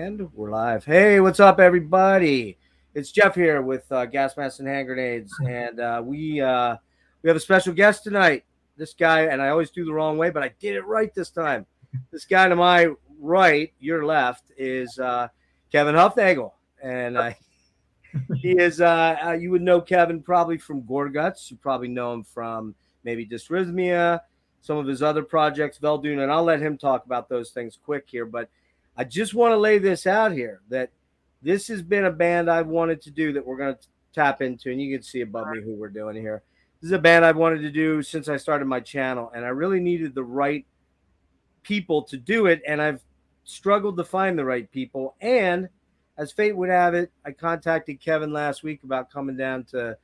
And we're live. Hey, what's up, everybody? It's Jeff here with Gas Masks and Hand Grenades, and we have a special guest tonight. This guy, and I always do the wrong way, but I did it right this time. This guy to my right, your left, is Kevin Hufnagel, and he is. You would know Kevin probably from Gorguts. You probably know him from maybe Dysrhythmia, some of his other projects, Veldune, and I'll let him talk about those things quick here, but I just want to lay this out here that this has been a band I've wanted to do that we're going to tap into, and you can see above me who we're doing here. This is a band I've wanted to do since I started my channel, and I really needed the right people to do it, and I've struggled to find the right people. And as fate would have it, I contacted Kevin last week about coming down to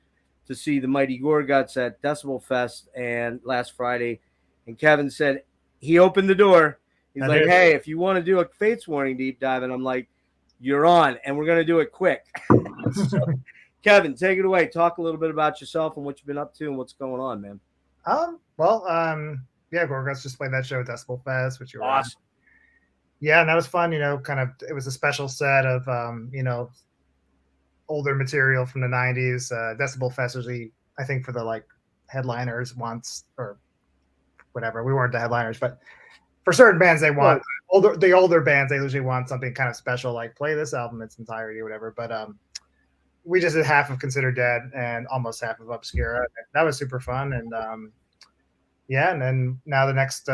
see the mighty Gorguts at Decibel Fest and last Friday, and Kevin said he opened the door. He's like, hey, if you want to do a Fates Warning deep dive, and I'm like, you're on, and we're going to do it quick. So, Kevin, take it away. Talk a little bit about yourself and what you've been up to and what's going on, man. Yeah, Gorguts just played that show at Decibel Fest, which you were awesome. Yeah, and that was fun. It was a special set of older material from the '90s. Decibel Fest usually, I think, for the headliners once or whatever. We weren't the headliners, but for certain bands, they want the older bands. They usually want something kind of special, like play this album in its entirety or whatever. But we just did half of Consider Dead and almost half of Obscura. That was super fun, and and then now the next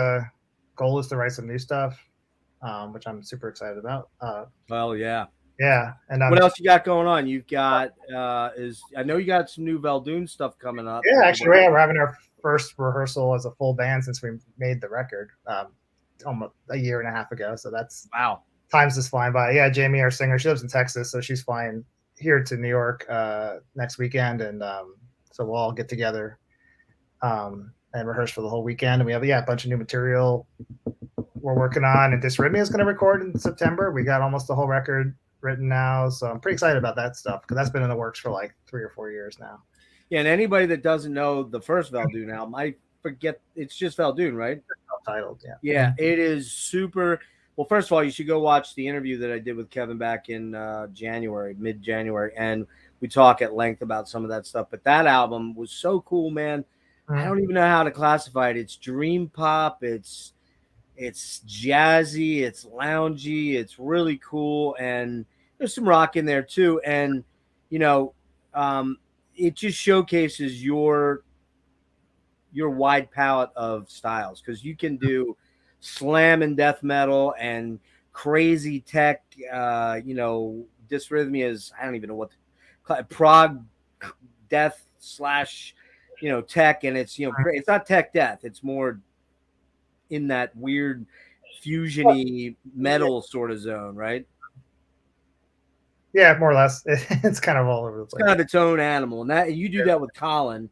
goal is to write some new stuff, which I'm super excited about. Yeah. And what else you got going on? You've got I know you got some new Veldune stuff coming up. Yeah, actually, we're having our first rehearsal as a full band since we made the record. Almost a year and a half ago, so that's wow. Time's just flying by. Yeah, Jamie, our singer, she lives in Texas, so she's flying here to New York next weekend, and so we'll all get together and rehearse for the whole weekend. And we have a bunch of new material we're working on, and Dysrhythmia is going to record in September. We got almost the whole record written now, so I'm pretty excited about that stuff because that's been in the works for like 3 or 4 years now. Yeah, and anybody that doesn't know the first Veldune album, I forget it's just Veldune, right? Titled, yeah, it is super. Well, first of all, you should go watch the interview that I did with Kevin back in mid-January, and we talk at length about some of that stuff. But that album was so cool, man. I don't even know how to classify it. It's dream pop, it's jazzy, it's loungy, it's really cool, and there's some rock in there too. And it just showcases your wide palette of styles, because you can do slam and death metal and crazy tech. Dysrhythmia is, I don't even know what prog death / tech, and it's it's not tech death. It's more in that weird fusiony metal sort of zone, right? Yeah, more or less. It's kind of all over the place. It's kind of its own animal, and that you do that with Colin.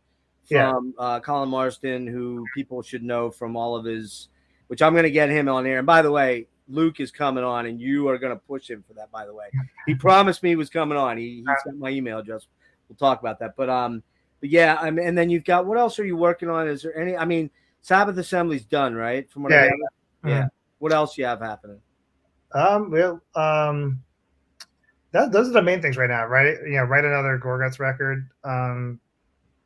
From Colin Marston, who people should know from all of his, which I'm going to get him on here. And by the way, Luke is coming on, and you are going to push him for that, by the way. He promised me he was coming on. He sent my email address. We'll talk about that. But yeah, and then you've got, what else are you working on? Is there any, Sabbath Assembly's done, right? From what I yeah. What else you have happening? Those are the main things right now, right? Write another Gorguts record.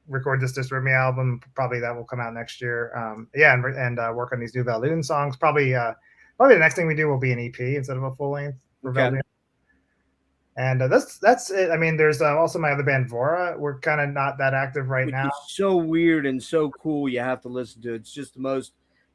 Record this Dysrhythmia album. Probably that will come out next year. And work on these new Veldune songs. Probably the next thing we do will be an EP instead of a full length for Veldune. And that's it. I mean, there's also my other band Vaura. We're kind of not that active right now. It's so weird and so cool. You have to listen to it. It's just the most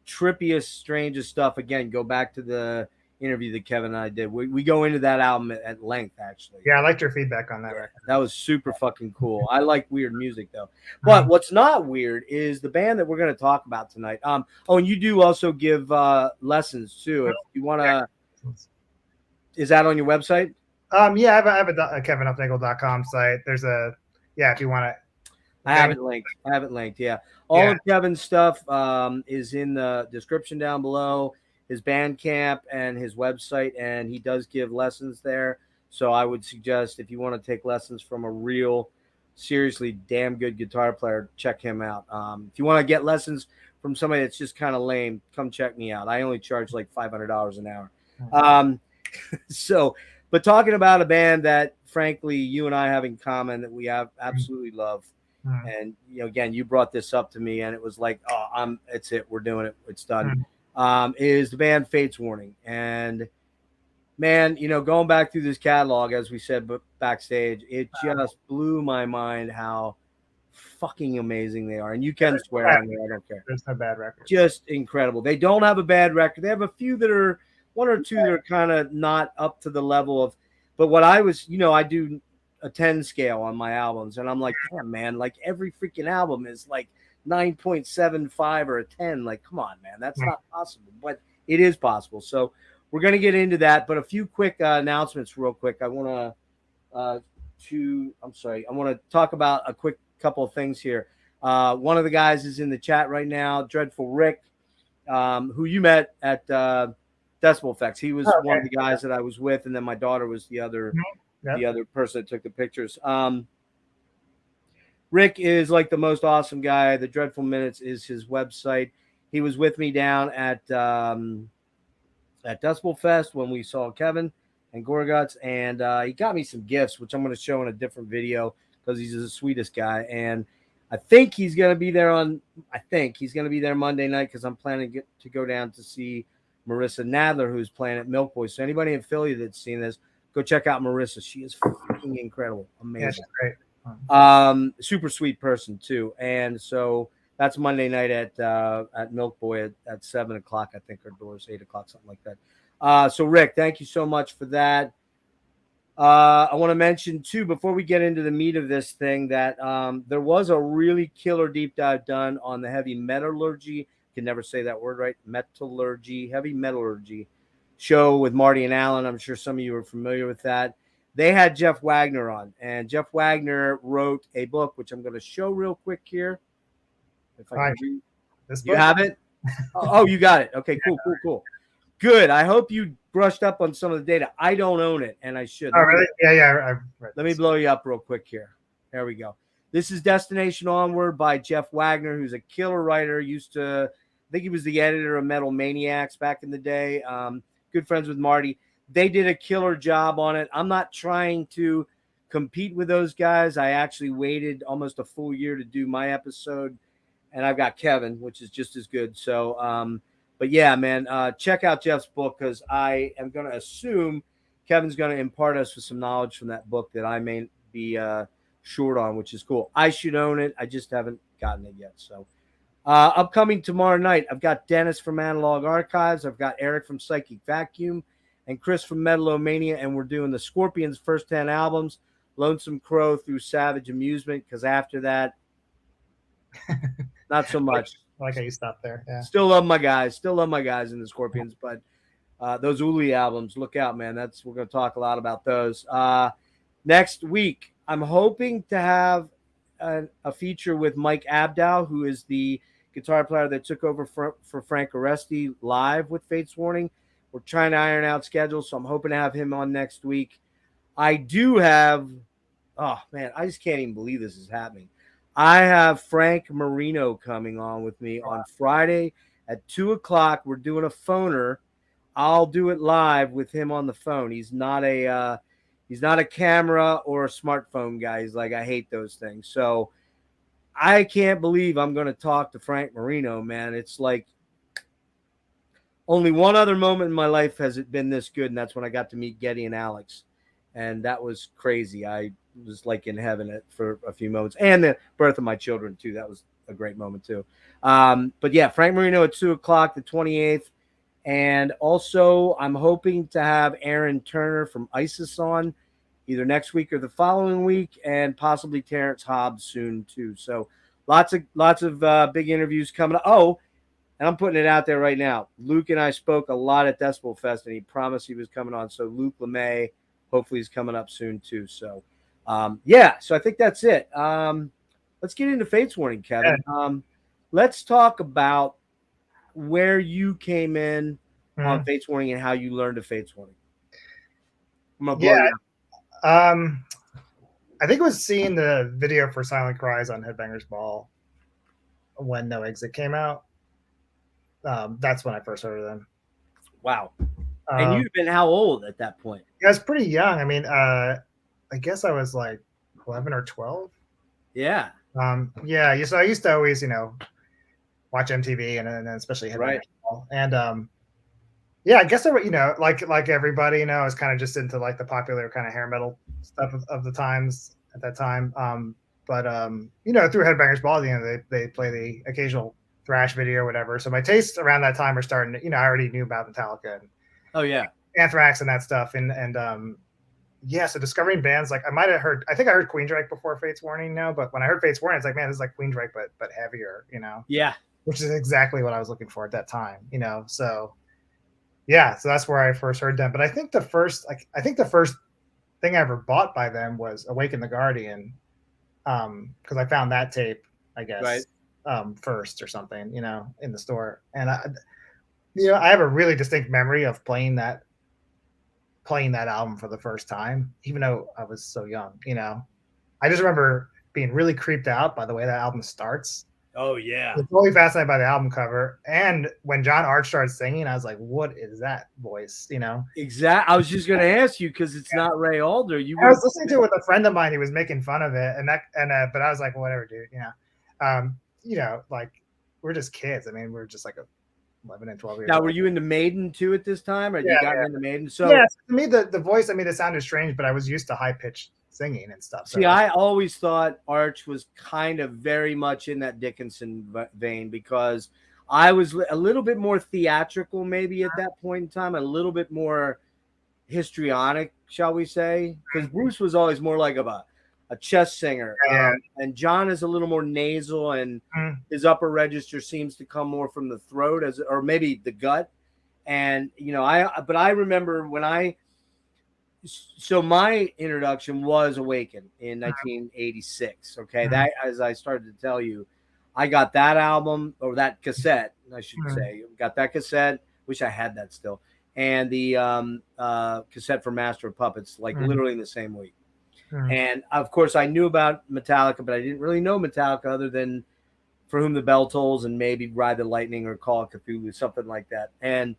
trippiest, strangest stuff. Again, go back to the interview that Kevin and I did. We go into that album at length, actually. Yeah, I liked your feedback on that record. That was super fucking cool. I like weird music, though. But what's not weird is the band that we're going to talk about tonight. And you do also give lessons, too. If you want to... Is that on your website? I have a kevinhufnagel.com site. There's if you want to... I have it linked, yeah. All of Kevin's stuff is in the description down below. His Bandcamp and his website, and he does give lessons there. So I would suggest, if you want to take lessons from a real, seriously damn good guitar player, check him out. If you want to get lessons from somebody that's just kind of lame, come check me out. I only charge like $500 an hour. So, but talking about a band that, frankly, you and I have in common that we have absolutely love. And again, you brought this up to me, and it was like, oh, it's it. We're doing it. It's done. Is the band Fates Warning, and man, going back through this catalog, as we said backstage, it just blew my mind how fucking amazing they are. And you can swear on me, I don't care. There's no bad record. Just incredible. They don't have a bad record. They have a few that are one or two that are kind of not up to the level of. But what I was, I do a 10 scale on my albums, and I'm like, damn, man, like every freaking album is like 9.75 or a 10. Like, come on, man, that's not possible, but it is possible. So we're going to get into that, but a few quick announcements real quick. I want to talk about a quick couple of things here. One of the guys is in the chat right now, Dreadful Rick, who you met at Decibel Effects. He was one of the guys that I was with, and then my daughter was the other person that took the pictures. Rick is like the most awesome guy. The Dreadful Minutes is his website. He was with me down at Decibel Fest when we saw Kevin and Gorguts, and he got me some gifts, which I'm going to show in a different video because he's the sweetest guy. And I think he's going to be there Monday night because I'm planning to go down to see Marissa Nadler, who's playing at Milk Boy. So anybody in Philly that's seen this, go check out Marissa. She is freaking incredible, amazing, yeah, she's great. Super sweet person too. And so that's Monday night at Milk Boy at 7 o'clock. I think our doors 8 o'clock, something like that. So Rick, thank you so much for that. I want to mention too, before we get into the meat of this thing, that there was a really killer deep dive done on the heavy metallurgy. Can never say that word right. Heavy metallurgy show with Marty and Alan. I'm sure some of you are familiar with that. They had Jeff Wagner on, and Jeff Wagner wrote a book, which I'm going to show real quick here. If I can read. You have it? Oh, you got it. Okay, cool. Good. I hope you brushed up on some of the data. I don't own it, and I should. Oh, really? Yeah. Let me blow you up real quick here. There we go. This is Destination Onward by Jeff Wagner, who's a killer writer. I think he was the editor of Metal Maniacs back in the day. Good friends with Marty. They did a killer job on it. I'm not trying to compete with those guys. I actually waited almost a full year to do my episode, and I've got Kevin, which is just as good. So, but yeah, man, check out Jeff's book because I am going to assume Kevin's going to impart us with some knowledge from that book that I may be short on, which is cool. I should own it. I just haven't gotten it yet. So upcoming tomorrow night, I've got Dennis from Analog Archives. I've got Eric from Psychic Vacuum and Chris from Metalomania, and we're doing the Scorpions' first 10 albums, Lonesome Crow through Savage Amusement, because after that, not so much. I like how you stopped there. Yeah. Still love my guys in the Scorpions, but those Uli albums, look out, man. We're going to talk a lot about those. Next week, I'm hoping to have a feature with Mike Abdow, who is the guitar player that took over for Frank Oresti live with Fates Warning. We're trying to iron out schedules, so I'm hoping to have him on next week. I do have, oh man, I just can't even believe this is happening. I have Frank Marino coming on with me on Friday at 2 o'clock. We're doing a phoner. I'll do it live with him on the phone. He's not a camera or a smartphone guy. He's like, I hate those things. So I can't believe I'm going to talk to Frank Marino, man. It's like only one other moment in my life has it been this good, and that's when I got to meet Getty and Alex. And that was crazy. I was like in heaven for a few moments. And the birth of my children, too. That was a great moment, too. But, yeah, Frank Marino at 2 o'clock, the 28th. And also I'm hoping to have Aaron Turner from ISIS on either next week or the following week, and possibly Terrence Hobbs soon, too. So lots of big interviews coming up. Oh, and I'm putting it out there right now. Luke and I spoke a lot at Decibel Fest, and he promised he was coming on. So Luke LeMay, hopefully he's coming up soon too. So, yeah. So I think that's it. Let's get into Fates Warning, Kevin. Let's talk about where you came in on Fates Warning and how you learned of Fates Warning. I'm gonna blow you up. I think it was seeing the video for Silent Cries on Headbangers Ball when No Exit came out. That's when I first heard of them. Wow. And you've been how old at that point? I was pretty young. I mean, I guess I was like 11 or 12. Yeah. Yeah. So I used to always, watch MTV and especially Headbangers Ball. And yeah, I guess like everybody, I was kind of just into like the popular kind of hair metal stuff of the times at that time. But through Headbangers Ball, they play the occasional thrash video or whatever. So my tastes around that time are starting to, I already knew about Metallica and Anthrax and that stuff. And yeah, so discovering bands like I think I heard Queensryche before Fate's Warning now, but when I heard Fate's Warning, it's like, man, this is like Queensryche, but heavier, Yeah. Which is exactly what I was looking for at that time, so yeah, so that's where I first heard them. But I think the first thing I ever bought by them was Awaken the Guardian, because I found that tape, I guess, first or something, in the store. And I have a really distinct memory of playing that album for the first time, even though I was so young. I just remember being really creeped out by the way that album starts. Oh yeah, I was totally fascinated by the album cover, and when John Arch started singing, I was like, "What is that voice?" Exactly. I was just going to ask you because it's not Ray Alder. I was listening to it with a friend of mine. He was making fun of it, but I was like, well, "Whatever, dude." Like we're just kids. I mean, we're just like 11 and 12 years now, old. were you into Maiden too at this time, or you got into Maiden? So yeah, to me, the voice, I mean, it sounded strange, but I was used to high pitched singing and stuff. See, I always thought Arch was kind of very much in that Dickinson vein because I was a little bit more theatrical maybe at that point in time, a little bit more histrionic, shall we say, because Bruce was always more like a chest singer, and John is a little more nasal, and his upper register seems to come more from the throat or maybe the gut. And I remember when so my introduction was Awaken in 1986. Okay, that, as I started to tell you, I got that album, or that cassette, I should say, got that cassette. Wish I had that still, and the cassette for Master of Puppets, like literally in the same week. And of course, I knew about Metallica, but I didn't really know Metallica other than For Whom the Bell Tolls and maybe Ride the Lightning or Call of Cthulhu, something like that. And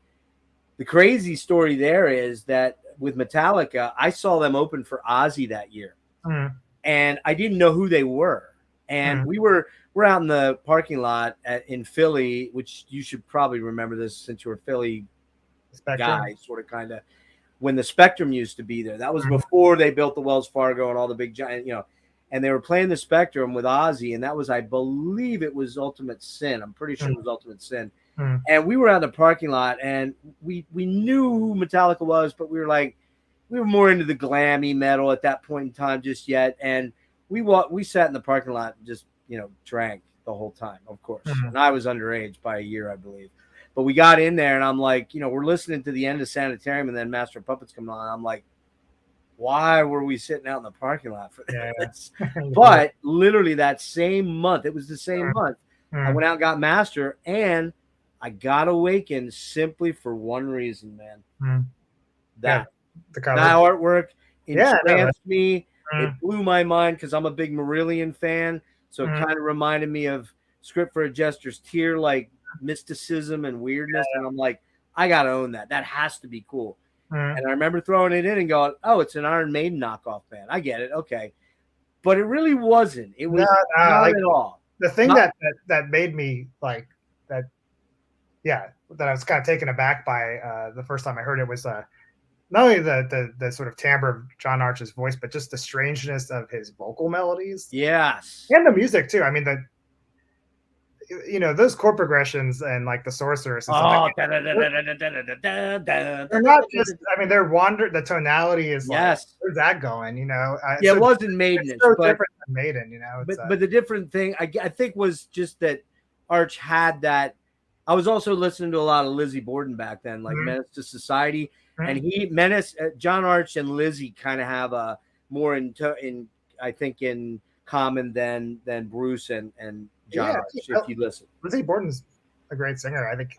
the crazy story there is that with Metallica, I saw them open for Ozzy that year, and I didn't know who they were. And we're out in the parking lot in Philly, which you should probably remember this since you're a Philly guy, sort of kind of. When the Spectrum used to be there, that was before they built the Wells Fargo and all the big giant, and they were playing the Spectrum with Ozzy, and that was, I believe, it was Ultimate Sin. I'm pretty sure it was Ultimate Sin. And we were out in the parking lot, and we knew who Metallica was, but we were more into the glammy metal at that point in time just yet. And we sat in the parking lot and just, drank the whole time, of course. And I was underage by a year, I believe. But we got in there, and I'm like, we're listening to the end of Sanitarium, and then Master of Puppets come on. I'm like, why were we sitting out in the parking lot for this? But literally that same month, it was the same month, I went out and got Master, and I got Awakened simply for one reason, man. That artwork entranced me. It blew my mind because I'm a big Marillion fan. So it kind of reminded me of Script for a Jester's Tear, like mysticism and weirdness. And I'm like, I got to own that. That has to be cool. And I remember throwing it in and going, oh, it's an Iron Maiden knockoff band. I get it. Okay. But it really wasn't. It was not at all. The thing that made me like that, that I was kind of taken aback by the first time I heard it was not only the sort of timbre of John Arch's voice, but just the strangeness of his vocal melodies. Yes. And the music too. I mean, those chord progressions and like the Sorceress. And they're not just, I mean, the tonality is like, where's that going? It wasn't Maiden. It's so different than Maiden, But the different thing, I think, was just that Arch had that. I was also listening to a lot of Lizzie Borden back then, like Menace to Society. And John Arch and Lizzie kind of have a more I think in common than Bruce and John Arch, if you listen. Lizzie Borden's a great singer. I think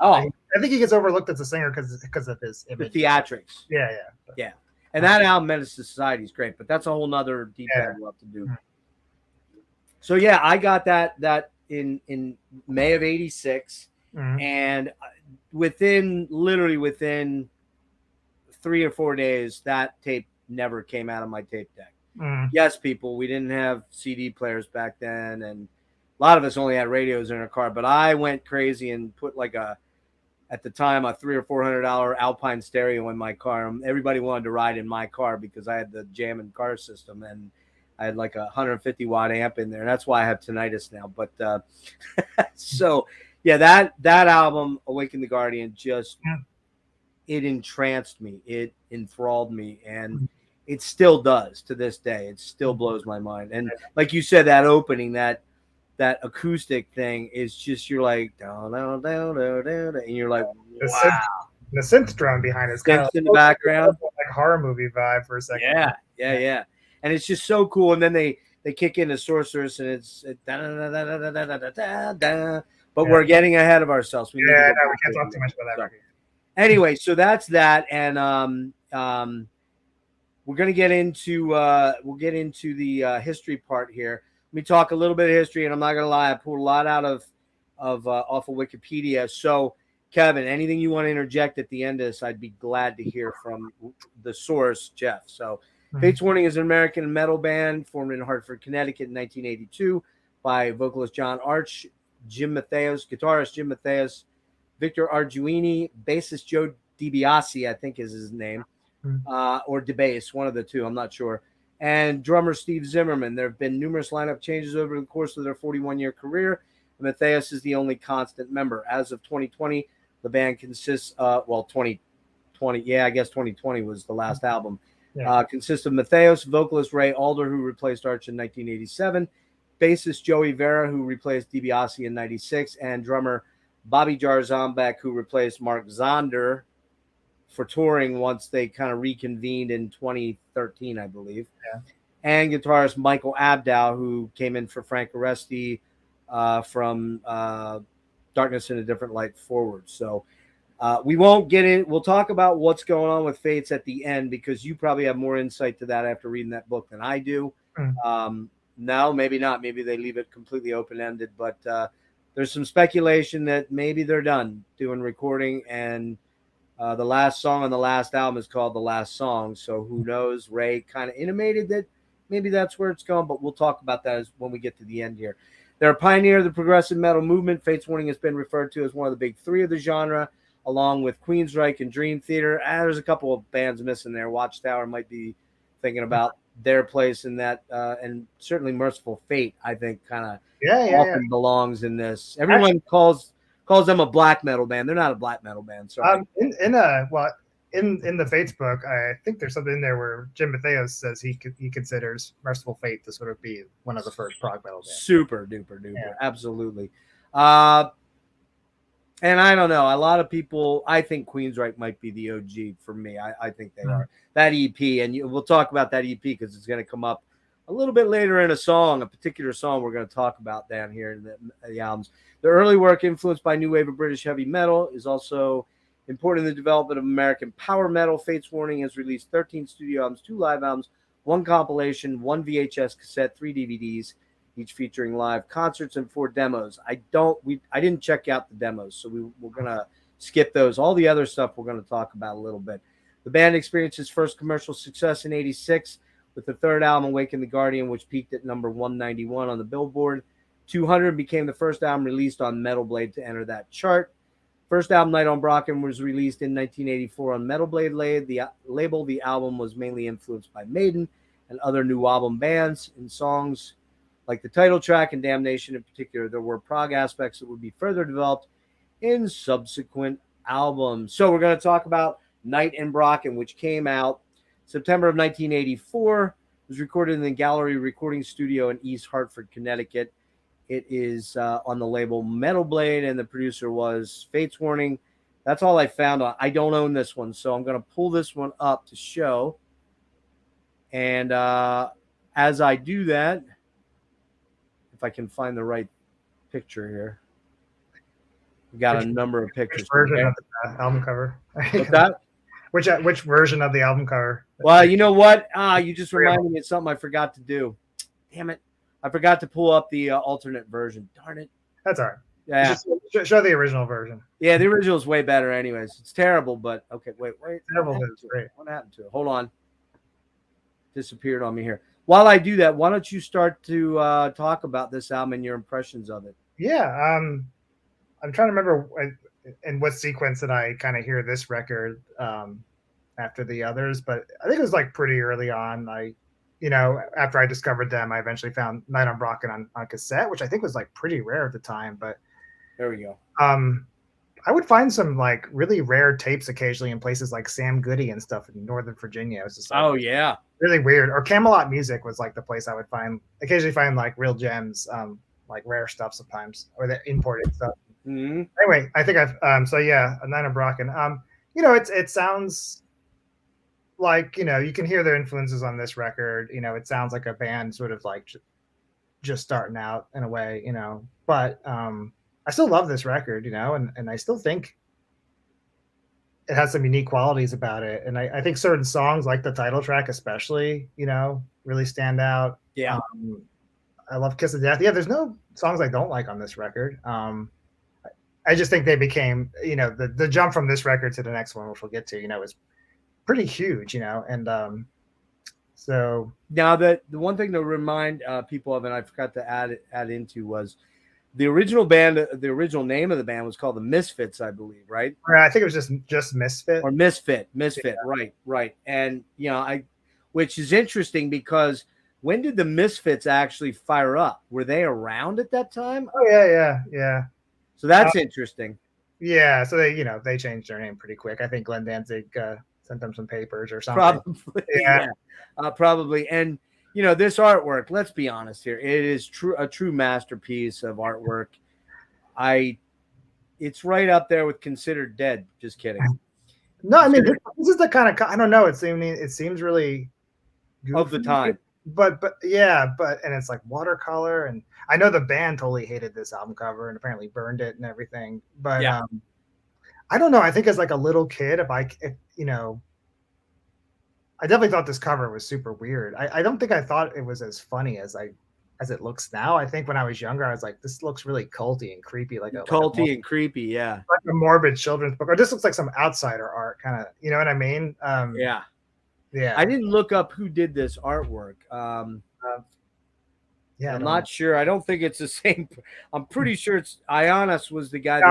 he gets overlooked as a singer because of his image. The theatrics. Yeah. And that album, Menace to Society, is great, but that's a whole nother detail we'll have to do. So yeah, I got that in May of '86, and within 3 or 4 days, that tape never came out of my tape deck. Mm. Yes, people, we didn't have CD players back then, and a lot of us only had radios in our car. But I went crazy and put at the time, a $300 or $400 Alpine stereo in my car. Everybody wanted to ride in my car because I had the jamming car system, and I had like a 150 watt amp in there. That's why I have tinnitus now. But so yeah, that album, Awaken the Guardian, just it entranced me. It enthralled me, and it still does to this day. It still blows my mind. And like you said, that opening, that acoustic thing is just, you're like, down, down, down, down, down, and you're like, wow. The synth drum behind it's kind of in the background, like horror movie vibe for a second. Yeah. And it's just so cool. And then they kick in the sorceress, and it's but we're getting ahead of ourselves. We can't talk too much about that. Anyway, so that's that, and we're gonna get into the history part here. Let me talk a little bit of history, and I'm not gonna lie, I pulled a lot out of off of Wikipedia. So, Kevin, anything you want to interject at the end of this, I'd be glad to hear from the source, Jeff. So, Fates Warning is an American metal band formed in Hartford, Connecticut in 1982 by vocalist John Arch, Jim Metheos, guitarist Jim Metheos, Victor Arduini, bassist Joe DiBiase, I think is his name, or DeBass, one of the two, I'm not sure, and drummer Steve Zimmerman. There have been numerous lineup changes over the course of their 41-year career. Metheos is the only constant member. As of 2020, the band consists, 2020, I guess 2020 was the last album. Consists of Metheos, vocalist Ray Alder, who replaced Arch in 1987, bassist Joey Vera, who replaced DiBiase in 96, and drummer Bobby Jarzambek, who replaced Mark Zonder for touring once they kind of reconvened in 2013, I believe. And guitarist Michael Abdow, who came in for Frank Oresti from Darkness in a Different Light forward. So we won't get in. We'll talk about what's going on with Fates at the end, because you probably have more insight to that after reading that book than I do. No, maybe not. Maybe they leave it completely open-ended, but there's some speculation that maybe they're done doing recording, and the last song on the last album is called The Last Song. So who knows? Ray kind of intimated that maybe that's where it's going, but we'll talk about that when we get to the end here. They're a pioneer of the progressive metal movement. Fates Warning has been referred to as one of the big three of the genre, along with Queensryche and Dream Theater. There's a couple of bands missing there. Watchtower might be thinking about their place in that, and certainly Merciful Fate, I think, kind of often belongs in this. Everyone calls them a black metal band. They're not a black metal band. Sorry. In the Fates book, I think there's something in there where Jim Metheos says he considers Merciful Fate to sort of be one of the first prog metal bands. Super duper, absolutely. And I don't know, a lot of people, I think Queensryche might be the OG for me. I think they are. That EP, and we'll talk about that EP because it's going to come up a little bit later in a particular song we're going to talk about down here in the albums. The early work, influenced by new wave of British heavy metal, is also important in the development of American power metal. Fates Warning has released 13 studio albums, 2 live albums, 1 compilation, 1 VHS cassette, 3 DVDs, each featuring live concerts and 4 demos. I didn't check out the demos, so we're going to skip those. All the other stuff we're going to talk about a little bit. The band experienced its first commercial success in 86 with the third album, Awaken the Guardian, which peaked at number 191 on the Billboard 200, became the first album released on Metal Blade to enter that chart. First album, Night on Bröcken, was released in 1984 on Metal Blade label. The album was mainly influenced by Maiden and other new album bands. In songs like the title track and Damnation in particular, there were prog aspects that would be further developed in subsequent albums. So we're going to talk about Night in Bröcken, which came out September of 1984. It was recorded in the Gallery Recording Studio in East Hartford, Connecticut. It is on the label Metal Blade, and the producer was Fates Warning. That's all I found on. I don't own this one, so I'm going to pull this one up to show. And as I do that, if I can find the right picture here. We got a number of pictures. Which version of the album cover? What's that? Which version of the album cover? Well, you know what? You just reminded me of something I forgot to do. Damn it. I forgot to pull up the alternate version. Darn it. That's all right. Yeah. Show the original version. Yeah, the original is way better anyways. It's terrible, but okay, wait. Terrible is great. What happened to it? Hold on. Disappeared on me here. While I do that, why don't you start to talk about this album and your impressions of it? Yeah, I'm trying to remember in what sequence did I kind of hear this record after the others, but I think it was like pretty early on. After I discovered them, I eventually found Night on Bröcken on cassette, which I think was like pretty rare at the time. But there we go. I would find some like really rare tapes occasionally in places like Sam Goody and stuff in Northern Virginia. It was just like, yeah, really weird. Or Camelot Music was like the place I would occasionally find like real gems, like rare stuff sometimes, or the imported stuff. Mm-hmm. Anyway, I think I've a Night on Bröcken. It sounds like, you can hear their influences on this record. It sounds like a band sort of like just starting out in a way, but I still love this record, and I still think it has some unique qualities about it. And I think certain songs like the title track, especially, really stand out. Yeah. I love Kiss of Death. Yeah. There's no songs I don't like on this record. I just think they became, the jump from this record to the next one, which we'll get to, is pretty huge, and so now the one thing to remind people of, and I forgot to add into, was the original name of the band was called the Misfits, I believe, right? I think it was just Misfit or Misfit, yeah. Right. And which is interesting because when did the Misfits actually fire up? Were they around at that time? Oh yeah. So that's interesting. Yeah, so they changed their name pretty quick. I think Glenn Danzig sent them some papers or something. Probably, yeah. Probably. And this artwork, let's be honest here, it is a true masterpiece of artwork. It's right up there with Considered Dead. Just kidding. No, I mean this is the kind of, I don't know. It seems really goofy of the time. But and it's like watercolor, and I know the band totally hated this album cover and apparently burned it and everything. But yeah. I don't know. I think as like a little kid, I definitely thought this cover was super weird. I don't think I thought it was as funny as it looks now. I think when I was younger, I was like, this looks really culty and creepy, and creepy, yeah, like a morbid children's book, or this looks like some outsider art, kind of. You know what I mean? Yeah. I didn't look up who did this artwork. I'm not sure. I don't think it's the same. I'm pretty sure it's Ionis was the guy.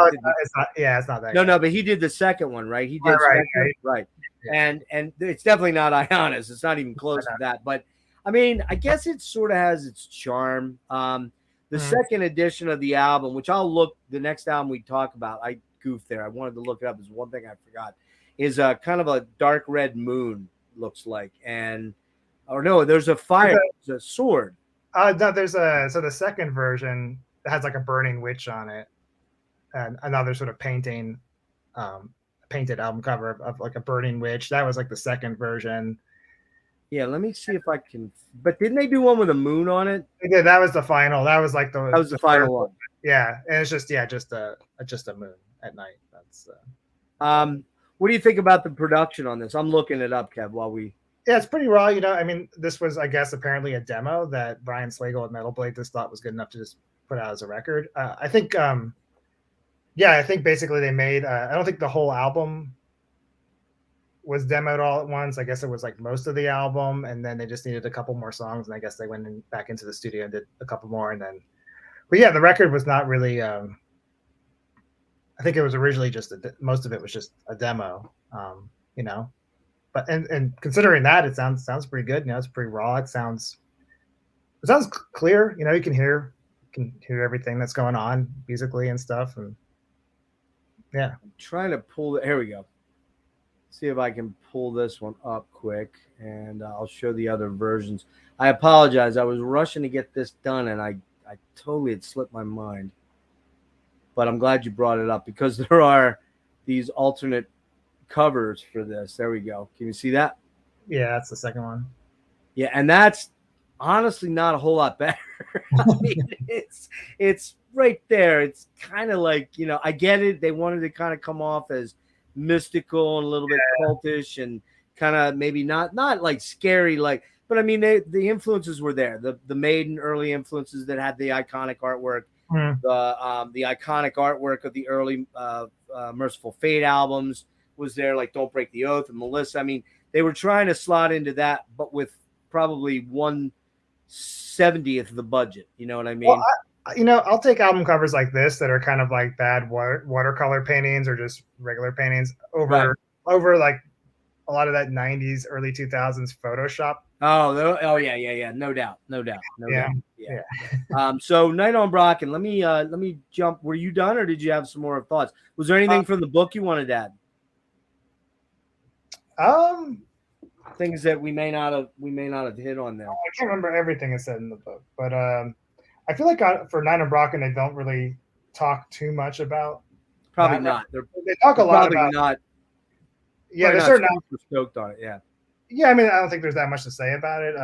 It's not that. No, but he did the second one, right? He did right. Yeah. And it's definitely not Ionis. It's not even close to that. But I mean, I guess it sort of has its charm. The second edition of the album, which the next album we talk about, I goofed there. I wanted to look it up. Is one thing I forgot. Is a kind of a dark red moon. Looks like, there's a fire, there's a sword. No, so the second version has like a burning witch on it, and another sort of painted album cover of like a burning witch. That was like the second version. Yeah, let me see if I can. But didn't they do one with a moon on it? They did. That was the final. That was like the final one. Yeah, and it's just a moon at night. That's. What do you think about the production on this? I'm looking it up, Kev, while we... Yeah, it's pretty raw. I mean, this was, I guess, apparently a demo that Brian Slagle at Metal Blade just thought was good enough to just put out as a record. I think basically they made... I don't think the whole album was demoed all at once. I guess it was like most of the album, and then they just needed a couple more songs, and I guess they went back into the studio and did a couple more, and then... But yeah, the record was not really... I think it was originally most of it was just a demo, but and considering that, it sounds pretty good. It's pretty raw. It sounds clear. You can hear everything that's going on musically and stuff. And yeah, I'm trying to pull it. Here we go. See if I can pull this one up quick, and I'll show the other versions. I apologize. I was rushing to get this done, and I totally had slipped my mind. But I'm glad you brought it up because there are these alternate covers for this. There we go. Can you see that? Yeah, that's the second one. Yeah, and that's honestly not a whole lot better. I mean, it's right there. It's kind of like, I get it. They wanted to kind of come off as mystical and a little bit cultish and kind of maybe not like scary, but I mean, the influences were there. The Maiden early influences that had the iconic artwork. The iconic artwork of the early Merciful Fate albums was there, like Don't Break the Oath and Melissa. I mean, they were trying to slot into that, but with probably 1/70th of the budget. You know what I mean? Well, I'll take album covers like this that are kind of like bad watercolor paintings or just regular paintings over like a lot of that 90s, early 2000s Photoshop. Oh yeah. No doubt. Yeah. So Night on Brocken. Let me jump. Were you done, or did you have some more thoughts? Was there anything from the book you wanted to add? Things that we may not have hit on there. I can't remember everything it said in the book, but I feel like for Night on Brocken, they don't really talk too much about. Probably not. They talk a lot about. Not. Yeah, they're certainly stoked on it. Yeah. Yeah, I mean, I don't think there's that much to say about it.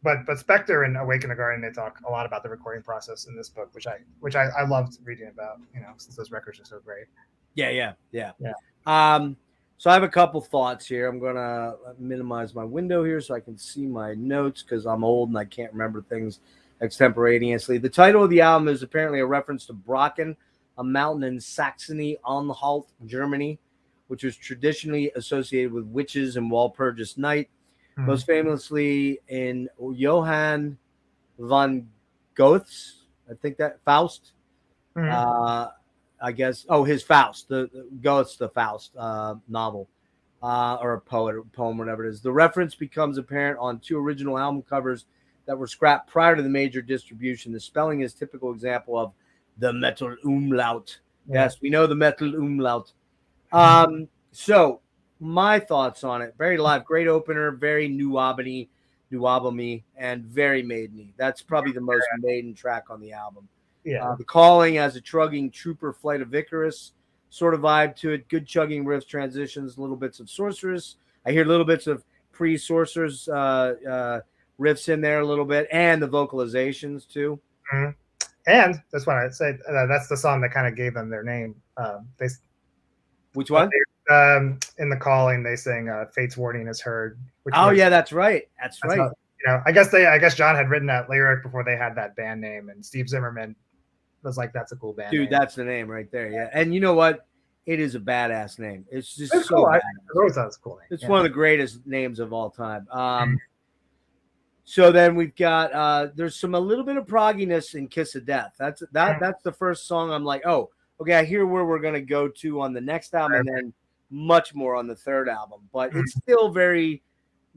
But Spectre and Awaken the Guardian, they talk a lot about the recording process in this book, which I loved reading about. Since those records are so great. Yeah. So I have a couple thoughts here. I'm gonna minimize my window here so I can see my notes because I'm old and I can't remember things extemporaneously. The title of the album is apparently a reference to Bröcken, a mountain in Saxony-Anhalt, Germany, which was traditionally associated with witches and Walpurgis night, most famously in Johann von Goethe's, I think that Faust. I guess. Oh, his Faust, the Goethe's the Faust novel, or a poem, whatever it is. The reference becomes apparent on two original album covers that were scrapped prior to the major distribution. The spelling is a typical example of the metal umlaut. Yeah. Yes, we know the metal umlaut. So my thoughts on it: very live, great opener, very new album-y, and very maiden-y. That's probably the most maiden track on the album. Yeah. The Calling has a trugging trooper Flight of Icarus sort of vibe to it. Good chugging riffs, transitions, little bits of Sorceress. I hear little bits of pre-Sorceress riffs in there a little bit, and the vocalizations too. And that's what I'd say. That's the song that kind of gave them their name. Which one? In The Calling, they sing "Fate's Warning is Heard." That's right. That's right. How, I guess John had written that lyric before they had that band name, and Steve Zimmerman was like, "That's a cool band name." That's the name right there. Yeah, and you know what? It is a badass name. It's just so cool. badass. I always thought it was cool. It's one of the greatest names of all time. So then we've got there's a little bit of progginess in Kiss of Death. That's the first song I'm like, oh, okay, I hear where we're gonna go to on the next album, and then much more on the third album. But it's still very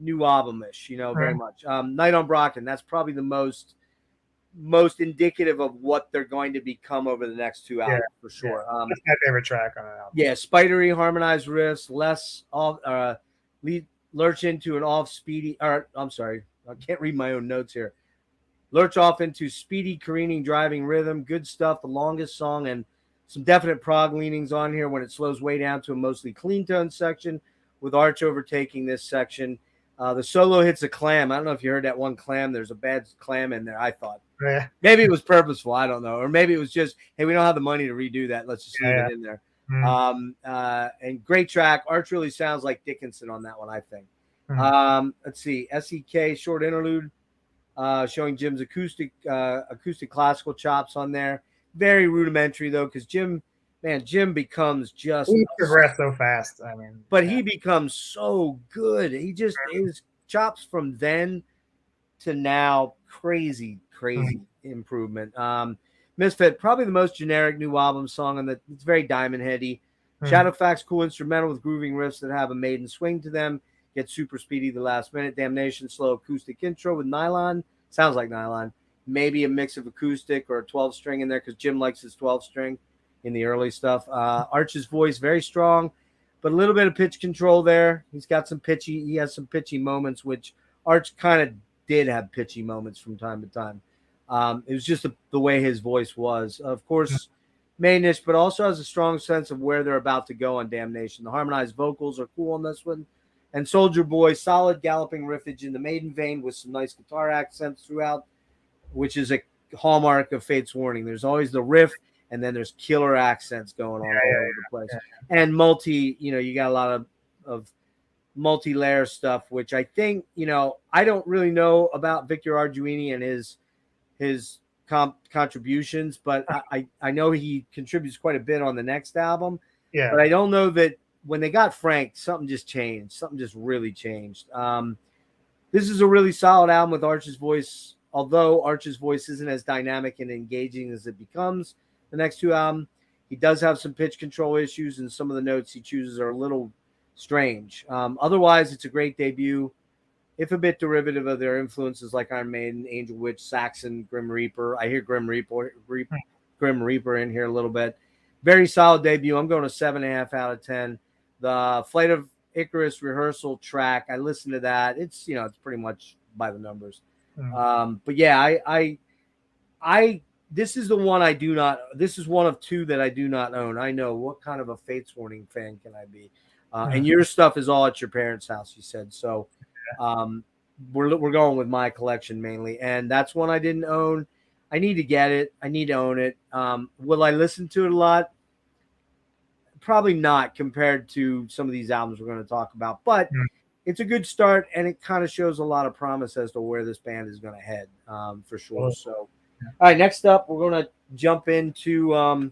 new album-ish, very much. Night on Brocken, that's probably the most indicative of what they're going to become over the next two albums for sure. That's my favorite track on an album. Yeah, spidery harmonized riffs, less lurch into an off-speedy, or I'm sorry, I can't read my own notes here. Lurch off into speedy, careening, driving rhythm. Good stuff. The longest song, and some definite prog leanings on here when it slows way down to a mostly clean tone section, with Arch overtaking this section. The solo hits a clam. I don't know if you heard that one clam. There's a bad clam in there, I thought. Yeah. Maybe it was purposeful. I don't know. Or maybe it was just, hey, we don't have the money to redo that. Let's just leave it in there. And great track. Arch really sounds like Dickinson on that one, I think. Let's see. SEK short interlude showing Jim's acoustic classical chops on there. Very rudimentary though, because Jim becomes just he progressed so fast. I mean, but he becomes so good. He just his chops from then to now, crazy improvement. Misfit, probably the most generic new album song on it's very diamond heady. Shadowfax, cool instrumental with grooving riffs that have a maiden swing to them. Get super speedy the last minute. Damnation, slow acoustic intro with nylon. Sounds like nylon. Maybe a mix of acoustic or a 12-string in there because Jim likes his 12-string in the early stuff. Arch's voice, very strong, but a little bit of pitch control there. He has some pitchy moments, which Arch kind of did have pitchy moments from time to time. It was just the way his voice was. Of course, mainish, but also has a strong sense of where they're about to go on Damnation. The harmonized vocals are cool on this one. And Soldier Boy, solid galloping riffage in the maiden vein with some nice guitar accents throughout, which is a hallmark of Fate's Warning. There's always the riff, and then there's killer accents going on all over the place. And you got a lot of multi-layer stuff, which I think, I don't really know about Victor Arduini and his contributions, but I know he contributes quite a bit on the next album. Yeah. But I don't know that when they got Frank, something just changed. Something just really changed. This is a really solid album with Arch's voice, although Arch's voice isn't as dynamic and engaging as it becomes the next two albums. He does have some pitch control issues, and some of the notes he chooses are a little strange. Otherwise, it's a great debut, if a bit derivative of their influences like Iron Maiden, Angel Witch, Saxon, Grim Reaper. I hear Grim Reaper in here a little bit. Very solid debut. I'm going to 7.5 out of 10. The Flight of Icarus rehearsal track, I listened to that. It's it's pretty much by the numbers. But yeah, I this is the one I do not. This is one of two that I do not own. I know. What kind of a Fates Warning fan can I be? And your stuff is all at your parents' house, you said. So we're going with my collection mainly, and that's one I didn't own. I need to get it. I need to own it. Will I listen to it a lot? Probably not, compared to some of these albums we're going to talk about, but it's a good start, and it kind of shows a lot of promise as to where this band is going to head, for sure. So, all right, next up, we're going to jump into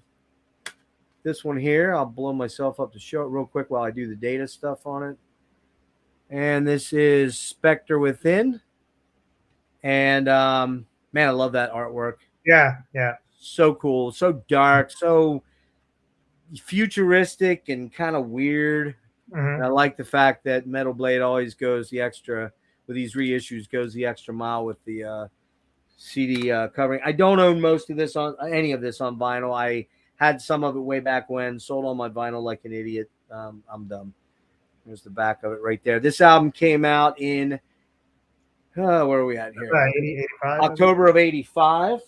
this one here. I'll blow myself up to show it real quick while I do the data stuff on it. And this is Spectre Within. And man, I love that artwork. Yeah. So cool, so dark, so futuristic and kind of weird. And I like the fact that Metal Blade always goes the extra with these reissues, goes the extra mile with the CD covering. I don't own most of this on any of this on vinyl. I had some of it way back when, sold all my vinyl like an idiot. I'm dumb. There's the back of it right there. This album came out in where are we at here? 85, October of 85.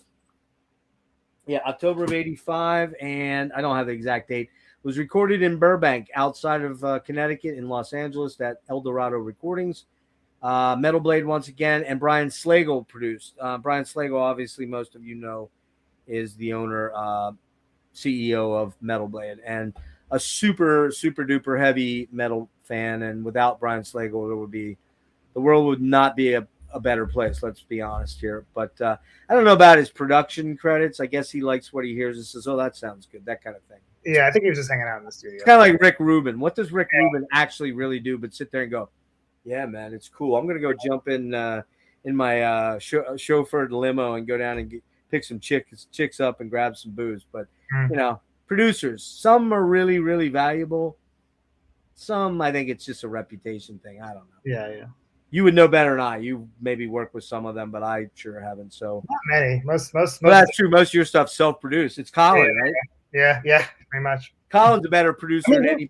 Yeah, October of 85, and I don't have the exact date. It was recorded in Burbank, outside of Connecticut, in Los Angeles, at El Dorado Recordings. Metal Blade, once again, and Brian Slagle produced. Brian Slagle, obviously, most of you know, is the owner, CEO of Metal Blade, and a super, super duper heavy metal fan. And without Brian Slagle, the world would not be a better place, let's be honest here. But I don't know about his production credits. I guess he likes what he hears and says, oh, that sounds good, that kind of thing. Yeah, I think he was just hanging out in the studio. It's kind of like Rick Rubin. What does Rick Rubin actually really do but sit there and go, yeah, man, it's cool. I'm going to go jump in my chauffeured limo and go down and pick some chicks up and grab some booze. But, producers, some are really, really valuable. Some, I think it's just a reputation thing. I don't know. Yeah. You would know better than I. You maybe work with some of them, but I sure haven't. So not many. Most. Well, that's true. Most of your stuff's self-produced. It's Colin, right? Yeah, pretty much. Colin's a better producer than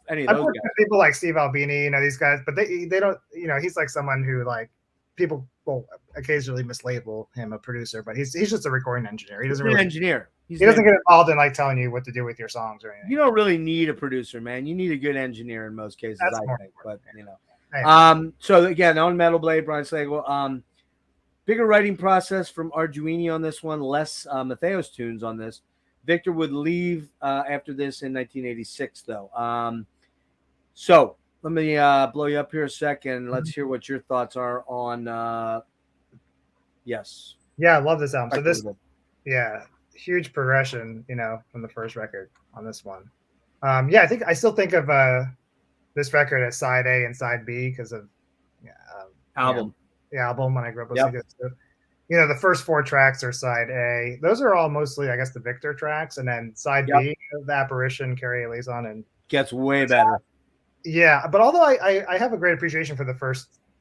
any of those guys. People like Steve Albini, these guys, but they don't. He's like someone who, like, people will occasionally mislabel him a producer, but he's just a recording engineer. He doesn't really engineer. He doesn't get involved in like telling you what to do with your songs or anything. You don't really need a producer, man. You need a good engineer in most cases, That's I think. But so again, on Metal Blade, Brian Slagle, bigger writing process from Arduini on this one, less Metheos tunes on this. Victor would leave after this in 1986, though. So let me blow you up here a second. Let's hear what your thoughts are on. Yes. Yeah, I love this album. So this, huge progression, from the first record on this one. I still think of this record as side A and side B because of album. The album when I grew up listening to it. So, the first 4 tracks are side A. Those are all mostly, I guess, the Victor tracks, and then side B, the Apparition, Carrie Elison, and gets way better. Yeah, but although I have a great appreciation for the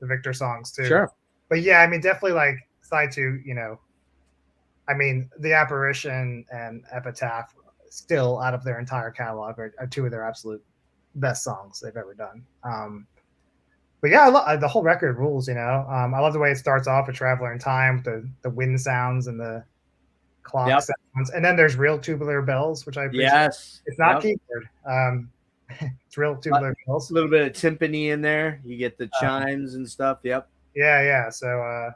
Victor songs too. Sure. But yeah, I mean, definitely like side 2, I mean, the Apparition and Epitaph, still out of their entire catalog, are 2 of their absolute best songs they've ever done. But yeah, I love the whole record rules. I love the way it starts off with Traveler in Time, with the wind sounds and the clock sounds, and then there's real tubular bells, which I appreciate. Yes, it's not keyboard. It's real tubular bells. A little bit of timpani in there. You get the chimes and stuff. Yep. Yeah. So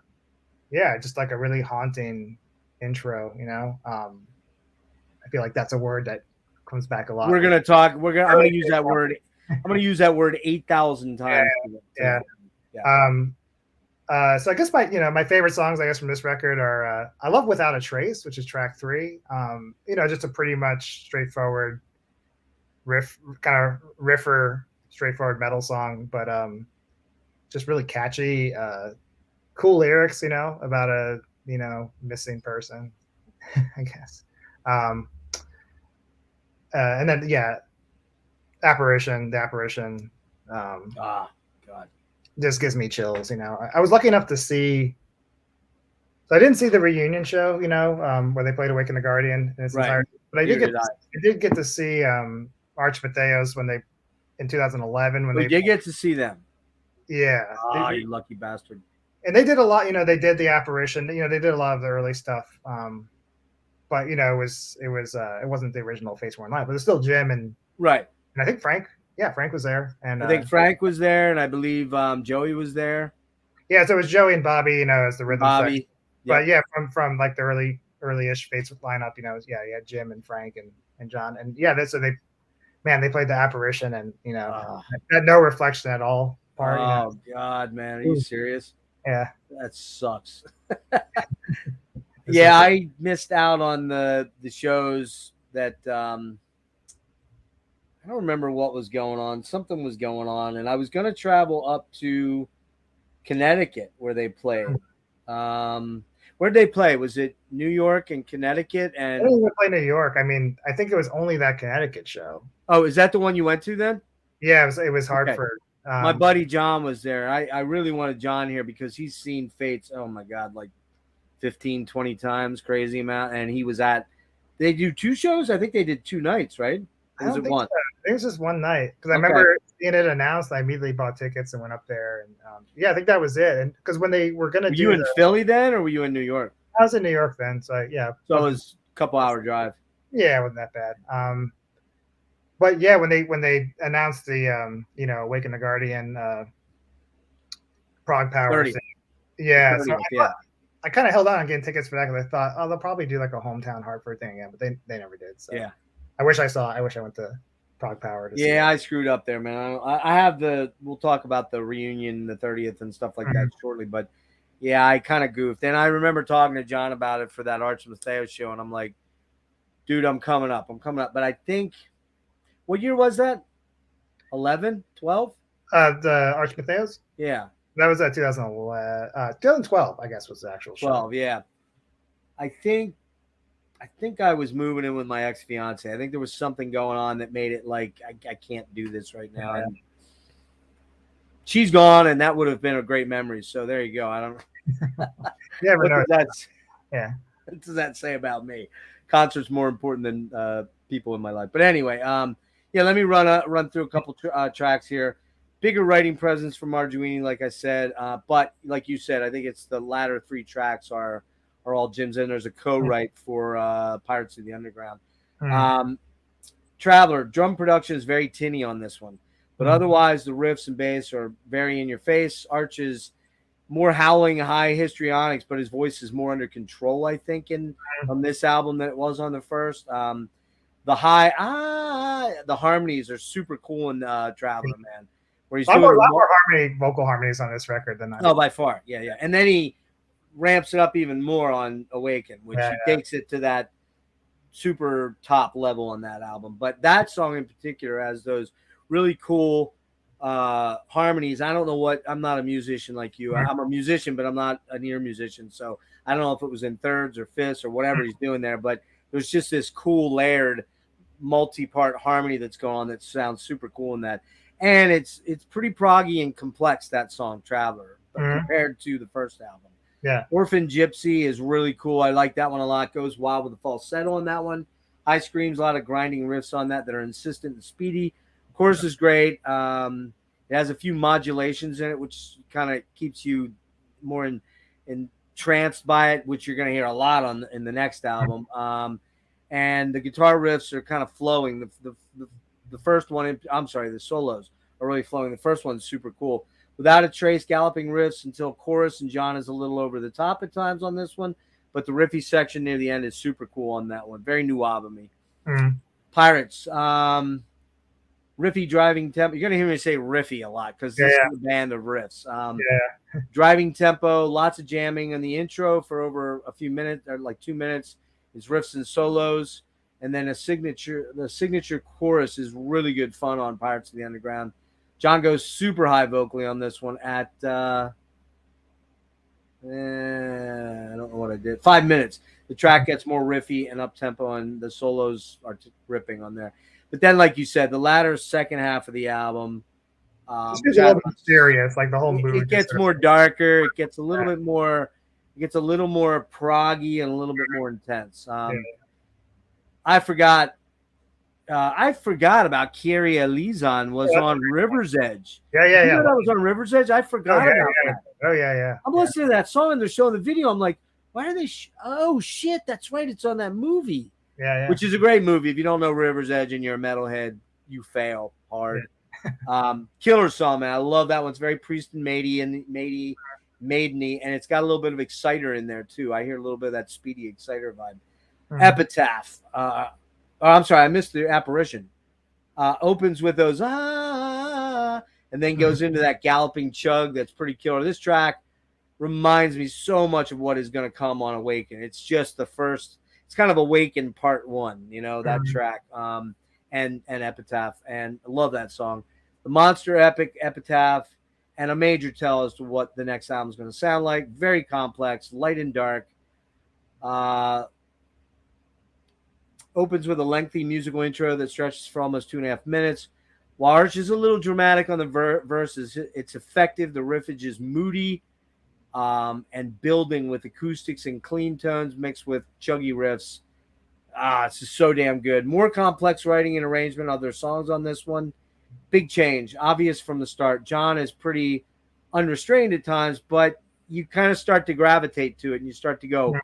just like a really haunting intro. I feel like that's a word that comes back a lot. We're gonna talk. I'm gonna use that word. I'm gonna use that word 8,000 times. Yeah. So I guess my favorite songs I guess from this record are I love Without a Trace, which is track 3. Just a pretty much straightforward riff, kind of riffer, straightforward metal song, but just really catchy, cool lyrics, about a missing person, I guess. And then the apparition. God. Just gives me chills. I was lucky enough to see. So I didn't see the reunion show, where they played "Awaken the Guardian" in its entirety, but I did get to see Arch Metheos in 2011 when they did get to see them. Yeah. You lucky bastard. And they did a lot. They did the apparition. They did a lot of the early stuff. But it wasn't the original Face Worn Live, but it's still Jim and I think Frank. Yeah, Frank was there, and I think Frank was there, and I believe Joey was there. Yeah, so it was Joey and Bobby, as the rhythm Bobby. section. But yeah, from like the early-ish Fates lineup, you had Jim and Frank and John, and they played the apparition, and had no reflection at all. God, man, are you serious? Yeah, that sucks. Yeah, I missed out on the shows that I don't remember what was going on. Something was going on, and I was going to travel up to Connecticut where they played. Where did they play? Was it New York and Connecticut? And I didn't play New York. I mean, I think it was only that Connecticut show. Oh, is that the one you went to then? Yeah, it was hard for. My buddy John was there. I really wanted John here because he's seen Fates, oh my God, like 15, 20 times, crazy amount. And he was they do 2 shows? I think they did 2 nights, right? Or was it one? So. I think it was just one night because I remember seeing it announced. I immediately bought tickets and went up there. And I think that was it. And because when they were going to do you in Philly then, or were you in New York? I was in New York then. So, yeah. So it was a couple hour drive. Yeah, it wasn't that bad. But yeah, when they announced the Awaken the Guardian Prague Power thing, I kind of held on getting tickets for that because I thought, they'll probably do like a hometown Hartford thing again, but they never did. So yeah, I wish I went to Prague Power to see that. I screwed up there, man. I have we'll talk about the reunion, the 30th and stuff like that shortly, but yeah, I kind of goofed. And I remember talking to John about it for that Arch Metheos show, and I'm like, dude, I'm coming up. But I think, what year was that? 11, 12? The Arch Metheos? Yeah. That was 2012, I guess, was the actual show. 12, yeah. I think I was moving in with my ex-fiance. I think there was something going on that made it like I can't do this right now. And she's gone, and that would have been a great memory. So there you go. I don't yeah, but what does that say about me? Concert's more important than people in my life. But anyway, let me run through a couple tracks here. Bigger writing presence from Margiwini, like I said. But like you said, I think it's the latter 3 tracks are all Jim's, and there's a co-write for Pirates of the Underground. Traveler, drum production is very tinny on this one. But otherwise, the riffs and bass are very in your face. Arch is more howling high histrionics, but his voice is more under control, I think, on this album than it was on the first. The harmonies are super cool in Traveler, man. Where he's doing a lot more vocal harmonies on this record than that. Oh, by far. Yeah. And then he ramps it up even more on Awaken, which he takes it to that super top level on that album. But that song in particular has those really cool harmonies. I don't know I'm not a musician like you. I'm a musician, but I'm not an ear musician. So I don't know if it was in thirds or fifths or whatever he's doing there, but there's just this cool layered multi-part harmony that's going on that sounds super cool in that. And it's pretty proggy and complex, that song Traveler, compared to the first album. Yeah. Orphan Gypsy is really cool. I like that one a lot. Goes wild with the falsetto on that one. High screams, a lot of grinding riffs on that are insistent and speedy. Chorus is great. It has a few modulations in it, which kind of keeps you more entranced by it, which you're going to hear a lot in the next album. And the guitar riffs are kind of flowing. The first one, the solos are really flowing. The first one's super cool. Without a Trace, galloping riffs until chorus, and John is a little over the top at times on this one, but the riffy section near the end is super cool on that one. Very new album-y. Pirates. riffy driving tempo. You're gonna hear me say riffy a lot because this is a band of riffs. Driving tempo, lots of jamming in the intro for over a few minutes, or like 2 minutes. Is riffs and solos, and then the signature chorus is really good fun on Pirates of the Underground. John goes super high vocally on this one at I don't know what I did. 5 minutes. The track gets more riffy and up tempo, and the solos are ripping on there. But then, like you said, the latter second half of the album, it's a little bit serious, like the whole mood. It gets more darker. It gets a little bit more. It gets a little more proggy and a little bit more intense. I forgot about Kyrie Elizon was on River's Edge. Yeah. That was on River's Edge. I forgot about that. Oh yeah. I'm listening to that song and they're showing the video. I'm like, why are they? Oh shit, that's right. It's on that movie. Yeah. Which is a great movie. If you don't know River's Edge and you're a metalhead, you fail hard. Killer song, man. I love that one. It's very Priest and maideny, and it's got a little bit of Exciter in there too. I hear a little bit of that Speedy Exciter vibe. Epitaph. I'm sorry, I missed the Apparition. Opens with those and then goes into that galloping chug that's pretty killer. This track reminds me so much of what is going to come on Awaken. It's just the first. It's kind of Awaken Part 1. That track. And Epitaph, and I love that song. The monster epic Epitaph, and a major tell as to what the next album is going to sound like. Very complex, light and dark. Opens with a lengthy musical intro that stretches for almost 2.5 minutes. While Arch is a little dramatic on the verses, it's effective. The riffage is moody and building with acoustics and clean tones mixed with chuggy riffs. It's just so damn good. More complex writing and arrangement of their songs on this one. Big change, obvious from the start. John is pretty unrestrained at times, but you kind of start to gravitate to it, and you start to go,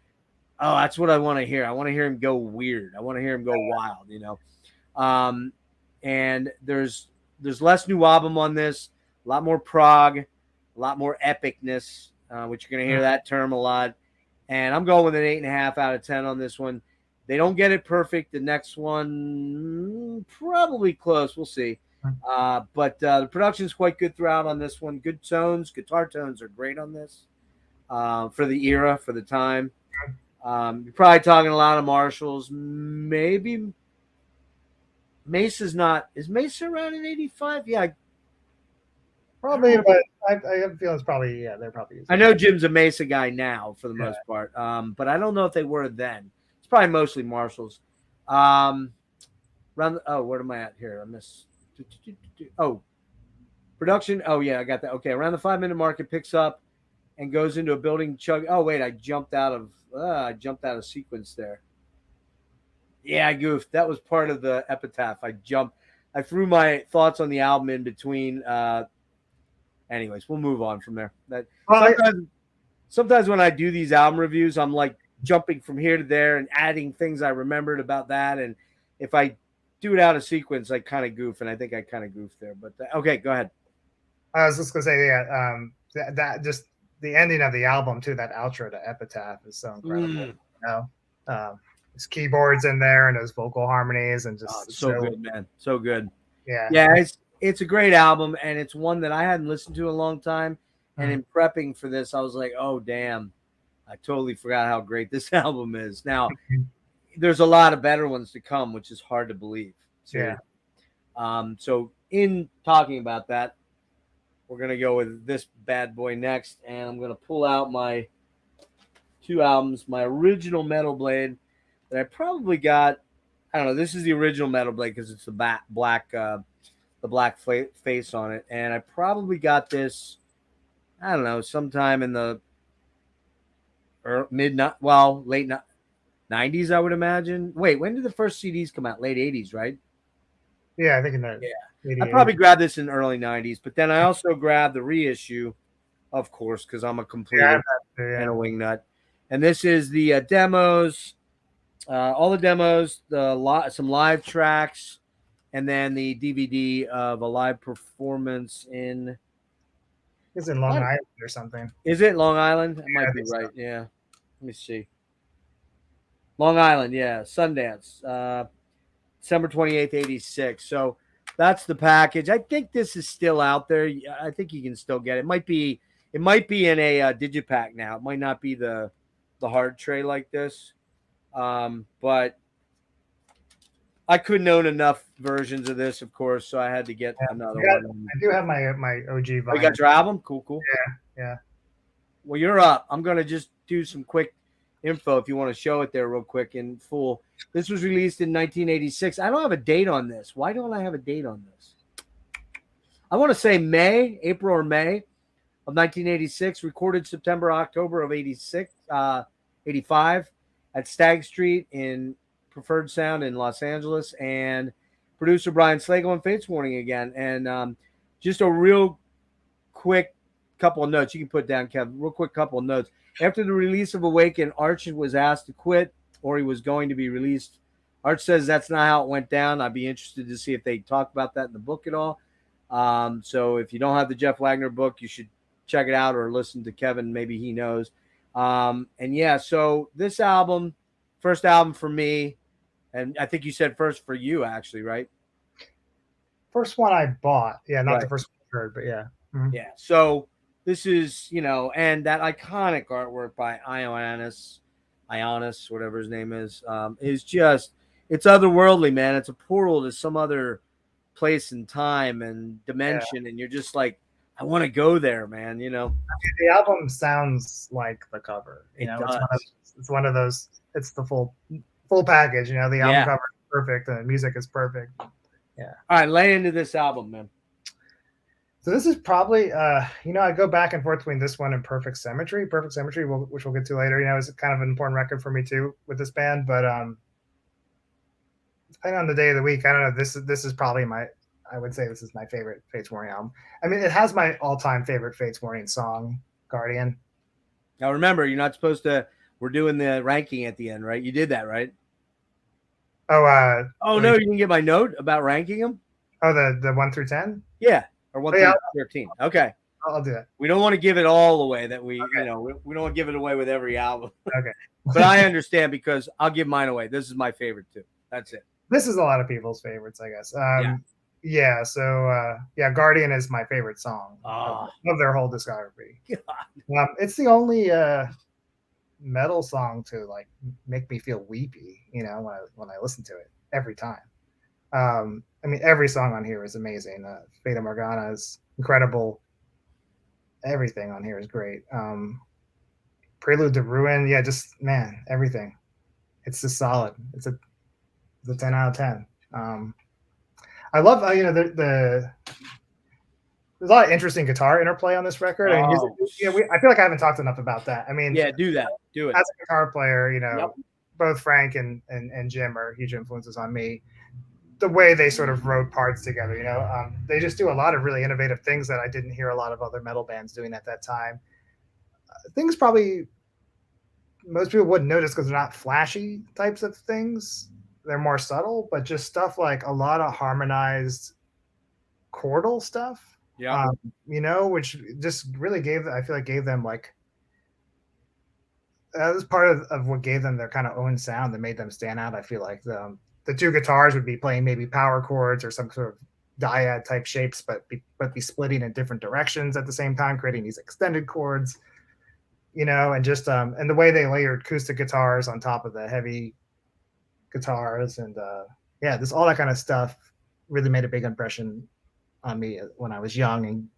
"Oh, that's what I want to hear. I want to hear him go weird. I want to hear him go wild." And there's less new album on this. A lot more prog, a lot more epicness, which you're gonna hear that term a lot. And I'm going with an 8.5 out of 10 on this one. They don't get it perfect. The next one, probably close. We'll see. But the production is quite good throughout on this one. Good tones. Guitar tones are great on this for the era, for the time. You're probably talking a lot of Marshalls. Maybe Mesa's not. Is Mesa around in 85? Yeah. Probably, but I have a feeling it's probably, they're probably. I know Jim's a Mesa guy now for the most part. But I don't know if they were then. Probably mostly Marshalls. Where am I at here? I missed. Production. Oh yeah, I got that. Okay, around the 5-minute mark, it picks up and goes into a building chug. Oh wait, I jumped out of sequence there. Yeah, I goofed. That was part of the Epitaph. I threw my thoughts on the album in between. Anyways, we'll move on from there. Sometimes when I do these album reviews, I'm like jumping from here to there and adding things I remembered about that. And if I do it out of sequence, I kind of goof, and I think I kind of goofed there. But okay, go ahead. I was just gonna say, that just the ending of the album too. That outro to Epitaph is so incredible. There's keyboards in there and those vocal harmonies and just so good, man. So good. Yeah. It's a great album, and it's one that I hadn't listened to in a long time. And in prepping for this, I was like, oh damn. I totally forgot how great this album is. Now, there's a lot of better ones to come, which is hard to believe. So, so in talking about that, we're going to go with this bad boy next, and I'm going to pull out my 2 albums, my original Metal Blade that I probably got. I don't know. This is the original Metal Blade because it's the black face on it, and I probably got this. I don't know, sometime in the late 90s, I would imagine. Wait, when did the first CDs come out? Late 80s, right? Yeah, I think in that. Yeah, I probably grabbed this in early 90s, but then I also grabbed the reissue, of course, because I'm a complete and a wingnut. And this is the demos, all the demos, some live tracks, and then the DVD of a live performance in. It's in Long Island or something. Is it Long Island? It might be right. So. Yeah. Let me see. Long Island, yeah. Sundance. December 28th, 86. So That's the package. I think this is still out there. I think you can still get it. It might be in a digipack now. It might not be the hard tray like this, but I couldn't own enough versions of this, of course, so I had to get another one. I do have my OG vinyl. Oh, you got your album? Cool. Yeah. Well, you're up. I'm gonna just do some quick info if you want to show it there real quick in full. This was released in 1986. I don't have a date on this. Why don't I have a date on this? I want to say April or May of 1986. Recorded September, October of 86, 85 at Stagg Street in Preferred Sound in Los Angeles, and producer Brian Slagle and Fates Warning again. And just a real quick couple of notes. You can put down, Kevin, real quick couple of notes. After the release of Awaken, Arch was asked to quit, or he was going to be released. Arch says that's not how it went down. I'd be interested to see if they talk about that in the book at all. So if you don't have the Jeff Wagner book, you should check it out or listen to Kevin. Maybe he knows. And yeah, so this album, first album for me, and I think you said first for you, actually, right? First one I bought. Yeah, not the first one I heard, but yeah. Mm-hmm. Yeah, so this is, and that iconic artwork by Ionis, whatever his name is just, it's otherworldly, man. It's a portal to some other place and time and dimension, and you're just like, I want to go there, man. The album sounds like the cover. It's one of those. It's the full package. The album cover is perfect, and the music is perfect. Yeah. All right, lay into this album, man. So this is probably, I go back and forth between this one and Perfect Symmetry. Perfect Symmetry, which we'll get to later, is kind of an important record for me too with this band. But depending on the day of the week, I don't know. This is probably I would say this is my favorite Fates Warning album. I mean, it has my all-time favorite Fates Warning song, Guardian. Now remember, you're not supposed to. We're doing the ranking at the end, right? You did that, right? Oh. No, you didn't get my note about ranking them. Oh, the 1 through 10. Yeah. Or 1 through 13. Okay. I'll do that. We don't want to give it all away that we don't want to give it away with every album. Okay. But I understand because I'll give mine away. This is my favorite too. That's it. This is a lot of people's favorites, I guess. Yeah. So Guardian is my favorite song of their whole discography. It's the only metal song to like make me feel weepy, when I listen to it every time. I mean, every song on here is amazing. Fata Morgana is incredible. Everything on here is great. Prelude to Ruin, everything. It's just solid. It's a 10 out of 10. I love, there's a lot of interesting guitar interplay on this record. I feel like I haven't talked enough about that. I mean, do that. Do it. As a guitar player, both Frank and Jim are huge influences on me. The way they sort of wrote parts together, they just do a lot of really innovative things that I didn't hear a lot of other metal bands doing at that time. Things probably most people wouldn't notice because they're not flashy types of things. They're more subtle, but just stuff like a lot of harmonized chordal stuff. Yeah. Which just really gave them like, that was part of what gave them their kind of own sound that made them stand out. I feel like the two guitars would be playing maybe power chords or some sort of dyad type shapes, but be splitting in different directions at the same time, creating these extended chords, and just and the way they layered acoustic guitars on top of the heavy guitars and this all that kind of stuff really made a big impression on me when I was young and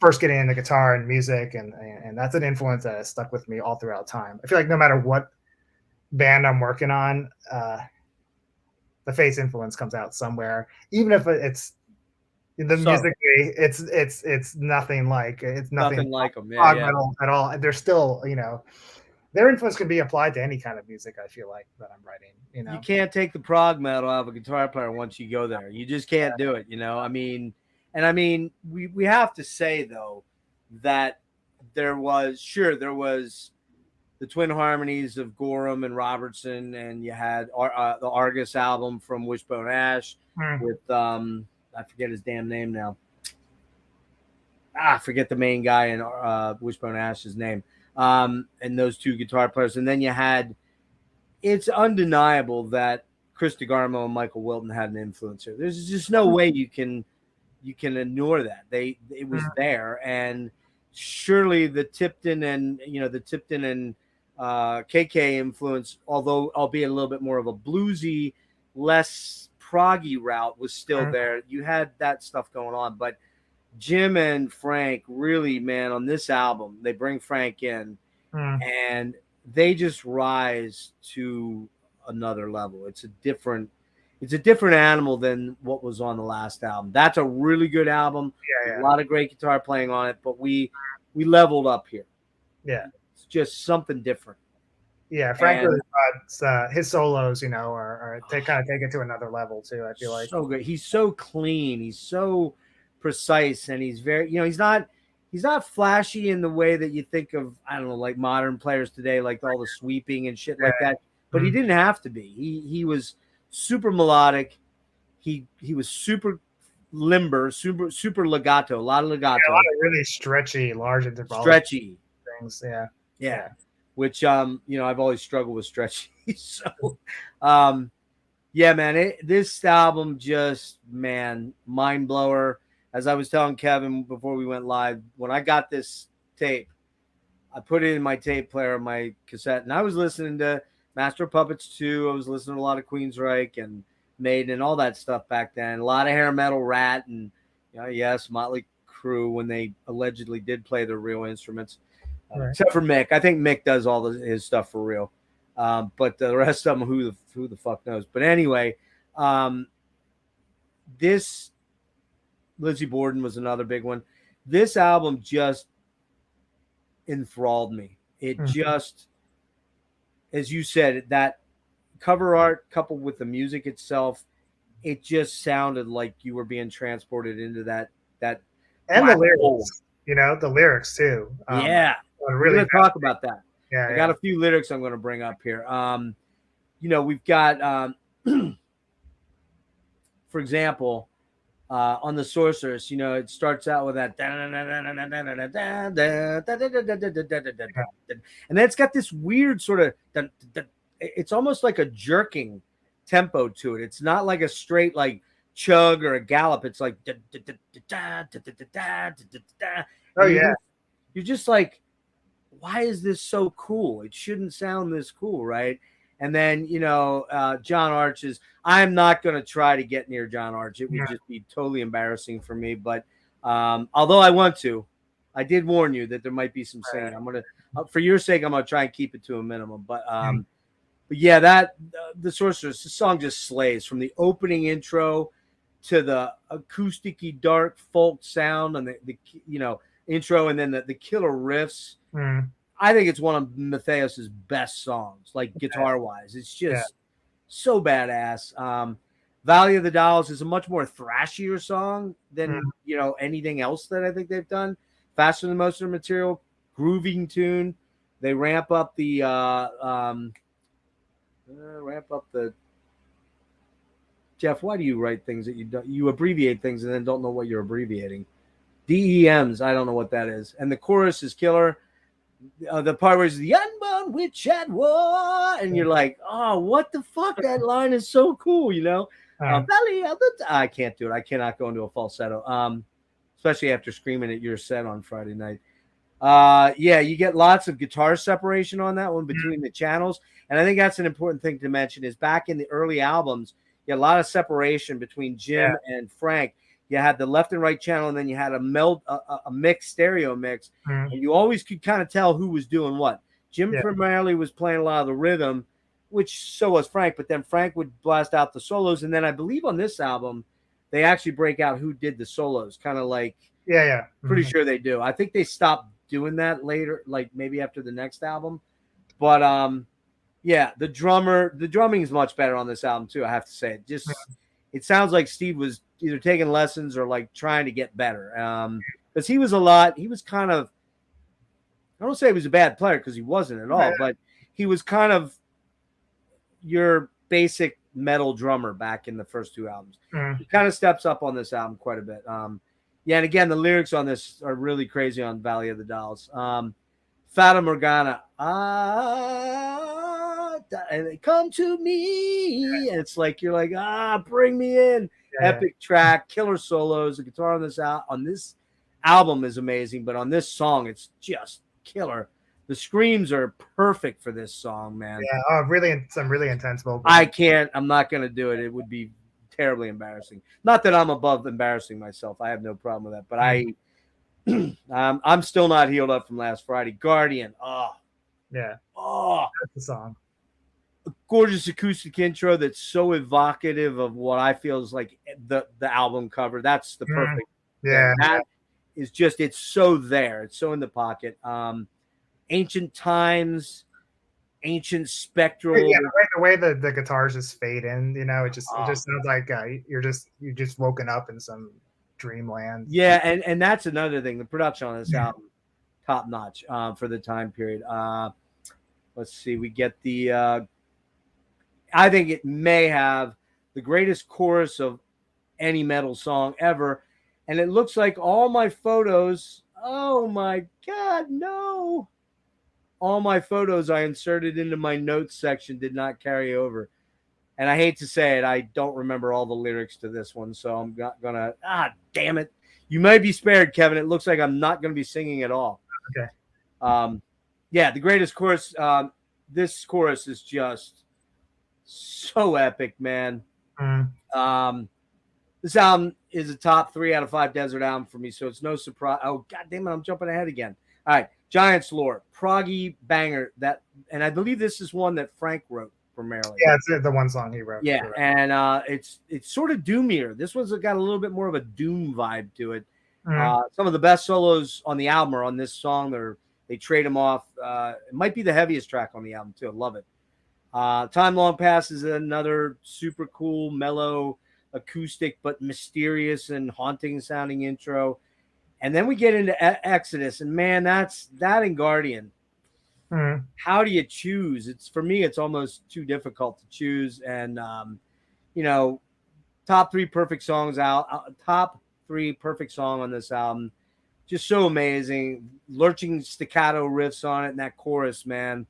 first getting into guitar and music, and that's an influence that has stuck with me all throughout time. I feel like no matter what band I'm working on, the Fates influence comes out somewhere, even if it's musically, it's nothing like nothing like them. Metal at all. They're still, their influence can be applied to any kind of music. I feel like that I'm writing. You can't take the prog metal out of a guitar player once you go there. You just can't do it. I mean, we have to say though that there was the twin harmonies of Gorham and Robertson, and you had the Argus album from Wishbone Ash with I forget his damn name now. I forget the main guy in Wishbone Ash's name. And those two guitar players, and then you had. It's undeniable that Chris DeGarmo and Michael Wilton had an influence here. There's just no way you can ignore that. It was there, and surely the Tipton and KK influence, although albeit a little bit more of a bluesy, less proggy route, was still there. You had that stuff going on, but Jim and Frank really, man, on this album, they bring Frank in and they just rise to another level. It's a different animal than what was on the last album. That's a really good album. A lot of great guitar playing on it, but we leveled up here. Yeah. It's just something different. Yeah, Frank really thought his solos, are they kind of take it to another level too. I feel like so good. He's so clean. He's so precise, and he's very, he's not flashy in the way that you think of, I don't know, like modern players today, like all the sweeping and shit like that. But he didn't have to be. He was super melodic. He was super limber, super legato, a lot of legato. A lot of really stretchy, large interval. Stretchy things, yeah. Which I've always struggled with stretchy. So yeah, man, this album just, man, mind blower. As I was telling Kevin before we went live, when I got this tape, I put it in my tape player, my cassette, and I was listening to Master of Puppets 2. I was listening to a lot of Queensryche and Maiden and all that stuff back then. A lot of hair metal, Rat, and yes, Motley Crue when they allegedly did play their real instruments, except for Mick. I think Mick does all his stuff for real, but the rest of them, who the fuck knows? But anyway, this Lizzie Borden was another big one. This album just enthralled me. It just, as you said, that cover art coupled with the music itself, it just sounded like you were being transported into that and the lyrics, the lyrics too. Yeah, we're going to talk about that. Yeah, I got a few lyrics I'm going to bring up here. We've got, for example, on the Sorceress, it starts out with that, and then it's got this weird sort of, it's almost like a jerking tempo to it. It's not like a straight like chug or a gallop. It's like, oh yeah, you're just like, why is this so cool? It shouldn't sound this cool, right? And then, John Arch's, I'm not going to try to get near John Arch. It would just be totally embarrassing for me. But although I want to, I did warn you that there might be some singing. I'm going to, for your sake, I'm going to try and keep it to a minimum. But yeah, the Sorceress, the song just slays from the opening intro to the acoustic-y dark folk sound and the intro, and then the killer riffs. I think it's one of Metheos' best songs, like guitar-wise. It's just so badass. Valley of the Dolls is a much more thrashier song than anything else that I think they've done. Faster than most of their material, grooving tune. They ramp up the Jeff, why do you write things that you abbreviate things and then don't know what you're abbreviating? DEMs, I don't know what that is. And the chorus is killer. The part where it's the unborn witch at war, and you're like, oh, what the fuck? That line is so cool, Valley of the I can't do it. I cannot go into a falsetto, especially after screaming at your set on Friday night. Yeah, you get lots of guitar separation on that one between the channels, and I think that's an important thing to mention. Is back in the early albums, you had a lot of separation between Jim and Frank. You had the left and right channel, and then you had a mix, stereo mix, and you always could kind of tell who was doing what. Jim primarily was playing a lot of the rhythm, which so was Frank, but then Frank would blast out the solos, and then I believe on this album, they actually break out who did the solos, kind of like, pretty sure they do. I think they stopped doing that later, like maybe after the next album, but the drumming is much better on this album too, I have to say. It sounds like Steve was either taking lessons or like trying to get better. Because he was kind of, I don't say he was a bad player because he wasn't at all, but he was kind of your basic metal drummer back in the first two albums. He kind of steps up on this album quite a bit. And again, the lyrics on this are really crazy on Valley of the Dolls. Fata Morgana. and they come to me. And it's like, you're like, bring me in. Epic track, killer solos. The guitar on this album is amazing, but on this song, it's just killer. The screams are perfect for this song, man. Yeah, really, some really intense vocals. I'm not going to do it. It would be terribly embarrassing. Not that I'm above embarrassing myself. I have no problem with that, but I'm still not healed up from last Friday. Guardian. That's the song. A gorgeous acoustic intro that's so evocative of what I feel is like the album cover. That's the perfect thing. That is just, it's so there. It's so in the pocket. Ancient times, ancient spectral. Yeah, the way the guitars just fade in, it just sounds like you just woken up in some dreamland. Yeah, and that's another thing. The production on this album, top notch for the time period. Let's see, we get the. I think it may have the greatest chorus of any metal song ever, and it looks like all my photos. Oh my God, no! All my photos I inserted into my notes section did not carry over. And I hate to say it, I don't remember all the lyrics to this one, so I'm not going to... damn it. You may be spared, Kevin. It looks like I'm not going to be singing at all. Okay. The greatest chorus. This chorus is just so epic, man. This album is a top 3 out of 5 desert album for me, so it's no surprise. Oh, God damn it, I'm jumping ahead again. All right. Giants Lore, proggy banger. And I believe this is one that Frank wrote primarily. Yeah, it's the one song he wrote. Yeah, and it's sort of doomier. This one's got a little bit more of a doom vibe to it. Some of the best solos on the album are on this song. They trade them off. It might be the heaviest track on the album too. I love it. Time Long Past is another super cool, mellow, acoustic but mysterious and haunting sounding intro. And then we get into Exodus, and man, that and Guardian. How do you choose? For me, it's almost too difficult to choose. And top 3 perfect songs out. Top 3 perfect song on this album. Just so amazing. Lurching staccato riffs on it, and that chorus, man.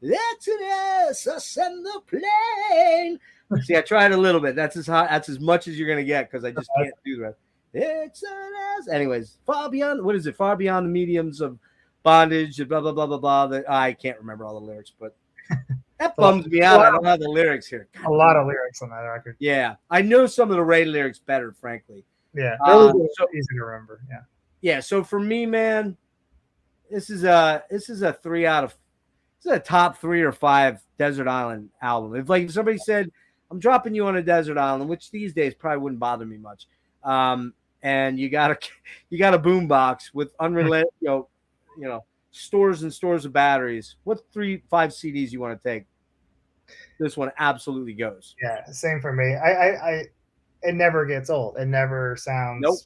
Exodus, ascend the plane. See, I tried a little bit. That's as much as you're gonna get because I just can't do the rest. Exodus. Anyways, far beyond the mediums of bondage, blah blah blah blah blah. I can't remember all the lyrics, but that bums me out. I don't have the lyrics here. God, a lot of lyrics on that record. Yeah, I know some of the Ray lyrics better, frankly. Yeah, so easy to remember. Yeah. So for me, man, this is a 3 out of. This is a top 3 or 5 desert island album. If somebody said, "I'm dropping you on a desert island," which these days probably wouldn't bother me much. And you got a boom box with unrelenting, stores and stores of batteries. What 3-5 CDs you want to take? This one absolutely goes. Yeah, same for me. It never gets old. It never sounds. Nope.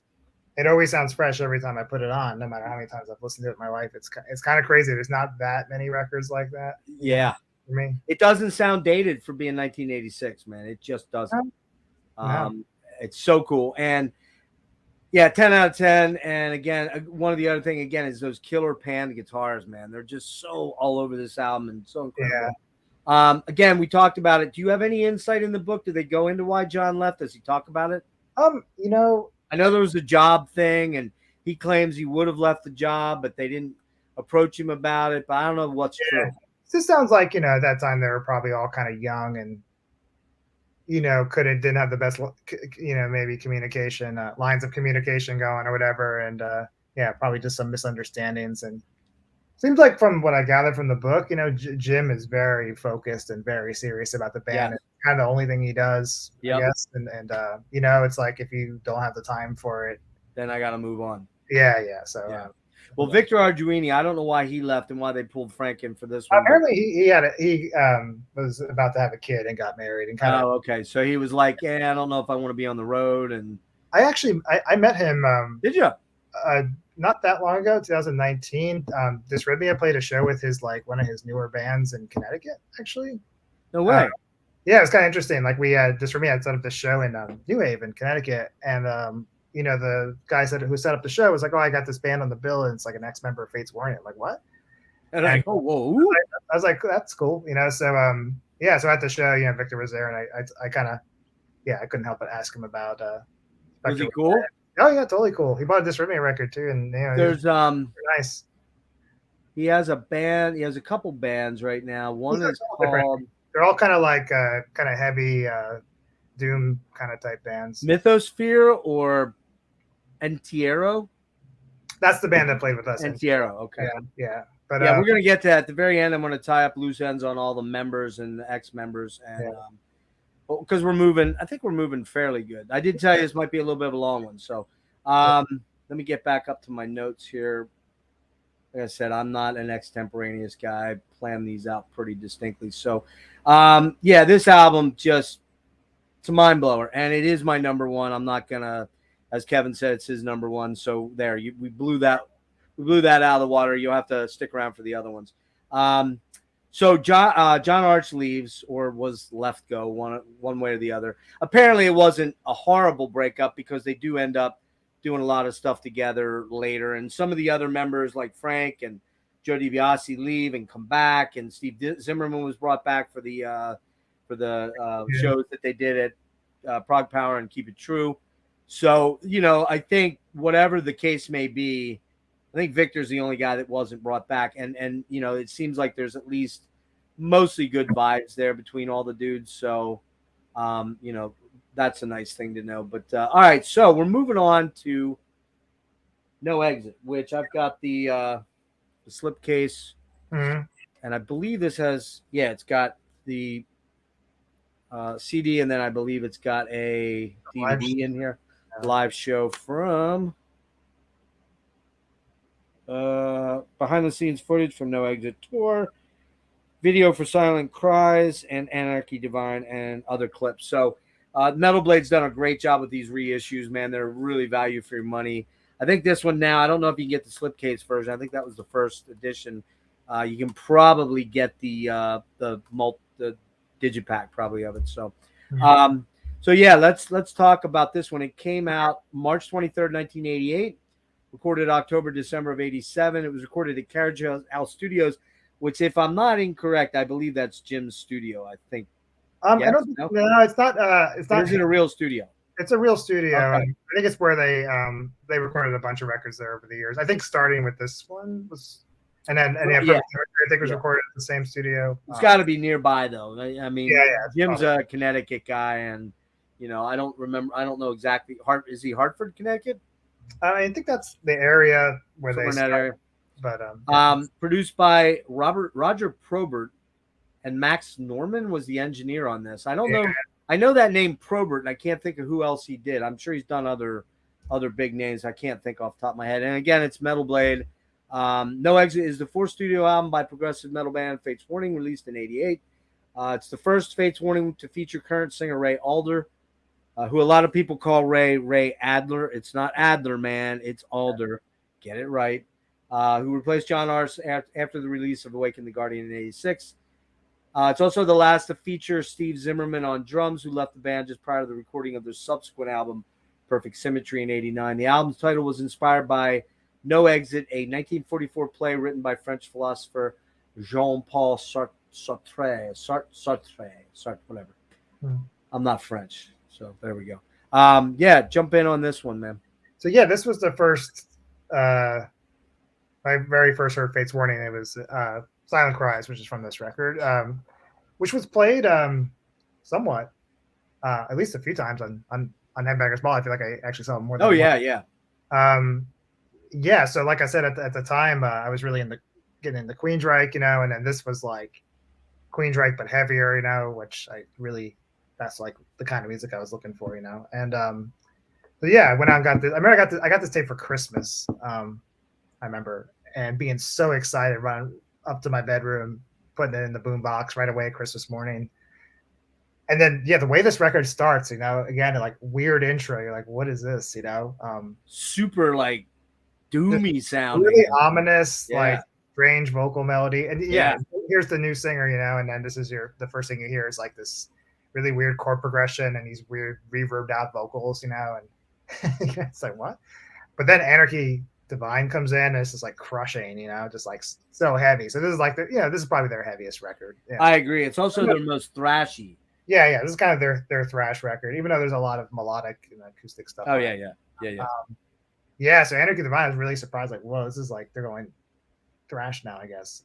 It always sounds fresh every time I put it on, no matter how many times I've listened to it in my life. It's kind of crazy. There's not that many records like that. Yeah. For me, it doesn't sound dated for being 1986, man. It just doesn't. No. It's so cool. And 10 out of 10. And again, one of the other thing again is those killer pan guitars, man. They're just so all over this album and so incredible. Yeah. Again, we talked about it. Do you have any insight in the book? Did they go into why John left? Does he talk about it? I know there was a job thing, and he claims he would have left the job, but they didn't approach him about it. But I don't know what's true. This sounds like, at that time they were probably all kind of young and, didn't have the best, maybe communication, lines of communication going or whatever. And probably just some misunderstandings. And seems like from what I gathered from the book, Jim is very focused and very serious about the band. Yeah. It's kind of the only thing he does, yep. I guess. And it's like if you don't have the time for it, then I got to move on. Yeah. So, yeah. Well, Victor Arduini, I don't know why he left and why they pulled Frank in for this one. Apparently, he was about to have a kid and got married and kind of. Oh, okay. So he was like, I don't know if I want to be on the road. And I met him. Did you? Not that long ago, 2019. Dysrhythmia played a show with one of his newer bands in Connecticut. Actually, no way. Yeah, it was kind of interesting. Like Dysrhythmia had set up this show in New Haven, Connecticut, and the guy who set up the show was like, "Oh, I got this band on the bill, and it's like an ex-member of Fates Warning." I'm like, what? And I go, whoa! I was like, that's cool, So yeah, so at the show, Victor was there, and I kind of, I couldn't help but ask him about Was Spectre. he cool? Oh yeah, totally cool. He bought a Dysrhythmia record too, and There's nice. he has a band. He has a couple bands right now. One is called. They're all kind of like kind of heavy doom kind of type bands. Mythosphere or Entiero? That's the band that played with us. Entiero, okay. Yeah. But yeah, we're gonna get to that at the very end. I'm gonna tie up loose ends on all the members and the ex-members, and because we're moving, I think we're moving fairly good. I did tell you this might be a little bit of a long one, so let me get back up to my notes here. Like I said, I'm not an extemporaneous guy. I plan these out pretty distinctly. So, this album it's a mind blower, and it is my number one. I'm not gonna, as Kevin said, it's his number one. So there, we blew that out of the water. You'll have to stick around for the other ones. So John Arch leaves, or was left go one way or the other. Apparently, it wasn't a horrible breakup because they do end up doing a lot of stuff together later. And some of the other members like Frank and Joe DiBiase leave and come back. And Steve Zimmerman was brought back for the shows that they did at Prague Power and Keep It True. So, I think whatever the case may be, I think Victor's the only guy that wasn't brought back. And it seems like there's at least mostly good vibes there between all the dudes. So, that's a nice thing to know. But all right, so we're moving on to No Exit, which I've got the slipcase, and I believe this has it's got the CD, and then I believe it's got a DVD in here, live show from behind the scenes footage from No Exit tour, video for Silent Cries and Anarchy Divine, and other clips. So. Metal Blade's done a great job with these reissues, man. They're really value for your money. I think this one now, I don't know if you can get the slipcase version. I think that was the first edition. You can probably get the digipack probably of it. So, let's talk about this one. It came out March 23rd, 1988, recorded October, December of 87. It was recorded at Carriage House Studios, which, if I'm not incorrect, I believe that's Jim's studio, I think. I don't think, no, it's not. It's not. Is it a real studio? It's a real studio. Okay. I think it's where they recorded a bunch of records there over the years. I think starting with this one was, and then Perfect Symmetry, I think was recorded at the same studio. It's got to be nearby though. I mean, Jim's probably a Connecticut guy, and I don't know exactly. Is he Hartford, Connecticut? I think that's the area where they started. But produced by Roger Probert. And Max Norman was the engineer on this. I don't know. I know that name Probert, and I can't think of who else he did. I'm sure he's done other big names. I can't think off the top of my head. And again, it's Metal Blade. No Exit is the fourth studio album by progressive metal band Fates Warning, released in '88. It's the first Fates Warning to feature current singer Ray Alder, who a lot of people call Ray Adler. It's not Adler, man. It's Alder. Get it right. Who replaced John Arce after the release of Awaken the Guardian in '86. It's also the last to feature Steve Zimmerman on drums, who left the band just prior to the recording of their subsequent album, Perfect Symmetry, in '89. The album's title was inspired by No Exit, a 1944 play written by French philosopher Jean-Paul Sartre, whatever. I'm not French, so there we go. Jump in on this one, man. So this was the first, my very first heard Fates Warning. It was Silent Cries, which is from this record, which was played somewhat, at least a few times on Headbangers Ball. I feel like I actually saw more than once. So like I said, at the time, I was really getting into Queensryche, and then this was like Queensryche but heavier, which that's like the kind of music I was looking for, and I went out and got this. I remember I got this tape for Christmas. I remember, and being so excited, running up to my bedroom, putting it in the boombox right away Christmas morning. And then, the way this record starts, again, like weird intro. You're like, what is this? Super like doomy sound, really ominous, like strange vocal melody. And here's the new singer, and then this is the first thing you hear is like this really weird chord progression and these weird reverbed out vocals, and it's like, what? But then Anarchy Divine comes in and it's just like crushing, just like so heavy. So this is like this is probably their heaviest record. Yeah. I agree. It's also their most thrashy. Yeah. This is kind of their thrash record, even though there's a lot of melodic and acoustic stuff. Oh yeah. Yeah. So Anarchy Divine, I was really surprised. Like, whoa, this is like they're going thrash now, I guess.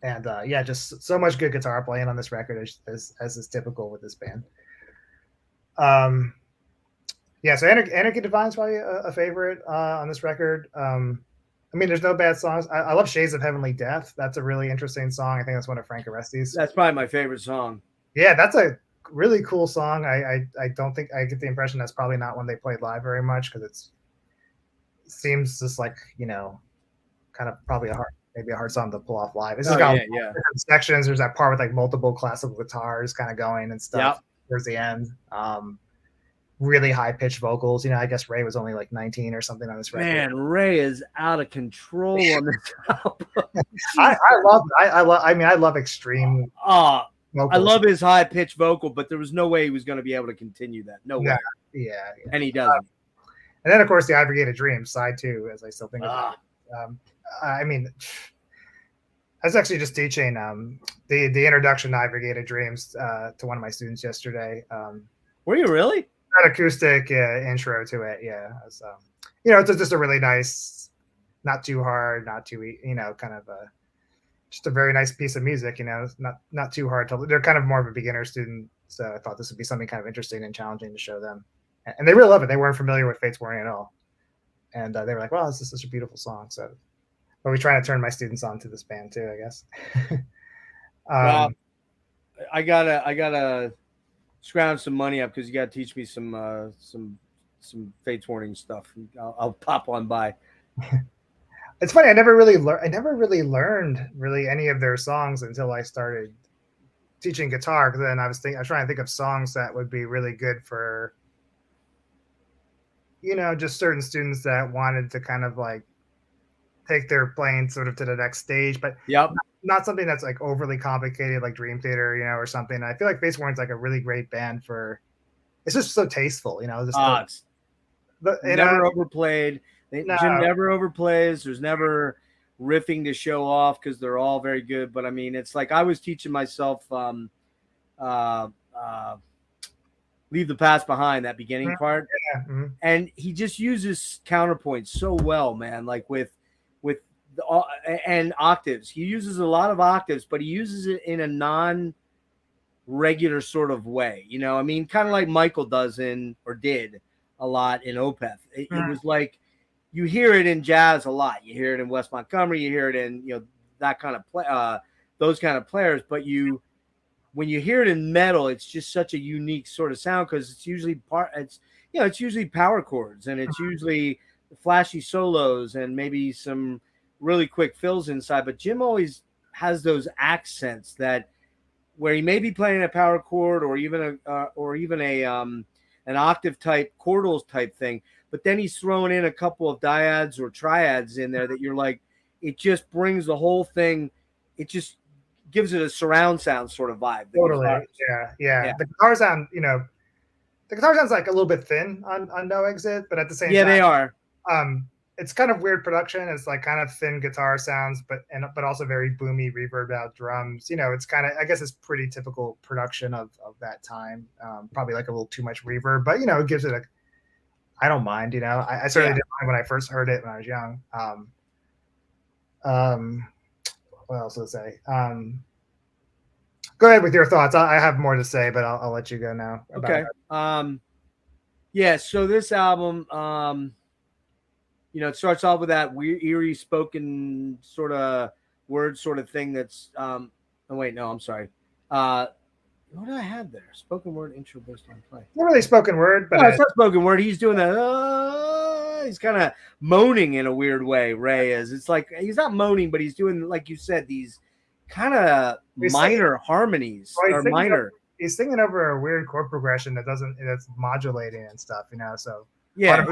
And just so much good guitar playing on this record as is typical with this band. So Anarchy Divine is probably a favorite on this record. I mean, there's no bad songs. I love Shades of Heavenly Death. That's a really interesting song. I think that's one of Frank Oresti's. That's probably my favorite song. Yeah, that's a really cool song. I don't think I get the impression that's probably not one they played live very much because it seems just like kind of probably maybe a hard song to pull off live. It's just got different sections. There's that part with like multiple classical guitars kind of going and stuff towards the end. Really high pitched vocals. I guess Ray was only like 19 or something on this record. Man, Ray is out of control on this album. I love extreme. vocals. I love his high pitched vocal, but there was no way he was going to be able to continue that. No way. Yeah. And he doesn't. And then of course the I Brigade of Dreams side 2, as I still think about it. I mean, I was actually just teaching the introduction to I Brigade of Dreams to one of my students yesterday. Were you really? That acoustic intro to it, yeah. So, it's just a really nice, not too hard, not too, kind of just a very nice piece of music. Not too hard to. They're kind of more of a beginner student, so I thought this would be something kind of interesting and challenging to show them, and they really love it. They weren't familiar with Fates Warning at all, and they were like, "Wow, this is such a beautiful song." So, but we're trying to turn my students on to this band too, I guess. Well, I gotta scrounge some money up because you got to teach me some Fates Warning stuff. I'll pop on by. It's funny. I never really learned any of their songs until I started teaching guitar. Because then I was trying to think of songs that would be really good for, just certain students that wanted to kind of like take their playing sort of to the next stage, but not something that's like overly complicated like Dream Theater, or something. I feel like Fates Warning's like a really great band for. It's just so tasteful, Never overplayed. Jim never overplays. There's never riffing to show off because they're all very good. But I mean, it's like I was teaching myself Leave the Past Behind, that beginning part, and he just uses counterpoints so well, man. Like with and octaves. He uses a lot of octaves, but he uses it in a non-regular sort of way. I mean, kind of like Michael did a lot in Opeth. It was like you hear it in jazz a lot. You hear it in Wes Montgomery. You hear it in that kind of those kind of players. But when you hear it in metal, it's just such a unique sort of sound because it's usually it's usually power chords and it's usually flashy solos and maybe some really quick fills inside, but Jim always has those accents that where he may be playing a power chord or even an octave type chordal type thing, but then he's throwing in a couple of dyads or triads in there that you're like, it just brings the whole thing. It just gives it a surround sound sort of vibe. Totally, yeah. The guitar sound, the guitar sounds like a little bit thin on No Exit, but at the same time, they are. It's kind of weird production. It's like kind of thin guitar sounds, but also very boomy, reverb out drums. It's kind of, I guess it's pretty typical production of that time. Probably like a little too much reverb, but it gives it I don't mind. I certainly didn't mind when I first heard it when I was young. What else to say? Go ahead with your thoughts. I have more to say, but I'll let you go now. Okay. So this album, it starts off with that weird, eerie spoken sort of word sort of thing that's oh wait, no, I'm sorry. What do I have there? Spoken word intro based on play. Not really spoken word, but it's not spoken word. He's doing that. He's kind of moaning in a weird way. Ray is. It's like he's not moaning, but he's doing, like you said, these kind of minor harmonies or minor. He's singing over a weird chord progression that's modulating and stuff. So yeah,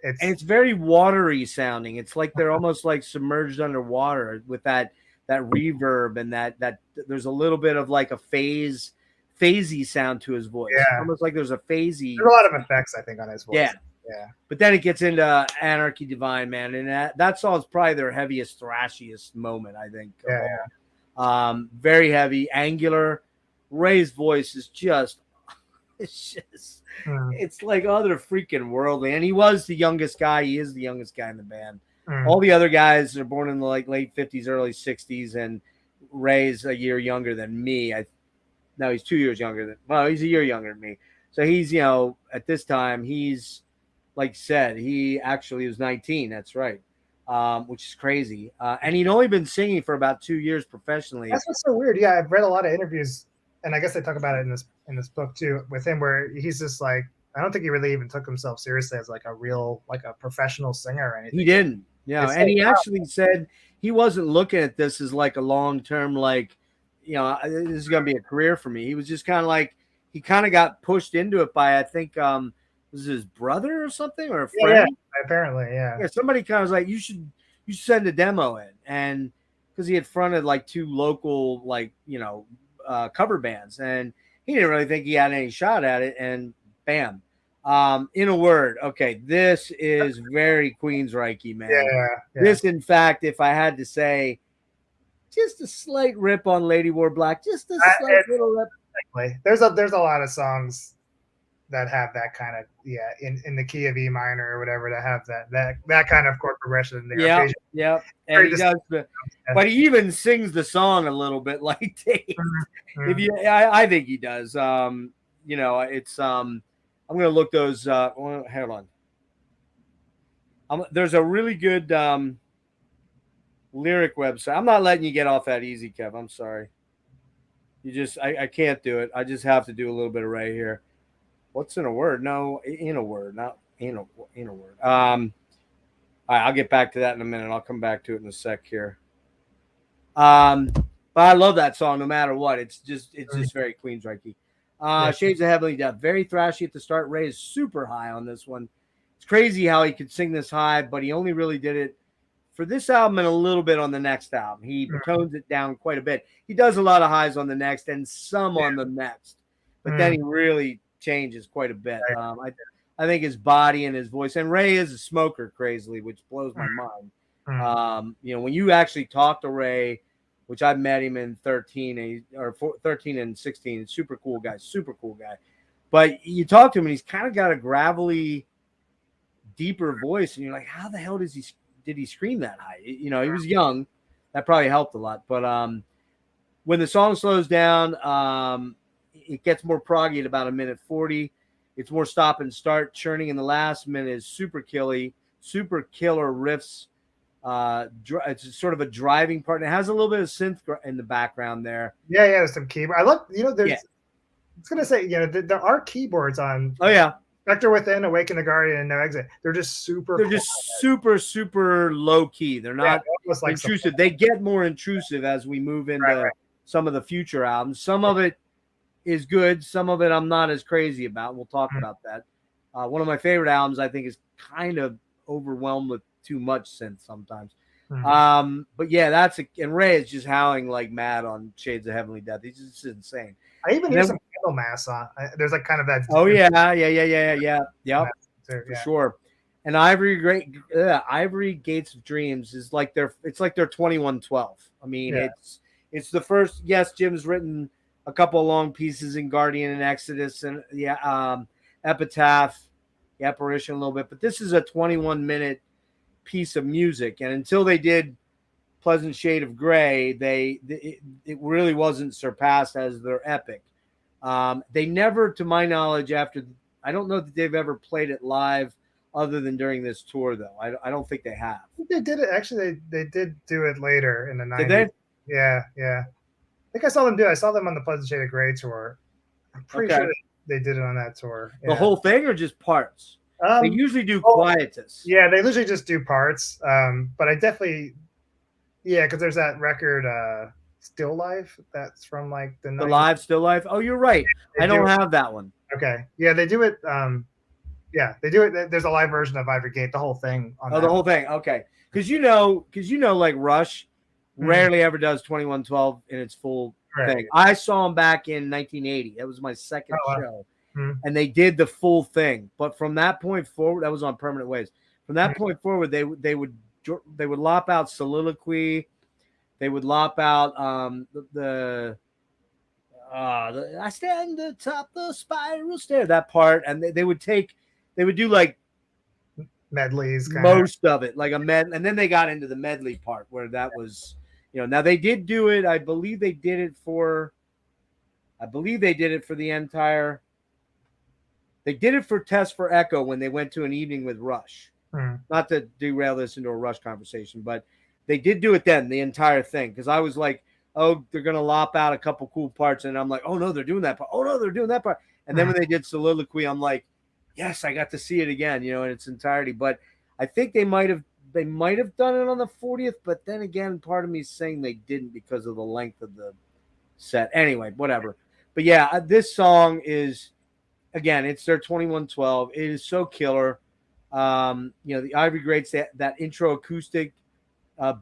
it's very watery sounding. It's like they're almost like submerged underwater with that reverb and that there's a little bit of like a phasey sound to his voice. Yeah. Almost like there's a phasey. There's a lot of effects, I think, on his voice. Yeah. But then it gets into Anarchy Divine, man, and that song's probably their heaviest, thrashiest moment, I think. Very heavy, angular. Ray's voice is just, it's like other freaking worldly. And he was the youngest guy. He is the youngest guy in the band. All the other guys are born in the like late 50s, early 60s, and Ray's a year younger than me. No, he's 2 years younger than. Well, he's a year younger than me. So he's, at this time, he's like said, he actually was 19. That's right, which is crazy. And he'd only been singing for about 2 years professionally. That's what's so weird. Yeah, I've read a lot of interviews, and I guess they talk about it in this book too with him, where he's just like, I don't think he really even took himself seriously as like a real, like a professional singer or anything. He didn't. Yeah, and he actually said he wasn't looking at this as like a long-term, like, this is going to be a career for me. He was just kind of like, he kind of got pushed into it by, I think, was his brother or something, or a friend? Yeah, apparently, yeah. Somebody kind of was like, you should send a demo in. And because he had fronted like 2 local, like, cover bands, and he didn't really think he had any shot at it, and bam. In a word, okay, this is very Queensryche, man. Yeah. This, in fact, if I had to say, just a slight rip on Lady Wore Black, just a slight little rip. There's a lot of songs that have that kind of in the key of E minor or whatever, to have that kind of chord progression in there. Yeah. And he does, but he even sings the song a little bit like Dave. I think he does. It's I'm going to look those. Hold on. There's a really good lyric website. I'm not letting you get off that easy, Kev. I'm sorry. I can't do it. I just have to do a little bit of Ray here. What's in a word? No, in a word, not in a word. All right, I'll get back to that in a minute. I'll come back to it in a sec here. But I love that song no matter what. It's just very Queensryche. Shades of Heavenly Death, very thrashy at the start. Ray is super high on this one. It's crazy how he could sing this high, but he only really did it for this album and a little bit on the next album. He tones it down quite a bit. He does a lot of highs on the next and some on the next, but then he really changes quite a bit. I think his body and his voice, and Ray is a smoker crazily, which blows my mind. When you actually talk to Ray, which I met him in 13 and 16. Super cool guy. But you talk to him and he's kind of got a gravelly, deeper voice. And you're like, how the hell did he scream that high? He was young. That probably helped a lot. But when the song slows down, it gets more proggy at about 1:40. It's more stop and start. Churning in the last minute is super killer riffs. It's sort of a driving part, and it has a little bit of synth in the background there. Yeah, there's some keyboard. I love, there's. I was gonna say, there are keyboards on. Oh yeah, Spectre Within, Awaken the Guardian, and No Exit. They're just super. They're just super low key. They're not like intrusive. They get more intrusive as we move into some of the future albums. Some of it is good. Some of it I'm not as crazy about. We'll talk about that. One of my favorite albums, I think, is kind of overwhelmed with too much synth sometimes. But yeah, and Ray is just howling like mad on Shades of Heavenly Death. He's just insane. I even hear some Candlemass on. There's like kind of that. Oh yeah. For sure. And Ivory Gates of Dreams is like their 2112. I mean, it's the first. Yes, Jim's written a couple of long pieces in Guardian and Exodus and Epitaph, Apparition a little bit, but this is a 21-minute piece of music. And until they did Pleasant Shade of Gray, it really wasn't surpassed as their epic. They never, to my knowledge, I don't know that they've ever played it live other than during this tour, though. I don't think they have. I think they did it. Actually, they did do it later in the 90s. Did they? Yeah. I think I saw them do it. I saw them on the Pleasant Shade of Gray tour. I'm pretty sure they did it on that tour. The whole thing or just parts? They usually do Quietus. Yeah, they usually just do parts. But I definitely, because there's that record, Still Life, that's from like the 90s. The live Still Life? Oh, you're right. I don't have that one. Okay. Yeah, they do it. They do it. There's a live version of Ivory Gate, the whole thing. The whole thing. Okay. Because like Rush rarely ever does 2112 in its full thing. I saw him back in 1980. That was my second show. and they did the full thing. But from that point forward, that was on Permanent Waves. From that point forward, they would lop out Soliloquy. They would lop out the I stand atop the spiral stair, that part, and they would do like medleys, most of it, like a and then they got into the medley part where that was, now they did do it. I believe they did it for the entire. They did it for Test for Echo when they went to an evening with Rush. Not to derail this into a Rush conversation, but they did do it then, the entire thing, because I was like, oh, they're going to lop out a couple cool parts. And I'm like, oh, no, they're doing that part. Oh, no, they're doing that part. And then when they did Soliloquy, I'm like, yes, I got to see it again, in its entirety. But I think they might have done it on the 40th. But then again, part of me is saying they didn't because of the length of the set. Anyway, whatever. But yeah, this song is, again, it's their 2112. It is so killer. The Ivory Greats, that intro acoustic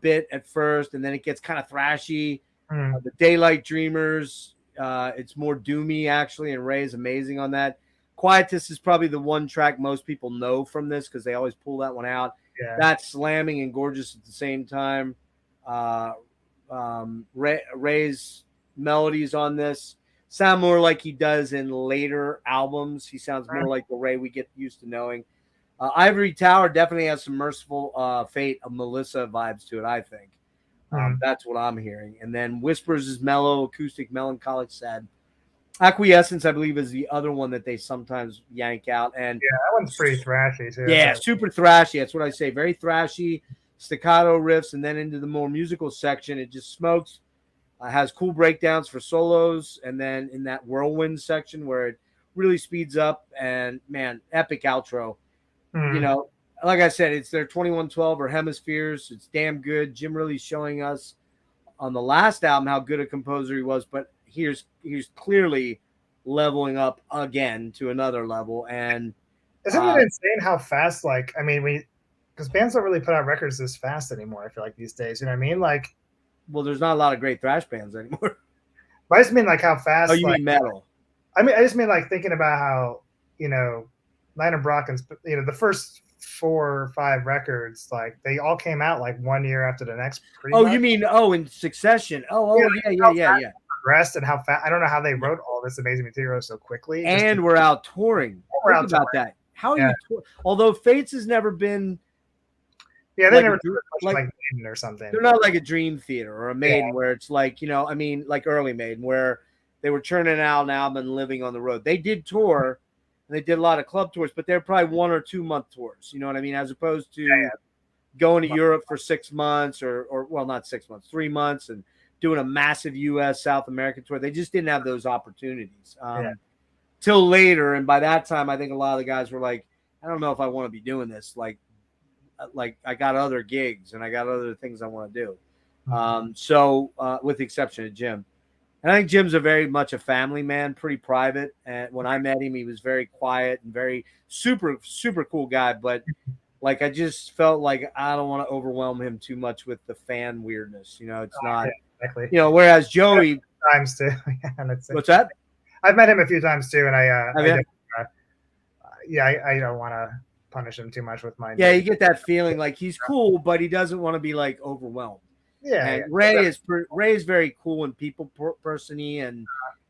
bit at first, and then it gets kind of thrashy. The Daylight Dreamers, it's more doomy actually, and Ray is amazing on that. Quietus is probably the one track most people know from this because they always pull that one out. Yeah. That's slamming and gorgeous at the same time. Ray's melodies on this sound more like he does in later albums. He sounds more like the Ray we get used to knowing. Ivory Tower definitely has some Merciful Fate of Melissa vibes to it, I think. That's what I'm hearing. And then Whispers is mellow, acoustic, melancholic, sad. Acquiescence, I believe, is the other one that they sometimes yank out. And yeah, that one's pretty thrashy too. Yeah, super thrashy. That's what I say. Very thrashy, staccato riffs, and then into the more musical section, it just smokes. Has cool breakdowns for solos, and then in that whirlwind section where it really speeds up, and man, epic outro. Like I said, it's their 2112 or Hemispheres. It's damn good. Jim really showing us on the last album how good a composer he was, but he's clearly leveling up again to another level. And isn't it insane how fast? Because bands don't really put out records this fast anymore. I feel like these days, you know what I mean? Well, there's not a lot of great thrash bands anymore. But I just mean how fast. Oh, you mean metal? I just mean thinking about how Niner Brocken's, the first 4 or 5 records, they all came out 1 year after the next. Much. You mean in succession? Yeah. Progressed and how fast. I don't know how they wrote all this amazing material so quickly. And we're out touring. Think about that. How are you? Although Fates has never been. Yeah, they never like Maiden or something. They're not like a Dream Theater or a Maiden where it's like early Maiden where they were churning out an album and living on the road. They did tour. And they did a lot of club tours, but they're probably 1 or 2 month tours. You know what I mean? As opposed to going to Europe for 6 months or not 6 months, 3 months, and doing a massive U.S. South American tour. They just didn't have those opportunities till later. And by that time, I think a lot of the guys were like, I don't know if I want to be doing this. Like I got other gigs and I got other things I want to do. So with the exception of Jim. And I think Jim's very much a family man, pretty private. And when I met him, he was very quiet and very super, super cool guy. But I just felt like I don't want to overwhelm him too much with the fan weirdness. It's not, exactly. Whereas Joey. Times too. What's that? I've met him a few times too. And I don't want to punish him too much with my. Yeah, you get that feeling like he's cool, but he doesn't want to be overwhelmed. Yeah, Ray is very cool and people person-y, and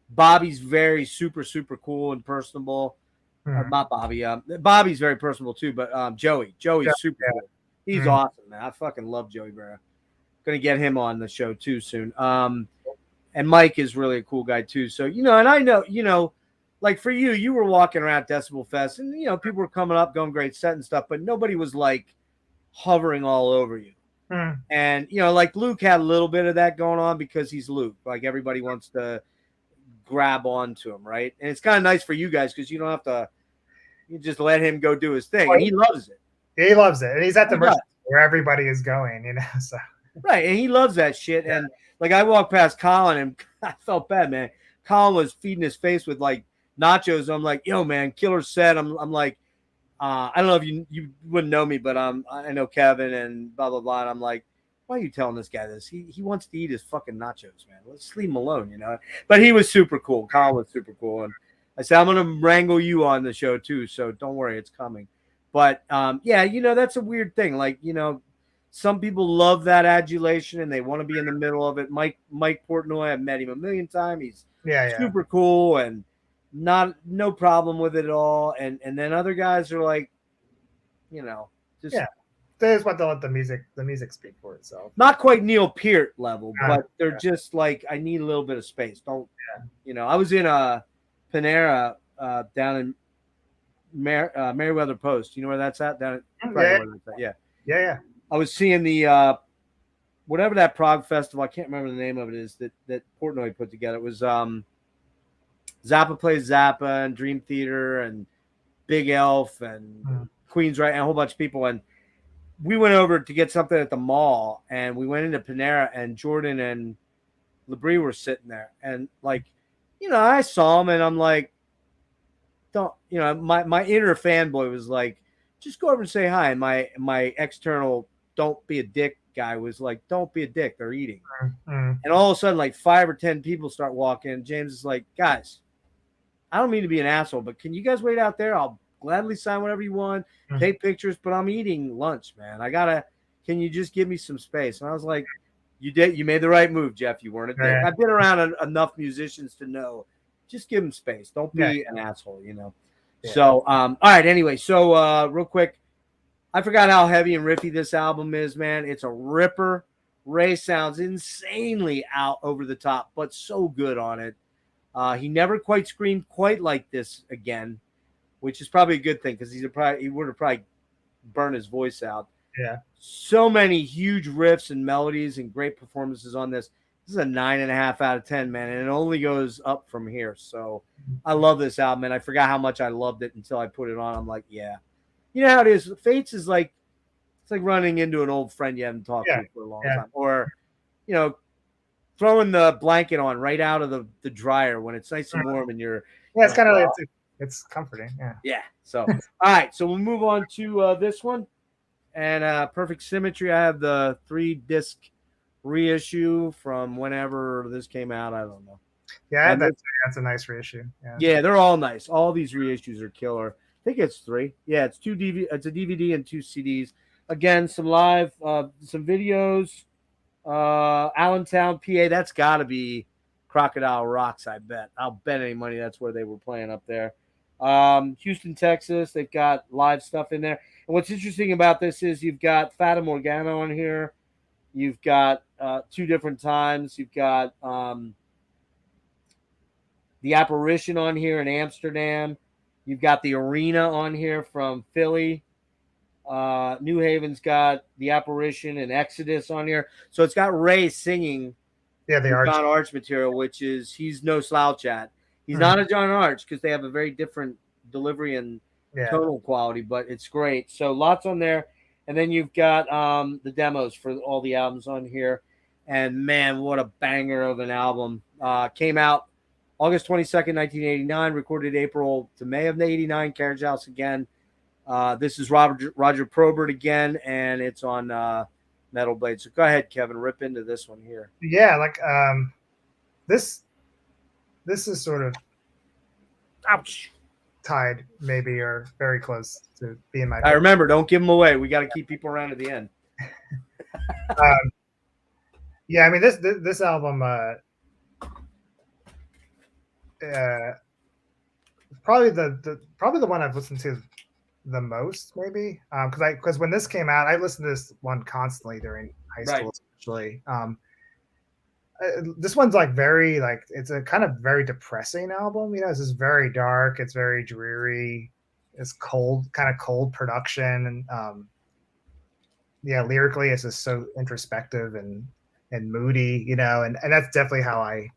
Bobby's very super cool and personable. Not Bobby. Bobby's very personable too, but Joey's super cool. He's awesome, man. I fucking love Joey Vera. Gonna get him on the show too soon. And Mike is really a cool guy too. So and I know for you were walking around Decibel Fest, and people were coming up, going great set and stuff, but nobody was hovering all over you. And Luke had a little bit of that going on because he's Luke. Everybody wants to grab onto him, right? And it's kind of nice for you guys because you don't have to. You just let him go do his thing, and he loves it. He loves it, and he's at the mercy where everybody is going, So right, and he loves that shit. Yeah. And I walked past Colin, and I felt bad, man. Colin was feeding his face with nachos. I'm like, yo, man, killer set. I'm like. I don't know if you wouldn't know me, but I know Kevin and blah blah blah. And I'm like, why are you telling this guy this? He wants to eat his fucking nachos, man. Let's leave him alone, But he was super cool. Colin was super cool, and I said I'm gonna wrangle you on the show too, so don't worry, it's coming. But yeah, that's a weird thing. Like, some people love that adulation and they want to be in the middle of it. Mike Portnoy, I've met him a million times. He's super cool and no problem with it at all. And then other guys are like, just they just want to let the music speak for itself. Not quite Neil Peart level, but they're just like, I need a little bit of space. Don't I was in a Panera down in Merriweather Post. You know where that's at? Down at Yeah. I was seeing the whatever that prog festival, I can't remember the name of it is that Portnoy put together. It was Zappa Plays Zappa and Dream Theater and Big Elf and Queensryche and a whole bunch of people. And we went over to get something at the mall, and we went into Panera, and Jordan and Labrie were sitting there. And like, I saw them and I'm like, don't, my inner fanboy was like, just go over and say hi. And my external don't be a dick guy was like, don't be a dick. They're eating. And all of a sudden, like 5 or 10 people start walking. James is like, guys, I don't mean to be an asshole, but can you guys wait out there? I'll gladly sign whatever you want, take pictures, but I'm eating lunch, man. Can you just give me some space? And I was like, you made the right move, Jeff. You weren't a dick. I've been around enough musicians to know, just give them space. Don't be an asshole, Yeah. So, all right. Anyway, so real quick, I forgot how heavy and riffy this album is, man. It's a ripper. Ray sounds insanely out over the top, but so good on it. He never quite screamed quite like this again, which is probably a good thing because he would have probably burned his voice out. Yeah. So many huge riffs and melodies and great performances on this. This is a 9.5 out of 10, man, and it only goes up from here. So I love this album, and I forgot how much I loved it until I put it on. I'm like, yeah. You know how it is. Fates is like, it's like running into an old friend you haven't talked to for a long time. Or, throwing the blanket on right out of the dryer when it's nice and warm and you're. Yeah, it's kind of, it's comforting. Yeah. Yeah. So, all right. So we'll move on to this one. And Perfect Symmetry, I have the 3-disc reissue from whenever this came out. I don't know. Yeah, that's a nice reissue. Yeah, they're all nice. All these reissues are killer. I think it's 3. Yeah, it's it's a DVD and 2 CDs. Again, some live, some videos. Allentown, PA. That's got to be Crocodile Rocks. I bet. I'll bet any money that's where they were playing up there. Houston, Texas. They've got live stuff in there. And what's interesting about this is you've got Fata Morgana on here. You've got 2 different times. You've got the Apparition on here in Amsterdam. You've got the Arena on here from Philly. New Haven's got the Apparition and Exodus on here. So it's got Ray singing the John Arch material, which is he's no slouch at. He's not a John Arch because they have a very different delivery and tonal quality, but it's great. So lots on there. And then you've got the demos for all the albums on here. And man, what a banger of an album. Came out August 22nd, 1989, recorded April to May of 89, Carriage House again. This is Roger Probert again, and it's on Metal Blade. So go ahead, Kevin, rip into this one here. Yeah, like this is sort of tied maybe or very close to being my favorite. I remember, don't give them away. We got to keep people around to the end. Yeah, I mean this album probably the one I've listened to the most, maybe, because when this came out, I listened to this one constantly during high school, especially. This one's like very it's a kind of very depressing album. It's just very dark. It's very dreary. It's cold production, and lyrically, it's just so introspective and moody. And that's definitely how I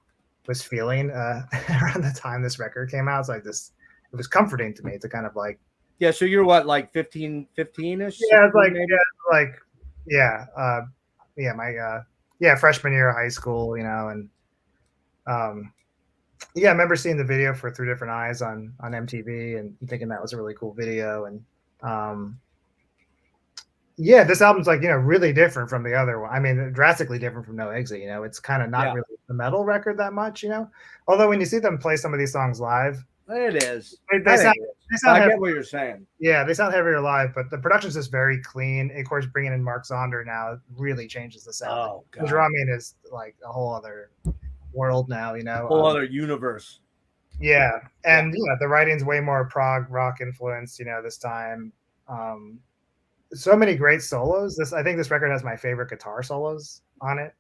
was feeling around the time this record came out. It's like this. It was comforting to me to kind of like. Yeah, so you're what, like 15-ish? Yeah, my freshman year of high school, and I remember seeing the video for Through Different Eyes on MTV and thinking that was a really cool video. And this album's like, really different from the other one. I mean, drastically different from No Exit. It's kind of not really a metal record that much, Although when you see them play some of these songs live, It is. They sound I heavy. get what you're saying. Yeah, they sound heavier live, but the production's just very clean. Of course, bringing in Mark Zonder now really changes the sound. Oh, God. Drumming is like a whole other world now, you know. Whole other universe. Yeah, and the writing's way more prog rock influenced, you know, this time. So many great solos. I think this record has my favorite guitar solos on it,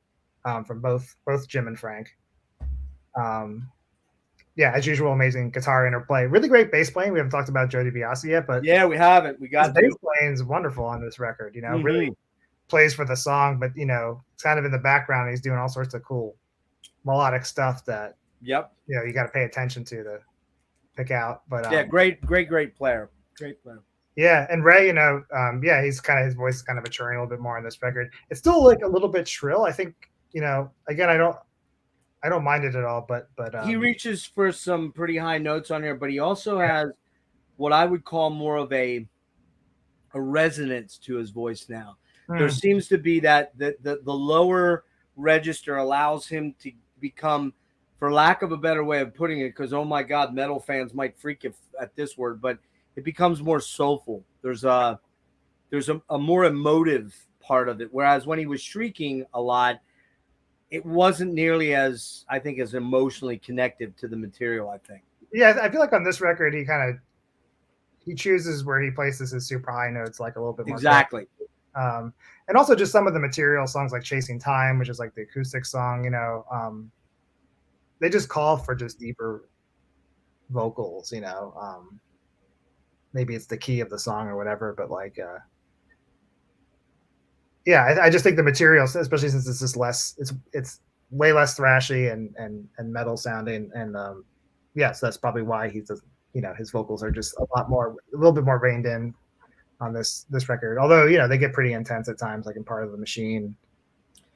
from both Jim and Frank. Yeah, as usual, amazing guitar interplay. Really great bass playing. We haven't talked about Joe DiBiase yet, but yeah, we haven't. We got bass playing is wonderful on this record. You know, really plays for the song, but you know, it's kind of in the background. He's doing all sorts of cool melodic stuff that you know you got to pay attention to pick out. But great player. Great player. Yeah, and Ray, you know, he's kind of his voice is kind of maturing a little bit more on this record. It's still like a little bit shrill. I think, you know, again, I don't mind it at all, but he reaches for some pretty high notes on here, but he also has what I would call more of a resonance to his voice now. There seems to be that the lower register allows him to become, for lack of a better way of putting it, because oh my God, metal fans might freak at this word, but it becomes more soulful. There's a more emotive part of it, whereas when he was shrieking a lot, it wasn't nearly as, I think, as emotionally connected to the material, I think. Yeah, I feel like on this record, he chooses where he places his super high notes, like a little bit more. Exactly. And also just some of the material songs like Chasing Time, which is like the acoustic song, you know, they just call for just deeper vocals, you know. Maybe it's the key of the song or whatever, but like, I just think the material, especially since it's just less, it's way less thrashy and metal sounding, and so that's probably why his vocals are just a little bit more reined in on this record. Although, you know, they get pretty intense at times, like in Part of the Machine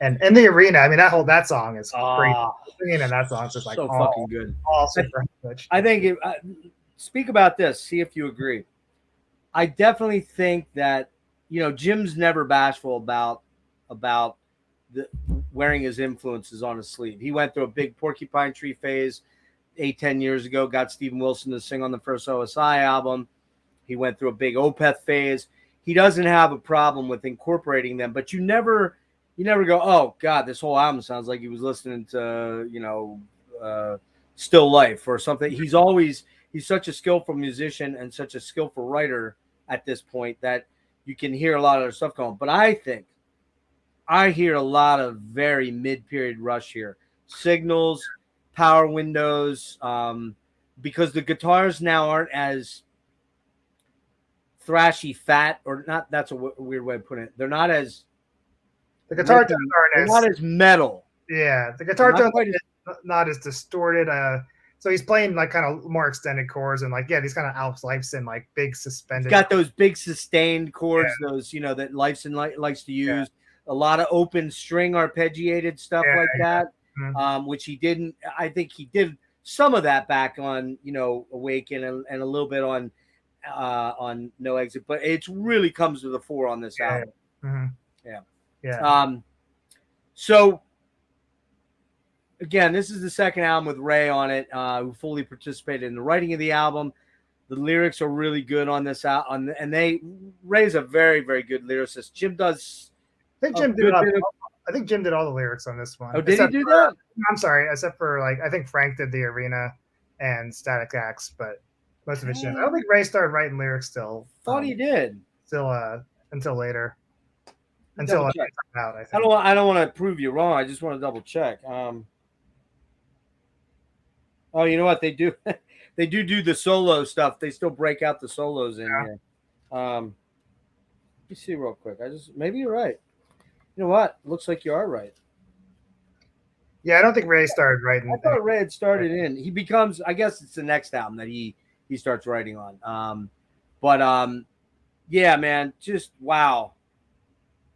and in the Arena. I mean, that song is great. Singing in that song is just like so fucking good. All super good. I think speak about this. See if you agree. I definitely think that, you know, Jim's never bashful about wearing his influences on his sleeve. He went through a big Porcupine Tree phase 8-10 years ago, got Steven Wilson to sing on the first OSI album. He went through a big Opeth phase. He doesn't have a problem with incorporating them, but you never go, oh God, this whole album sounds like he was listening to, you know, Still Life or something. He's such a skillful musician and such a skillful writer at this point that you can hear a lot of their stuff going. But I think I hear a lot of very mid-period Rush here. Signals, Power Windows, because the guitars now aren't as thrashy fat, or not. That's a weird way of putting it. They're not as the guitar tones aren't not as metal. Yeah, the guitar tones not as distorted. So he's playing like kind of more extended chords and like these kind of Alps Lifeson like big suspended. He's got those big sustained chords, those that Lifeson likes to use. Yeah. A lot of open string arpeggiated stuff like that, which he didn't. I think he did some of that back on Awaken and a little bit on No Exit, but it really comes to the fore on this album. Yeah. So again, this is the second album with Ray on it, who fully participated in the writing of the album. The lyrics are really good on this album, and Ray's a very, very good lyricist. Jim does. I think Jim did all the lyrics on this one. Oh, did he do that? I'm sorry, except for I think Frank did the Arena and Static X, but most of it's Jim. I don't think Ray started writing lyrics still. Thought he did. Still until later. Until it came out, I think. I don't want to prove you wrong. I just want to double check. Oh, you know what they do? They do the solo stuff. They still break out the solos in here. Let me see real quick. Maybe you're right. You know what? Looks like you are right. Yeah, I don't think Ray started writing. I thought Ray had started in. He becomes, I guess it's the next album that he starts writing on. Yeah, man, just wow.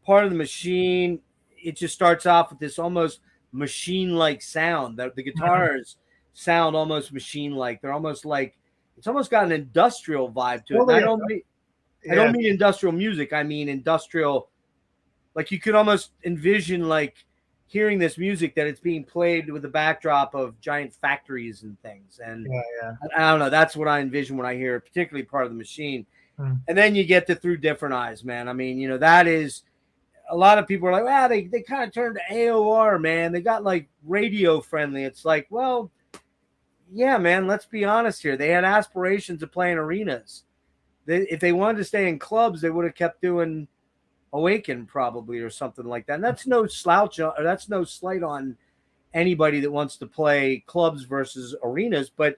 Part of the Machine, it just starts off with this almost machine-like sound. The guitars sound almost machine-like. They're almost like, it's almost got an industrial vibe to it. Well, I don't mean industrial music. I mean industrial. Like you could almost envision like hearing this music that it's being played with the backdrop of giant factories and things. And I don't know, that's what I envision when I hear it, particularly Part of the Machine. And then you get to Through Different Eyes, man. I mean, you know, that is, a lot of people are like, wow, they kind of turned to AOR, man. They got like radio friendly. It's like, well, yeah, man, let's be honest here. They had aspirations of playing arenas. If they wanted to stay in clubs, they would have kept doing Awaken probably or something like that. And that's no slouch, or that's no slight on anybody that wants to play clubs versus arenas. But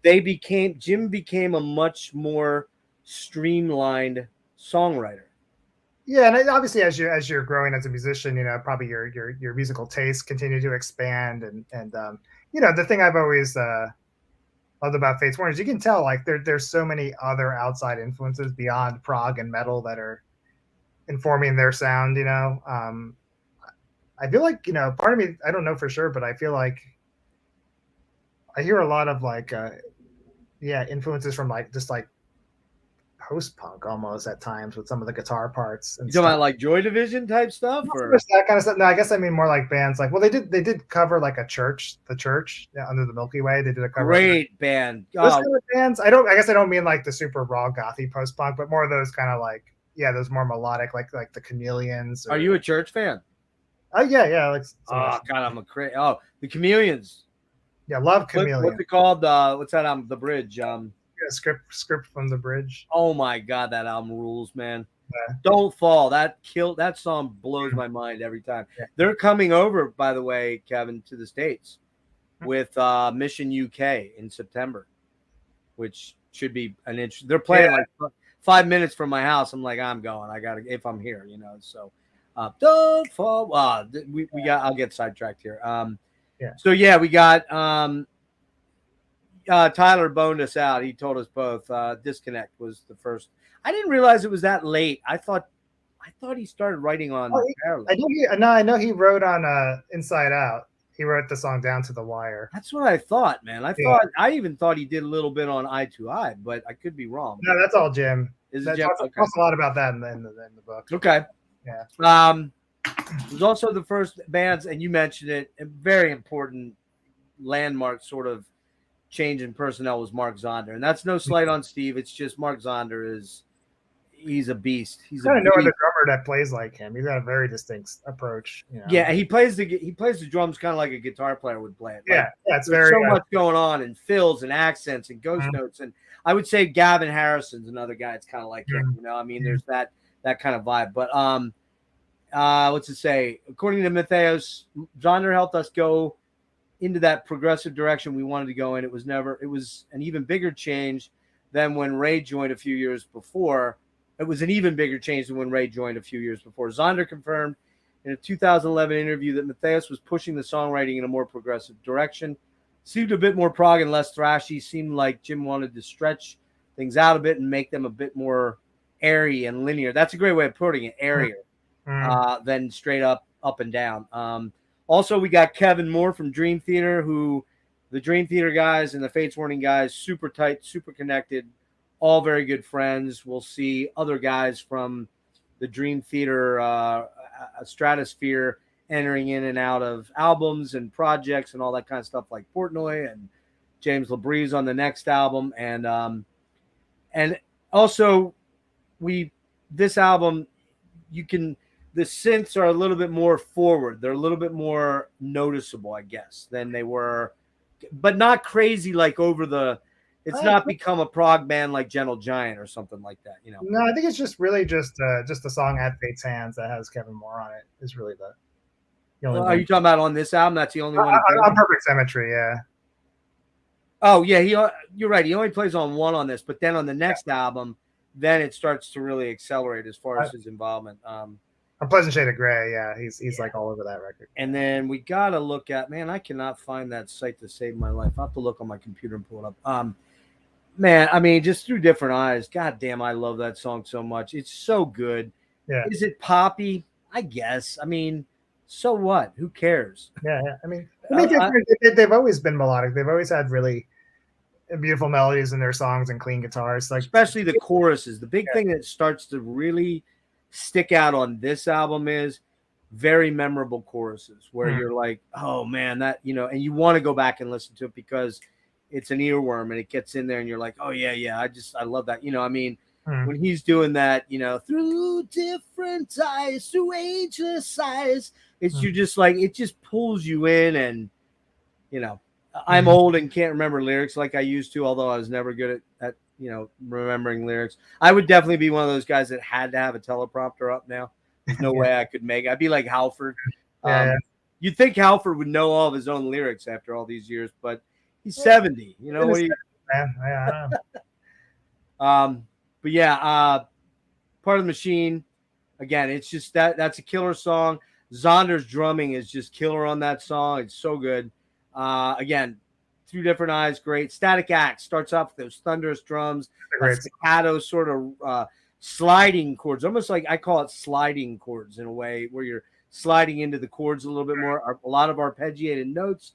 Jim became a much more streamlined songwriter. Yeah, and obviously as you're growing as a musician, you know, probably your musical tastes continue to expand, and you know, the thing I've always loved about Fates Warning is you can tell like there's so many other outside influences beyond prog and metal that are informing their sound. You know, I feel like, you know, part of me, I don't know for sure, but I feel like I hear a lot of like influences from like just like post-punk almost at times with some of the guitar parts. You talking about like Joy Division type stuff, or that kind of stuff? No, I guess I mean more like bands like, well, they did cover like the Church, Under the Milky Way. They did a cover. Great band. Those kind of bands. I guess I don't mean like the super raw gothy post-punk, but more of those kind of like, those more melodic, like the Chameleons. Are you a Church fan? Oh yeah. Like, oh God, I'm a crazy. Oh, the Chameleons. Yeah, love Chameleons. What's it called? What's that? The Bridge. Script from the Bridge. Oh my God, that album rules, man. Yeah. Don't Fall. That song blows my mind every time. Yeah. They're coming over, by the way, Kevin, to the States with Mission UK in September, which should be an interesting. They're playing like 5 minutes from my house. I'm like, I'm going. I gotta, if I'm here, you know. So Don't Fall. I'll get sidetracked here. So yeah, we got Tyler boned us out. He told us both. Disconnect was the first. I didn't realize it was that late. I thought he started writing on. I know he wrote on Inside Out. He wrote the song Down to the Wire. That's what I thought, man. I even thought he did a little bit on Eye to Eye, but I could be wrong. No, that's all Jim. Jim? Talks a lot about that in the book. Okay. Yeah. It was also the first bands, and you mentioned it, a very important landmark sort of change in personnel was Mark Zonder, and that's no slight on Steve. It's just Mark Zonder he's a beast. He's no other drummer that plays like him. He's got a very distinct approach. You know? Yeah, he plays the drums kind of like a guitar player would play it. Yeah, it's there's so much going on, and fills and accents and ghost notes, and I would say Gavin Harrison's another guy. It's kind of like him. You know, I mean, there's that kind of vibe. But what's it say? According to Metheos, Zonder helped us go into that progressive direction we wanted to go in. It was an even bigger change than when Ray joined a few years before. It was an even bigger change than when Ray joined a few years before. Zonder confirmed in a 2011 interview that Metheos was pushing the songwriting in a more progressive direction. Seemed a bit more prog and less thrashy. Seemed like Jim wanted to stretch things out a bit and make them a bit more airy and linear. That's a great way of putting it, airier than straight up and down. Also, we got Kevin Moore from Dream Theater, who the Dream Theater guys and the Fates Warning guys, super tight, super connected, all very good friends. We'll see other guys from the Dream Theater stratosphere entering in and out of albums and projects and all that kind of stuff, like Portnoy and James LaBrie's on the next album. And also this album, the synths are a little bit more forward. They're a little bit more noticeable, I guess, than they were, but not crazy like over the. It's not become a prog band like Gentle Giant or something like that, you know. No, I think it's just really just the song "At Fate's Hands" that has Kevin Moore on it is really the only. Are you talking about on this album? That's the only one. On Perfect Symmetry, yeah. Oh yeah, you're right. He only plays on one on this, but then on the next album, then it starts to really accelerate as far as his involvement. A Pleasant Shade of Gray, yeah, he's like all over that record. And then we gotta look at, man, I cannot find that site to save my life. I'll have to look on my computer and pull it up. Man, I mean, just Through Different Eyes. God damn, I love that song so much. It's so good. Yeah. Is it poppy? I guess. I mean, so what? Who cares? Yeah. I mean, they've always been melodic. They've always had really beautiful melodies in their songs and clean guitars. Like especially the choruses. The big thing that starts to really stick out on this album is very memorable choruses where you're like, oh man, that, you know, and you want to go back and listen to it because it's an earworm and it gets in there and you're like, oh yeah, I love that. You know, I mean, when he's doing that, you know, through different eyes, through ageless eyes, it's you just like, it just pulls you in. And, you know, I'm old and can't remember lyrics like I used to, although I was never good at you know, remembering lyrics. I would definitely be one of those guys that had to have a teleprompter up now. There's no way I could make it. I'd be like Halford. You'd think Halford would know all of his own lyrics after all these years, but he's 70. You know what do you? I know. But yeah, Part of the Machine. Again, it's just that's a killer song. Zonder's drumming is just killer on that song. It's so good. Again, Through Different Eyes, great. Static Axe starts off with those thunderous drums, staccato sort of sliding chords, almost like I call it sliding chords in a way where you're sliding into the chords a little bit more. A lot of arpeggiated notes,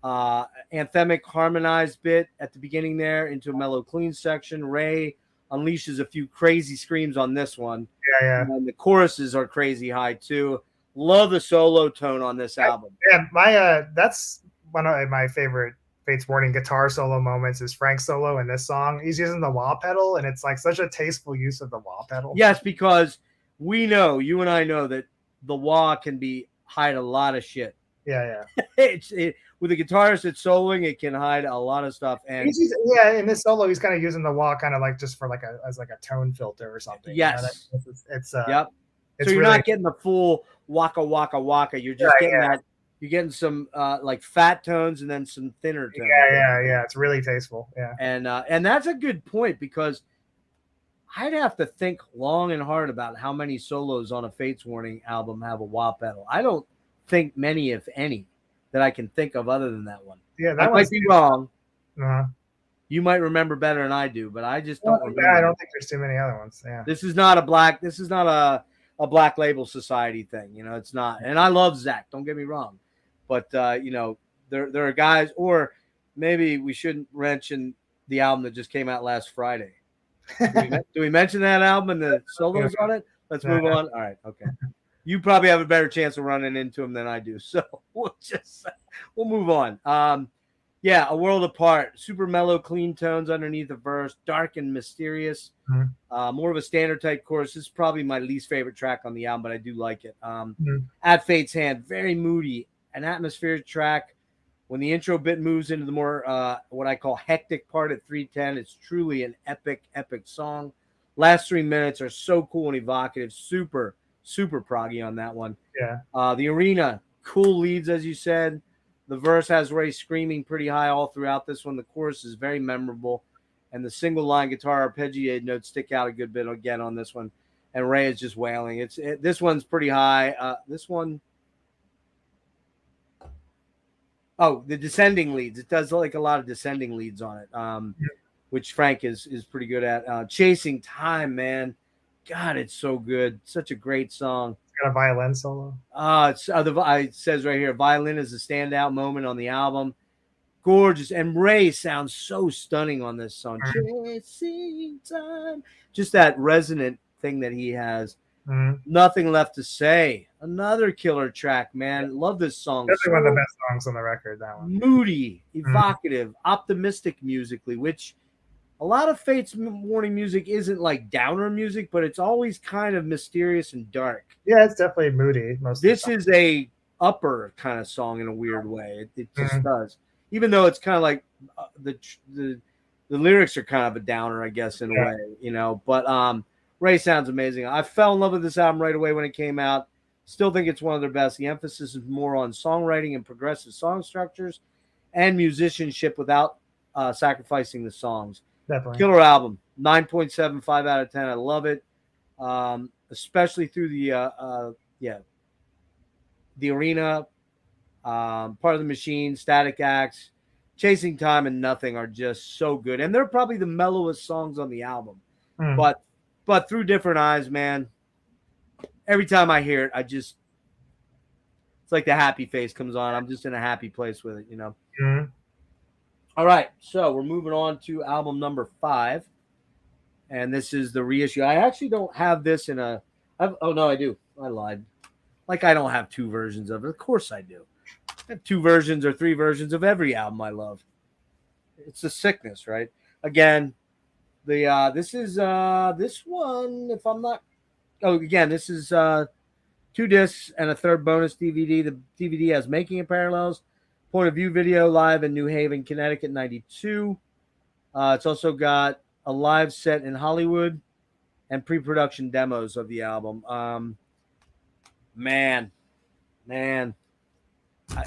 anthemic harmonized bit at the beginning there into a mellow clean section. Ray unleashes a few crazy screams on this one. And the choruses are crazy high too. Love the solo tone on this album. Yeah, that's one of my favorite Fates Warning guitar solo moments is Frank's solo in this song. He's using the wah pedal, and it's like such a tasteful use of the wah pedal. Yes, because we know, you and I know, that the wah can hide a lot of shit. Yeah. With a guitarist that's soloing, it can hide a lot of stuff. And in this solo, he's kind of using the wah kind of like just for as a tone filter or something. Yes, you know, it's yep. So you're not getting the full waka waka waka. You're just getting that. You're getting some like fat tones and then some thinner tones. Yeah. It's really tasteful. Yeah. And that's a good point because I'd have to think long and hard about how many solos on a Fates Warning album have a wah pedal. I don't think many, if any, that I can think of other than that one. Yeah, that might be wrong. You might remember better than I do, but I just don't remember. Yeah, I don't think there's too many other ones. Yeah. This is not a Black Label Society thing, you know, it's not. And I love Zach, don't get me wrong. But you know, there are guys, or maybe we shouldn't mention the album that just came out last Friday. Do we mention that album and the solos on it? Let's move on. All right, okay. You probably have a better chance of running into them than I do, so we'll move on. Yeah, A World Apart, super mellow, clean tones underneath the verse, dark and mysterious. More of a standard type chorus. This is probably my least favorite track on the album, but I do like it. At Fate's Hand, very moody, an atmospheric track. When the intro bit moves into the more what I call hectic part at 3:10, it's truly an epic song. Last 3 minutes are so cool and evocative, super proggy on that one. Yeah. The Arena, cool leads, as you said. The verse has Ray screaming pretty high all throughout this one. The chorus is very memorable, and the single line guitar arpeggiated notes stick out a good bit again on this one. And Ray is just wailing. This one's pretty high. This one. Oh, the descending leads. It does like a lot of descending leads on it, which Frank is pretty good at. Chasing Time, man. God, it's so good. Such a great song. It's got a violin solo. It says right here, violin is a standout moment on the album. Gorgeous. And Ray sounds so stunning on this song. Chasing Time. Just that resonant thing that he has. Nothing Left to Say. Another killer track, man. Love this song. Definitely one of the best songs on the record, that one. Moody, evocative, optimistic musically, which a lot of Fates Warning music isn't like downer music, but it's always kind of mysterious and dark. Yeah, it's definitely moody. This is a upper kind of song in a weird way. It just does. Even though it's kind of like the lyrics are kind of a downer, I guess, in a way, you know. But Ray sounds amazing. I fell in love with this album right away when it came out. Still think it's one of their best. The emphasis is more on songwriting and progressive song structures and musicianship without sacrificing the songs. Definitely. Killer album. 9.75 out of 10. I love it. Especially through the Arena, Part of the Machine, Static Axe, Chasing Time, and Nothing are just so good. And they're probably the mellowest songs on the album. But Through Different Eyes, man, every time I hear it, it's like the happy face comes on. I'm just in a happy place with it, you know. All right, so we're moving on to album number 5, and this is the reissue. I actually don't have this in oh no, I do. I lied. Like I don't have two versions of it. Of course I do. I have two versions or three versions of every album I love. It's a sickness, right? Again, the this is this one. If I'm not, oh, again, this is 2 discs and a third bonus DVD. The DVD has Making of Parallels, Point of View video live in New Haven, Connecticut, '92. It's also got a live set in Hollywood and pre-production demos of the album. Man,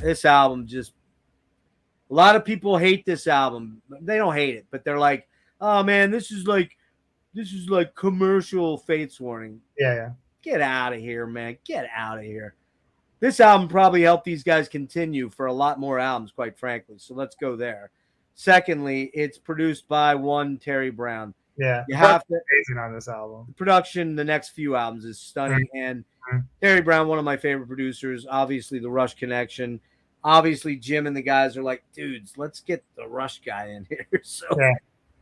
this album just, a lot of people hate this album. They don't hate it, but they're like, oh man, this is like commercial Fates Warning. Yeah. Get out of here, man. Get out of here. This album probably helped these guys continue for a lot more albums, quite frankly. So let's go there. Secondly, it's produced by one Terry Brown. Yeah. You have to, amazing on this album. the production, the next few albums is stunning. And Terry Brown, one of my favorite producers, obviously the Rush connection. Obviously, Jim and the guys are like, dudes, let's get the Rush guy in here. So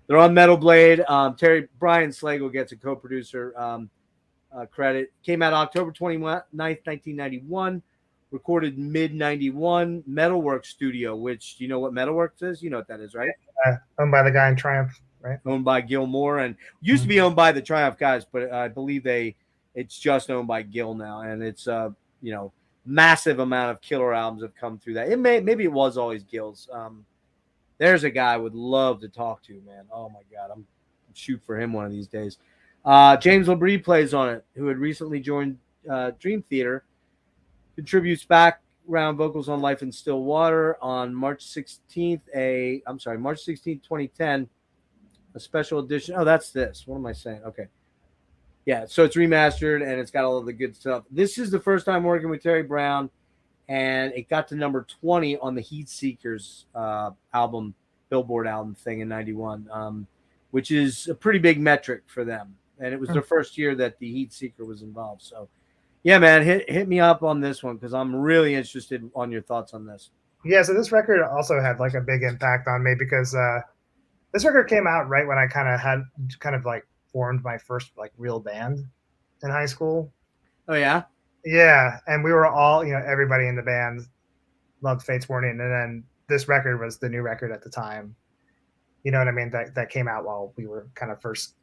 they're on Metal Blade. Brian Slagle gets a co-producer credit. Came out October 29th, 1991. Recorded mid-91. Metalworks Studio, which, you know what Metalworks is? You know what that is, right? Owned by the guy in Triumph, right? Owned by Gil Moore, and used to be owned by the Triumph guys, but I believe it's just owned by Gil now, and it's massive amount of killer albums have come through that. Maybe it was always Gil's. There's a guy I would love to talk to, man. Oh my God, I'm shoot for him one of these days. James LaBrie plays on it, who had recently joined Dream Theater. Contributes background vocals on Life in Still Water on March 16th, 2010, a special edition. Oh, that's this. What am I saying? Okay. Yeah, so it's remastered and it's got all of the good stuff. This is the first time working with Terry Brown, and it got to number 20 on the Heat Seekers album, Billboard album thing in 91, which is a pretty big metric for them. And it was their first year that the Heat Seeker was involved. So, yeah, man, hit me up on this one because I'm really interested on your thoughts on this. Yeah, so this record also had like a big impact on me because this record came out right when I had formed my first like real band in high school. Oh yeah? Yeah, and we were all, everybody in the band loved Fates Warning, and then this record was the new record at the time. You know what I mean? That came out while we were kind of first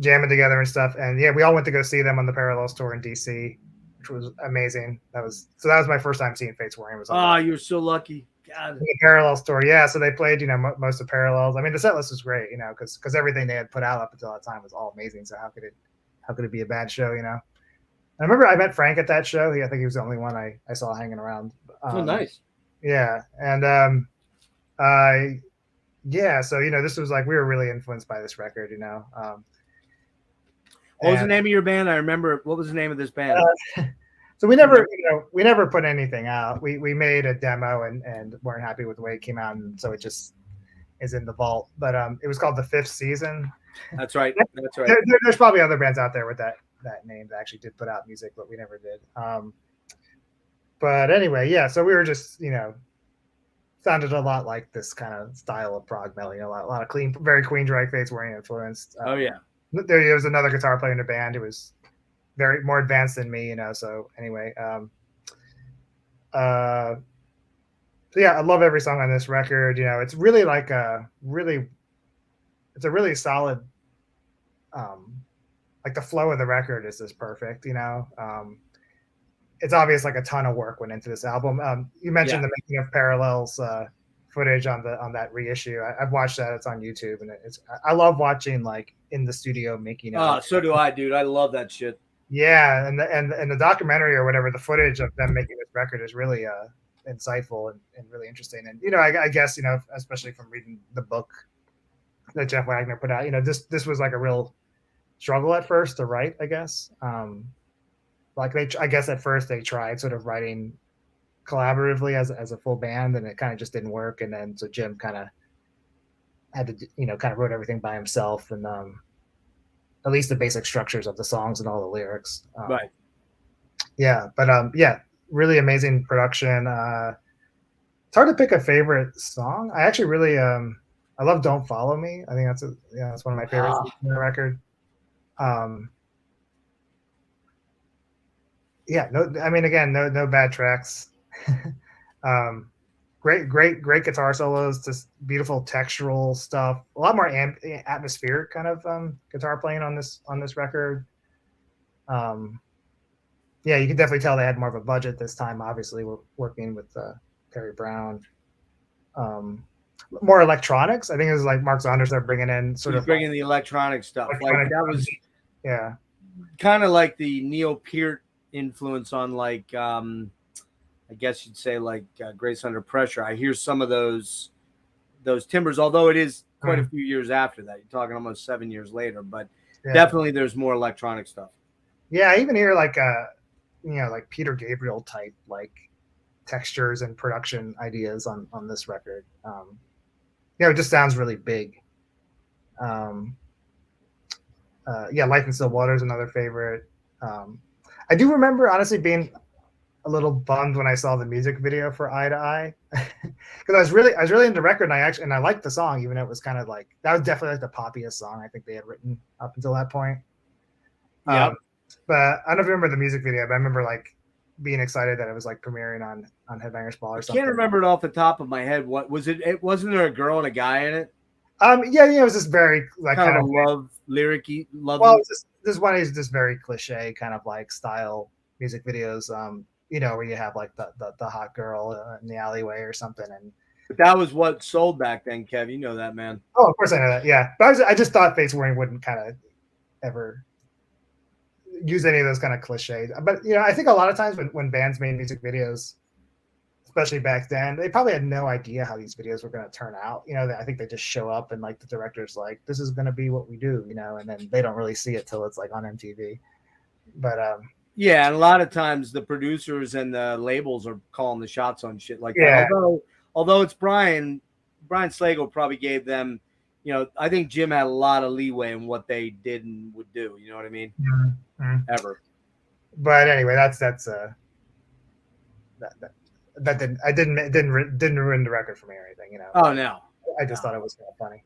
jamming together and stuff. And yeah, we all went to go see them on the Parallels tour in DC, which was amazing. That was my first time seeing Fates Warning. You're so lucky. God. The Parallels tour, yeah. So they played, most of Parallels. I mean, the set list was great, because everything they had put out up until that time was all amazing. So how could it be a bad show, I remember I met Frank at that show. I think he was the only one I saw hanging around. Nice. Yeah, and so this was like we were really influenced by this record, What was the name of your band? I remember. What was the name of this band? So we never put anything out. We made a demo and weren't happy with the way it came out, and so it just is in the vault. But it was called The Fifth Season. That's right. There's probably other bands out there with that name that actually did put out music, but we never did. But anyway, yeah. So we were just sounded a lot like this kind of style of prog metal. A lot of clean, very Queensryche, Fates Warning influenced. Oh yeah. There was another guitar player in the band who was very more advanced than me, So anyway, so yeah, I love every song on this record. It's really it's a really solid, like the flow of the record is just perfect. It's obvious like a ton of work went into this album. You mentioned the Making of Parallels footage on that reissue. I've watched that. It's on YouTube, and I love watching like in the studio making. So do I, dude. I love that shit. Yeah, and the documentary or whatever, the footage of them making this record is really insightful and really interesting. And I guess especially from reading the book that Jeff Wagner put out, this was like a real struggle at first to write. I guess I guess at first they tried sort of writing collaboratively as a full band, and it kind of just didn't work. And then so Jim kind of had to kind of wrote everything by himself, and at least the basic structures of the songs and all the lyrics. Right. Yeah, but really amazing production. It's hard to pick a favorite song. I actually really I love "Don't Follow Me." I think that's one of my favorites on the record. yeah, no, I mean, again, no bad tracks. Great guitar solos, just beautiful textural stuff. A lot more atmospheric kind of guitar playing on this record. Yeah, you can definitely tell they had more of a budget this time. Obviously, we're working with Perry Brown. More electronics. I think it was like Mark Saunders are bringing in sort of bringing the electronic stuff. Like that was kind of like the Neil Peart influence on like I guess you'd say like Grace Under Pressure. I hear some of those timbres, although it is quite a few years after that. You're talking almost 7 years later, but definitely there's more electronic stuff. Yeah, I even hear like like Peter Gabriel type like textures and production ideas on this record. It just sounds really big. Life in Still Water is another favorite. I do remember honestly being a little bummed when I saw the music video for Eye to Eye because I was really into the record and I liked the song, even though it was kind of like that was definitely like the poppiest song I think they had written up until that point. Yeah. But I don't know if you remember the music video, but I remember like being excited that it was like premiering on Headbangers Ball or something. I can't remember it off the top of my head. What was it? It wasn't there a girl and a guy in it? It was just very like kind of love lyric-y love. Well, this one is just very cliche kind of like style music videos. Where you have like the hot girl in the alleyway or something, and but that was what sold back then, Kev. You know that, man. Oh, of course I know that. Yeah, but I just thought Face Warning wouldn't kind of ever use any of those kind of cliches. But I think a lot of times when bands made music videos, especially back then, they probably had no idea how these videos were going to turn out. I think they just show up and like the director's like, this is going to be what we do, and then they don't really see it till it's like on MTV. But yeah, and a lot of times the producers and the labels are calling the shots on shit like that. Although it's Brian Slagle probably gave them, I think Jim had a lot of leeway in what they did and would do. You know what I mean? Mm-hmm. Ever. But anyway, that didn't ruin the record for me or anything. Oh no. I just thought it was kind of funny.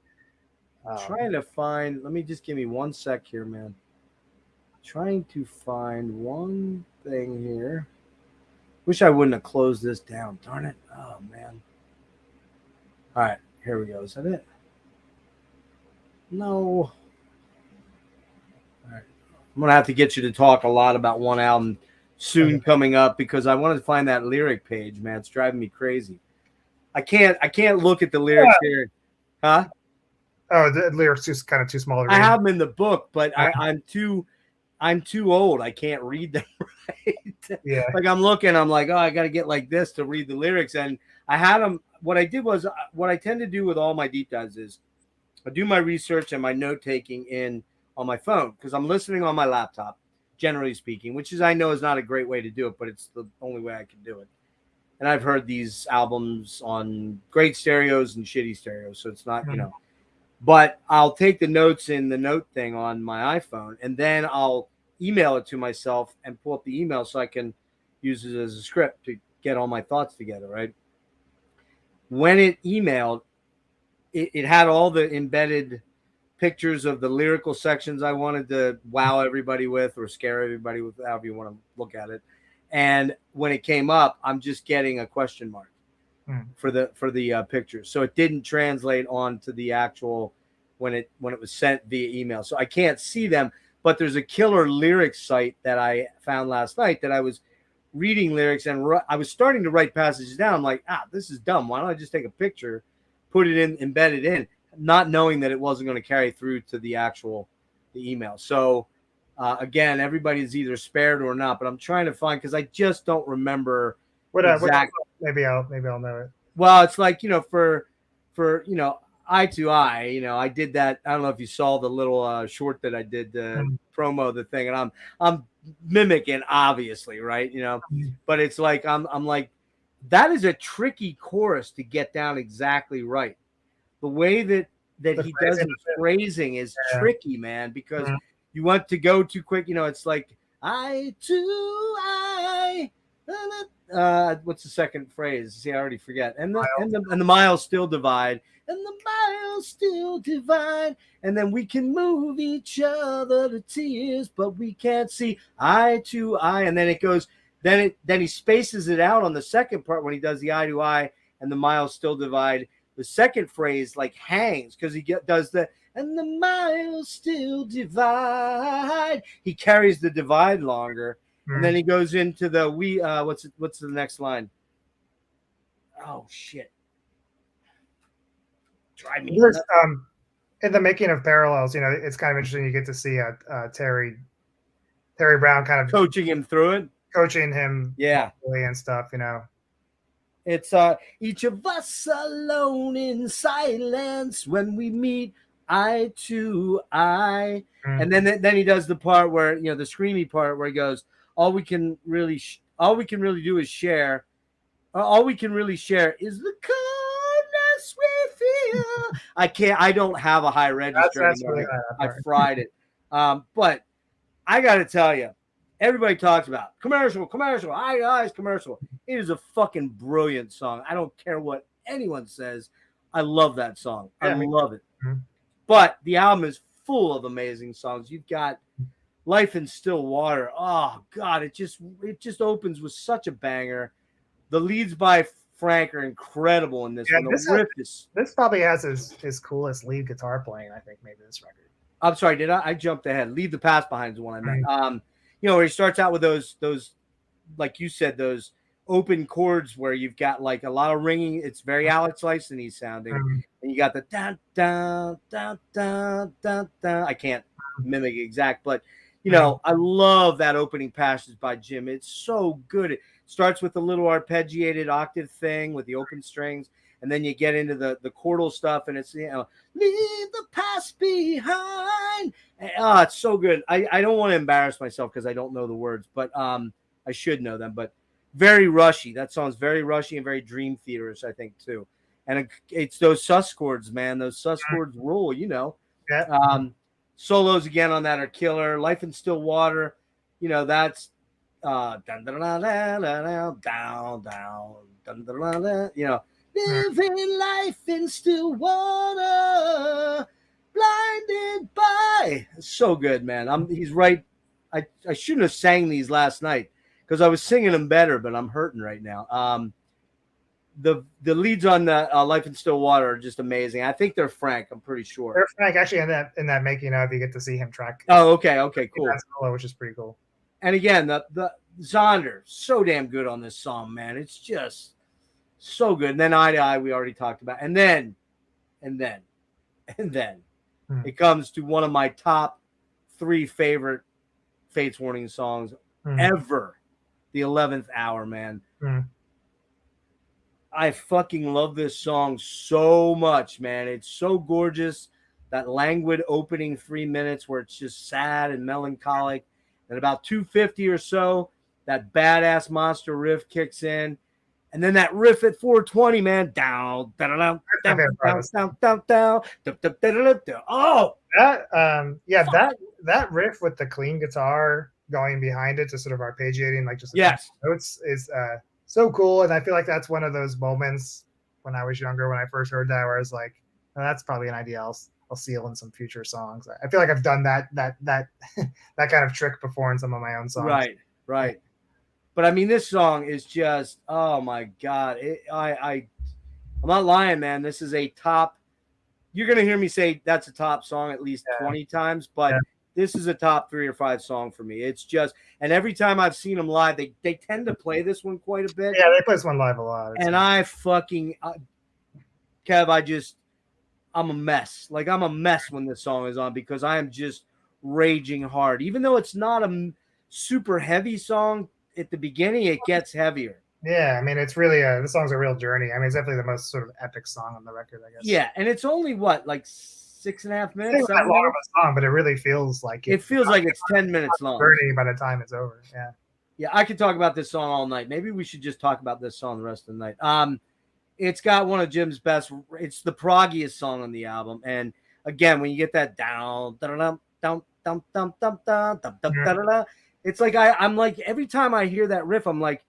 Trying to find. Let me just give me 1 sec here, man. Trying to find one thing here. Wish I wouldn't have closed this down. Darn it. Oh, man. All right. Here we go. Is that it? No. All right. I'm going to have to get you to talk a lot about one album soon coming up because I want to find that lyric page, man. It's driving me crazy. I can't look at the lyrics here. Huh? Oh, the lyrics just kind of too small. I have them in the book, but I'm too old. I can't read them right. Yeah. Like I'm looking, I'm like, oh, I got to get like this to read the lyrics. And I had them. What I did was what I tend to do with all my deep dives is I do my research and my note taking on my phone because I'm listening on my laptop, generally speaking, which I know is not a great way to do it, but it's the only way I can do it. And I've heard these albums on great stereos and shitty stereos. So it's not, but I'll take the notes in the note thing on my iPhone and then I'll email it to myself and pull up the email so I can use it as a script to get all my thoughts together, right? When it emailed, it had all the embedded pictures of the lyrical sections I wanted to wow everybody with or scare everybody with, however you want to look at it. And when it came up, I'm just getting a question mark for the pictures. So it didn't translate on to the actual when it was sent via email. So I can't see them, but there's a killer lyrics site that I found last night that I was reading lyrics and I was starting to write passages down. I'm like, this is dumb. Why don't I just take a picture, put it in, embed it in, not knowing that it wasn't going to carry through to the email. So again, everybody's either spared or not, but I'm trying to find, because I just don't remember exactly. Maybe I'll know it. Well, it's like, for Eye to Eye, I did that. I don't know if you saw the little short that I did promo the thing, and I'm mimicking, obviously, right? But it's like I'm like, that is a tricky chorus to get down exactly right. The way that he does his phrasing is tricky, man, because you want to go too quick. It's like eye to eye. What's the second phrase? See, I already forget. And the miles still divide, and the miles smile still divine. And then we can move each other to tears, but we can't see eye to eye. And then it goes, then he spaces it out on the second part when he does the eye to eye and the miles still divide. The second phrase like hangs because he does the and the miles still divide. He carries the divide longer, and then he goes into the what's the next line? Oh shit! Try me. In the making of Parallels, you know, it's kind of interesting. You get to see Terry Brown kind of coaching him through it, coaching him, yeah, and stuff. You know, it's each of us alone in silence when we meet eye to eye, and then he does the part where, you know, the screamy part where he goes, all we can really do is share. All we can really share is the coldness we feel. I don't have a high register anymore. Really I fried it. But I got to tell you, everybody talks about commercial, eyes commercial. It is a fucking brilliant song. I don't care what anyone says. I love that song. Yeah, I love it. But the album is full of amazing songs. You've got Life in Still Water. Oh God, it just opens with such a banger. The leads by Frank are incredible in this one. This probably has his coolest lead guitar playing, I think, maybe this record. I'm sorry, did I jumped ahead? Leave the Past Behind is the one I meant. You know, where he starts out with those like you said, those open chords where you've got like a lot of ringing. It's very Alex Lifeson sounding, and you got the down down down down down down. I can't mimic exact, but you know, I love that opening passage by Jim. It's so good. It starts with a little arpeggiated octave thing with the open strings, and then you get into the chordal stuff, and it's, you know, leave the past behind. Oh, it's so good. I don't want to embarrass myself because I don't know the words, but I should know them. But very rushy. That song's very rushy and very Dream Theaterish, I think, too. And it's those sus chords, man. Those sus chords rule, you know. Yeah. Solos again on that are killer. Life in Still Water, you know, that's down, you know, living life in still water, blinded by. So good, man. He's right. I shouldn't have sang these last night because I was singing them better, but I'm hurting right now. The leads on the Life in Still Water are just amazing. I think they're Frank. I'm pretty sure they're Frank. Actually, in that making of, you get to see him track. Oh, okay, cool. That's cool, which is pretty cool. And again, the Zonder, so damn good on this song, man. It's just so good. And then Eye to Eye, we already talked about. And then it comes to one of my top 3 favorite Fates Warning songs ever, The 11th Hour, man. I fucking love this song so much, man. It's so gorgeous. That languid opening 3 minutes where it's just sad and melancholic. And about 250 or so, that badass monster riff kicks in. And then that riff at 420, man. Down, down, down, down, down, down, down, down. Oh, that riff with the clean guitar going behind it to sort of arpeggiating, like just notes is so cool. And I feel like that's one of those moments when I was younger, when I first heard that, where I was like, oh, that's probably an idea I'll seal in some future songs. I feel like I've done that that kind of trick before in some of my own songs. Right. But I mean, this song is just, oh my God. I'm not lying, man. This is a top. You're going to hear me say that's a top song at least 20 times, but this is a top 3 or 5 song for me. It's just, and every time I've seen them live, they tend to play this one quite a bit. Yeah, they play this one live a lot. And I fucking, Kev, I'm a mess. Like, I'm a mess when this song is on because I am just raging hard. Even though it's not a super heavy song at the beginning, it gets heavier. Yeah, I mean, it's really the song's a real journey. I mean, it's definitely the most sort of epic song on the record, I guess. Yeah, and it's only what, like 6.5 minutes? It's not long of a song, but it really feels like it feels like it's 10 minutes long. Journey by the time it's over. Yeah. Yeah, I could talk about this song all night. Maybe we should just talk about this song the rest of the night. It's got one of Jim's best. It's the proggiest song on the album, and again, when you get that down, down, down, down, down, down, down, down, down, it's like I'm like every time I hear that riff, I'm like,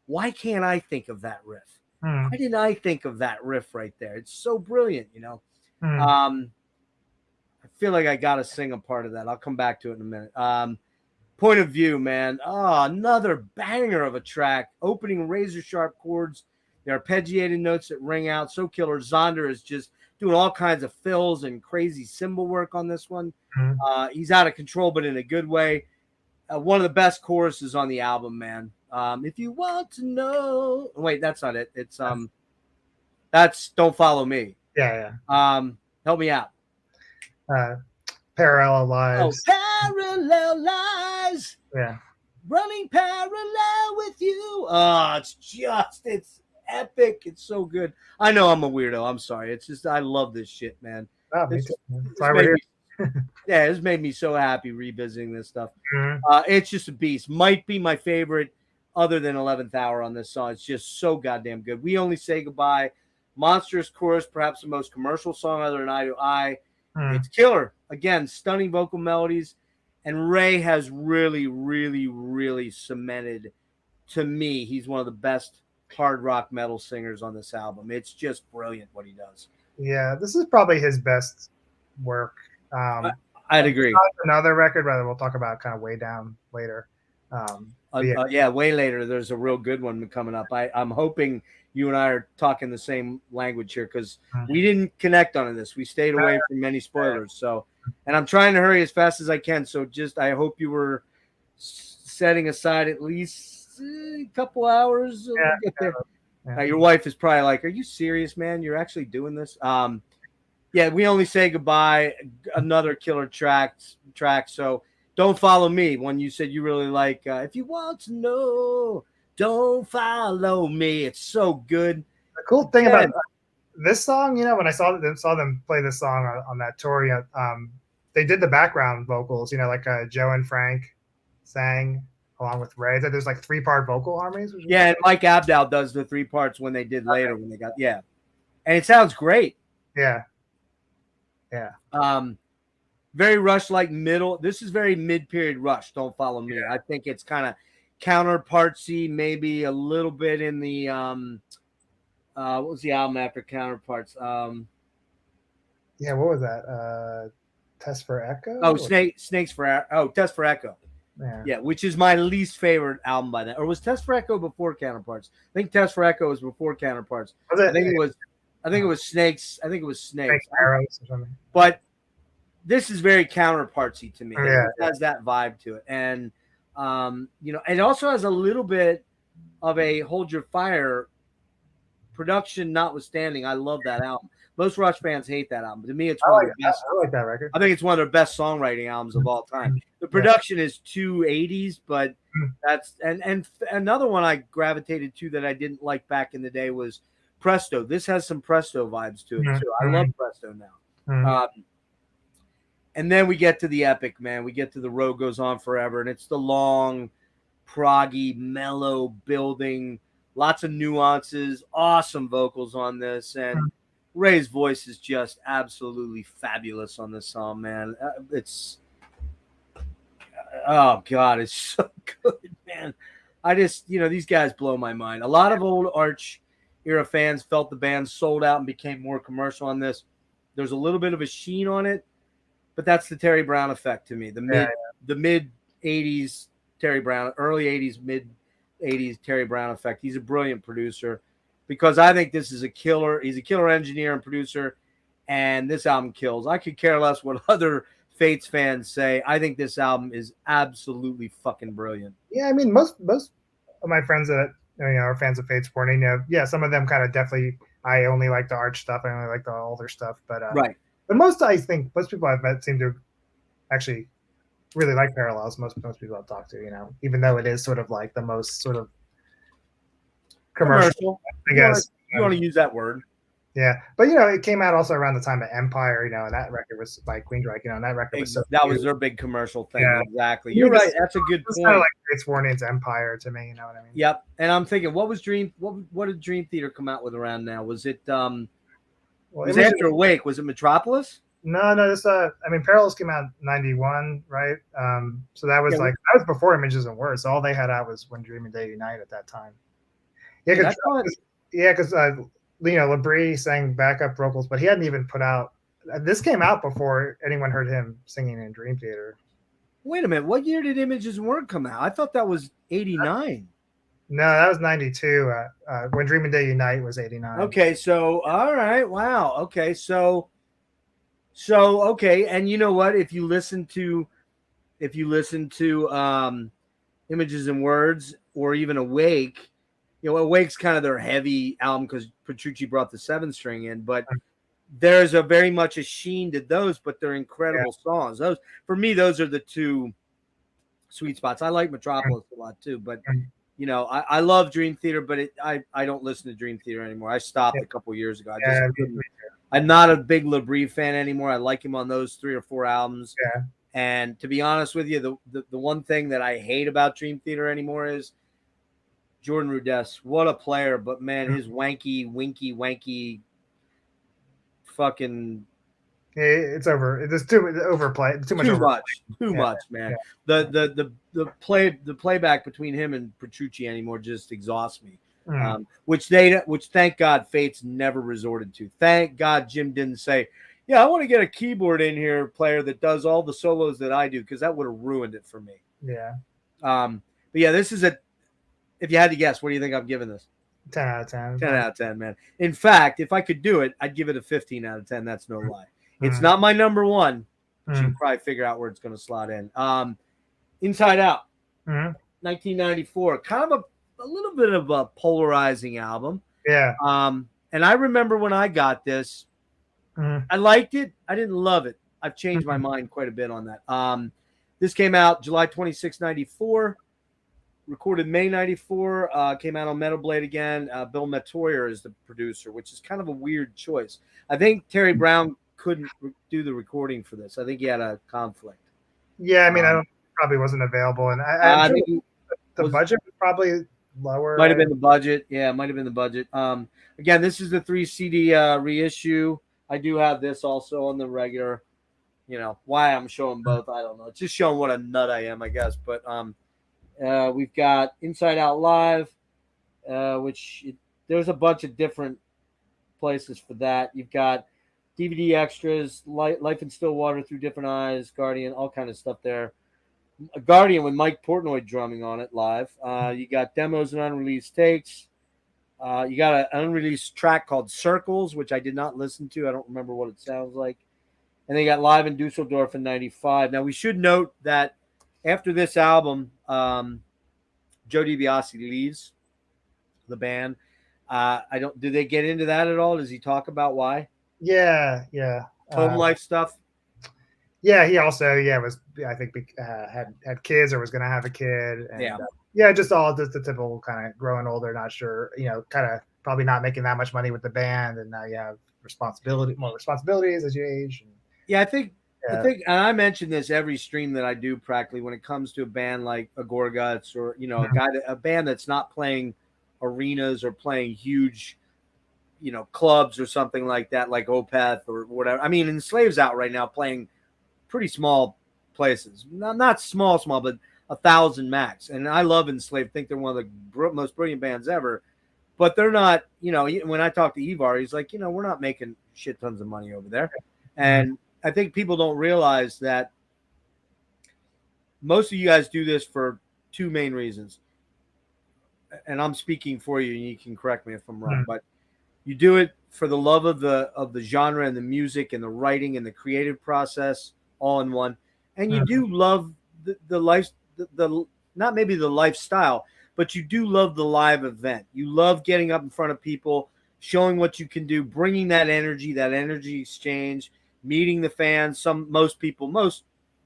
why can't I think of that riff? Why didn't I think of that riff right there? It's so brilliant, you know. I feel like I gotta sing a part of that. I'll come back to it in a minute. Point of View, man. Oh, another banger of a track. Opening razor sharp chords, the arpeggiated notes that ring out. So killer. Zonder is just doing all kinds of fills and crazy cymbal work on this one. He's out of control, but in a good way. One of the best choruses on the album, man. If you want to know, wait, that's not it. It's that's Don't Follow Me. Yeah. Help me out. Parallel Lives. Oh, Parallel Lives. Yeah. Running parallel with you. Oh, it's epic. It's so good. I know I'm a weirdo. I'm sorry. It's just, I love this shit, man. Oh, me too. That's why we're here. Yeah, it's made me so happy revisiting this stuff. It's just a beast. Might be my favorite other than 11th Hour on this song. It's just so goddamn good. We Only Say Goodbye. Monstrous chorus, perhaps the most commercial song other than Eye to Eye. It's killer. Again, stunning vocal melodies. And Ray has really, really, really cemented, to me, he's one of the best hard rock metal singers on this album. It's just brilliant what he does. Yeah, this is probably his best work. I'd agree. Another record, rather, we'll talk about kind of way down later. Way later. There's a real good one coming up. I'm hoping you and I are talking the same language here because we didn't connect on this. We stayed away from many spoilers. So, and I'm trying to hurry as fast as I can. So I hope you were setting aside at least a couple hours. Get there. Your wife is probably like, "Are you serious, man? You're actually doing this?" We Only Say Goodbye. Another killer track. So Don't Follow Me. One you said you really like. If you want to know, don't follow me. It's so good. The cool thing about this song, when I saw them play this song on that tour, they did the background vocals, like Joe and Frank sang along with Ray. There's like 3-part vocal harmonies. Yeah, and Mike Abdal does the 3 parts when they did later when they got and it sounds great. Yeah. Very Rush-like middle. This is very mid-period Rush. Don't Follow Me. I think it's kind of counterpartsy, maybe a little bit in the what was the album after Counterparts? What was that? Test for Echo? Oh, Snakes for Test for Echo. Yeah, which is my least favorite album by that. Or was Test for Echo before Counterparts? I think Test for Echo was before Counterparts. I think it was Snakes. I think it was Snakes. Arrows or something. But this is very counterpartsy to me. Yeah. It has that vibe to it. And it also has a little bit of a Hold Your Fire production notwithstanding. I love that album. Most Rush fans hate that album. To me, it's one of the best. I like that record. I think it's one of their best songwriting albums of all time. The production is too 80s, but that's and another one I gravitated to that I didn't like back in the day was Presto. This has some Presto vibes to it too. I love Presto now. And then we get to the epic, man. We get to The Road Goes On Forever, and it's the long, proggy, mellow building, lots of nuances, awesome vocals on this, and Ray's voice is just absolutely fabulous on this song, man. Oh God, it's so good, man. I just, these guys blow my mind. A lot of old Arch era fans felt the band sold out and became more commercial on this. There's a little bit of a sheen on it, but that's the Terry Brown effect to me. The mid 80s Terry Brown, early 80s, mid 80s Terry Brown effect. He's a brilliant producer because I think this is a killer. He's a killer engineer and producer, and this album kills. I could care less what other Fates fans say. I think this album is absolutely fucking brilliant. Yeah, I mean, most of my friends that are fans of Fates Warning, some of them kind of definitely. I only like the Arch stuff. I only like the older stuff, but right. But I think most people I've met seem to actually really like Parallels. Most people I've talked to, even though it is sort of like the most sort of commercial. I guess you want to use that word. Yeah, but it came out also around the time of Empire, and that record was by Queensryche, and that record was was their big commercial thing. Yeah. Exactly. You're right. That's a good point. Kind of like Fates Warning's Empire to me. You know what I mean? Yep. And I'm thinking, what did Dream Theater come out with around now? Was it was after Awake? Was it Metropolis? No. This Parallels came out in 91, right? So that was that was before Images and Words. All they had out was When Dream and Day Unite at that time. Yeah, because Labrie sang backup vocals, but he hadn't even put out This came out before anyone heard him singing in Dream Theater. Wait a minute. What year did Images and Word come out? I thought that was 89. No, that was 92. When Dreaming Day Unite was 89. Okay, so all right, wow. Okay, so okay, and you know what? If you listen to Images and Words or even Awake, Awake's kind of their heavy album because Petrucci brought the 7-string in, but there's a very much a sheen to those, but they're incredible songs. Those, for me, those are the two sweet spots. I like Metropolis a lot too, but I love Dream Theater, but I don't listen to Dream Theater anymore. I stopped a couple years ago. I'm not a big LaBrie fan anymore. I like him on those 3 or 4 albums. Yeah. And to be honest with you, the one thing that I hate about Dream Theater anymore is Jordan Rudess. What a player, but man, his wanky fucking it's over. It's too overplay. Too much, man. Yeah. The playback between him and Petrucci anymore just exhausts me. Which thank God Fates never resorted to. Thank God Jim didn't say, yeah, I want to get a keyboard in here player that does all the solos that I do, because that would have ruined it for me. Yeah. But yeah, this is if you had to guess, what do you think I'm giving this? 10 out of 10. 10 out of 10, man. In fact, if I could do it, I'd give it a 15 out of 10. That's no lie. It's not my number one, but you can probably figure out where it's going to slot in. Inside Out, 1994. Kind of a little bit of a polarizing album. Yeah. And I remember when I got this, I liked it. I didn't love it. I've changed my mind quite a bit on that. This came out July 26, 94. Recorded May 94, came out on Metal Blade again. Bill Metoyer is the producer, which is kind of a weird choice. I think Terry Brown couldn't do the recording for this. I think he had a conflict. Yeah, I mean, I probably wasn't available, and I think the budget was probably lower. Might have been the budget. Yeah, might have been the budget. Again, this is the 3 CD reissue. I do have this also on the regular. Why I'm showing both, I don't know. It's just showing what a nut I am, I guess. But we've got Inside Out Live, which there's a bunch of different places for that. You've got DVD extras, Life in Stillwater Through Different Eyes, Guardian, all kind of stuff there. A Guardian with Mike Portnoy drumming on it live. You got demos and unreleased takes. You got an unreleased track called Circles, which I did not listen to. I don't remember what it sounds like. And they got Live in Dusseldorf in 95. Now, we should note that after this album, Joe DiBiase leaves the band. Do they get into that at all? Does he talk about why? Yeah. Home life stuff. Yeah, he also was I think had kids or was going to have a kid. And, just the typical kind of growing older, not sure, kind of probably not making that much money with the band, and now you have more responsibilities as you age. I think, and I mention this every stream that I do practically when it comes to a band like a Gorguts or a band that's not playing arenas or playing huge, clubs or something like that, like Opeth or whatever. I mean, Enslaved's out right now playing pretty small places, not small, but 1,000 max. And I love Enslaved. Think they're one of the most brilliant bands ever. But they're not. When I talk to Ivar, he's like, we're not making shit tons of money over there. And I think people don't realize that most of you guys do this for 2 main reasons. And I'm speaking for you, and you can correct me if I'm wrong, but you do it for the love of the genre and the music and the writing and the creative process all in one. And you do love the life, not maybe the lifestyle, but you do love the live event. You love getting up in front of people, showing what you can do, bringing that energy exchange, meeting the fans. Most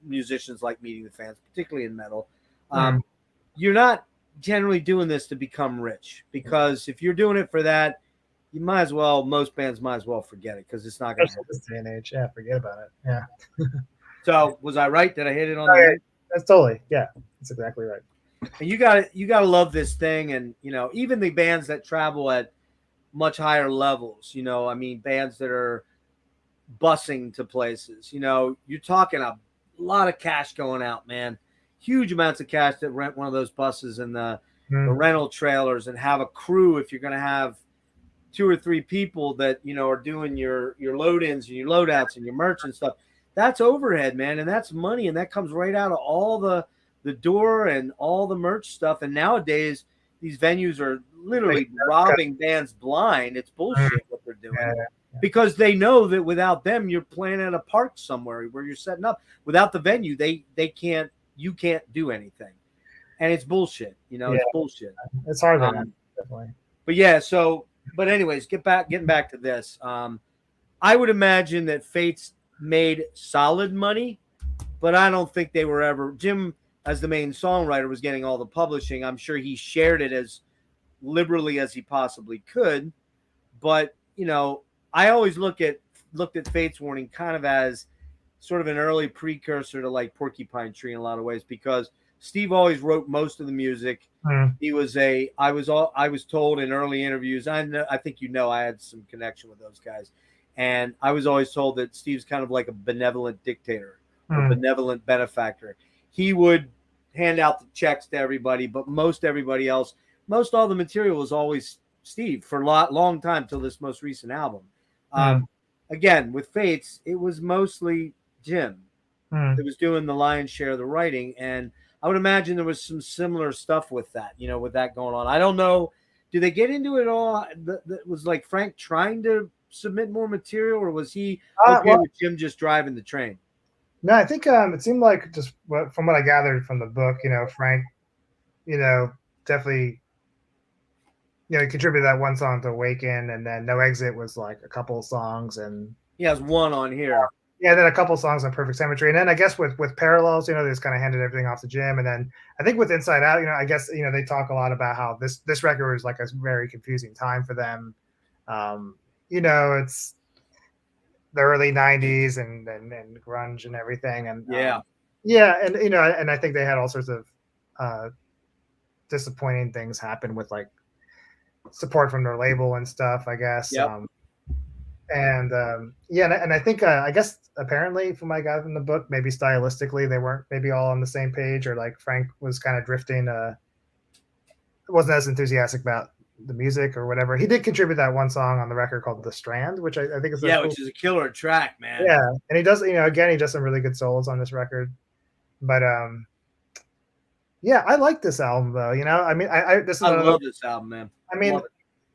musicians like meeting the fans, particularly in metal. You're not generally doing this to become rich, because if you're doing it for that, most bands might as well forget it, because it's not going to happen. This day and age, forget about it. Yeah. So was I right? Did I hit it on the head? That's totally, that's exactly right. And you gotta love this thing, and even the bands that travel at much higher levels. Bands that are busing to places. You're talking a lot of cash going out, man. Huge amounts of cash to rent one of those buses and the rental trailers and have a crew if you're going to have 2 or 3 people that, you know, are doing your load-ins and your load-outs and your merch and stuff. That's overhead, man, and that's money, and that comes right out of all the door and all the merch stuff. And nowadays, these venues are literally robbing bands blind. It's bullshit what they're doing. Because they know that without them, you're playing at a park somewhere where you're setting up. Without the venue, you can't do anything. And it's bullshit. You know, it's bullshit. It's hard, definitely. But yeah, but anyways, getting back to this. I would imagine that Fates made solid money, but I don't think they were ever. Jim, as the main songwriter, was getting all the publishing. I'm sure he shared it as liberally as he possibly could. But, you know, I always looked at Fates Warning kind of as sort of an early precursor to like Porcupine Tree in a lot of ways, because Steve always wrote most of the music. He was I was told in early interviews, I think, you know, I had some connection with those guys, and I was always told that Steve's kind of like a benevolent dictator or benevolent benefactor. He would hand out the checks to everybody, but most all the material was always Steve for a long time till this most recent album. Again, with Fates, it was mostly Jim that was doing the lion's share of the writing, and I would imagine there was some similar stuff with that, you know, with that going on. I don't know. Do they get into it all? That was like Frank trying to submit more material, or was he okay with Jim just driving the train? No, I think it seemed like, just from what I gathered from the book, you know, Frank, you know, definitely, you know, he contributed that one song to Awaken, and then No Exit was like a couple of songs, and he has one on here. Yeah, then a couple songs on Perfect Symmetry, and then I guess with Parallels, you know, they just kind of handed everything off to Jim, and then I think with Inside Out, you know, I guess, you know, they talk a lot about how this record was like a very confusing time for them. You know, it's the early '90s and grunge and everything, and and you know, and I think they had all sorts of disappointing things happen with like support from their label and stuff, I guess. And I think I guess apparently from my guy in the book, maybe stylistically they weren't maybe all on the same page, or like Frank was kind of drifting, wasn't as enthusiastic about the music or whatever. He did contribute that one song on the record called The Strand, which I think is cool. Which is a killer track, man. Yeah, and he does, you know, again, he does some really good solos on this record. But yeah, I like this album though. You know, I mean, I love this album, man. I mean,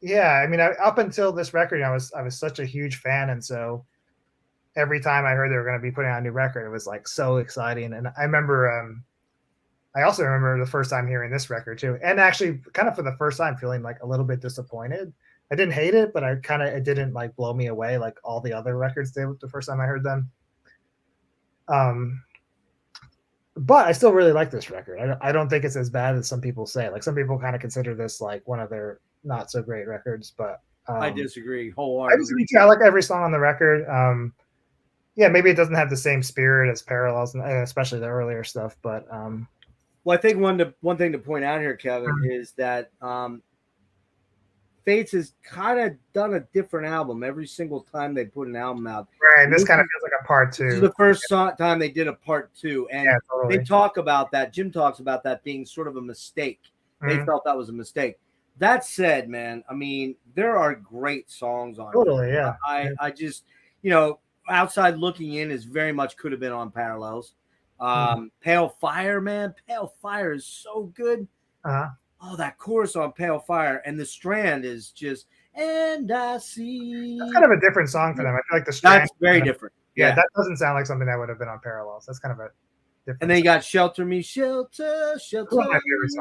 yeah, I mean, up until this record, I was such a huge fan, and so every time I heard they were going to be putting out a new record, it was like so exciting. And I remember, I also remember the first time hearing this record too, and actually, kind of for the first time, feeling like a little bit disappointed. I didn't hate it, but it didn't like blow me away like all the other records did the first time I heard them. But I still really like this record. I don't think it's as bad as some people say. Like some people kind of consider this like one of their not so great records, but I disagree wholeheartedly. I like every song on the record. Yeah, maybe it doesn't have the same spirit as Parallels, and especially the earlier stuff. But well, I think one thing to point out here, Kevin, is that Fates has kind of done a different album every single time they put an album out. Right, and this kind of feels like a part two. This is the first time they did a part two, and totally. They talk about that. Jim talks about that being sort of a mistake. They felt that was a mistake. That said, man, I mean, there are great songs on totally, it. Yeah. I just, you know, Outside Looking In is very much could have been on Parallels. Pale Fire, man. Pale Fire is so good. Oh, that chorus on Pale Fire, and The Strand is just, and I see. That's kind of a different song for them. I feel like The Strand. That's very different. Yeah, that doesn't sound like something that would have been on Parallels. That's kind of a different. And then you got Shelter Me, Shelter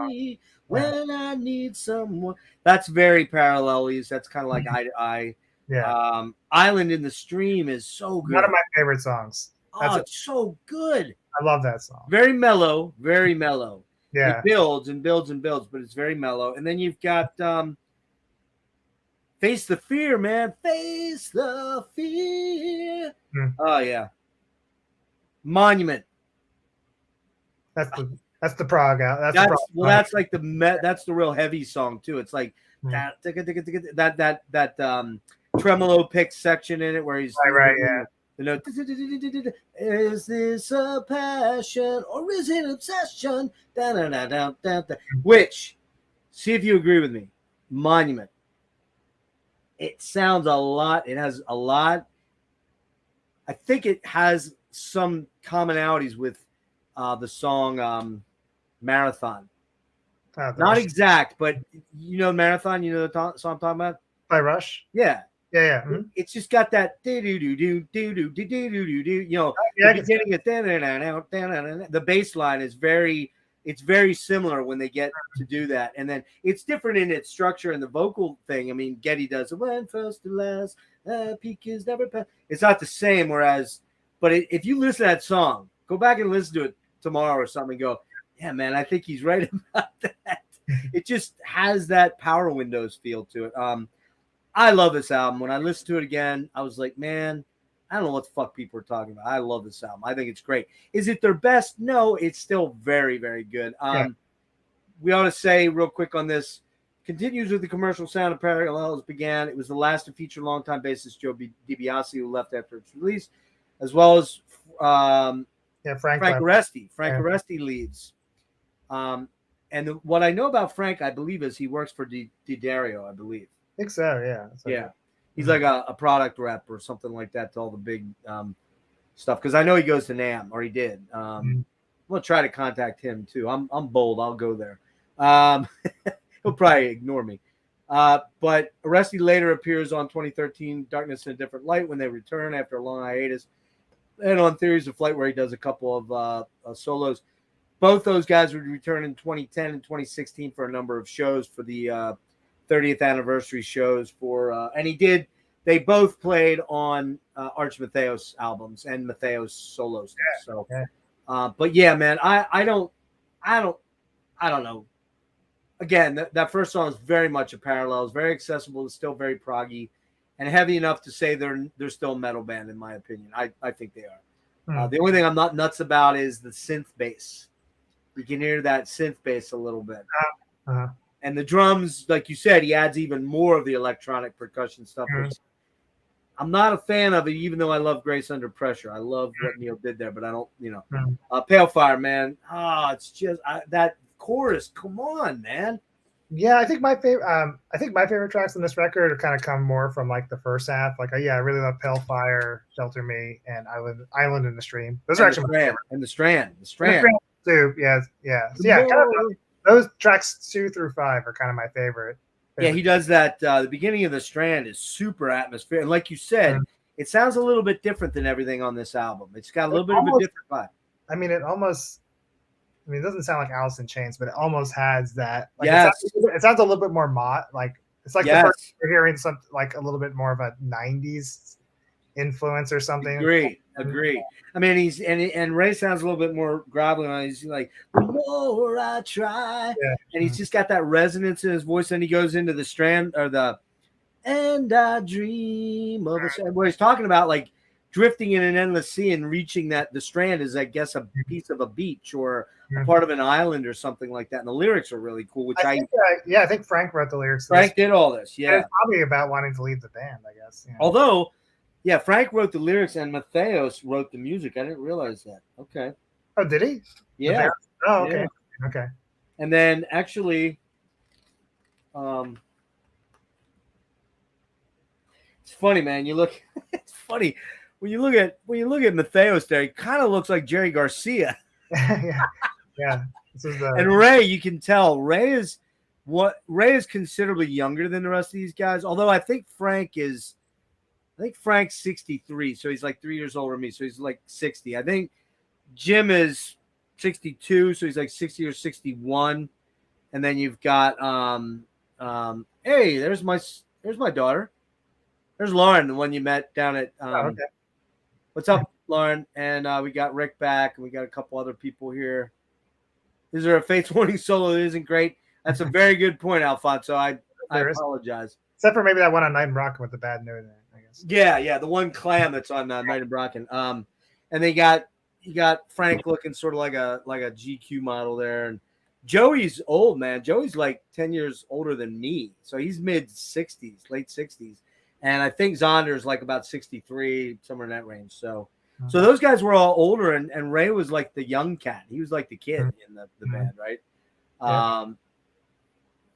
Me when I need someone. That's very Parallels. That's kind of like Eye to Eye. Yeah. Island in the Stream is so good. One of my favorite songs. It's so good. I love that song. Very mellow, very mellow. Yeah. It builds and builds and builds, but it's very mellow. And then you've got Face the Fear, man. Face the Fear. Oh, yeah. Monument. That's the prog out. That's like that's the real heavy song too. It's like that tremolo pick section in it where he's yeah. You know, is this a passion or is it obsession? Which, see if you agree with me. Monument. it sounds a lot. It has a lot. I think it has some commonalities with the song Marathon. Not exact, but you know Marathon. You know the song I'm talking about by Rush. Yeah, yeah. It's just got that do do do do do do do do do. You know, the beginning of the bass line is it's very similar when they get to do that, and then it's different in its structure and the vocal thing. I mean, Geddy does when first to last, peak is never past. It's not the same. Whereas, but if you listen to that song, go back and listen to it tomorrow or something. And go, yeah, man, I think he's right about that. It just has that Power Windows feel to it. I love this album. When I listened to it again, I was like, man, I don't know what the fuck people are talking about. I love this album. I think it's great. Is it their best? No, it's still very, very good. We ought to say real quick on this, continues with the commercial sound of Parallels began. It was the last to feature longtime bassist Joe DiBiase, who left after its release, as well as Frank Oresti. Frank Oresti leads. And what I know about Frank, I believe, is he works for D'Addario, I believe. I think so, yeah. Yeah. He's like a product rep or something like that to all the big stuff. Because I know he goes to NAMM, or he did. I'm going to try to contact him, too. I'm bold. I'll go there. He'll probably ignore me. But Oresti later appears on 2013 Darkness in a Different Light when they return after a long hiatus. And on Theories of Flight, where he does a couple of solos. Both those guys would return in 2010 and 2016 for a number of shows for the 30th anniversary shows and they both played on Arch Metheos albums and Metheos solo stuff. But yeah, man, I don't know. Again, that first song is very much a parallel. It's very accessible. It's still very proggy and heavy enough to say they're still a metal band, in my opinion. I think they are. The only thing I'm not nuts about is the synth bass. You can hear that synth bass a little bit. And the drums, like you said, he adds even more of the electronic percussion stuff. Which I'm not a fan of it, even though I love Grace Under Pressure. I love what Neil did there, but I don't, Pale Fire, man. It's just that chorus. Come on, man. Yeah, I think my favorite tracks on this record kind of come more from like the first half. Like, I really love Pale Fire, Shelter Me, and Island in the Stream. Those are actually my favorite. And the Strand. Too. Yeah. So yeah, kind of those tracks 2 through 5 are kind of my favorite. Yeah, he does that. The beginning of The Strand is super atmospheric. And like you said, it sounds a little bit different than everything on this album. It's got a little bit of a different vibe. I mean, it doesn't sound like Alice in Chains, but it almost has that. Like, it sounds a little bit more like it's like the first you're hearing something like a little bit more of a 90s influence or something. Agree. I mean, he's and Ray sounds a little bit more groveling. He's like, the more I try, and he's just got that resonance in his voice. And he goes into the Strand or and I dream of a where he's talking about like drifting in an endless sea and reaching the Strand is, I guess, a piece of a beach or a part of an island or something like that. And the lyrics are really cool. Which I think Frank wrote the lyrics. Frank did all this. Yeah, it's probably about wanting to leave the band, I guess. Although. Yeah, Frank wrote the lyrics and Metheos wrote the music. I didn't realize that. Okay. Oh, did he? Yeah. Oh, okay. Yeah. Okay. And then actually, it's funny, man. It's funny when you look at Metheos there. He kind of looks like Jerry Garcia. Yeah. And Ray, you can tell Ray is considerably younger than the rest of these guys. Although I think Frank's 63, so he's like 3 years older than me, so he's like 60. I think Jim is 62, so he's like 60 or 61. And then you've got hey, there's my daughter. There's Lauren, the one you met down at okay. What's up, Lauren? And we got Rick back, and we got a couple other people here. Is there a Fates Warning solo that isn't great? That's a very good point, Alfonso. I apologize. Except for maybe that one on Night and Brocken with the bad note in it, I guess. Yeah, the one clam that's on Night and Brocken. And they you got Frank looking sort of like a GQ model there, and Joey's old, man. Joey's like 10 years older than me, so he's mid-60s, late 60s, and I think Zonder's like about 63, somewhere in that range. So those guys were all older, and Ray was like the young cat. He was like the kid in the band, right? Yeah.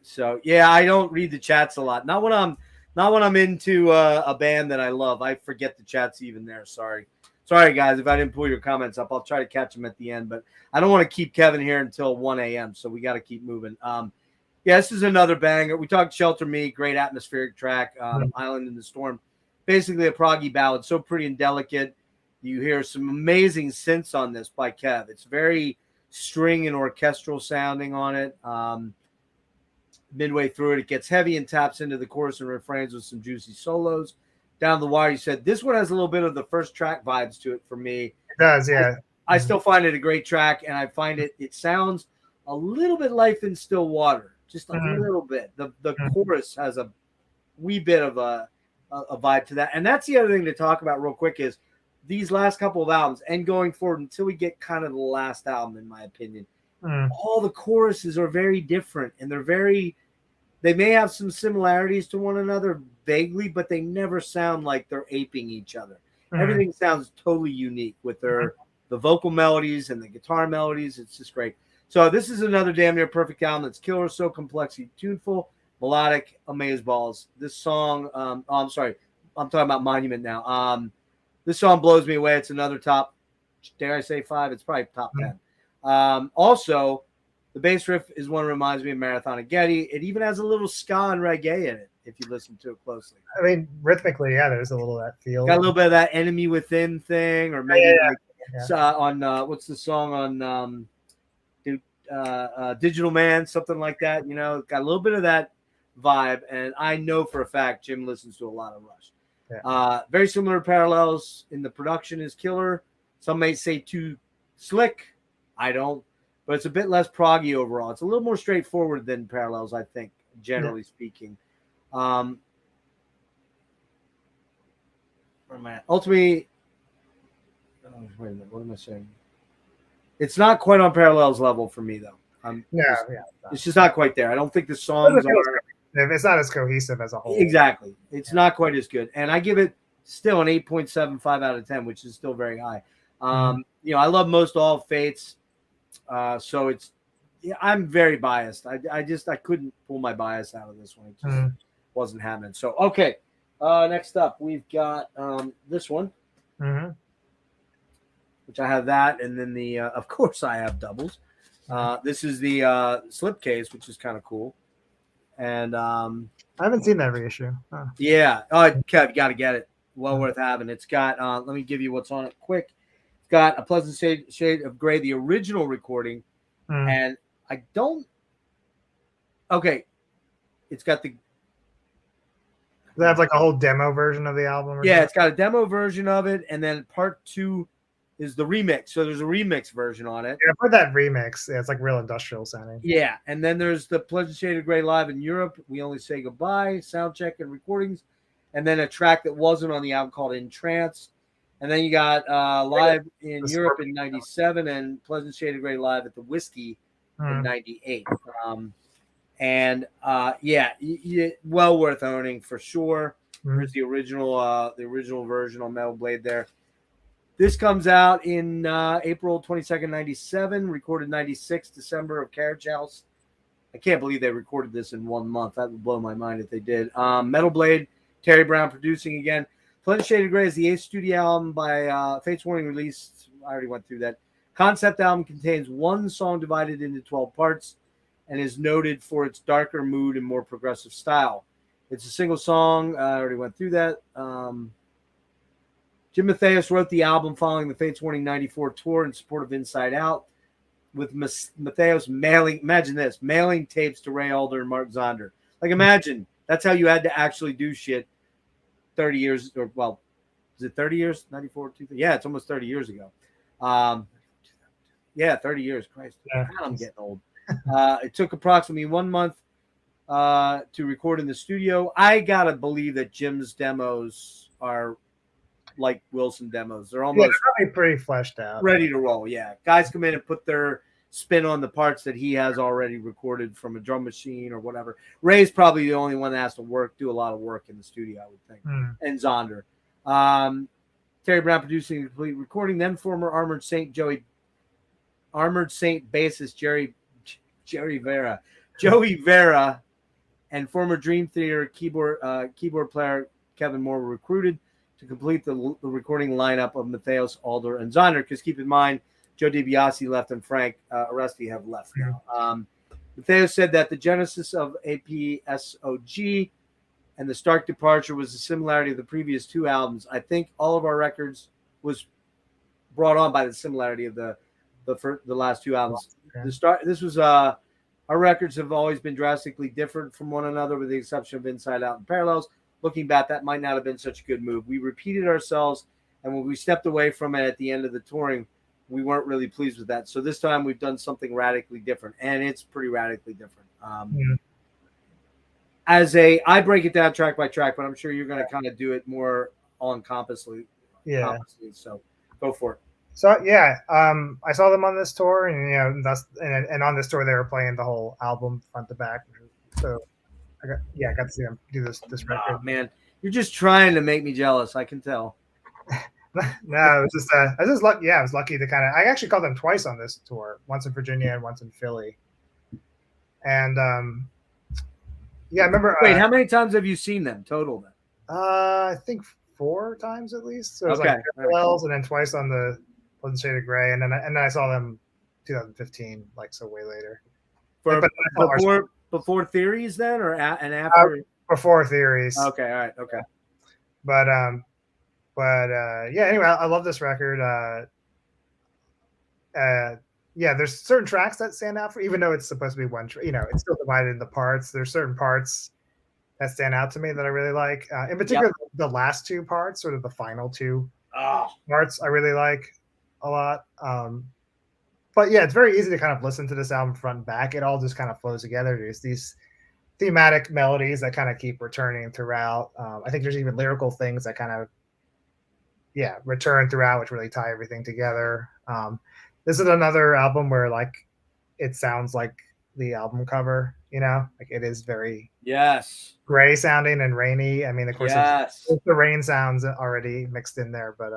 So yeah, I don't read the chats a lot. Not when I'm Not when I'm into a band that I love. I forget the chat's even there. Sorry, guys. If I didn't pull your comments up, I'll try to catch them at the end. But I don't want to keep Kevin here until 1 a.m. So we got to keep moving. Yeah, this is another banger. We talked Shelter Me, great atmospheric track. Island in the Storm, basically a proggy ballad, so pretty and delicate. You hear some amazing synths on this by Kev. It's very string and orchestral sounding on it. Midway through it, it gets heavy and taps into the chorus and refrains with some juicy solos. Down the wire, you said this one has a little bit of the first track vibes to it for me. It does, yeah. I still find it a great track, and I find it sounds a little bit Life in Still Water, just a little bit. The chorus has a wee bit of a vibe to that. And that's the other thing to talk about real quick is these last couple of albums and going forward until we get kind of the last album, in my opinion, all the choruses are very different, and they may have some similarities to one another vaguely, but they never sound like they're aping each other. Everything sounds totally unique with the vocal melodies and the guitar melodies. It's just great. So this is another damn near perfect album that's killer, so complexly tuneful, melodic, amazeballs. This song, I'm sorry, I'm talking about Monument now. This song blows me away. It's another top, dare I say 5? It's probably top 10. Also, the bass riff is one that reminds me of Marathon of Getty. It even has a little ska and reggae in it, if you listen to it closely. I mean, rhythmically, yeah, there's a little of that feel. Got a little bit of that Enemy Within thing, or maybe on what's the song on Digital Man, something like that. You know, got a little bit of that vibe, and I know for a fact Jim listens to a lot of Rush. Yeah. Very similar parallels in the production is killer. Some may say too slick. I don't. But it's a bit less proggy overall. It's a little more straightforward than Parallels, I think, generally speaking. Ultimately, wait a minute, what am I saying? It's not quite on Parallels level for me, though. It's just not quite there. I don't think the songs are. It's not as cohesive as a whole. Exactly. It's not quite as good. And I give it still an 8.75 out of 10, which is still very high. You know, I love most all Fates. So it's, I'm very biased. I couldn't pull my bias out of this one. It just wasn't happening. So, okay. Next up, we've got this one, which I have that. And then of course I have doubles. This is the slipcase, which is kind of cool. And I haven't seen that reissue. Huh. Yeah. Oh, Kev, you got to get it. Well worth having. It's got, let me give you what's on it quick. Got A Pleasant Shade of Gray, the original recording, and I don't. Okay, it's got the. Does that have like a whole demo version of the album? Yeah, it's got a demo version of it, and then part 2 is the remix. So there's a remix version on it. Yeah, I've heard that remix. Yeah, it's like real industrial sounding. Yeah, and then there's the Pleasant Shade of Gray live in Europe. We Only Say Goodbye, soundcheck and recordings, and then a track that wasn't on the album called In Trance. And then you got live in Europe in 97 and Pleasant Shade of Gray live at the Whiskey in 98. Well worth owning for sure. There's the original version on Metal Blade there. This comes out in April 22nd, 97, recorded 96, December of Carriage House. I can't believe they recorded this in 1 month. That would blow my mind if they did. Metal Blade, Terry Brown producing again. Pleasant Shade of Gray is the 8th studio album by Fates Warning released. I already went through that. Concept album contains one song divided into 12 parts and is noted for its darker mood and more progressive style. It's a single song. I already went through that. Jim Metheos wrote the album following the Fates Warning 94 tour in support of Inside Out, with Metheos mailing tapes to Ray Alder and Mark Zonder. Like, imagine, that's how you had to actually do shit 30 years, or well, is it 30 years? 94, 2000? Yeah, it's almost 30 years ago. 30 years. Christ, God, I'm getting old. It took approximately 1 month to record in the studio. I gotta believe that Jim's demos are like Wilson demos. They're almost they're pretty fleshed out, ready to roll. Yeah, guys come in and put their spin on the parts that he has already recorded from a drum machine or whatever. Ray's probably the only one that has to do a lot of work in the studio, I would think. And Zonder. Terry Brown producing a complete recording, then former Armored Saint bassist Joey Vera and former Dream Theater keyboard player Kevin Moore were recruited to complete the recording lineup of Metheos, Alder, and Zonder. Because keep in mind, Joe DiBiase left and Frank Aresti have left now. Metheos said that the genesis of APSOG and the stark departure was the similarity of the previous two albums. I think all of our records was brought on by the similarity of the last two albums. Our records have always been drastically different from one another, with the exception of Inside Out and Parallels. Looking back, that might not have been such a good move. We repeated ourselves, and when we stepped away from it at the end of the touring, we weren't really pleased with that. So this time we've done something radically different, and it's pretty radically different. I break it down track by track, but I'm sure you're going to kind of do it more all-encompassingly. Yeah. So go for it. So yeah, I saw them on this tour, and and on this tour they were playing the whole album front to back. So I got to see them do this record. Oh, man, you're just trying to make me jealous. I can tell. No, it was just I was lucky to kind of. I actually called them twice on this tour, once in Virginia and once in Philly. And I remember. Wait, how many times have you seen them total then? I think 4 times at least. So it was okay. like parallels, and then twice on the Pleasant Shade of Grey, and then I saw them 2015, like so way later. Before Theories then, or and after? Before Theories. Okay, all right, okay. But anyway, I love this record. There's certain tracks that stand out even though it's supposed to be one. It's still divided into parts. There's certain parts that stand out to me that I really like. In particular, the last 2 parts, sort of the final 2 parts, I really like a lot. But yeah, it's very easy to kind of listen to this album front and back. It all just kind of flows together. There's these thematic melodies that kind of keep returning throughout. I think there's even lyrical things that kind of return throughout, which really tie everything together. This is another album where like it sounds like the album cover, like it is very gray sounding and rainy. I mean, of course, the rain sounds already mixed in there, but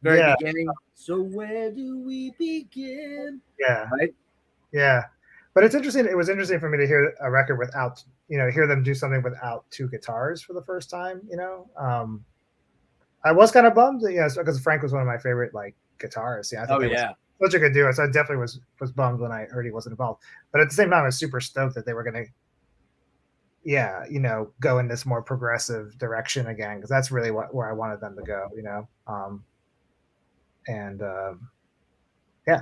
very beginning. So where do we begin? Yeah, right. Yeah, but it's interesting. It was interesting for me to hear a record without, hear them do something without 2 guitars for the first time. I was kind of bummed, because Frank was one of my favorite guitarists. Yeah, I thought was such a good duo. So I definitely was bummed when I heard he wasn't involved. But at the same time, I was super stoked that they were going to, go in this more progressive direction again, because that's really where I wanted them to go.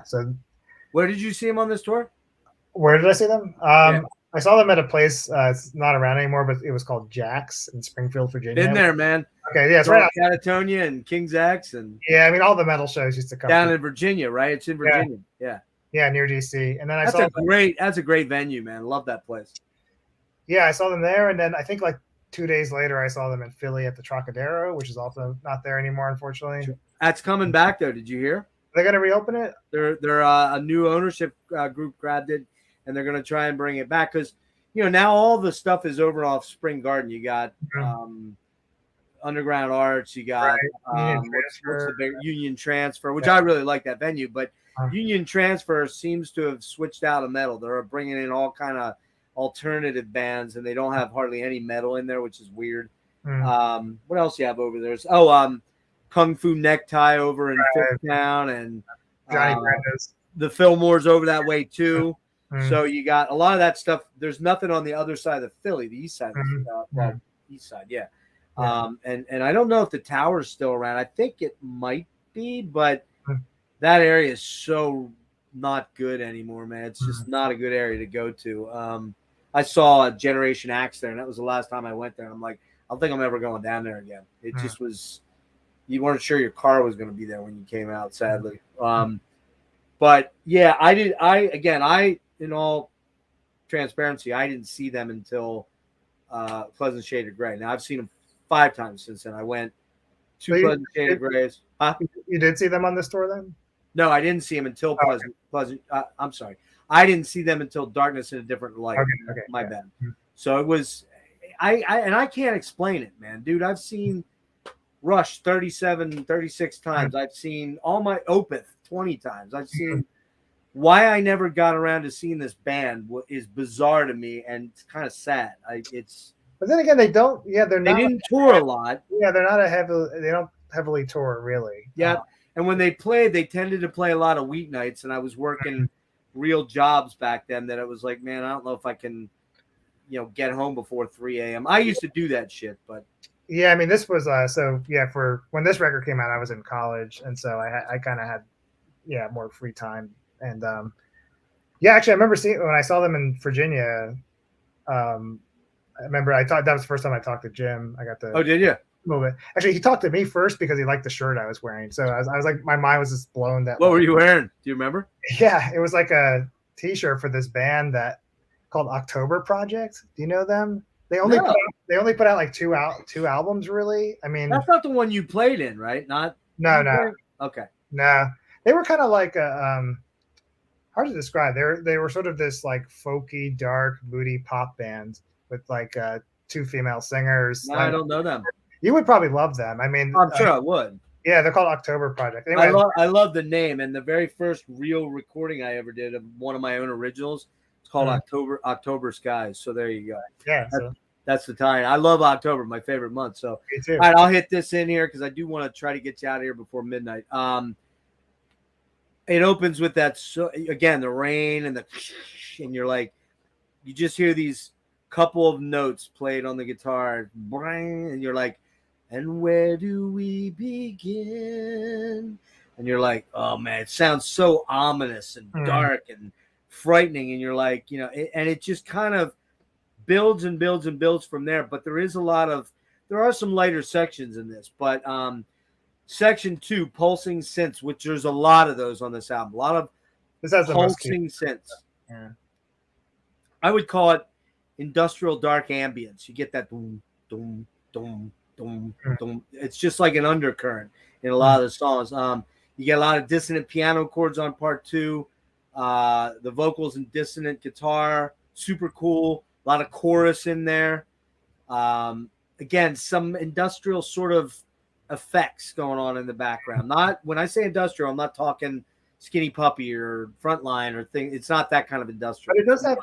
So where did you see him on this tour? Where did I see them? I saw them at a place. It's not around anymore, but it was called Jack's in Springfield, Virginia. Been there, man. Okay, yeah, it's right out Catatonia and King's X, and I mean all the metal shows used to come down in Virginia, right? It's in Virginia. Yeah, near DC. And then that's a great venue, man. Love that place. Yeah, I saw them there, and then I think 2 days later, I saw them in Philly at the Trocadero, which is also not there anymore, unfortunately. That's coming back though. Did you hear? Are they going to reopen it? They're a new ownership group grabbed it, and they're going to try and bring it back because now all the stuff is over off Spring Garden. You got Underground Arts. You got what's the big Union Transfer, which I really like that venue, but Union Transfer seems to have switched out of metal. They're bringing in all kind of alternative bands, and they don't have hardly any metal in there, which is weird. What else you have over there? Kung Fu Necktie over in Fifthtown, and the Fillmore's over that way too. So you got a lot of that stuff. There's nothing on the other side of Philly, the east side. East side, and I don't know if the tower's still around. I think it might be, but that area is so not good anymore, man. It's just not a good area to go to. I saw a Generation Axe there, and that was the last time I went there. I'm like, I don't think I'm ever going down there again. It just was. You weren't sure your car was going to be there when you came out, sadly. But yeah, I in all transparency, I didn't see them until Pleasant Shade of Grey. Now I've seen them 5 times since then. I went to Pleasant Shade of Greys. You did see them on this tour then? No, I didn't see them until Pleasant. I'm sorry, I didn't see them until Darkness in a Different Light. Okay, my bad. So it was, I can't explain it, man, dude. I've seen Rush 36 times. I've seen all my Opeth 20 times. I've seen why I never got around to seeing this band is bizarre to me, and it's kind of sad. But then again, they don't. Yeah, they didn't tour a lot. Yeah, they're not they don't heavily tour really. Yeah, and when they played, they tended to play a lot of weeknights, and I was working real jobs back then that it was like, man, I don't know if I can, get home before 3 a.m. I used to do that shit, but yeah, I mean, this was for when this record came out, I was in college, and so I kind of had more free time, and actually, I remember seeing when I saw them in Virginia. I remember that was the first time I talked to Jim. I got the did you? Moment. Actually, he talked to me first because he liked the shirt I was wearing. So I was like, my mind was just blown. What were you wearing? Do you remember? Yeah, it was like a T-shirt for this band that called October Project. Do you know them? They only put out like two albums, really. I mean, that's not the one you played in, right? Not no. Okay. No, they were kind of like hard to describe. They were sort of this like folky, dark, moody pop band with like two female singers. No, I don't know them. You would probably love them. I mean, I'm sure I would. Yeah, they're called October Project. Anyway, I love the name, and the very first real recording I ever did of one of my own originals, it's called October Skies. So there you go. Yeah, that's the tie. I love October, my favorite month. So me too. All right, I'll hit this in here because I do want to try to get you out of here before midnight. It opens with that. So again, the rain and and you're like, you just hear these couple of notes played on the guitar, and you're like, and where do we begin? And you're like, oh man, it sounds so ominous and dark and frightening. And you're like, and it just kind of builds and builds and builds from there. But there are some lighter sections in this. But section 2, pulsing synths, which there's a lot of those on this album. A lot of pulsing synths. Yeah. I would call it industrial dark ambience. You get that boom, boom, boom, boom, boom. It's just like an undercurrent in a lot of the songs. You get a lot of dissonant piano chords on part 2. The vocals and dissonant guitar, super cool. A lot of chorus in there. Again, some industrial sort of effects going on in the background. Not when I say industrial, I'm not talking Skinny Puppy or Frontline or thing. It's not that kind of industrial. But it does have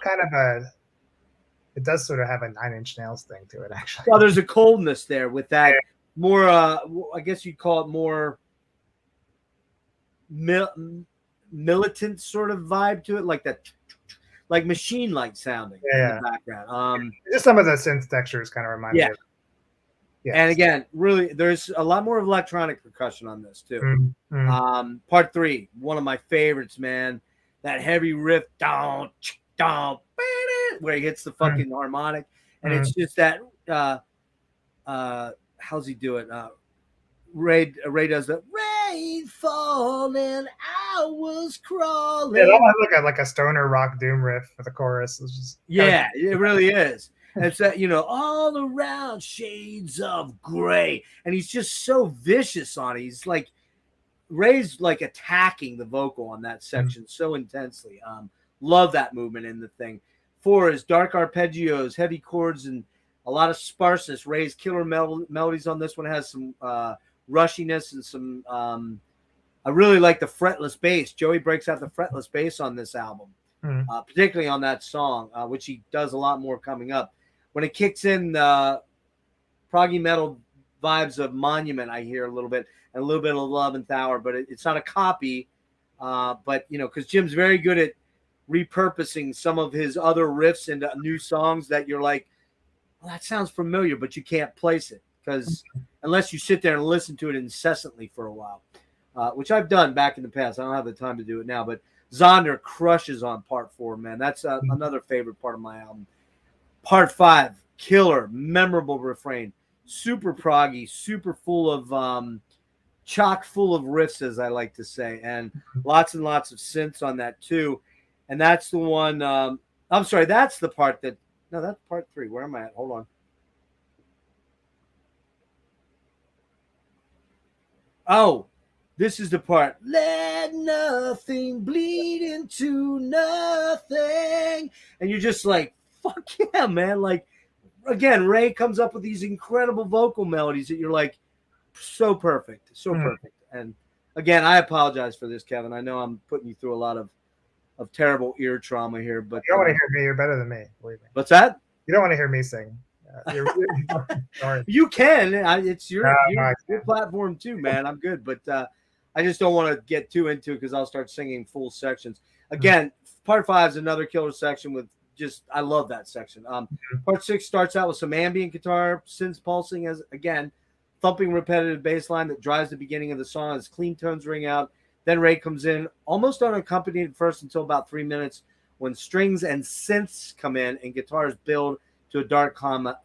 it does sort of have a 9 Inch Nails thing to it, actually. Well, there's a coldness there with that more, I guess you'd call it more militant sort of vibe to it, like that, like machine-like sounding in the background. Just some of the synth textures kind of remind me of. Yes. And again, really, there's a lot more of electronic percussion on this too. Part 3, one of my favorites, man. That heavy riff, down, where he hits the fucking harmonic, and it's just that. How's he do it? Ray does that. Rain falling, I was crawling. Yeah, that was like a stoner rock doom riff for the chorus. It really is. And it's that, all around shades of gray. And he's just so vicious on it. He's like, Ray's like attacking the vocal on that section so intensely. Love that movement in the thing. 4 is dark arpeggios, heavy chords, and a lot of sparseness. Ray's killer melodies on this one has some rushiness and some. I really like the fretless bass. Joey breaks out the fretless bass on this album, particularly on that song, which he does a lot more coming up. When it kicks in, proggy metal vibes of Monument, I hear a little bit, and a little bit of 11th Hour, but it's not a copy. But because Jim's very good at repurposing some of his other riffs into new songs that you're like, well, that sounds familiar, but you can't place it because unless you sit there and listen to it incessantly for a while, which I've done back in the past. I don't have the time to do it now, but Zonder crushes on part 4, man. That's another favorite part of my album. Part 5, killer, memorable refrain, super proggy, super full of chock full of riffs, as I like to say, and lots and lots of synths on that too. And that's the one. I'm sorry, that's the part that. No, that's part 3. Where am I at? Hold on. Oh, this is the part. Let nothing bleed into nothing. And you're just like, fuck yeah, man. Like, again, Ray comes up with these incredible vocal melodies that you're like, so perfect. So perfect. And again, I apologize for this, Kevin. I know I'm putting you through a lot of of terrible ear trauma here. But you don't want to hear me. You're better than me. Believe me. what's that? You don't want to hear me sing. Sorry. You can. It's your No, your platform too, man. I'm good, but I just don't want to get too into it because I'll start singing full sections. Again, part 5 is another killer section with just I love that section. Part 6 starts out with some ambient guitar, synths pulsing as again, thumping repetitive bass line that drives the beginning of the song as clean tones ring out. Then Ray comes in almost unaccompanied at first until about 3 minutes when strings and synths come in and guitars build to a dark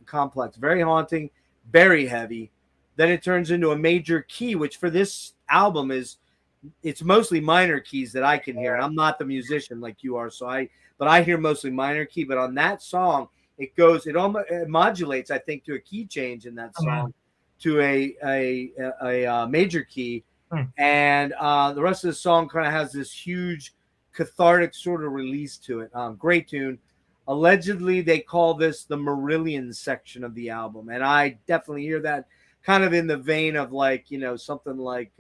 complex. Very haunting, very heavy. Then it turns into a major key, which for this album it's mostly minor keys that I can hear. And I'm not the musician like you are, but I hear mostly minor key. But on that song, it modulates, I think, to a key change in that song to a major key. And the rest of the song kind of has this huge cathartic sort of release to it. Great tune. Allegedly, they call this the Marillion section of the album. And I definitely hear that kind of in the vein of like, something like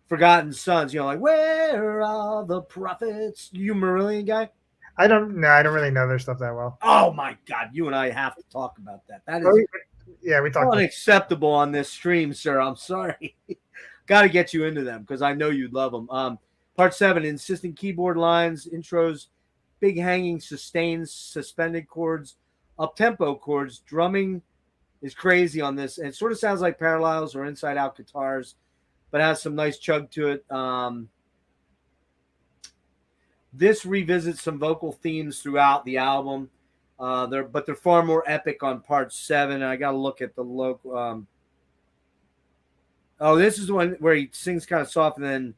Forgotten Sons, like, where are the prophets? You Marillion guy? I don't really know their stuff that well. Oh my God. You and I have to talk about that. That is we talked unacceptable on this stream, sir. I'm sorry. Got to get you into them because I know you'd love them. Part 7, insistent keyboard lines, intros, big hanging sustains, suspended chords, up-tempo chords. Drumming is crazy on this. And it sort of sounds like parallels or inside-out guitars, but has some nice chug to it. This revisits some vocal themes throughout the album. But they're far more epic on part 7. I got to look at the local. This is the one where he sings kind of soft, and then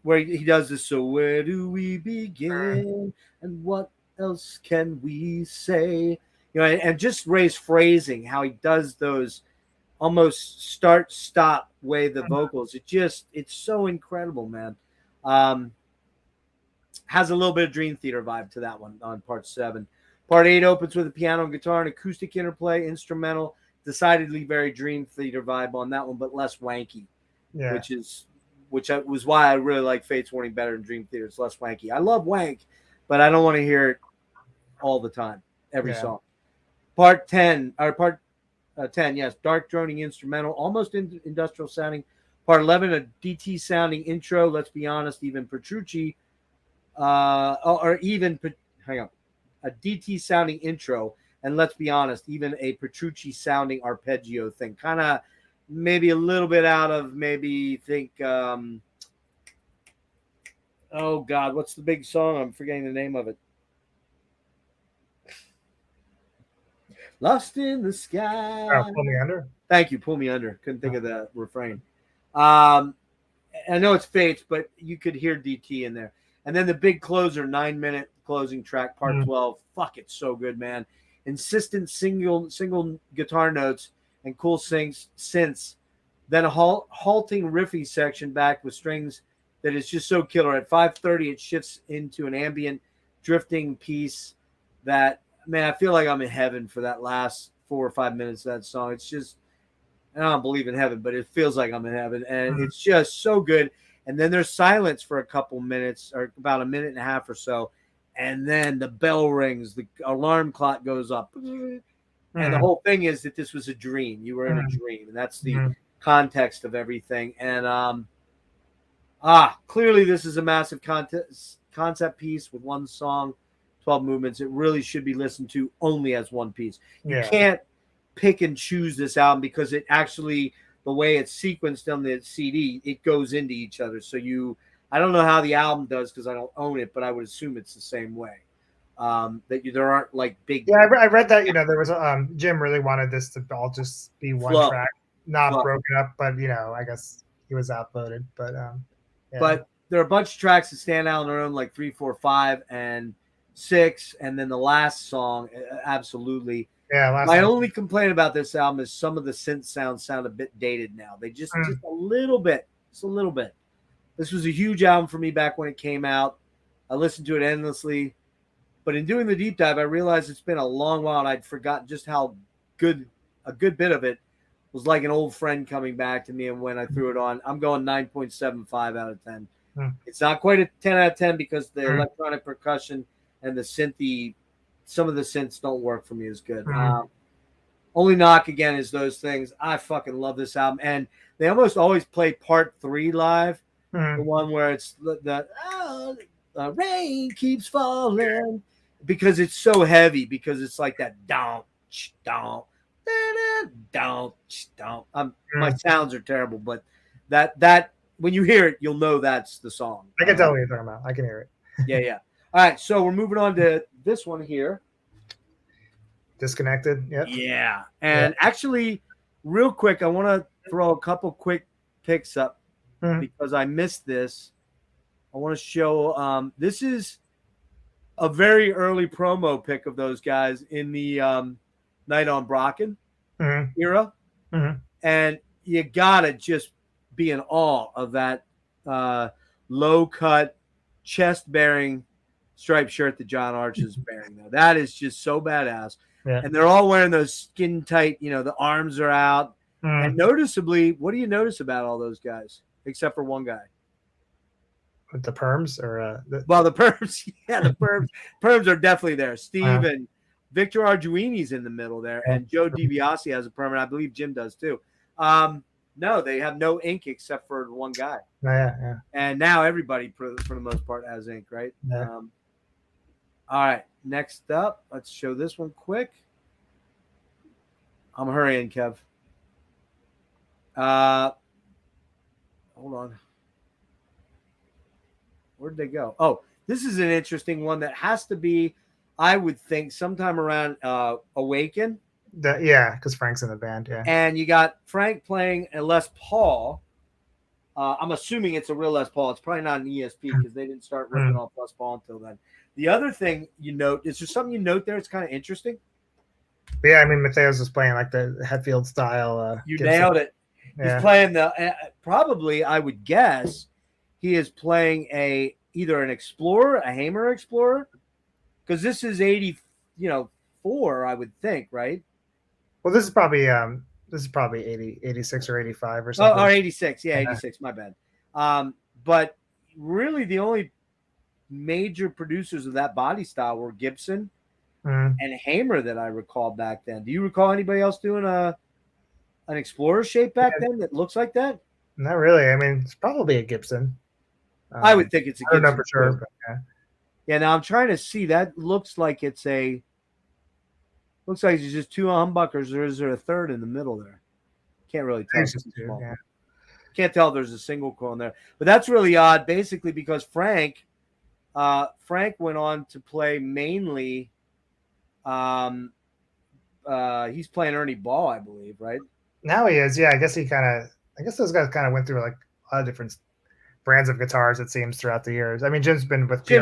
where he does this. So where do we begin, and what else can we say? And just Ray's phrasing, how he does those almost start-stop way the vocals. It's so incredible, man. Has a little bit of Dream Theater vibe to that one on part 7. Part 8 opens with a piano and guitar and acoustic interplay, instrumental, decidedly very Dream Theater vibe on that one, but less wanky. Yeah. Which was why I really like Fate's Warning better than Dream Theater. It's less wanky. I love wank, but I don't want to hear it all the time, every song. Part 10, yes, dark droning instrumental, almost industrial sounding. Part 11, a DT sounding intro. Let's be honest, even Petrucci. A DT sounding intro, and let's be honest, even a Petrucci sounding arpeggio thing, kind of maybe a little bit out of oh God, what's the big song? I'm forgetting the name of it. Lost in the Sky. Pull Me Under. Thank you, Pull Me Under. Couldn't think of the refrain. I know it's Fates, but you could hear DT in there. And then the big closer, 9-minute closing track, part 12. Fuck, it's so good, man. Insistent single guitar notes and cool synths. Then a halting riffy section back with strings that is just so killer. At 5:30, it shifts into an ambient drifting piece that, man, I feel like I'm in heaven for that last 4 or 5 minutes of that song. It's just, I don't believe in heaven, but it feels like I'm in heaven. And it's just so good. And then there's silence for a couple minutes, or about a minute and a half or so. And then the bell rings, the alarm clock goes up. And the whole thing is that this was a dream. You were in a dream. And that's the context of everything. And clearly this is a massive concept piece with one song, 12 movements. It really should be listened to only as one piece. You can't pick and choose this album because it actually, the way it's sequenced on the CD, it goes into each other. So I don't know how the album does because I don't own it, but I would assume it's the same way. There aren't like big. Yeah, I read that. There was Jim really wanted this to all just be one track, not broken up. But I guess he was outvoted. But but there are a bunch of tracks that stand out on their own, like 3, 4, 5, and 6, and then the last song, absolutely. Yeah. My only complaint about this album is some of the synth sounds sound a bit dated now. They just a little bit. Just a little bit. This was a huge album for me back when it came out. I listened to it endlessly. But in doing the deep dive, I realized it's been a long while, and I'd forgotten just how good a good bit of it was like an old friend coming back to me. And when I threw it on, I'm going 9.75 out of 10. It's not quite a 10 out of 10 because the electronic percussion and the synthy, some of the synths don't work for me as good. Only knock again is those things. I fucking love this album, and they almost always play part 3 live. The one where it's the rain keeps falling, because it's so heavy, because it's like that don't. My sounds are terrible, but that when you hear it, you'll know that's the song. I can tell what you're talking about. I can hear it. Yeah. All right, so we're moving on to this one here. Disconnected. Yep. Yeah. And actually, real quick, I want to throw a couple quick picks up because I missed this. I want to show this is a very early promo pick of those guys in the Night on Bröcken era. And you gotta just be in awe of that low cut, chest bearing striped shirt that John Arch is bearing there. That is just so badass. Yeah. And they're all wearing those skin tight, the arms are out. And noticeably, what do you notice about all those guys, except for one guy? With the perms or the perms, the perms are definitely there. Steve and Victor Arduini's in the middle there, and Joe DiBiase has a perm, and I believe Jim does too. No, they have no ink except for one guy. Yeah. And now everybody, for the most part, has ink, right? Yeah. All right, next up, let's show this one quick. I'm hurrying, Kev. Hold on. Where'd they go? Oh, this is an interesting one that has to be, I would think, sometime around Awaken. Because Frank's in the band, And you got Frank playing a Les Paul. I'm assuming it's a real Les Paul. It's probably not an ESP because they didn't start ripping off Les Paul until then. The other thing you note, is there something you note there? It's kind of interesting. But yeah, I mean, Metheos was playing like the Hetfield style. You nailed it. He's playing probably, I would guess, he is playing either an Explorer, a Hamer Explorer, because this is 84, I would think, right? Well, this is probably 80, 86 or 85 or something. Or 86, 86. My bad. But really, the only major producers of that body style were Gibson and Hamer that I recall back then. Do you recall anybody else doing an Explorer shape back then that looks like that? Not really. I mean, it's probably a Gibson. I would think it's a Gibson. I don't know for sure. But now I'm trying to see. That looks like it's just two humbuckers, or is there a third in the middle there? Can't really tell. Can't tell if there's a single coil in there. But that's really odd, basically, because Frank went on to play mainly he's playing Ernie Ball, I believe, right? Now he is, I guess those guys kind of went through like a lot of different brands of guitars, it seems, throughout the years. I mean, Jim's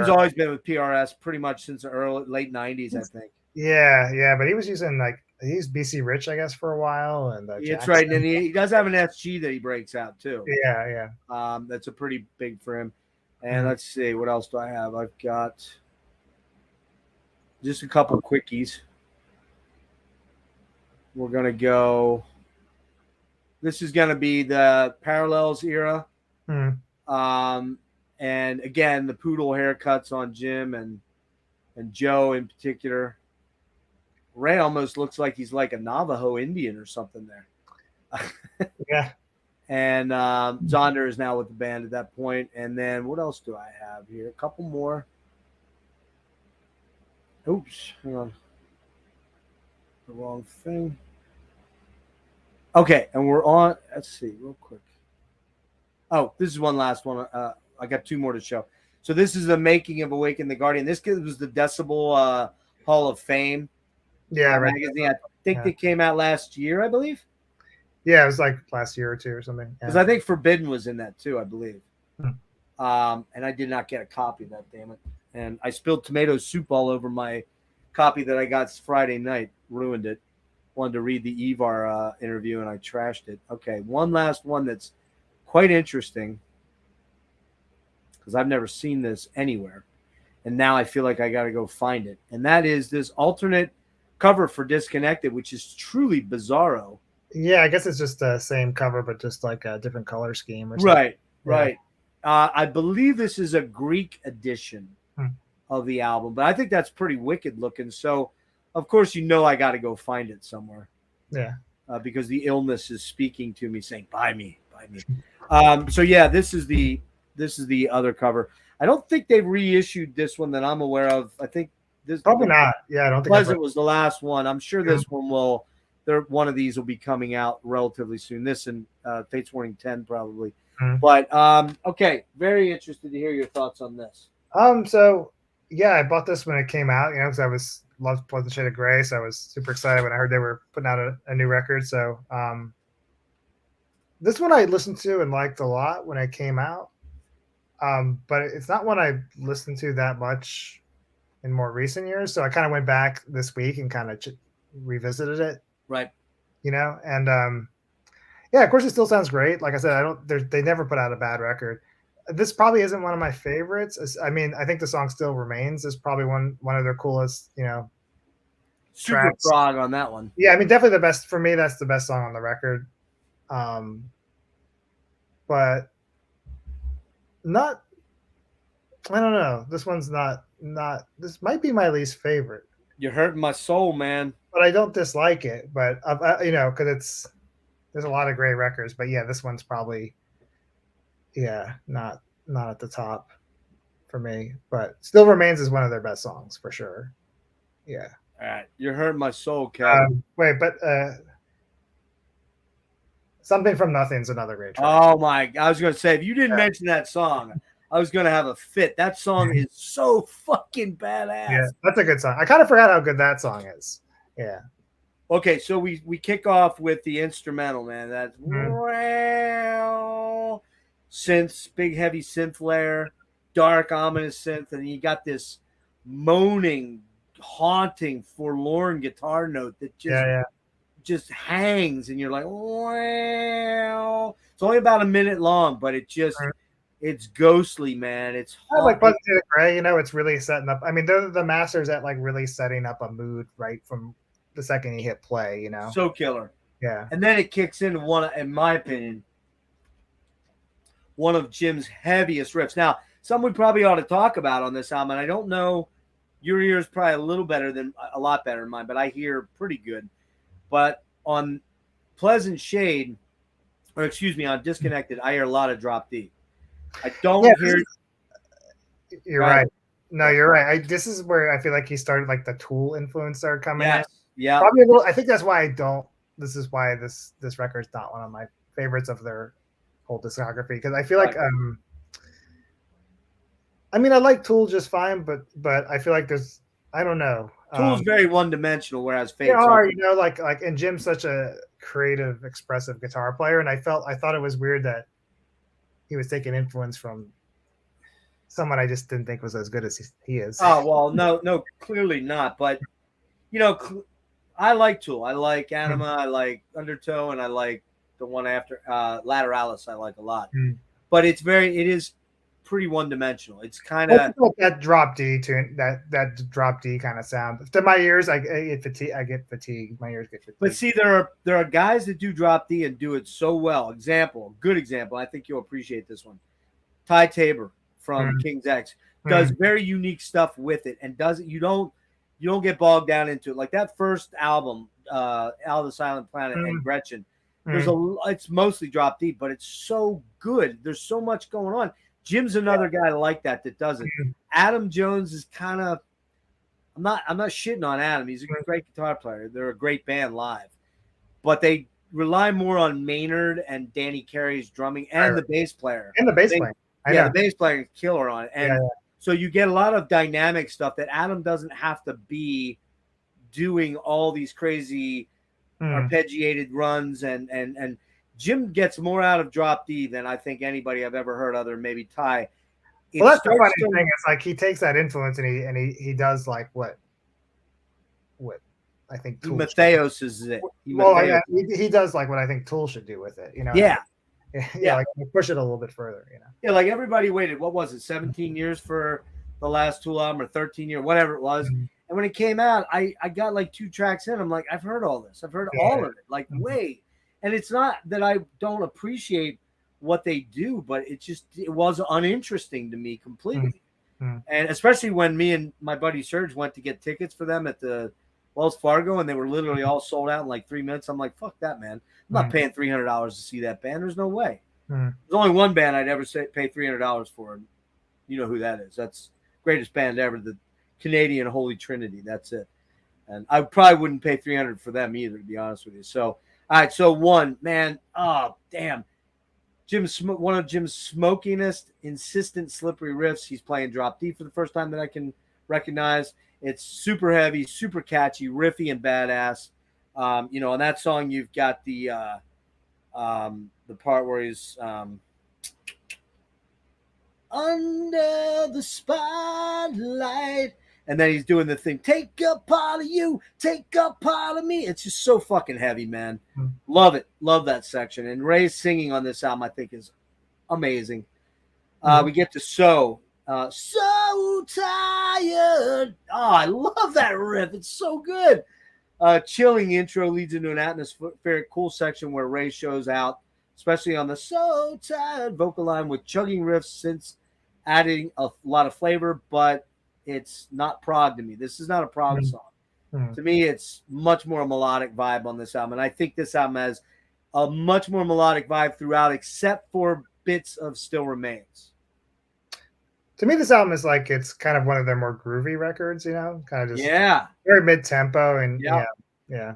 always been with PRS pretty much since the late 90s, I think. Yeah, but he was using he used BC Rich, I guess, for a while, and that's right. And he does have an SG that he breaks out too. Yeah. That's a pretty big for him. And let's see, what else do I have? I've got just a couple quickies. We're gonna go. This is gonna be the Parallels era. And again, the poodle haircuts on Jim and Joe in particular. Ray almost looks like he's like a Navajo Indian or something there. Yeah. And Zonder is now with the band at that point. And then what else do I have here? A couple more. Oops, hang on. The wrong thing. Okay, and we're on. Let's see, real quick. Oh, this is one last one. I got two more to show. So this is the making of Awaken the Guardian. This was the Decibel Hall of Fame. Yeah, right. Magazine. I think they came out last year, I believe. Yeah, it was like last year or two or something. Because I think Forbidden was in that too, I believe. And I did not get a copy of that, damn it. And I spilled tomato soup all over my copy that I got Friday night. Ruined it. Wanted to read the Evar interview, and I trashed it. Okay, one last one that's quite interesting, because I've never seen this anywhere. And now I feel like I got to go find it. And that is this alternate cover for Disconnected, which is truly bizarro. Yeah, I guess it's just the same cover, but just like a different color scheme or something. Right. I believe this is a Greek edition Hmm. of the album, but I think that's pretty wicked looking. So, of course, I got to go find it somewhere. Yeah. Because the illness is speaking to me, saying, "Buy me, buy me." So yeah, this is the other cover. I don't think they've reissued this one that I'm aware of. I think this Probably not. Yeah, I don't think Pleasant was the last one. I'm sure this one will. One of these will be coming out relatively soon. This and Fates Warning 10 probably. But okay, very interested to hear your thoughts on this. So yeah, I bought this when it came out, because loved Pleasant Shade of Grey, so I was super excited when I heard they were putting out a new record. So this one I listened to and liked a lot when it came out, but it's not one I listened to that much in more recent years. So I kind of went back this week and kind of revisited it, right? And yeah, of course it still sounds great. Like I said, they never put out a bad record. This probably isn't one of my favorites. I mean, I think the song Still Remains is probably one of their coolest, super tracks. prog on that one. Yeah, I mean, definitely the best for me. That's the best song on the record. But not, I don't know. This one's not. This might be my least favorite. You're hurting my soul, man. But I don't dislike it. But because there's a lot of great records. But yeah, this one's probably. Yeah, not at the top for me, but Still Remains is one of their best songs for sure. Yeah. All right, you're hurting my soul, Kevin. Wait, but Something from Nothing's another great track. Oh my! I was gonna say, if you didn't mention that song, I was gonna have a fit. That song is so fucking badass. Yeah, that's a good song. I kind of forgot how good that song is. Yeah. Okay, so we kick off with the instrumental, man. That's synths, big heavy synth layer, dark ominous synth, and you got this moaning, haunting, forlorn guitar note that just hangs, and you're like, wow. It's only about a minute long, but it's ghostly, man. It's like Pleasant Shade of Grey, it's really setting up. I mean, they're the masters at like really setting up a mood right from the second you hit play, So killer. Yeah. And then it kicks into one, in my opinion, one of Jim's heaviest riffs. Now, some we probably ought to talk about on this album, and I don't know, your ear is probably a lot better than mine, but I hear pretty good. But on Pleasant Shade, on Disconnected, I hear a lot of drop D. I don't hear. You're right. No, you're right. This is where I feel like he started, like the Tool influence started coming in. Yeah. Probably a little. I think that's why I don't. This is why this record's not one of my favorites of their whole discography, because I feel like I mean, I like Tool just fine, but I feel like I don't know. Tool's very one-dimensional, whereas Fates are, like and Jim's such a creative, expressive guitar player, and I thought it was weird that he was taking influence from someone I just didn't think was as good as he is. Oh, well, no, clearly not. But I like Tool. I like Anima. I like Undertow, and I like the one after Lateralis. I like a lot. But it is pretty one-dimensional. It's kind of that drop D tune, that drop D kind of sound. To my ears, I get fatigued. My ears get fatigued. But see, there are guys that do drop D and do it so well. Good example. I think you'll appreciate this one. Ty Tabor from King's X does very unique stuff with it, and does it. You don't get bogged down into it. Like that first album, Out of the Silent Planet and Gretchen. It's mostly drop D, but it's so good. There's so much going on. Jim's another guy like that does it. Adam Jones is kind of. I'm not shitting on Adam. He's a great guitar player. They're a great band live, but they rely more on Maynard and Danny Carey's drumming and the bass player. And the bass player. The bass player is killer on it, and so you get a lot of dynamic stuff that Adam doesn't have to be doing all these crazy arpeggiated runs and. Jim gets more out of drop D than I think anybody I've ever heard, other than maybe Ty. Well, that's the funny thing. It's like he takes that influence and he does like what I think Tool Metheos is it. He does like what I think Tool should do with it. Yeah, like push it a little bit further. Yeah, like everybody waited. What was it? 17 years for the last Tool album, or 13 years, whatever it was. And when it came out, I got like 2 tracks in. I'm like, I've heard all this. I've heard all of it. Like, wait. And it's not that I don't appreciate what they do, but it was uninteresting to me completely. Mm-hmm. And especially when me and my buddy Serge went to get tickets for them at the Wells Fargo, and they were literally all sold out in like 3 minutes. I'm like, fuck that, man. I'm not paying $300 to see that band. There's no way. There's only one band I'd ever pay $300 for. And you know who that is. That's greatest band ever, the Canadian Holy Trinity. That's it. And I probably wouldn't pay $300 for them either, to be honest with you. So, all right. So one, man. Oh, damn. One of Jim's smokiest, insistent, slippery riffs. He's playing drop D for the first time that I can recognize. It's super heavy, super catchy, riffy, and badass. You know, on that song, you've got the part where he's under the spotlight, and then he's doing the thing, take a part of you, take a part of me. It's just so fucking heavy, man. Love it. Love that section. And Ray's singing on this album, I think, is amazing. We get to So Tired. Oh, I love that riff. It's so good. Chilling intro leads into an atmospheric cool section where Ray shows out, especially on the So Tired vocal line with chugging riffs, since adding a lot of flavor, but it's not prog to me. This is not a prog song. To me, it's much more a melodic vibe on this album. And I think this album has a much more melodic vibe throughout, except for bits of Still Remains. To me, this album is like, it's kind of one of their more groovy records, you know, kind of just very mid-tempo and yeah.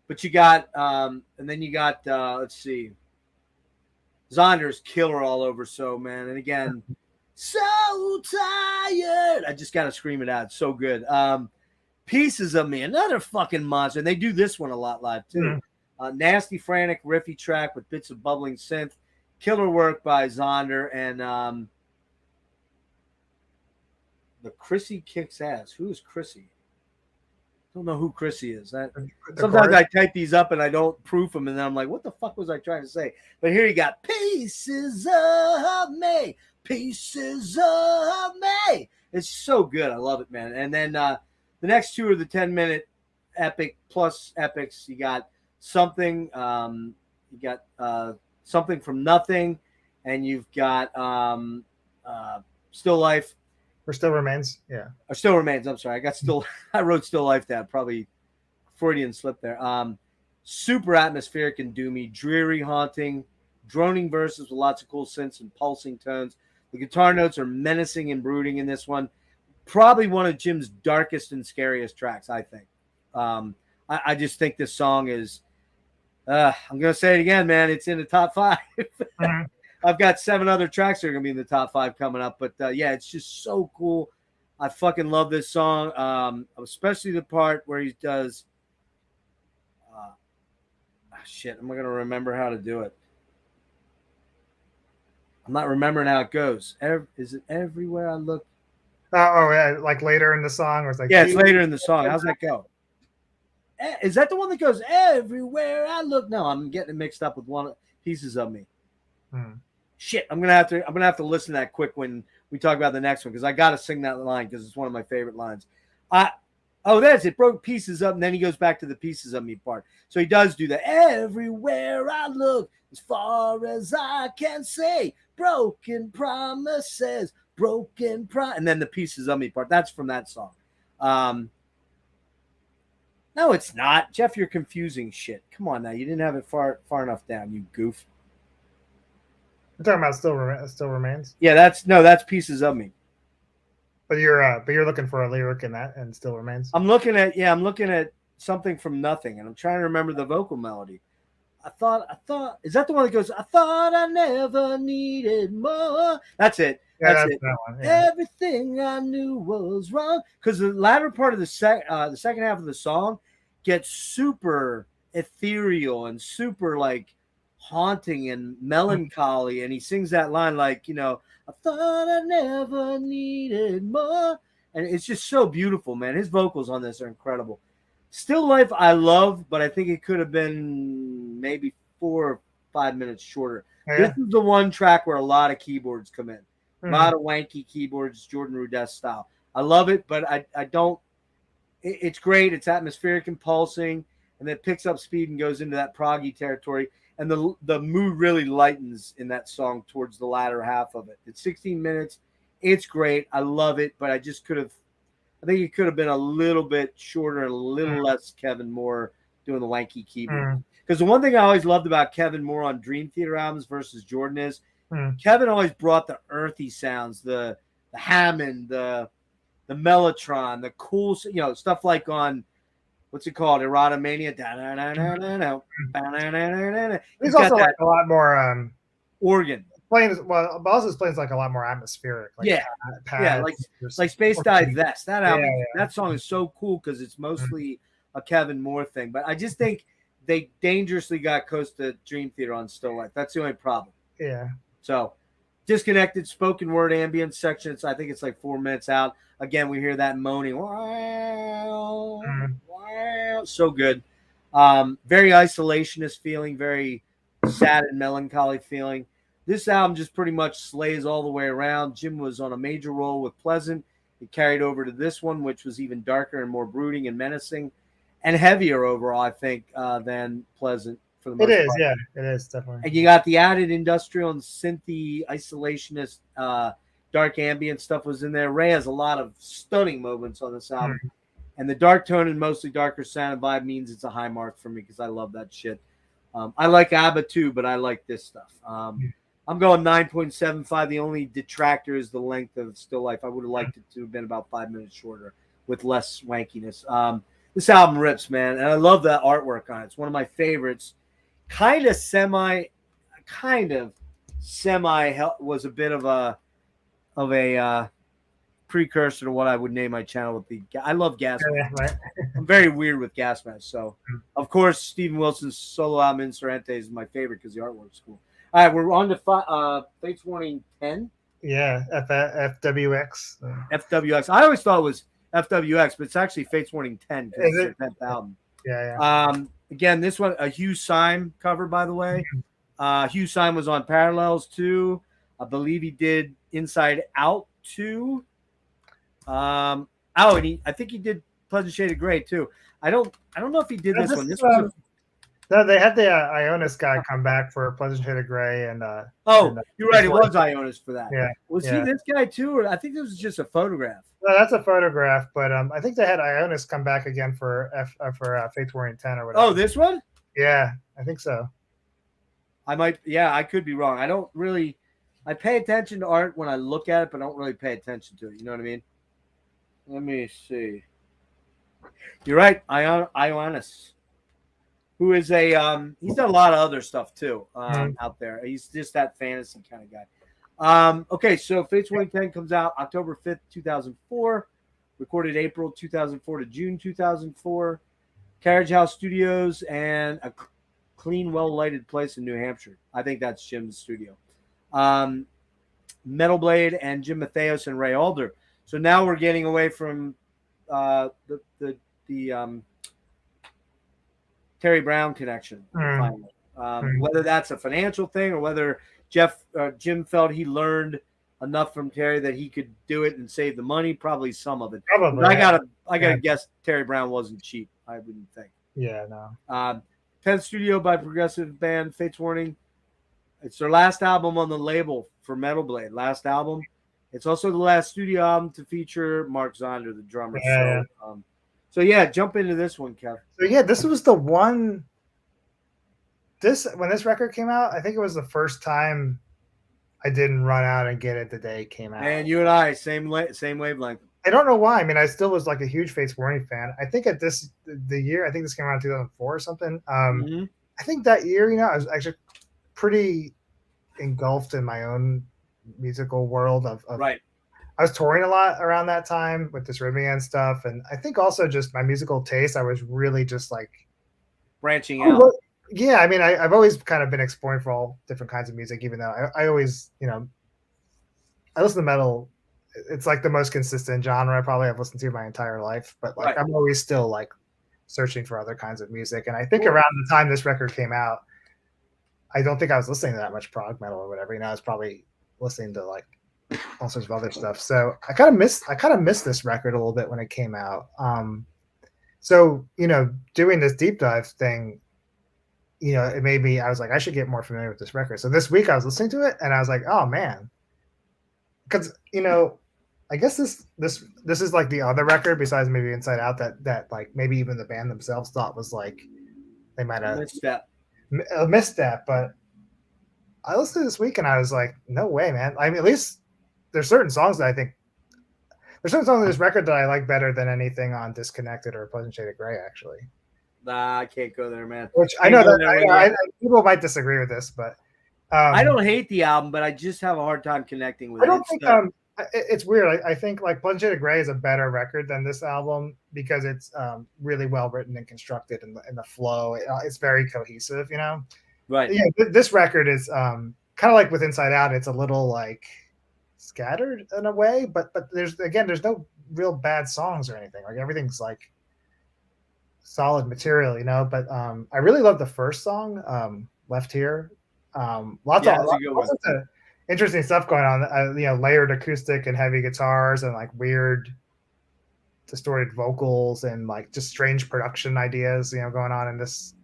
But you got, and then you got, let's see, Zonder's killer all over. So, man, and again, so tired. I just got to scream it out. It's so good. Pieces of Me, another fucking monster. And they do this one a lot live too. Nasty, frantic, riffy track with bits of bubbling synth. Killer work by Zonder. And the Chrissy Kicks Ass. Who is Chrissy? Don't know who Chrissy is. Sometimes I type these up and I don't proof them, and then I'm like, what the fuck was I trying to say? But here you got Pieces of Me. Pieces of Me. It's so good. I love it, man. And then the next two are the 10-minute epic plus epics. You got Something. You got Something from Nothing, and you've got Still Life. Or Still Remains, yeah. Or Still Remains. I'm sorry. I wrote Still Life down. Probably Freudian slip there. Super atmospheric and doomy, dreary, haunting, droning verses with lots of cool synths and pulsing tones. The guitar notes are menacing and brooding in this one. Probably one of Jim's darkest and scariest tracks, I think. I just think this song is, I'm going to say it again, man. It's in the top 5. I've got 7 other tracks that are going to be in the top 5 coming up. But, yeah, it's just so cool. I fucking love this song, especially the part where he does shit, I'm not going to remember how to do it. I'm not remembering how it goes. Is it Everywhere I Look? Yeah, like later in the song? Or it's like, yeah, it's later in the song. How's that go? Is that the one that goes, Everywhere I Look? No, I'm getting it mixed up with one Pieces of Me. Shit, I'm gonna have to listen to that quick when we talk about the next one, because I gotta sing that line because it's one of my favorite lines. That's it. Broke Pieces Up, and then he goes back to the Pieces of Me part. So he does do that. Everywhere I look, as far as I can say, broken promises, and then the Pieces of Me part. That's from that song. No, it's not. Jeff, you're confusing shit. Come on now. You didn't have it far enough down, you goof. We're talking about Still Remains? Yeah, that's Pieces of Me. But you're looking for a lyric in that and Still Remains? I'm looking at Something from Nothing, and I'm trying to remember the vocal melody. I thought, is that the one that goes, I thought I never needed more? That's it. Yeah, that's that one. Yeah. Everything I knew was wrong. Because the latter part of the second half of the song gets super ethereal and super like haunting and melancholy, and he sings that line like, I thought I never needed more, and it's just so beautiful, man. His vocals on this are incredible. Still Life I love, but I think it could have been maybe 4 or 5 minutes shorter. Yeah. This is the one track where a lot of keyboards come in. A lot of wanky keyboards, Jordan Rudess style. I love it, but I don't. It's great. It's atmospheric and pulsing, and then it picks up speed and goes into that proggy territory. and the mood really lightens in that song towards the latter half of it. It's 16 minutes. It's great. I love it, but I just could have. I think it could have been a little bit shorter and a little less Kevin Moore doing the wanky keyboard. Because the one thing I always loved about Kevin Moore on Dream Theater albums versus Jordan is Kevin always brought the earthy sounds, the Hammond, the Mellotron, the cool, stuff like on what's it called, Erotomania. He's also like a lot more organ. Balls's plays like a lot more atmospheric. Like like Space Dive Vest. That album, that song is so cool because it's mostly a Kevin Moore thing. But I just think they dangerously got close to Dream Theater on Still Life. That's the only problem. Yeah. So disconnected spoken word ambient section. I think it's like 4 minutes out. Again, we hear that moaning. Wow, wow, so good. Very isolationist feeling, very sad and melancholy feeling. This album just pretty much slays all the way around. Jim was on a major role with Pleasant. It carried over to this one, which was even darker and more brooding and menacing and heavier overall, I think, than Pleasant for the most part. It is, yeah. It is, definitely. And you got the added industrial and synthy, isolationist, dark ambient stuff was in there. Ray has a lot of stunning moments on this album. And the dark tone and mostly darker sound and vibe means it's a high mark for me because I love that shit. I like ABBA too, but I like this stuff. I'm going 9.75. The only detractor is the length of Still Life. I would have liked it to have been about 5 minutes shorter with less wankiness. This album rips, man, and I love that artwork on it. It's one of my favorites. Kind of semi was a bit of a precursor to what I would name my channel with the. I love Gas Mask. Right. I'm very weird with Gas Mask. So, of course, Steven Wilson's solo album Insurrente is my favorite because the artwork's cool. All right, we're on to Fates Warning 10. Yeah, FWX. FWX. I always thought it was FWX, but it's actually Fates Warning 10 because it's the 10th album. Yeah. Again, this one, a Hugh Syme cover, by the way. Hugh Syme was on Parallels too. I believe he did Inside Out too. And I think he did Pleasant Shade of Grey too. I don't know if he did this one. This was no, they had the Ionis guy come back for Pleasant Shade of Grey, and you're right, it was Ionis for that. Yeah, was he this guy too, or I think this was just a photograph? No, that's a photograph, but I think they had Ionis come back again for Fates Warning 10 or whatever. Oh, this one? Yeah, I think so. I could be wrong. I pay attention to art when I look at it, but I don't really pay attention to it. You know what I mean? Let me see. You're right, Ionis. Who is he's done a lot of other stuff too out there. He's just that fantasy kind of guy. Okay, so Fates Warning 10 comes out October 5th, 2004. Recorded April 2004 to June 2004. Carriage House Studios and a clean, well-lighted place in New Hampshire. I think that's Jim's studio. Metal Blade and Jim Metheos and Ray Alder. So now we're getting away from the Terry Brown connection. Whether that's a financial thing or whether Jim felt he learned enough from Terry that he could do it and save the money. Probably some of it. Probably. I gotta guess Terry Brown wasn't cheap. I wouldn't think. Yeah, no. 10th studio by progressive band Fates Warning. It's their last album on the label for Metal Blade. Last album. It's also the last studio album to feature Mark Zonder, the drummer. Yeah. So jump into this one, Kev. So yeah, this was the one. When this record came out, I think it was the first time I didn't run out and get it the day it came out. And you and I, same wavelength. I don't know why. I mean, I still was like a huge Fates Warning fan. I think the year, I think this came out in 2004 or something. I think that year, I was actually pretty engulfed in my own musical world of right. I was touring a lot around that time with Dysrhythmia and stuff, and I think also just my musical taste. I was really just like branching out. Yeah, I mean, I've always kind of been exploring for all different kinds of music, even though I always, I listen to metal. It's like the most consistent genre I probably have listened to my entire life, but like I'm always still like searching for other kinds of music. And I think around the time this record came out, I don't think I was listening to that much prog metal or whatever. I was probably listening to like all sorts of other stuff. So I kind of missed this record a little bit when it came out. So doing this deep dive thing, it made me. I was like, I should get more familiar with this record. So this week I was listening to it, and I was like, oh man, because I guess this is like the other record besides maybe Inside Out that like maybe even the band themselves thought was like they might have a misstep, but I listened to this week and I was like, no way, man. I mean, at least there's certain songs that I think there's certain songs on this record that I like better than anything on Disconnected or Pleasant Shade of Grey, actually. Nah, I can't go there, man. Which I know that people might disagree with this, but I don't hate the album, but I just have a hard time connecting with it. I don't think it's weird. I think like Pleasant Shade of Grey is a better record than this album because it's really well written and constructed, and the flow it's very cohesive, Right. Yeah, this record is kind of like with Inside Out. It's a little like scattered in a way, but there's no real bad songs or anything. Like everything's like solid material, But I really love the first song, Left Here. Lots of interesting stuff going on. Layered acoustic and heavy guitars and like weird distorted vocals and like just strange production ideas, going on in this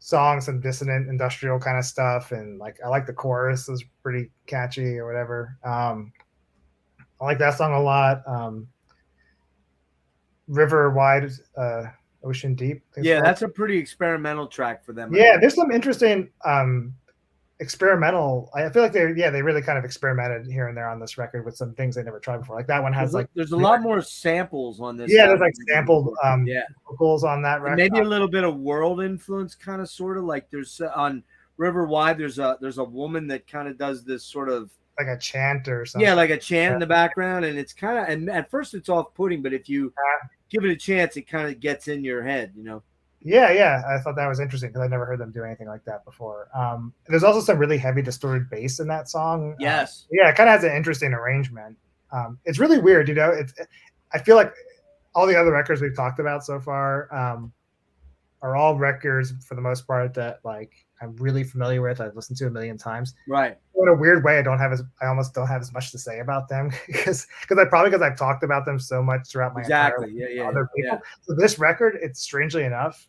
song, some dissonant industrial kind of stuff. And like, I like the chorus is pretty catchy or whatever. I like that song a lot. River Wide, Ocean Deep. Yeah, that's a pretty experimental track for them. Yeah, there's some interesting experimental. I feel like they really kind of experimented here and there on this record with some things they never tried before. Like that one has there's a lot more samples on this. Yeah, there's like sampled vocals on that record. Maybe a little bit of world influence, kind of sort of like there's on River Wide. There's a woman that kind of does this sort of like a chant or something. Yeah, like a chant in the background, and it's kind of, and at first it's off-putting, but if you give it a chance, it kind of gets in your head, Yeah, I thought that was interesting because I never heard them do anything like that before. There's also some really heavy distorted bass in that song. Yes. It kind of has an interesting arrangement. It's really weird, I feel like all the other records we've talked about so far are all records for the most part that like I'm really familiar with. I've listened to a million times. Right. In a weird way, I almost don't have as much to say about them because I've talked about them so much throughout my entire life with other people. Yeah. So this record, it's strangely enough,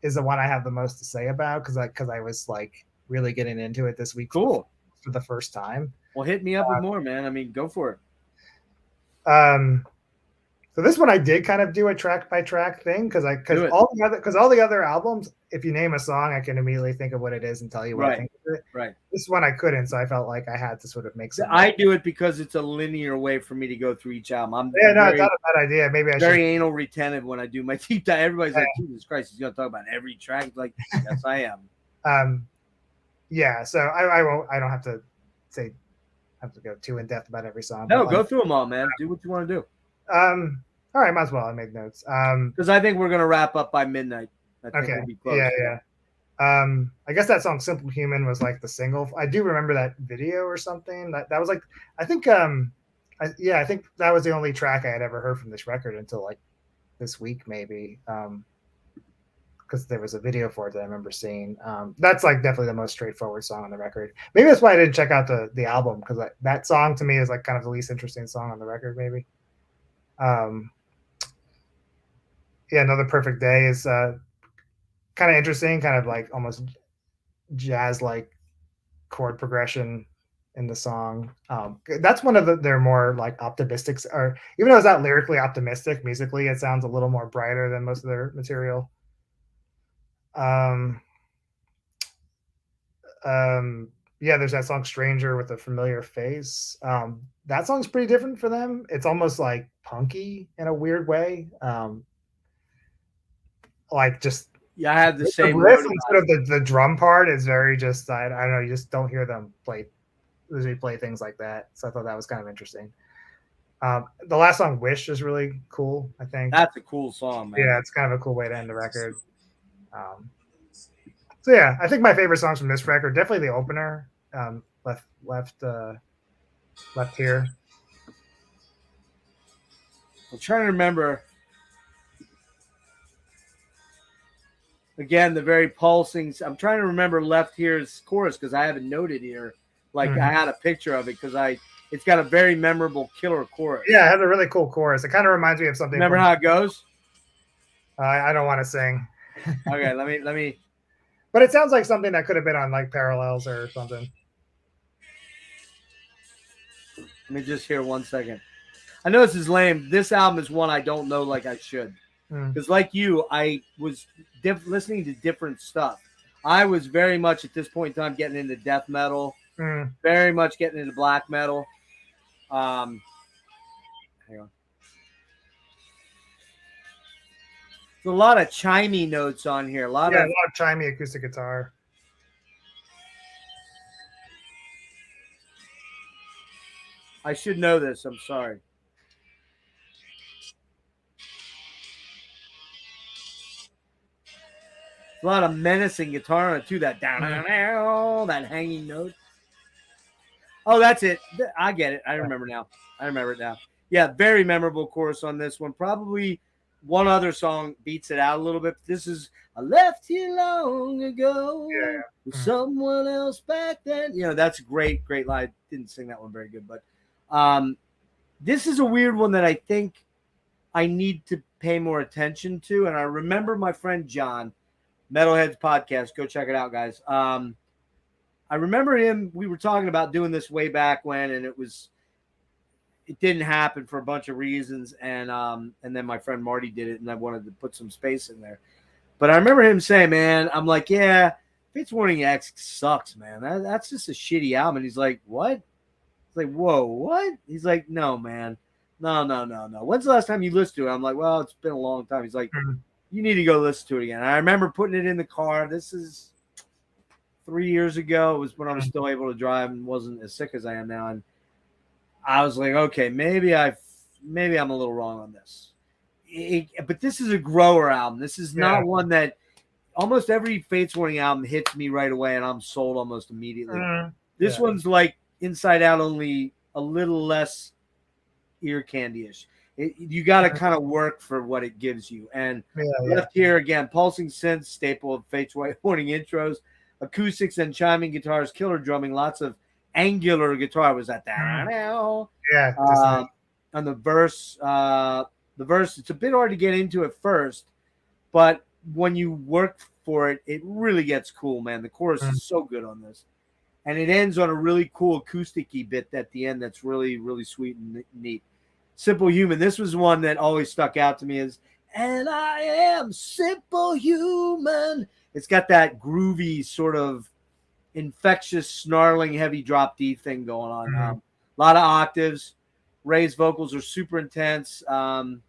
is the one I have the most to say about because I was like really getting into it this week. Cool. For the first time. Well, hit me up with more, man. I mean, go for it. So this one I did kind of do a track by track thing because all the other albums, if you name a song, I can immediately think of what it is and tell you what I think of it. Right. This one I couldn't, so I felt like I had to sort of make some. I do it because it's a linear way for me to go through each album. It's not a bad idea. Maybe I very anal retentive when I do my deep dive. Everybody's like, Jesus Christ, he's gonna talk about every track. Like, yes, I am. So I don't have to go too in depth about every song. No, go through them all, man. Do what you want to do. All right, might as well. I made notes. Because I think we're gonna wrap up by midnight. Okay. Yeah. I guess that song "Simple Human" was like the single. I do remember that video or something. That was like, I think I think that was the only track I had ever heard from this record until like this week, maybe. Because there was a video for it that I remember seeing. That's like definitely the most straightforward song on the record. Maybe that's why I didn't check out the album because that song to me is like kind of the least interesting song on the record, maybe. Another Perfect Day is kind of interesting, kind of like almost jazz like chord progression in the song. That's one of their more like optimistic, or even though it's not lyrically optimistic, musically it sounds a little more brighter than most of their material. There's that song Stranger with a Familiar Face. That song's pretty different for them. It's almost like punky in a weird way. Like just I have the same riff instead of the drum part is very just I don't know, you just don't hear them usually play things like that. So I thought that was kind of interesting. The last song Wish is really cool, I think. That's a cool song, man. Yeah, it's kind of a cool way to end the record. I think my favorite songs from this record, definitely the opener, Left Here. I'm trying to remember. Again, the very pulsing. I'm trying to remember Left Here's chorus because I have it noted here. Like I had a picture of it because it's got a very memorable killer chorus. Yeah, it has a really cool chorus. It kind of reminds me of something. Remember how it goes? I don't want to sing. Okay, let me. But it sounds like something that could have been on like Parallels or something. Let me just hear 1 second. I know this is lame. This album is one I don't know like I should. Because like you, I was listening to different stuff. I was very much at this point in time getting into death metal, very much getting into black metal. Hang on. There's a lot of chimey notes on here. A lot of chimey acoustic guitar. I should know this. I'm sorry. A lot of menacing guitar on it too. That down, that hanging note. Oh, that's it. I get it. I remember now. I remember it now. Yeah, very memorable chorus on this one. Probably one other song beats it out a little bit. This is I left here long ago with someone else back then. You know, that's a great line. Didn't sing that one very good, but this is a weird one that I think I need to pay more attention to. And I remember my friend John, Metalheads Podcast. Go check it out, guys. I remember him. We were talking about doing this way back when, and it didn't happen for a bunch of reasons. And then my friend Marty did it, and I wanted to put some space in there. But I remember him saying, "Man, I'm like, yeah, Fates Warning X sucks, man. That's just a shitty album." And he's like, "What?" It's like, "Whoa, what?" He's like, "No, man, no. When's the last time you listened to it?" I'm like, "Well, it's been a long time." He's like, "You need to go listen to it again." And I remember putting it in the car. This is 3 years ago. It was when I was still able to drive and wasn't as sick as I am now. And I was like, okay, maybe I'm a little wrong on this. But this is a grower album. This is not one that almost every Fates Warning album hits me right away and I'm sold almost immediately. This one's like Inside Out, only a little less ear candy-ish. You got to kind of work for what it gives you. And left here again, pulsing synth, staple of Fates Warning intros, acoustics and chiming guitars, killer drumming, lots of angular guitar. Was that now? On the verse, it's a bit hard to get into at first, but when you work for it, it really gets cool, man. The chorus is so good on this. And it ends on a really cool acoustic-y bit at the end that's really, really sweet and neat. Simple Human. This was one that always stuck out to me as, and I am simple human. It's got that groovy sort of infectious, snarling, heavy drop D thing going on. A lot of octaves. Ray's vocals are super intense. Sound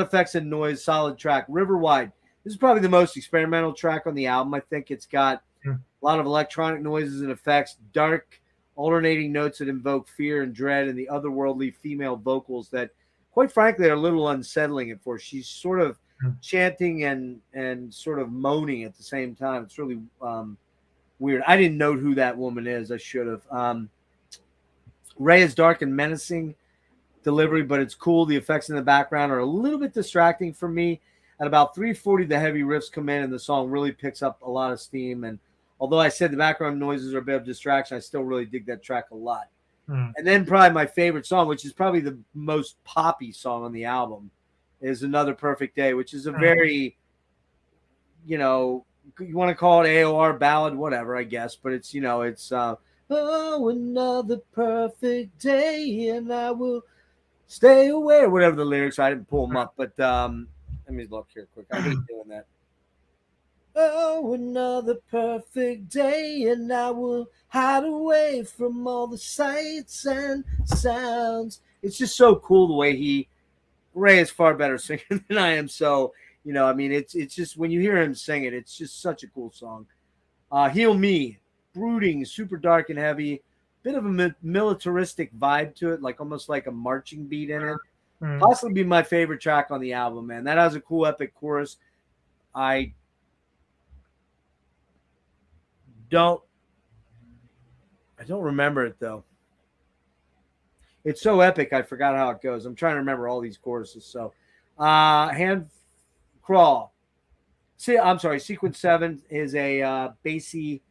effects and noise, solid track. Riverwide. This is probably the most experimental track on the album. I think it's got a lot of electronic noises and effects, dark, alternating notes that invoke fear and dread, and the otherworldly female vocals that, quite frankly, are a little unsettling at first. She's sort of chanting and sort of moaning at the same time. It's really weird. I didn't know who that woman is. I should have. Ray is dark and menacing delivery, but it's cool. The effects in the background are a little bit distracting for me. At about 3:40, the heavy riffs come in, and the song really picks up a lot of steam. And although I said the background noises are a bit of distraction, I still really dig that track a lot. And then probably my favorite song, which is probably the most poppy song on the album, is Another Perfect Day, which is a very, you want to call it AOR ballad, whatever, I guess. But it's, oh, another perfect day, and I will stay away, or whatever the lyrics are. I didn't pull them up, but let me look here quick. I hate doing that. Oh, another perfect day, and I will hide away from all the sights and sounds. It's just so cool the way Ray is far better singer than I am. So, it's just when you hear him sing it, it's just such a cool song. Heal Me, brooding, super dark and heavy, bit of a militaristic vibe to it, like almost like a marching beat in it. Possibly be my favorite track on the album, man. That has a cool epic chorus. I don't remember it though. It's so epic, I forgot how it goes. I'm trying to remember all these choruses. So, Hand Crawl. Sequence 7 is a bassy,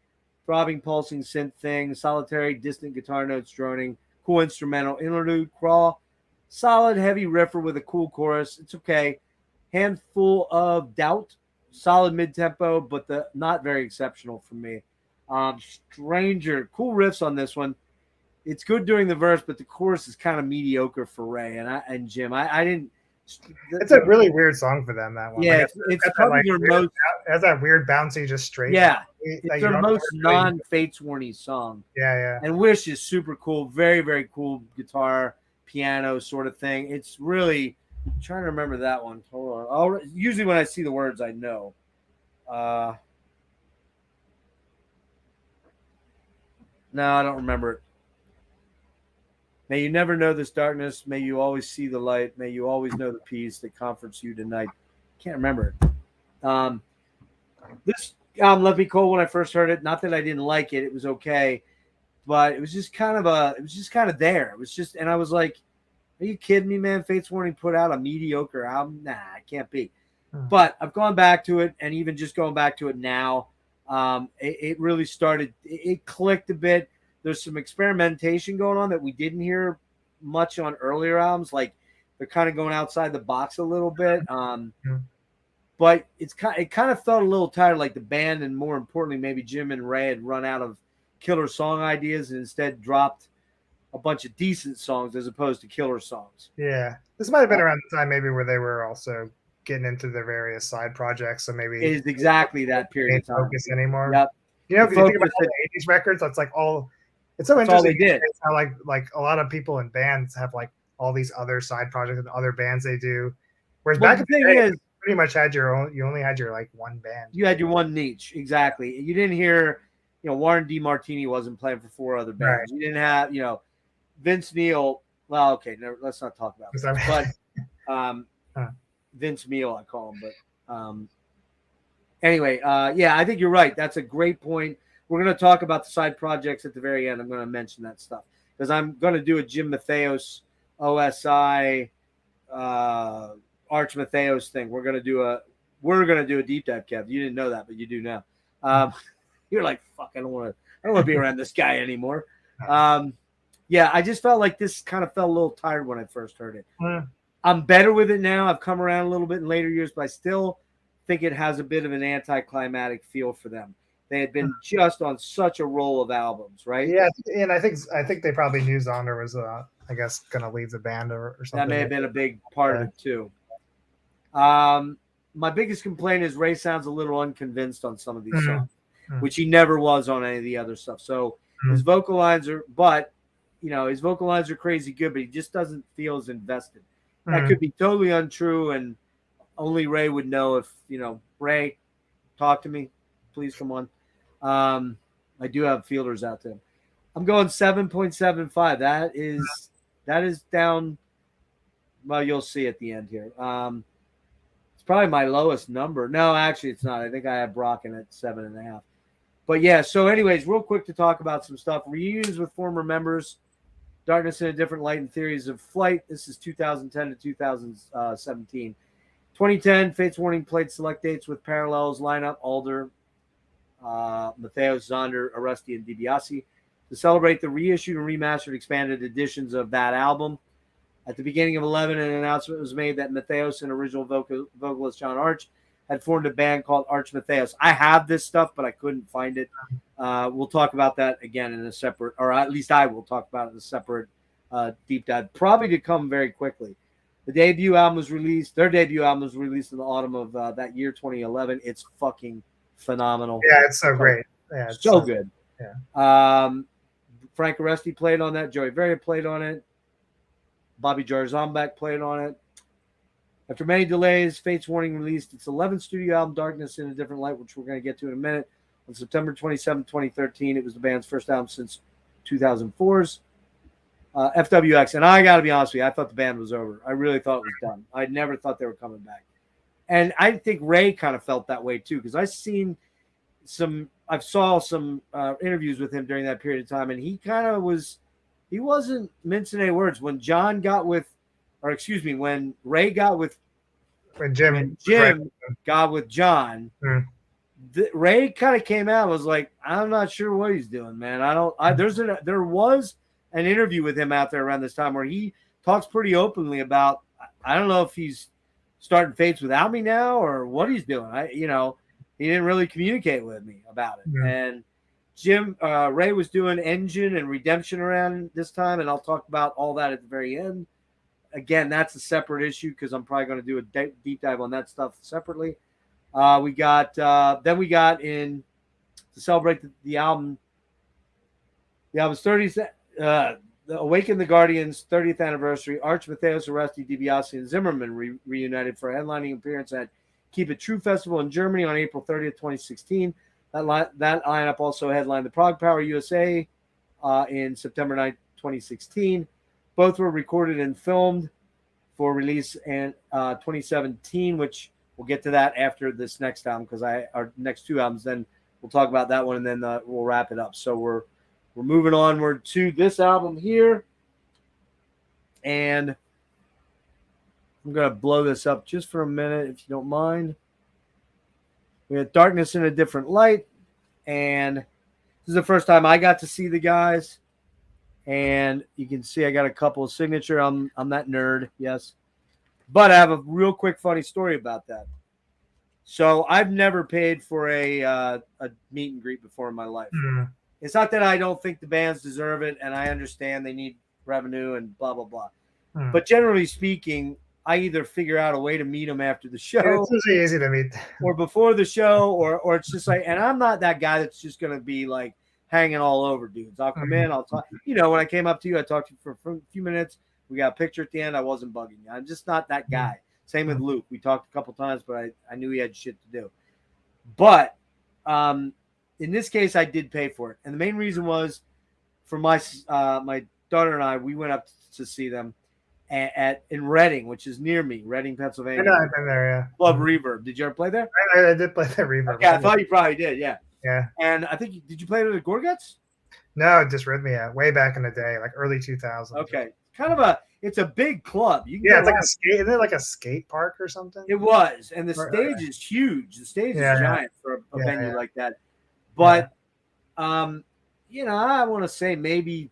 throbbing, pulsing synth thing. Solitary, distant guitar notes droning. Cool instrumental interlude. Crawl. Solid, heavy riffer with a cool chorus. It's okay. Handful of Doubt. solid mid-tempo, but the not very exceptional for me. Stranger, cool riffs on this one. It's good during the verse, but the chorus is kind of mediocre for Ray and Jim. I didn't. It's a really weird song for them. That one. Yeah, Like, it's probably their most. It has that weird bouncy, just straight. Yeah, like, it's their most non-Fates Warning song. Yeah. And Wish is super cool, very very cool guitar, piano sort of thing. It's really. I'm trying to remember that one. Hold on. Usually when I see the words, I know. No, I don't remember it. May you never know this darkness. May you always see the light. May you always know the peace that comforts you tonight. Can't remember it. This album left me cold when I first heard it. Not that I didn't like it; it was okay, but it was just kind of there. It was just, and I was like, "Are you kidding me, man? Fates Warning put out a mediocre album? Nah, it can't be." But I've gone back to it, and even just going back to it now, it really started. It clicked a bit. There's some experimentation going on that we didn't hear much on earlier albums. Like they're kind of going outside the box a little bit. But it kind of felt a little tired, like the band and more importantly, maybe Jim and Ray had run out of killer song ideas and instead dropped a bunch of decent songs as opposed to killer songs. Yeah. This might have been around the time maybe where they were also getting into their various side projects. So maybe it is exactly that period of time. Focus anymore. Yep. You know, if you think about all the 80s records, that's like all. It's so interesting. They did. How like a lot of people in bands have like all these other side projects and other bands they do. Whereas back in the day, you pretty much had your own. You only had your like one band. You had your one niche, exactly. You didn't hear, Warren DeMartini wasn't playing for 4 other bands. Right. You didn't have, Vince Neil. Well, okay, let's not talk about that. But Vince Neil, I call him. But anyway, yeah, I think you're right. That's a great point. We're going to talk about the side projects at the very end. I'm going to mention that stuff because I'm going to do a Jim Metheos, OSI, Arch Metheos thing. We're going to do a deep dive, Kev. You didn't know that, but you do now. You're like, fuck, I don't want to be around this guy anymore. Yeah, I just felt like this kind of felt a little tired when I first heard it. I'm better with it now. I've come around a little bit in later years, but I still think it has a bit of an anticlimactic feel for them. They had been just on such a roll of albums, right? Yeah, and I think they probably knew Zonder was, I guess, going to leave the band or something. That may have been a big part of it too. My biggest complaint is Ray sounds a little unconvinced on some of these songs, which he never was on any of the other stuff. So his vocal lines are, his vocal lines are crazy good, but he just doesn't feel as invested. That could be totally untrue, and only Ray would know if, Ray, talk to me. Please come on. I do have fielders out there. I'm going 7.75. That is down. Well, you'll see at the end here. It's probably my lowest number. No, actually, it's not. I think I have bröcken at 7.5. But yeah. So, anyways, real quick to talk about some stuff. Reunions with former members. Darkness in a Different Light and Theories of Flight. This is 2010 to 2017. 2010, Fates Warning played select dates with Parallels lineup, Alder, Metheos, Zonder, Aresti, and DiBiase to celebrate the reissued and remastered expanded editions of that album. At the beginning of 11, an announcement was made that Metheos and original vocalist John Arch had formed a band called Arch Metheos. I have this stuff, but I couldn't find it. We'll talk about that again in a separate, or at least I will talk about it in a separate deep dive, probably to come very quickly. Their debut album was released in the autumn of that year, 2011. It's fucking phenomenal. Yeah, it's so great. Yeah, it's so good. Yeah. Frank Aresti played on that. Joey Veria played on it. Bobby Jarzambek played on it. After many delays, Fates Warning released its 11th studio album, Darkness in a Different Light, which we're going to get to in a minute, on September 27, 2013. It was the band's first album since 2004's FWX. And I got to be honest with you, I thought the band was over. I really thought it was done. I never thought they were coming back. And I think Ray kind of felt that way too, because I saw some interviews with him during that period of time, and he kind of he wasn't mincing any words. When Ray got with when Jim got with John, Ray kind of came out and was like, I'm not sure what he's doing, man. There was an interview with him out there around this time where he talks pretty openly about, I don't know if he's starting Fates without me now, or what he's doing. He didn't really communicate with me about it. Yeah. And Ray was doing Engine and Redemption around this time, and I'll talk about all that at the very end. Again, that's a separate issue because I'm probably going to do a deep dive on that stuff separately. We got in to celebrate the album. The album's 30th. The Awaken the Guardian's 30th anniversary. Arch, Metheos, Oresti, DiBiase, and Zimmerman reunited for a headlining appearance at Keep It True Festival in Germany on April 30th, 2016. That lineup also headlined the Prague Power USA in September 9th, 2016. Both were recorded and filmed for release in 2017, which we'll get to that after this next album because our next two albums. Then we'll talk about that one and then we'll wrap it up. So we're moving onward to this album here, and I'm gonna blow this up just for a minute if you don't mind. We had Darkness in a Different Light, and this is the first time I got to see the guys. And you can see I got a couple of signature. I'm that nerd, yes. But I have a real quick funny story about that. So I've never paid for a meet and greet before in my life. Mm. It's not that I don't think the bands deserve it, and I understand they need revenue and blah, blah, blah. Mm. But generally speaking, I either figure out a way to meet them after the show. Yeah, it's usually easy to meet. Or before the show, or it's just like, and I'm not that guy that's just going to be like hanging all over dudes. I'll come in, I'll talk. When I came up to you, I talked to you for a few minutes. We got a picture at the end. I wasn't bugging you. I'm just not that guy. Same with Luke. We talked a couple times, but I knew he had shit to do. But in this case, I did pay for it. And the main reason was for my daughter and I, we went up to see them in Reading, which is near me, Reading, Pennsylvania. I know, I've been there, yeah. Love Reverb. Did you ever play there? I did play the Reverb. Okay, I thought you probably did, yeah. Yeah. And I think, did you play it at the Gorguts? No, Dysrhythmia, way back in the day, like early 2000s. Okay. Kind of it's a big club. You can yeah, it's like a skate. Isn't it like a skate park or something? It was, and the stage is huge. The stage is giant for a venue like that. But, I want to say maybe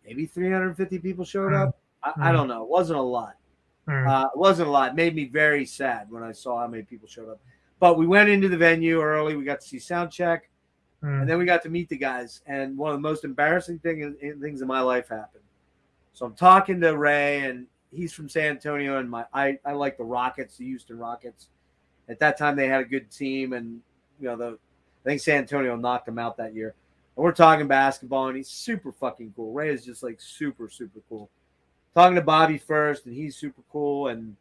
350 people showed up. I don't know. It wasn't a lot. It wasn't a lot. It made me very sad when I saw how many people showed up. But we went into the venue early. We got to see sound check. And then we got to meet the guys. And one of the most embarrassing things in my life happened. So I'm talking to Ray, and he's from San Antonio, and I like the Rockets, the Houston Rockets. At that time, they had a good team, and I think San Antonio knocked them out that year. And we're talking basketball, and he's super fucking cool. Ray is just like super, super cool. Talking to Bobby first, and he's super cool, and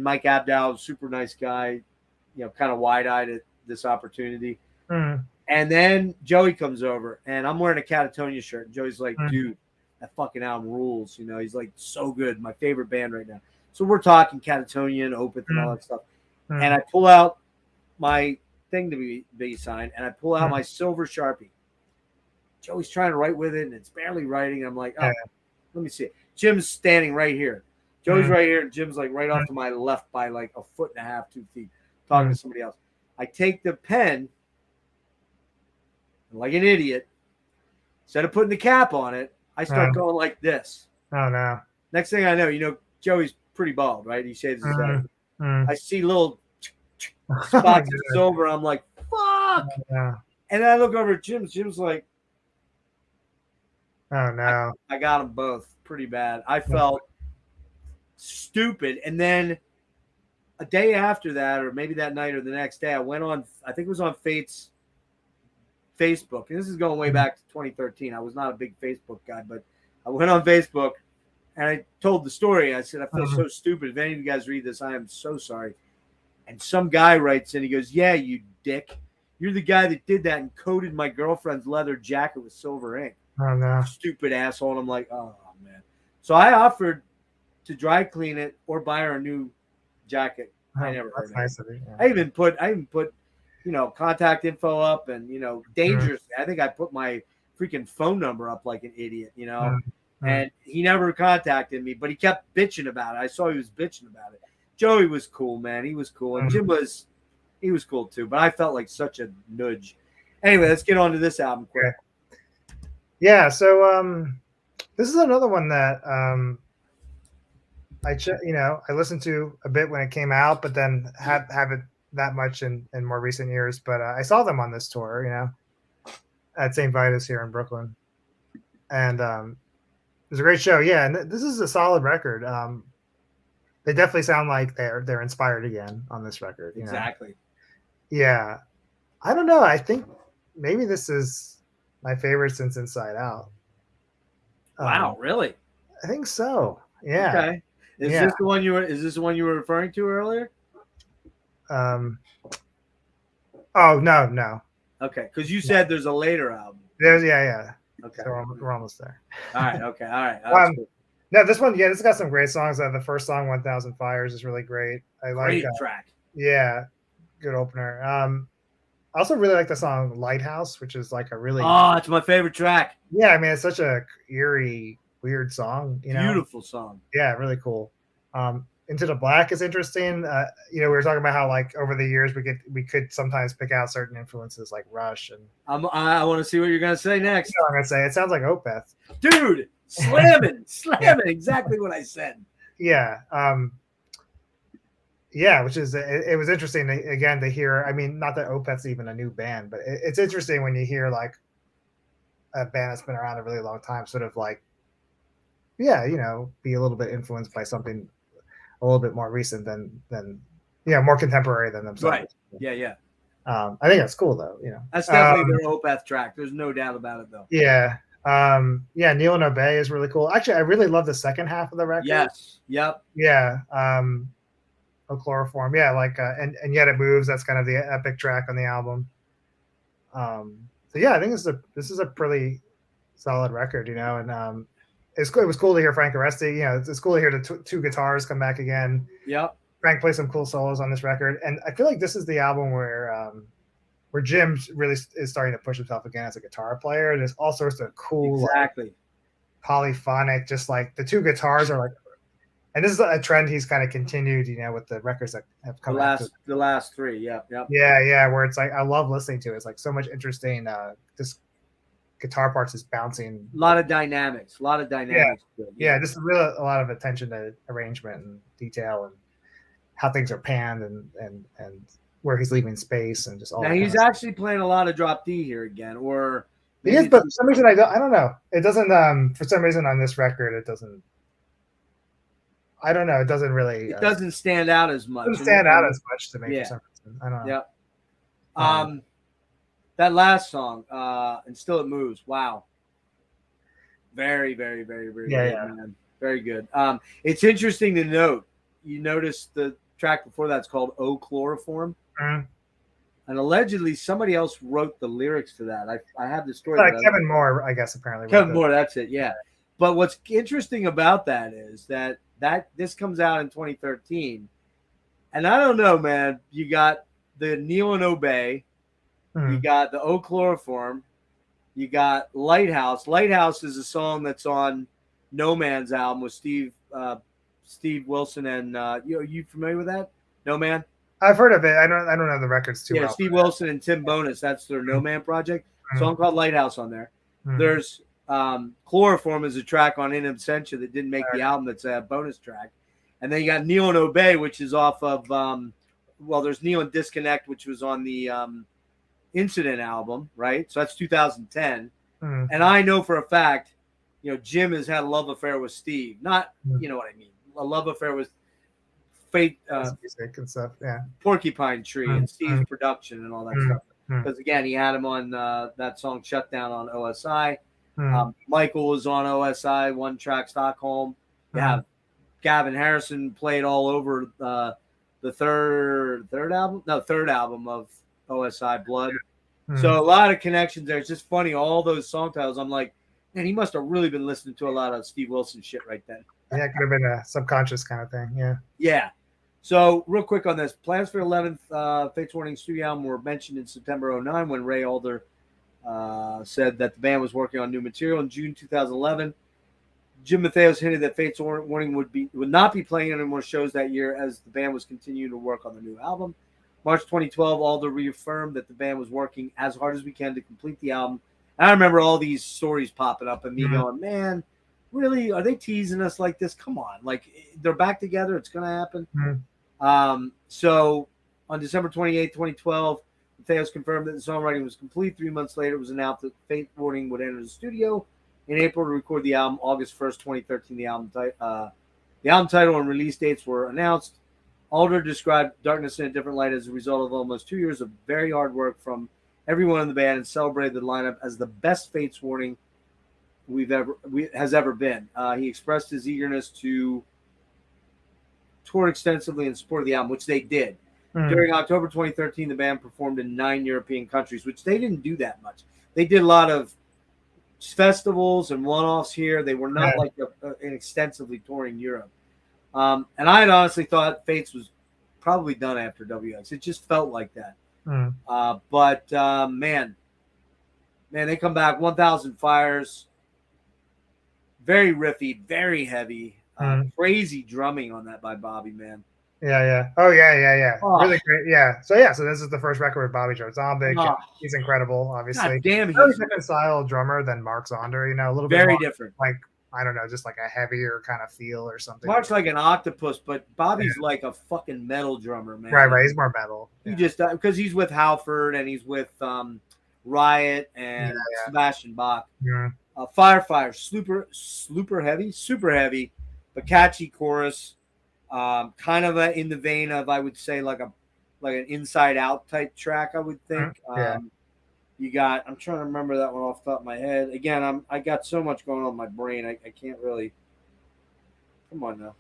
Mike Abdow, super nice guy, kind of wide-eyed at this opportunity. And then Joey comes over, and I'm wearing a Catatonia shirt. And Joey's like, dude, that fucking album rules. He's like, so good. My favorite band right now. So we're talking Catatonia and Opeth and all that stuff. And I pull out my thing to be signed, and I pull out my silver Sharpie. Joey's trying to write with it, and it's barely writing. And I'm like, oh, let me see it. Jim's standing right here. Joey's right here, and Jim's like right off to my left by like a foot and a half, 2 feet, talking to somebody else. I take the pen, like an idiot, instead of putting the cap on it, I start going like this. Oh, no. Next thing I know, Joey's pretty bald, right? He shaves his head. I see little spots of silver. I'm like, fuck. And then I look over at Jim. Jim's like, oh, no. I got them both pretty bad. I felt stupid. And then a day after that, or maybe that night or the next day, I went on, I think it was on Fate's Facebook, and this is going way back to 2013. I was not a big Facebook guy, but I went on Facebook and I told the story. I said, I feel so stupid. If any of you guys read this, I am so sorry. And some guy writes in, he goes, yeah, you dick. You're the guy that did that and coated my girlfriend's leather jacket with silver ink. Oh, no. Stupid asshole. And I'm like, oh, man. So I offered to dry clean it or buy her a new jacket. I never heard nice of it. Yeah. I even put contact info up and, dangerous. I think I put my freaking phone number up like an idiot, and he never contacted me, but he kept bitching about it. I saw he was bitching about it. Joey was cool, man. He was cool. And Jim was cool too, but I felt like such a nudge. Anyway, let's get on to this album quick. Yeah. So, this is another one that, I listened to a bit when it came out, but then haven't that much in more recent years. But I saw them on this tour, at St. Vitus here in Brooklyn, and it was a great show. Yeah, and this is a solid record. They definitely sound like they're inspired again on this record. Exactly. Yeah, I don't know. I think maybe this is my favorite since Inside Out. Wow, really? I think so. Yeah. Okay. Is this the one you were referring to earlier? Oh no. Okay, because you said there's a later album. Yeah. Okay. So we're almost there. All right. Okay. All right. Cool. No, this one, this got some great songs. The first song, 1,000 Fires, is really great. I like great track. Yeah, good opener. I also really like the song Lighthouse, which is like a really it's my favorite track. Yeah, I mean it's such a eerie, weird song. Beautiful song. Yeah, really cool. Into the Black is interesting. We were talking about how like over the years we could sometimes pick out certain influences like Rush and. I want to see what you're gonna say next. I'm gonna say it sounds like Opeth, dude. Slamming, exactly what I said. Yeah. Which is it was interesting again to hear. I mean, not that Opeth's even a new band, but it's interesting when you hear like a band that's been around a really long time, sort of like, be a little bit influenced by something a little bit more recent than more contemporary than themselves. Right. Yeah. I think that's cool though. That's definitely their Opeth track. There's no doubt about it though. Yeah. Kneel and Obey is really cool. Actually, I really love the second half of the record. Yes. Yep. Yeah. Chloroform. Yeah, like and Yet It Moves. That's kind of the epic track on the album. So yeah, I think this is a pretty solid record, and it was cool to hear Frank Aresti. It's cool to hear the two guitars come back again. Yep. Frank plays some cool solos on this record, and I feel like this is the album where Jim really is starting to push himself again as a guitar player. There's all sorts of cool, polyphonic, just like the two guitars are like, and this is a trend he's kind of continued, with the records that have come out. The last three, yep. Yeah, where it's like I love listening to it. It's like so much interesting. This guitar parts is bouncing. A lot of dynamics. Yeah, just really a lot of attention to arrangement and detail and how things are panned and where he's leaving space and just all. Now he's actually playing a lot of drop D here again, or he is, but for some reason I don't know. It doesn't. For some reason on this record it doesn't. I don't know. It doesn't really. It doesn't stand out as much. It doesn't stand out as much to me for some reason. I don't know. Yep. That last song, and Still It Moves. Wow. Very, very, very, very good, man. Very good. It's interesting to note. You notice the track before that's called "Oh Chloroform," and allegedly somebody else wrote the lyrics to that. I have the story. Kevin Moore, I guess, apparently. Kevin Moore, that's it. Yeah. But what's interesting about that is that this comes out in 2013, and I don't know, man. You got the Kneel and Obey, you got the "Oh Chloroform," you got Lighthouse. Lighthouse is a song that's on No Man's album with Steve Wilson and you familiar with that? No Man? I've heard of it. I don't know the records too well. Steve Wilson and Tim Bonus. That's their No Man project. Song called Lighthouse on there. There's Chloroform is a track on In Absentia that didn't make the album. That's a bonus track. And then you got Kneel and Obey, which is off of there's Kneel and Disconnect, which was on the Incident album, right? So that's 2010. And I know for a fact, Jim has had a love affair with Steve. Not, you know what I mean, a love affair with Fate, music and stuff, Porcupine Tree and Steve's production and all that stuff. Because again, he had him on that song "Shutdown" on OSI. Michael was on OSI, one track Stockholm. Yeah, Gavin Harrison played all over the third album of OSI, Blood. So a lot of connections there. It's just funny, all those song titles. I'm like, man, he must have really been listening to a lot of Steve Wilson shit right then. Yeah, it could have been a subconscious kind of thing. Yeah. So real quick on this, plans for 11th Fates Warning studio album were mentioned in September 2009 when Ray Alder said that the band was working on new material. In June 2011, Jim Metheos hinted that Fates Warning would not be playing any more shows that year as the band was continuing to work on the new album. March 2012, Alder reaffirmed that the band was working as hard as we can to complete the album. And I remember all these stories popping up and me going, man, really, are they teasing us like this? Come on, like they're back together. It's gonna happen. Mm-hmm. So on December 28th, 2012, Metheos confirmed that the songwriting was complete. 3 months later, it was announced that Faith Warning would enter the studio in April to record the album. August 1st, 2013, the album title and release dates were announced. Alder described Darkness in a Different Light as a result of almost 2 years of very hard work from everyone in the band, and celebrated the lineup as the best Fates Warning has ever been. He expressed his eagerness to tour extensively in support of the album, which they did. During October 2013, the band performed in 9 European countries, which they didn't do that much. They did a lot of festivals and one-offs here. They were not like an extensively touring Europe. And I had honestly thought Fates was probably done after WX. It just felt like that. But man, they come back. 1,000 Fires. Very riffy, very heavy. Crazy drumming on that by Bobby, man. Yeah. Oh, yeah. Oh. Really great. Yeah. So this is the first record with Bobby Joe Zombie. Oh. He's incredible, obviously. God damn, he's a different style drummer than Mark Zonder, a little bit very more, different. Like, I don't know, just like a heavier kind of feel or something. Mark's like an octopus, but Bobby's like a fucking metal drummer, man. Right. He's more metal. He just because he's with Halford and he's with Riot and Sebastian Bach. Firefire, super heavy, but catchy chorus. Kind of in the vein of, I would say, like an Inside Out type track, I would think. You got, I'm trying to remember that one off the top of my head. Again, I got so much going on in my brain, I can't really. Come on now.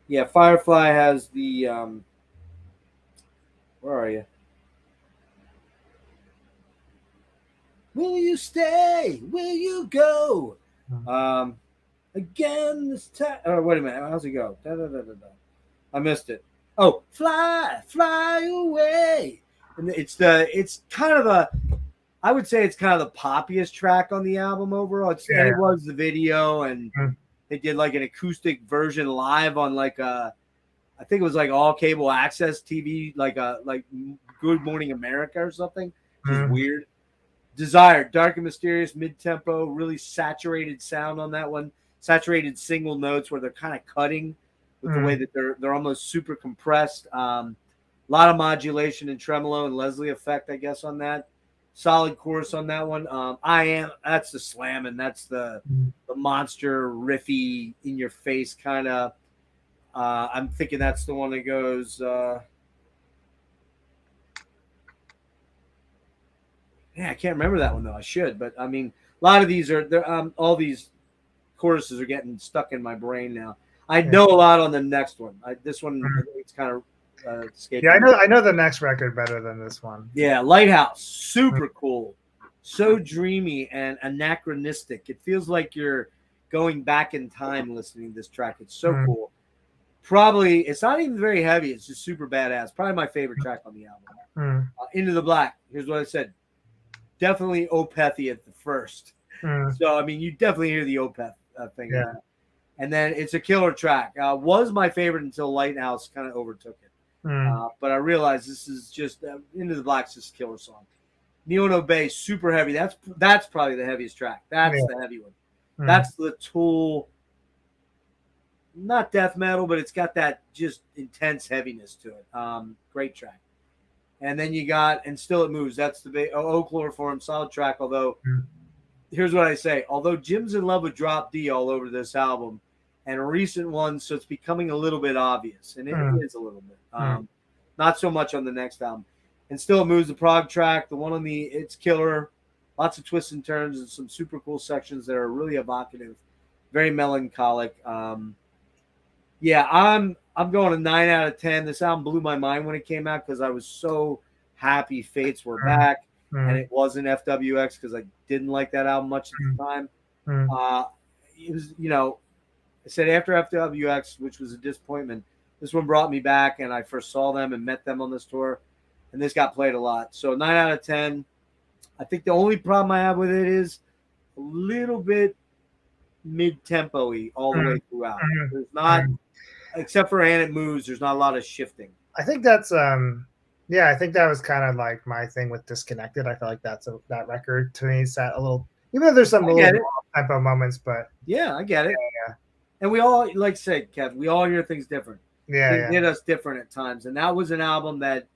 Yeah, Firefly has the where are you? Will you stay? Will you go? Again this time. Oh, wait a minute. How's it go? I missed it. Oh, fly away. And it's kind of I would say it's kind of the poppiest track on the album overall. And it was the video, and they did like an acoustic version live on like I think it was like all cable access TV, like Good Morning America or something. Which is weird. Desire, dark and mysterious, mid-tempo, really saturated sound on that one. Saturated single notes where they're kind of cutting with the way that they're almost super compressed. A lot of modulation and tremolo and Leslie effect, I guess, on that. Solid chorus on that one. That's the slam, and that's the monster riffy in your face kind of. I'm thinking that's the one that goes. I can't remember that one though. I should, but I mean, a lot of these are all these choruses are getting stuck in my brain now. I know a lot on the next one. This one, it's kind of escaping. Yeah, I know the next record better than this one. Yeah, Lighthouse, super cool, so dreamy and anachronistic. It feels like you're going back in time listening to this track. It's so cool. Probably, it's not even very heavy. It's just super badass. Probably my favorite track on the album. Into the Black. Here's what I said. Definitely Opethy at the first. So, I mean, you definitely hear the Opeth thing. Yeah. And then it's a killer track. Was my favorite until Lighthouse kind of overtook it. But I realized this is just Into the Black's just a killer song. Neon Obey, super heavy. That's probably the heaviest track. That's the heavy one. That's the Tool, not death metal, but it's got that just intense heaviness to it. Great track. And then you got And Still It Moves. That's the Chloroform, solid track. Although, here's what I say. Although Jim's in love with Drop D all over this album, and a recent one, so it's becoming a little bit obvious. And it is a little bit. Not so much on the next album. And Still It Moves, the prog track, the one on it's killer. Lots of twists and turns and some super cool sections that are really evocative. Very melancholic. I'm going a 9 out of 10. This album blew my mind when it came out because I was so happy Fates were back, and it wasn't FWX because I didn't like that album much at the time. It was, I said after FWX, which was a disappointment, this one brought me back, and I first saw them and met them on this tour, and this got played a lot. So 9 out of 10. I think the only problem I have with it is a little bit mid-tempo-y all the way throughout. There's not, except for And It Moves, there's not a lot of shifting. I think that's I think that was kind of like my thing with Disconnected. I feel like that record to me sat a little, even though there's some little tempo moments, but yeah, I get it. Yeah. And we all, like I said, Kev, we all hear things different. Yeah, Things hit us different at times, and that was an album that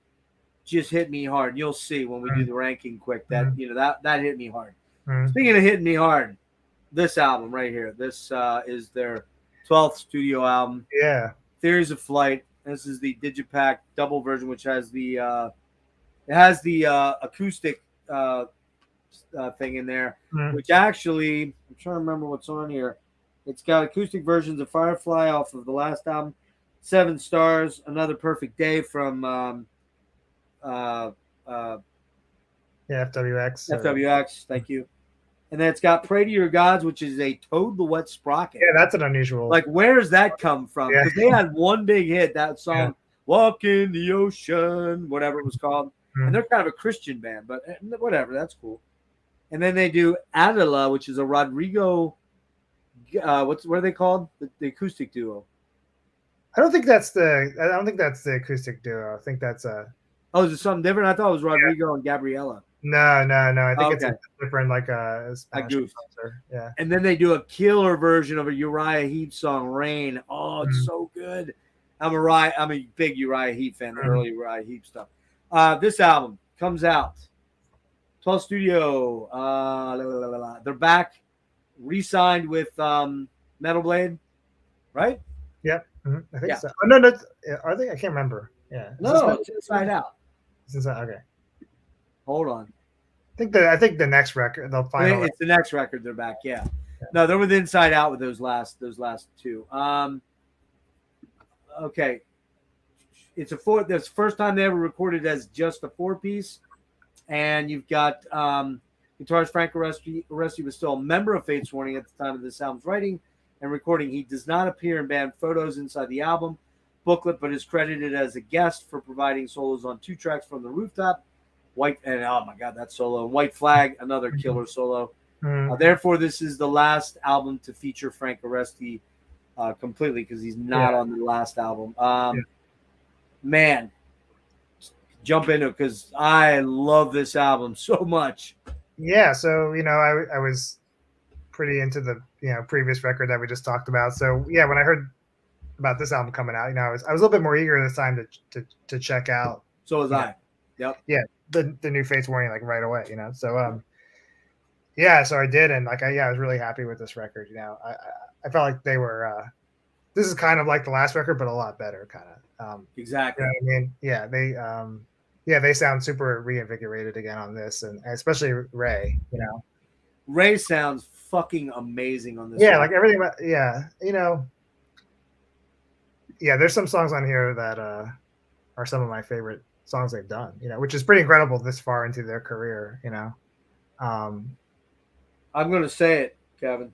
just hit me hard. You'll see when we do the ranking quick that that hit me hard. Speaking of hitting me hard, this album right here, this is their 12th studio album. Yeah. Theories of Flight. This is the Digipack double version, which has the acoustic thing in there, which actually, I'm trying to remember what's on here. It's got acoustic versions of Firefly off of the last album, 7 Stars, Another Perfect Day from FWX. FWX, thank you. And then it's got Pray to Your Gods, which is a Toad the Wet Sprocket. Yeah, that's an unusual. Like, where's that come from? Because they had one big hit, that song, Walk in the Ocean, whatever it was called. And they're kind of a Christian band, but whatever, that's cool. And then they do Adela, which is a Rodrigo, what are they called? The acoustic duo. I don't think that's the acoustic duo. I think that's Oh, is it something different? I thought it was Rodrigo and Gabriela. No. I think it's a different, like a goof. Yeah. And then they do a killer version of a Uriah Heep song, Rain. Oh, it's so good. I'm a big Uriah Heep fan, the early Uriah Heep stuff. This album comes out. 12 Studio. They're back, re-signed with Metal Blade, right? Yeah. I think so. Oh, no, are they? I can't remember. Yeah. No, it's Inside Out. Okay. Hold on. I think the next record, the final. It's the next record. They're back. Yeah. No, they're with Inside Out with those last two. Okay. It's this first time they ever recorded as just a 4-piece, and you've got guitarist Frank Aresti was still a member of Fates Warning at the time of this album's writing and recording. He does not appear in band photos inside the album booklet, but is credited as a guest for providing solos on 2 tracks from The Rooftop, oh my God, that solo, White Flag, another killer solo. Therefore, this is the last album to feature Frank Aresti completely because he's not on the last album. Man, jump into it because I love this album so much. Yeah, so I was pretty into the previous record that we just talked about. So yeah, when I heard about this album coming out, I was a little bit more eager this time to check out. So was I. Yep. Yeah, the new Fates Warning like right away. So so I did, and I was really happy with this record. I felt like they were. This is kind of like the last record, but a lot better, kind of. Exactly. I mean, yeah, they sound super reinvigorated again on this, and especially Ray. Ray sounds fucking amazing on this. Yeah, like everything. Yeah, yeah. There's some songs on here that are some of my favorite songs they've done. Which is pretty incredible this far into their career. I'm gonna say it, Kevin.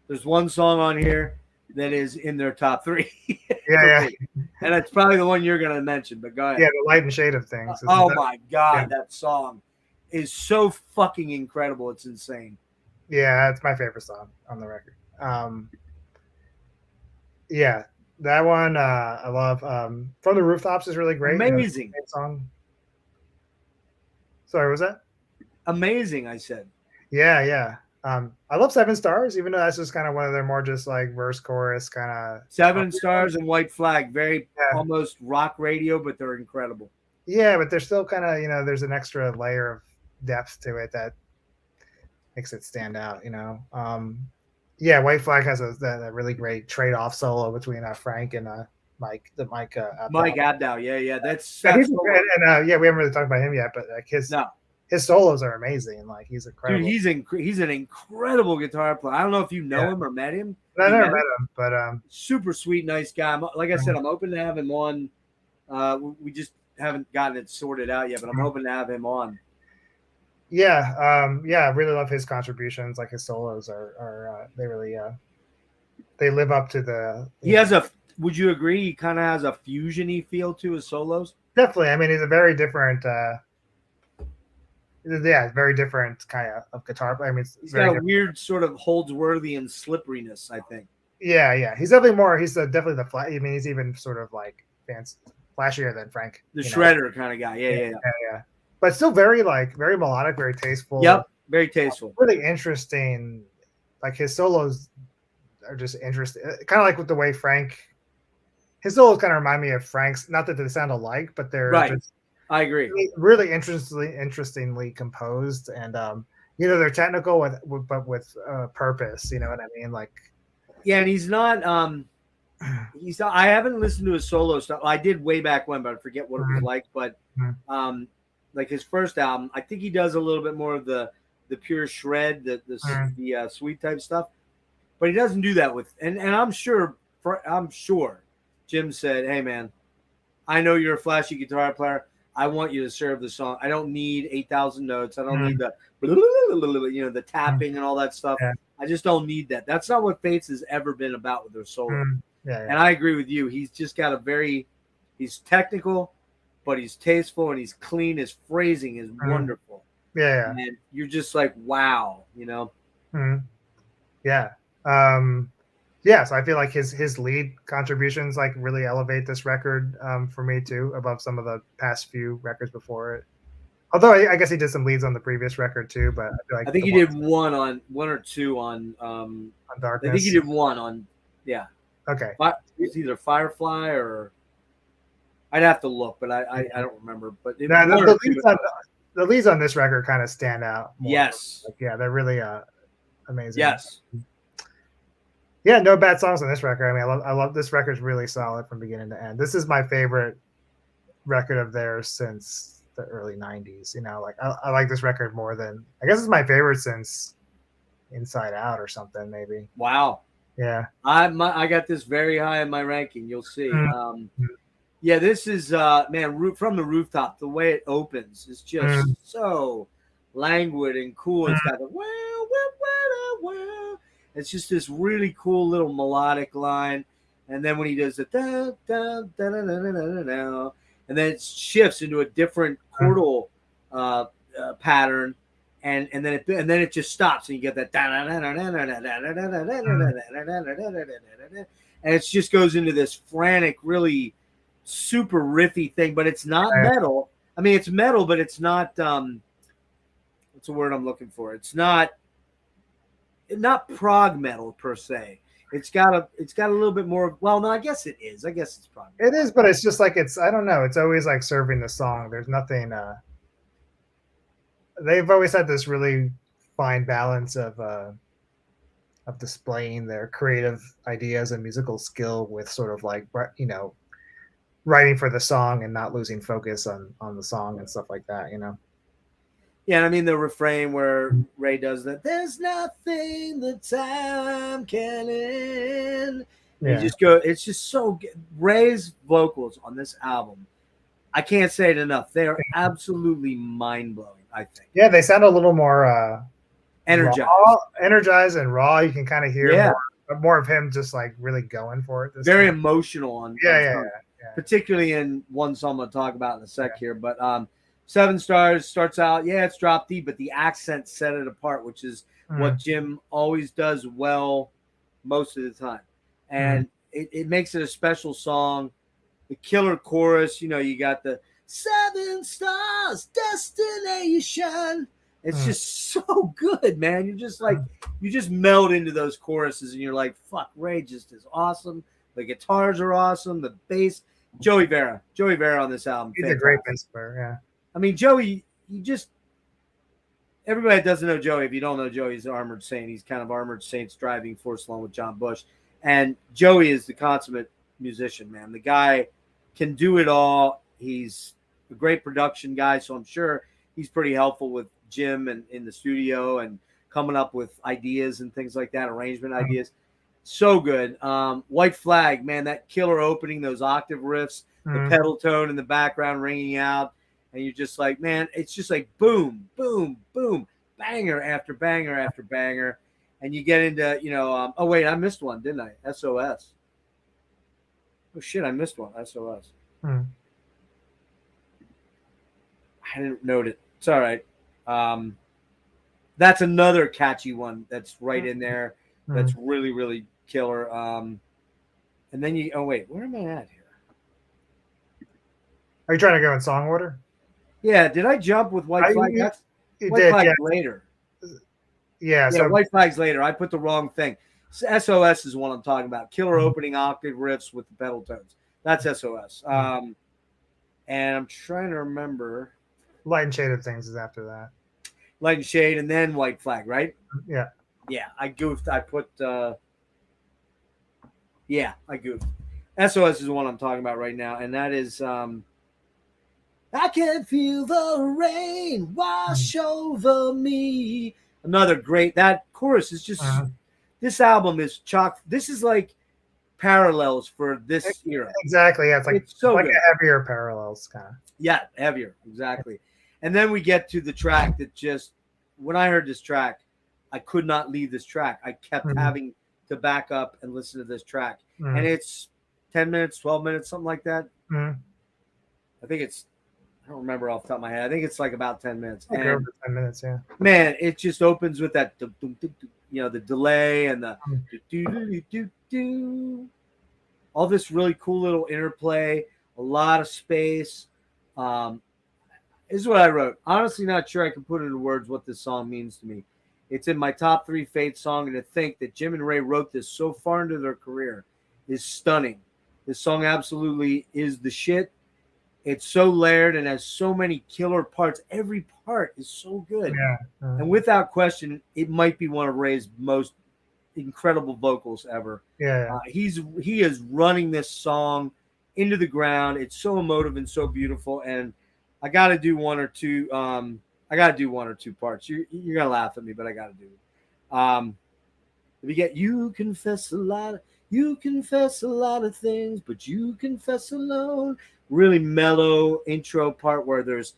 There's one song on here that is in their top 3. Yeah. And it's probably the one you're going to mention, but go ahead. Yeah, The Light and Shade of Things. My God, that song is so fucking incredible. It's insane. Yeah, it's my favorite song on the record. Yeah, that one I love. From the Rooftops is really great. Amazing. Song. Sorry, what was that? Amazing, I said. Yeah. I love 7 Stars, even though that's just kind of one of their more just like verse chorus kind of. 7 Stars and White Flag, very almost rock radio, but they're incredible. Yeah, but they're still kind of there's an extra layer of depth to it that makes it stand out. Yeah, White Flag has a really great trade-off solo between Frank and Mike Abdow. Yeah, that's and we haven't really talked about him yet, but like his solos are amazing. Like he's incredible. Dude, he's an incredible guitar player. I don't know if you know him or met him. I never met him, but super sweet, nice guy. Like I said, I'm hoping to have him on. We just haven't gotten it sorted out yet, but I'm hoping to have him on. Yeah, I really love his contributions. Like his solos are they really they live up to the. He has a. Would you agree? He kind of has a fusion-y feel to his solos. Definitely. I mean, he's a very different. Very different kind of guitar player. I mean, he's got a weird sort of Holdsworthy and slipperiness, I think. Yeah. He's definitely more. He's definitely the flat. I mean, he's even sort of like flashier than Frank. The shredder kind of guy. Yeah. But still very melodic, very tasteful. Yep, very tasteful. Really interesting like his solos are just interesting. Kind of like with the way his solos kind of remind me of Frank's. Not that they sound alike, but they're Right. just I agree. really interestingly composed, and they're technical but with purpose. You know what I mean? Like, yeah, and he's not. I haven't listened to his solo stuff. I did way back when, but I forget what it was like. But like his first album, I think he does a little bit more of the pure shred, the sweet type stuff. But he doesn't do that with. And I'm sure Jim said, "Hey man, I know you're a flashy guitar player. I want you to serve the song. I don't need 8,000 notes. I don't need the tapping and all that stuff. Yeah. I just don't need that. That's not what Fates has ever been about with their solo." Yeah. And I agree with you. He's just got he's technical, but he's tasteful and he's clean. His phrasing is wonderful. Yeah. And you're just like, wow, you know? Yeah. So I feel like his lead contributions like really elevate this record for me too, above some of the past few records before it. Although I guess he did some leads on the previous record too, but I feel like I think he did one or two on Darkness. I think he did one on Okay. It's either Firefly or I'd have to look, but I don't remember. But the leads on this record kind of stand out more. Yes. Like, they're really amazing. Yes. Yeah, no bad songs on this record. I mean, I love this record's really solid from beginning to end. This is my favorite record of theirs since the early 90s. You know, like I like this record more than I guess it's my favorite since Inside Out or something, maybe. Wow. Yeah. I got this very high in my ranking. You'll see. Yeah, this is man, from the rooftop. The way it opens is just so languid and cool. It's got the wow. It's just this really cool little melodic line, and then when he does the da da da da da da da, and then it shifts into a different chordal pattern, and then it just stops, and you get that and it just goes into this frantic, really super riffy thing, but it's not metal. I mean, it's metal, but it's not. What's the word I'm looking for? It's not prog metal per se. It's got a little bit more. Well, no, I guess it is. I guess it's prog metal. It is, but it's just like I don't know. It's always like serving the song. There's nothing. They've always had this really fine balance of displaying their creative ideas and musical skill with sort of like writing for the song and not losing focus on the song and stuff like that. Yeah, and I mean the refrain where Ray does that. There's nothing the time can end. Yeah. It's just so good. Ray's vocals on this album, I can't say it enough. They are absolutely mind blowing. I think. Yeah, they sound a little more energized and raw. You can kind of hear more of him just like really going for it. Very emotional on. Yeah. Particularly in one song I'm going to talk about in a sec here, but 7 Stars starts out, it's drop D, but the accents set it apart, which is what Jim always does well most of the time. And it makes it a special song. The killer chorus, you got the 7 stars destination. It's just so good, man. You're just like, you just meld into those choruses and you're like, fuck, Ray just is awesome. The guitars are awesome. The bass. Joey Vaura on this album. He's a great bass player, yeah. I mean, Joey, everybody that doesn't know Joey, if you don't know Joey, he's an Armored Saint. He's kind of Armored Saint's driving force along with John Bush. And Joey is the consummate musician, man. The guy can do it all. He's a great production guy, so I'm sure he's pretty helpful with Jim and in the studio and coming up with ideas and things like that, arrangement ideas. So good. White Flag, man, that killer opening, those octave riffs, the pedal tone in the background ringing out. And you're just like, man, it's just like boom, boom, boom, banger after banger after banger. And you get into, oh, wait, I missed one, didn't I? SOS. Oh, shit, I missed one. SOS. I didn't note it. It's all right. That's another catchy one that's right in there. That's really, really killer. And then where am I at here? Are you trying to go in song order? Yeah, did I jump with White Flag? You did, Flag later. Yeah, Yeah, so White Flag's later. I put the wrong thing. SOS is what I'm talking about. Killer opening octave riffs with the pedal tones. That's SOS. And I'm trying to remember. Light and Shaded Things is after that. Light and Shade and then White Flag, right? Yeah. Yeah, I goofed. I put I goofed. SOS is the one I'm talking about right now, and that is I can feel the rain wash over me. Another great, that chorus is just this album is chock. This is like parallels for this era. Exactly. Yeah, it's so like good. a heavier parallels kind of. Yeah, heavier, exactly. And then we get to the track that just, when I heard this track, I could not leave this track. I kept having to back up and listen to this track. And it's 10 minutes, 12 minutes, something like that. I think it's, I don't remember off the top of my head. I think it's like about 10 minutes. Okay, over 10 minutes, yeah. Man, it just opens with that, the delay and the all this really cool little interplay, a lot of space. This is what I wrote. Honestly, not sure I can put into words what this song means to me. It's in my top 3 Fate song, and to think that Jim and Ray wrote this so far into their career is stunning. This song absolutely is the shit. It's so layered and has so many killer parts. Every part is so good. Yeah. And without question, it might be one of Ray's most incredible vocals ever. Yeah. He is running this song into the ground. It's so emotive and so beautiful. And I got to do one or two. I got to do one or two parts. You're gonna laugh at me, but I got to do it. If you get, you confess a lot of things, but you confess alone. Really mellow intro part where there's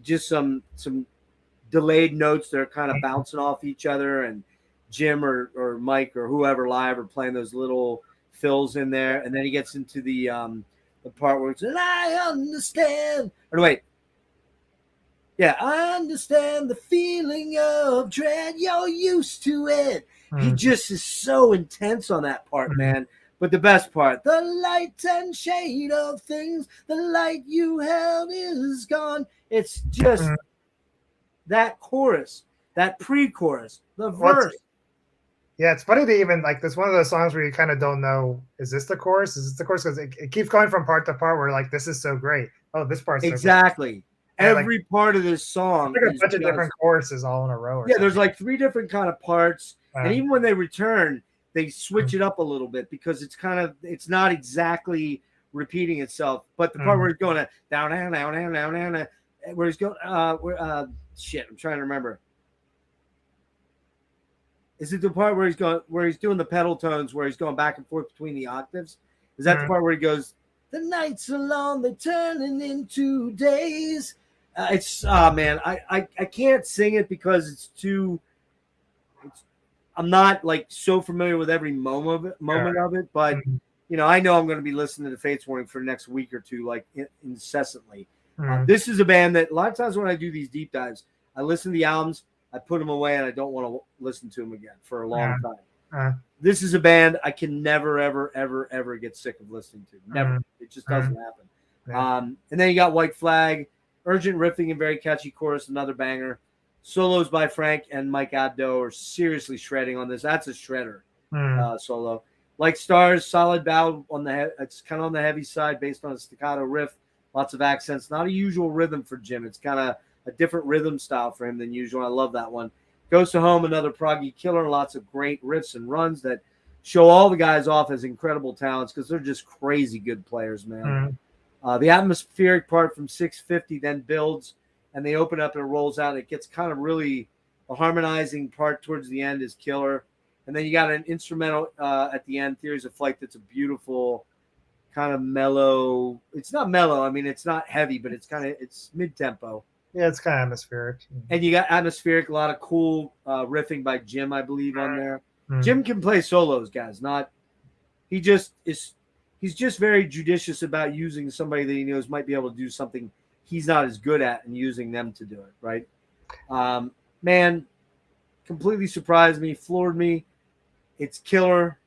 just some delayed notes that are kind of bouncing off each other, and Jim or Mike or whoever live are playing those little fills in there, and then he gets into the part where it's I understand. Or wait. Yeah, I understand the feeling of dread. You're used to it. He just is so intense on that part, man. But the best part, the light and shade of things, the light you held is gone. It's just that chorus, that pre-chorus, the verse. Yeah, it's funny to even, like, this one of those songs where you kind of don't know, is this the chorus? Is this the chorus? Because it keeps going from part to part where, like, this is so great. Oh, this part's so exactly. Great. Every part of this song like a bunch of different choruses all in a row. Yeah, there's like 3 different kind of parts. And even when they return, they switch it up a little bit because it's not exactly repeating itself. But the part where he's going down, where he's going, shit, I'm trying to remember. Is it the part where he's doing the pedal tones, where he's going back and forth between the octaves? Is that the part where he goes, the nights are long, they're turning into days? Man, I can't sing it because I'm not like so familiar with every moment of it, but I know I'm going to be listening to Fates Warning for the next week or two, like incessantly. This is a band that a lot of times when I do these deep dives, I listen to the albums, I put them away, and I don't want to listen to them again for a long time. This is a band I can never, ever, ever, ever get sick of listening to. Never. It just doesn't happen. And then you got White Flag, urgent riffing and very catchy chorus, another banger. Solos by Frank and Mike Abdo are seriously shredding on this. That's a shredder solo. Like Stars, solid bow it's kind of on the heavy side based on a staccato riff. Lots of accents. Not a usual rhythm for Jim. It's kind of a different rhythm style for him than usual. I love that one. Goes to Home, another proggy killer. Lots of great riffs and runs that show all the guys off as incredible talents because they're just crazy good players, man. The atmospheric part from 650 then builds, and they open up and it rolls out. And it gets kind of really a harmonizing part towards the end is killer. And then you got an instrumental at the end, Theories of Flight, that's a beautiful kind of mellow. It's not mellow. I mean, it's not heavy, but it's mid-tempo. Yeah, it's kind of atmospheric. And you got atmospheric, a lot of cool riffing by Jim, I believe, on there. Jim can play solos, guys. He's just very judicious about using somebody that he knows might be able to do something he's not as good at and using them to do it, right? Man, completely surprised me, floored me. It's killer.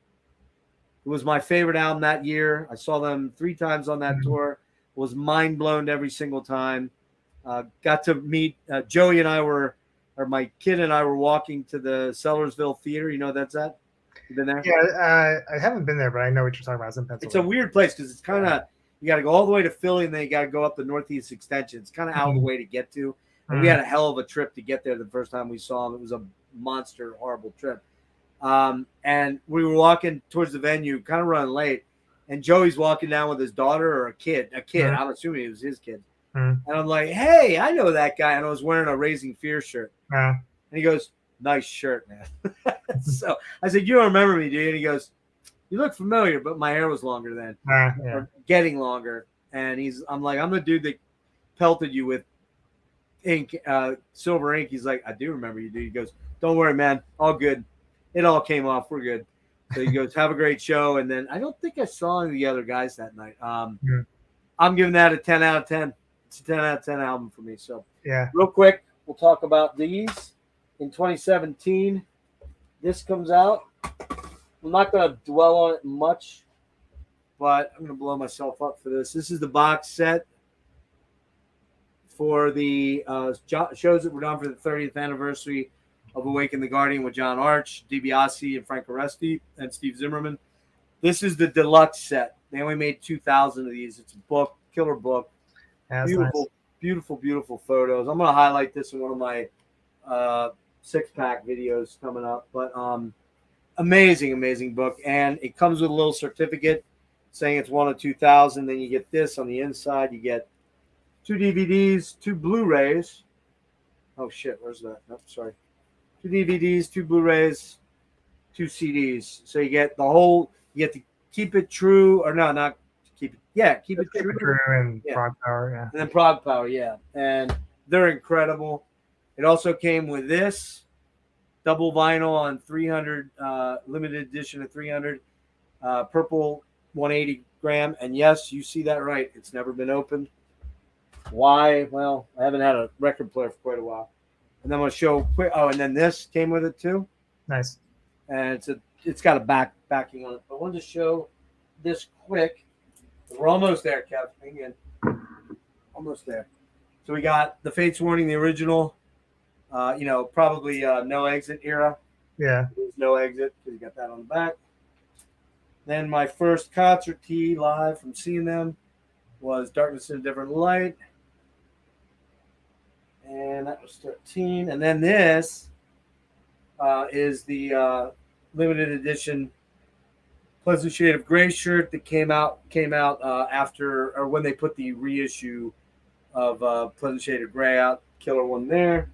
It was my favorite album that year. I saw them 3 times on that tour. Was mind blown every single time. Got to meet Joey and I were or my kid and I were walking to the Sellersville Theater. You know what that's at? You been there? Yeah, I haven't been there, but I know what you're talking about. It's in Pennsylvania. It's a weird place because it's kind of, you got to go all the way to Philly and then you got to go up the Northeast Extension. It's kind of out of the way to get to. And we had a hell of a trip to get there the first time we saw him. It was a monster, horrible trip. And we were walking towards the venue, kind of running late. And Joey's walking down with his daughter or a kid. I'm assuming it was his kid. And I'm like, hey, I know that guy. And I was wearing a Raising Fear shirt. And he goes, nice shirt, man. So I said, you don't remember me, dude? And he goes, you look familiar, but my hair was longer then. Or getting longer. And I'm like, I'm the dude that pelted you with ink, silver ink. He's like, I do remember you, dude. He goes, don't worry, man. All good. It all came off. We're good. So he goes, have a great show. And then I don't think I saw any of the other guys that night. I'm giving that a 10 out of 10. It's a 10 out of 10 album for me. So real quick, we'll talk about these. In 2017, this comes out. I'm not going to dwell on it much, but I'm going to blow myself up for this. This is the box set for the shows that were done for the 30th anniversary of Awaken the Guardian with John Arch, DiBiase, and Frank Oresti, and Steve Zimmerman. This is the deluxe set. They only made 2,000 of these. It's a book, killer book. Beautiful, nice. Beautiful, beautiful photos. I'm going to highlight this in one of my six-pack videos coming up. But amazing, amazing book. And it comes with a little certificate saying it's one of 2,000. Then you get this on the inside. You get 2 DVDs, 2 Blu-rays. Oh, shit. Where's that? Oh, sorry. 2 DVDs, 2 Blu-rays, 2 CDs. So you get the whole, you get to keep it true, or no, not keep it. Yeah, keep it true. And Prog Power, And then Prog Power, and they're incredible. It also came with this double vinyl on 300, limited edition of 300, purple 180 gram. And yes, you see that right. It's never been opened. Why? Well, I haven't had a record player for quite a while. And then I'm going to show quick. Oh, and then this came with it too. Nice. And it's got a backing on it. But I wanted to show this quick. We're almost there, Kev. Hang in. Almost there. So we got the Fates Warning, the original. Probably No Exit era. Yeah. There's No Exit because you got that on the back. Then my first concert tee live from seeing them was Darkness in a Different Light. And that was 13. And then this is the limited edition Pleasant Shade of Gray shirt that came out after, or when they put the reissue of Pleasant Shade of Gray out. Killer one there.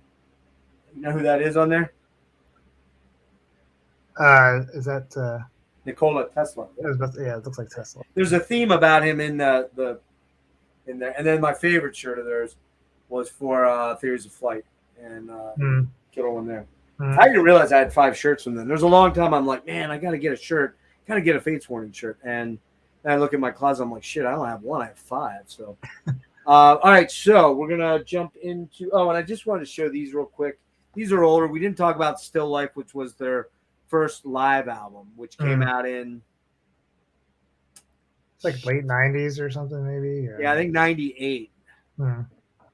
You know who that is on there? Is that Nikola Tesla? Yeah, it looks like Tesla. There's a theme about him in there. And then my favorite shirt of theirs was for Theories of Flight, and killer one there. I didn't realize I had 5 shirts from them. There's a long time I'm like, man, I got to get a shirt, got to get a Fates Warning shirt. And then I look at my closet, I'm like, shit, I don't have one, I have 5. So, all right, so we're going to jump into, and I just wanted to show these real quick. These are older. We didn't talk about Still Life, which was their first live album, which came out in, it's like late 90s or something, maybe. Or... Yeah, I think 98.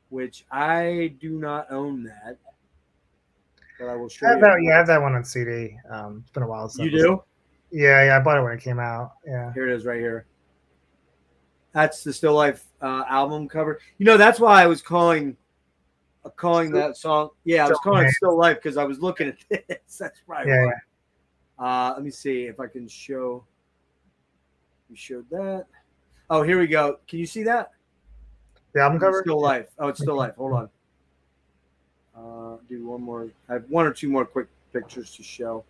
Which I do not own that, but I will show you. I have that one on CD. It's been a while since. You do? Yeah, I bought it when it came out. Yeah. Here it is right here. That's the Still Life album cover. That's why I was calling that song. Yeah, I was calling it Still Life because I was looking at this. That's probably why. Let me see if I can show. You showed that. Oh, here we go. Can you see that? The album cover? Still Life. Oh, it's Still Life. Hold on. Do one more. I have 1 or 2 more quick pictures to show.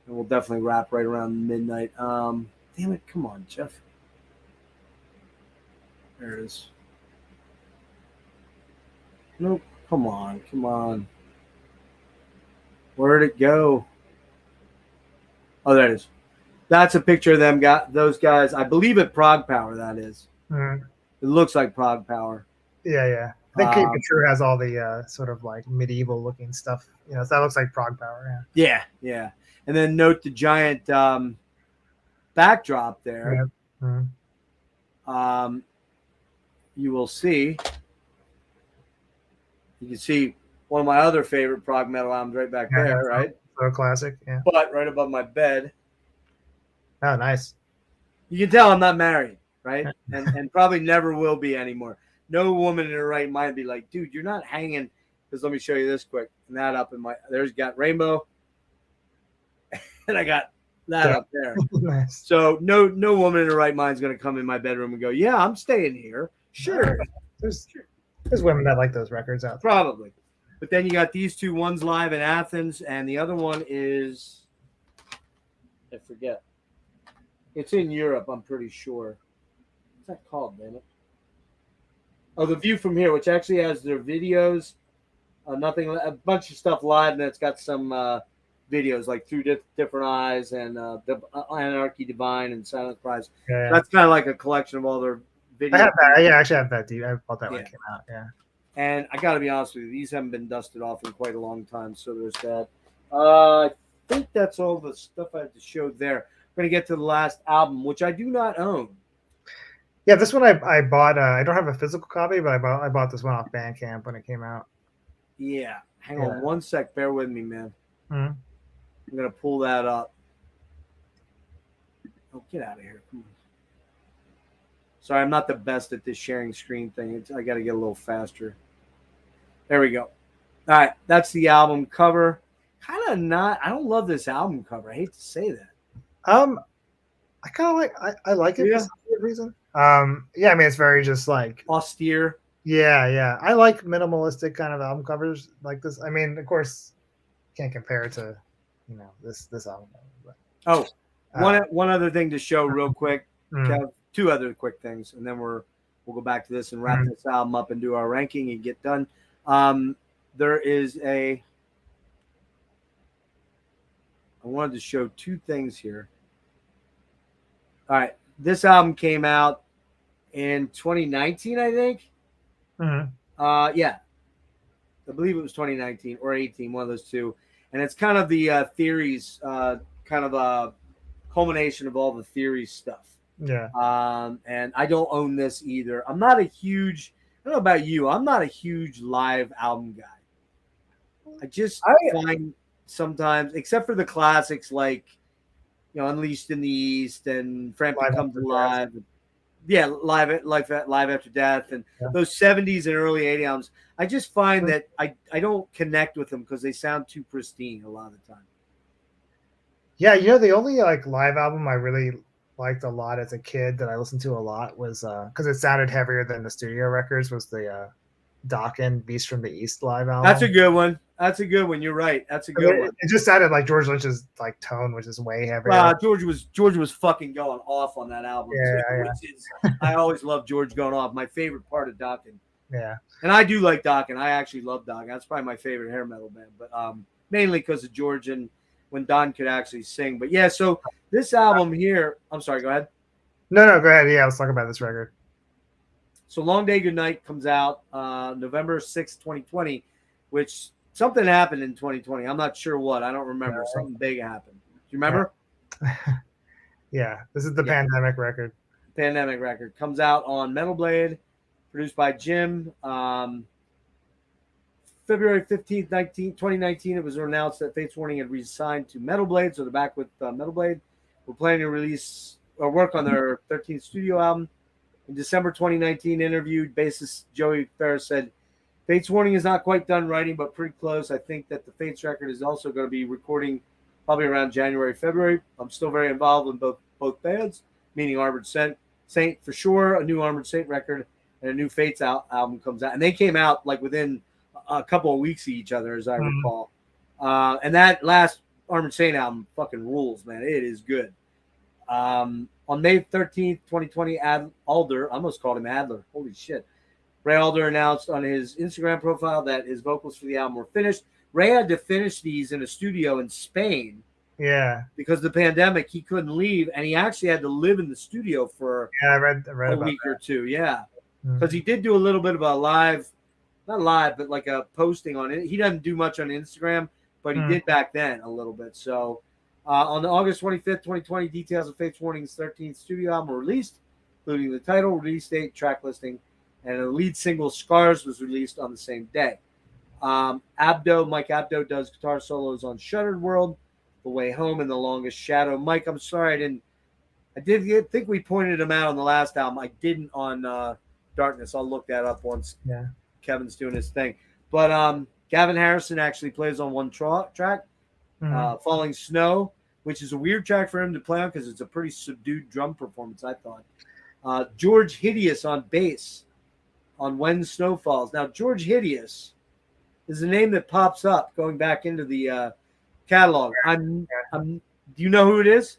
And we'll definitely wrap right around midnight. Damn it. Come on, Jeff. There it is. Nope. Come on. Where'd it go? Oh, there it is. That's a picture of them. Those guys. I believe at Prog Power, that is. It looks like Prog Power. Yeah. I think Kate Couture has all the sort of like medieval looking stuff. So that looks like Prog Power. Yeah. And then note the giant backdrop there. You will see. You can see one of my other favorite prog metal albums right back there, right? So classic, yeah. But right above my bed. Oh, nice. You can tell I'm not married, right? And probably never will be anymore. No woman in her right mind be like, dude, you're not hanging. Because let me show you this quick. And that up in my, there's got rainbow. And I got that up there. Nice. So no woman in her right mind is going to come in my bedroom and go, yeah, I'm staying here. Sure. There's women that like those records out there. Probably. But then you got these two. One's live in Athens, and the other one is, I forget. It's in Europe, I'm pretty sure. What's that called, damn it? Oh, The View from Here, which actually has their videos, a bunch of stuff live, and it's got some videos like Through Different Eyes and Anarchy Divine and Silent Cries. Yeah. So that's kind of like a collection of all their videos. I have that. Yeah, I actually have that. I bought that when it came out. Yeah. And I got to be honest with you, these haven't been dusted off in quite a long time. So there's that. I think that's all the stuff I have to show there. We're going to get to the last album, which I do not own. Yeah, this one I bought. I don't have a physical copy, but I bought this one off Bandcamp when it came out. Yeah. Hang on one sec. Bear with me, man. Mm-hmm. I'm going to pull that up. Oh, get out of here. Come on. Sorry, I'm not the best at this sharing screen thing. I got to get a little faster. There we go. All right. That's the album cover. Kind of not. I don't love this album cover. I hate to say that. I kind of like. I like it for some weird reason. Yeah. I mean, it's very just like austere. Yeah. I like minimalistic kind of album covers like this. I mean, of course, can't compare it to, this album. But, one other thing to show real quick. Kev, two other quick things, and then we'll go back to this and wrap this album up and do our ranking and get done. There is I wanted to show two things here. All right. This album came out in 2019, I think. Mm-hmm. Yeah. I believe it was 2019 or 18, one of those two. And it's kind of the theories, kind of a culmination of all the theories stuff. Yeah. And I don't own this either. I don't know about you. I'm not a huge live album guy. I find sometimes, except for the classics like, Unleashed in the East and Frampton Comes Alive. Yeah, Live After Death and those 70s and early 80s albums. I just find that I don't connect with them because they sound too pristine a lot of the time. Yeah, the only live album I really liked a lot as a kid that I listened to a lot was because it sounded heavier than the studio records was the Dokken Beast from the East live album. That's a good one. You're right. That's a good one. It just sounded like George Lynch's tone, which is way heavier. Wow, George was fucking going off on that album. Yeah. I always love George going off. My favorite part of Dokken. Yeah. And I do like Dokken. I actually love Dokken. That's probably my favorite hair metal band, but mainly because of George and when Don could actually sing. But yeah, so this album here, I'm sorry, go ahead. No, go ahead. Yeah, let's talk about this record. So Long Day Goodnight comes out November 6th, 2020, which something happened in 2020. I'm not sure what. I don't remember. Something big happened. Do you remember? Yeah, this is the pandemic record. Pandemic record. Comes out on Metal Blade, produced by Jim. February 15th, 2019, it was announced that Fates Warning had resigned to Metal Blade, so they're back with Metal Blade. We're planning to release or work on their 13th studio album. In December 2019, interviewed bassist Joey Ferris said, Fates Warning is not quite done writing, but pretty close. I think that the Fates record is also going to be recording probably around January, February. I'm still very involved in both bands, meaning Armored Saint for sure, a new Armored Saint record, and a new Fates album comes out. And they came out within a couple of weeks of each other, as I recall. And that last Armored Saint album fucking rules, man. It is good. On May 13th, 2020, Alder, I almost called him Adler. Holy shit. Ray Alder announced on his Instagram profile that his vocals for the album were finished. Ray had to finish these in a studio in Spain. Yeah. Because of the pandemic, he couldn't leave, and he actually had to live in the studio for I read a week or two. Yeah. Because he did do a little bit of a not live, but like a posting on it. He doesn't do much on Instagram, but he did back then a little bit. So on August 25th, 2020, details of Fates Warning's 13th studio album were released, including the title, release date, track listing, and the lead single, Scars, was released on the same day. Mike Abdo does guitar solos on Shuttered World, The Way Home, and The Longest Shadow. Mike, I'm sorry I did think we pointed him out on the last album. I didn't on Darkness. I'll look that up once Kevin's doing his thing. But Gavin Harrison actually plays on one track, Falling Snow, which is a weird track for him to play on because it's a pretty subdued drum performance, I thought. George Hideous on bass on When Snow Falls. Now, George Hideous is a name that pops up going back into the catalog. Do you know who it is?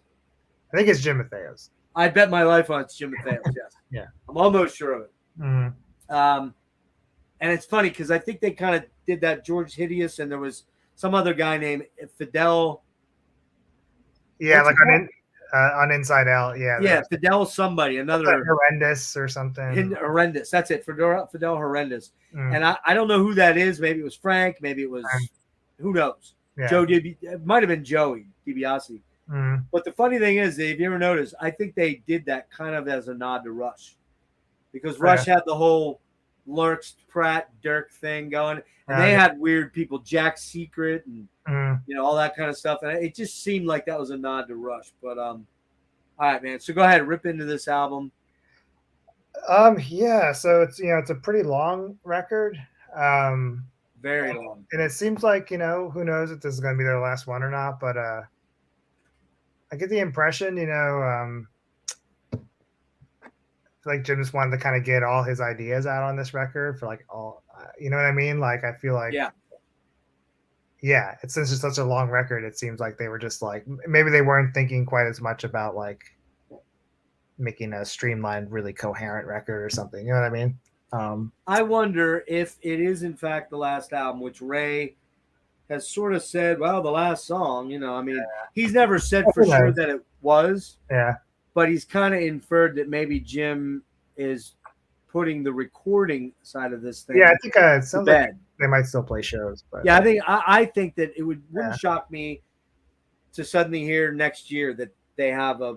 I think it's Jim Metheos. I bet my life on it's Jim Metheos, yes. Yeah. I'm almost sure of it. Mm-hmm. And it's funny because I think they kind of did that George Hideous, and there was some other guy named Fidel. Yeah, like on Inside Out. Yeah. Yeah, Fidel somebody, another Horrendous or something. Horrendous. That's it. Fidel Horrendous. And I don't know who that is. Maybe it was Frank. Maybe it was who knows. Yeah. It might have been Joey DiBiase. But the funny thing is, if you ever notice, I think they did that kind of as a nod to Rush, because Rush had the whole Lurks, Pratt, Dirk thing going, and they had weird people, Jack Secret, and all that kind of stuff. And it just seemed like that was a nod to Rush. But all right, man. So go ahead, rip into this album. Yeah. So it's a pretty long record. Very long. And it seems like who knows if this is going to be their last one or not, but I get the impression, like Jim just wanted to kind of get all his ideas out on this record for like all, you know what I mean? Like, I feel like, it's since it's such a long record, it seems like they were just like, maybe they weren't thinking quite as much about like making a streamlined, really coherent record or something. You know what I mean? I wonder if it is in fact the last album, which Ray has sort of said, well, the last song, he's never said for sure that it was. Yeah. But he's kind of inferred that maybe Jim is putting the recording side of this thing. Yeah, I think it sounds like they might still play shows. But yeah, I think that it wouldn't shock me to suddenly hear next year that they have a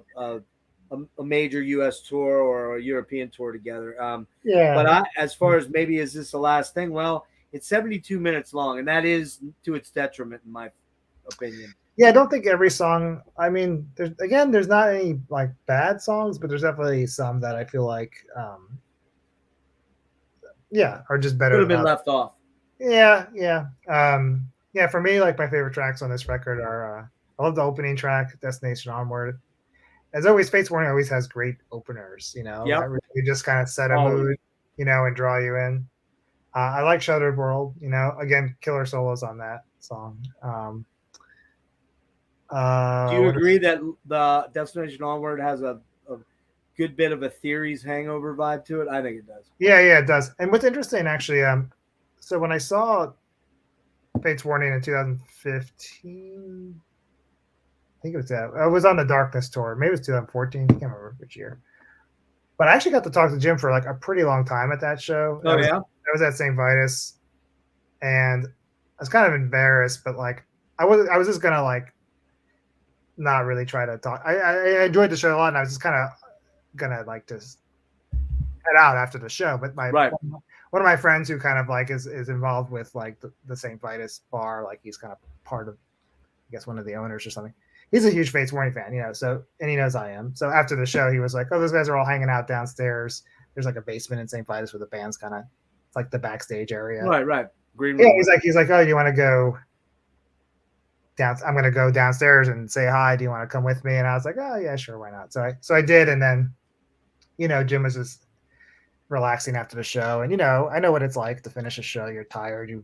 major U.S. tour or a European tour together. But as far as maybe is this the last thing? Well, it's 72 minutes long, and that is to its detriment, in my opinion. Yeah, I don't think every song. I mean, there's not any like bad songs, but there's definitely some that I feel like, are just better. Could have been left off. Yeah. For me, like my favorite tracks on this record are, I love the opening track, Destination Onward. As always, Fates Warning always has great openers. That really just kind of set a mood, and draw you in. I like Shuttered World. Again, killer solos on that song. Do you agree that the Destination Onward has a good bit of a Theories Hangover vibe to it? I think it does. Yeah, it does. And what's interesting, actually, so when I saw Fates Warning in 2015, I think it was that. I was on the Darkness tour. Maybe it was 2014. I can't remember which year. But I actually got to talk to Jim for like a pretty long time at that show. Oh, yeah? I was at St. Vitus, and I was kind of embarrassed, but like I was just gonna like not really try to talk. I enjoyed the show a lot, and I was just kind of gonna like just head out after the show. But one of my friends who kind of like is involved with like the St. Vitus bar, like he's kind of part of, I guess, one of the owners or something. He's a huge Fates Warning fan, so, and he knows I am. So after the show, he was like, "Oh, those guys are all hanging out downstairs. There's like a basement in St. Vitus where the band's kind of, it's like the backstage area." Right. Green room. Yeah, he's like, "Oh, you want to go down? I'm going to go downstairs and say hi. Do you want to come with me?" And I was like, "Oh, yeah, sure, why not?" So I did, and then, Jim was just relaxing after the show, and I know what it's like to finish a show. You're tired,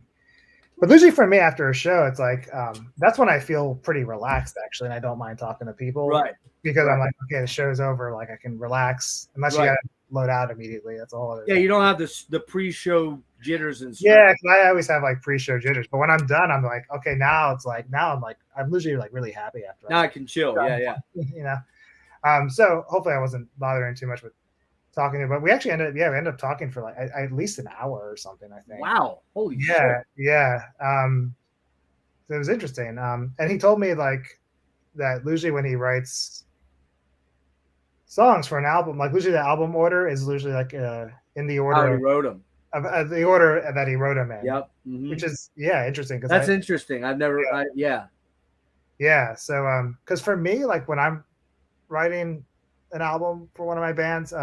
but usually for me after a show, it's like that's when I feel pretty relaxed actually, and I don't mind talking to people, right? Because I'm like, okay, the show's over, like I can relax, unless you got to load out immediately. That's all. Yeah, you don't have the pre-show jitters and stuff. Yeah, because I always have like pre-show jitters, but when I'm done, I'm like, okay, now I'm usually like really happy after. Now I can chill. Yeah. So hopefully I wasn't bothering too much with talking to him, but we actually ended up talking for like at least an hour or something, I think. Wow. Holy shit. Yeah. So it was interesting. And he told me like that usually when he writes songs for an album, like usually the album order is usually like in the order. How he wrote them. of the order that he wrote them in. Yep. Which is interesting because that's interesting. I've never. So because for me, like when I'm writing an album for one of my bands,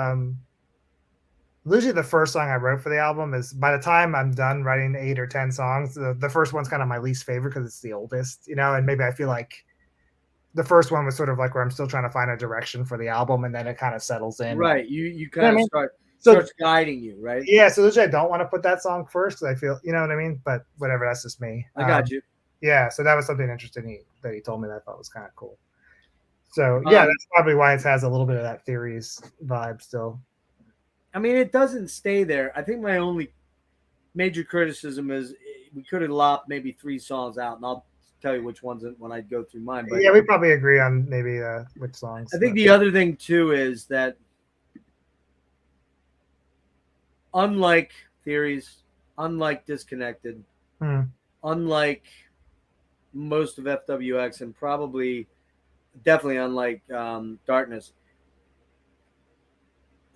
usually the first song I wrote for the album is, by the time I'm done writing 8 or 10 songs, the first one's kind of my least favorite because it's the oldest, and maybe I feel like the first one was sort of like where I'm still trying to find a direction for the album, and then it kind of settles in. Right. You kind of starts guiding you, right? Yeah. So usually I don't want to put that song first because I feel, you know what I mean? But whatever, that's just me. I got you. Yeah. So that was something interesting that he told me that I thought was kind of cool. So that's probably why it has a little bit of that Theories vibe still. I mean, it doesn't stay there. I think my only major criticism is we could have lopped maybe 3 songs out, and I'll tell you which ones when I go through mine. But yeah, we probably agree on maybe which songs. I think the other thing too is that unlike Theories, unlike Disconnected, unlike most of FWX, and definitely unlike Darkness,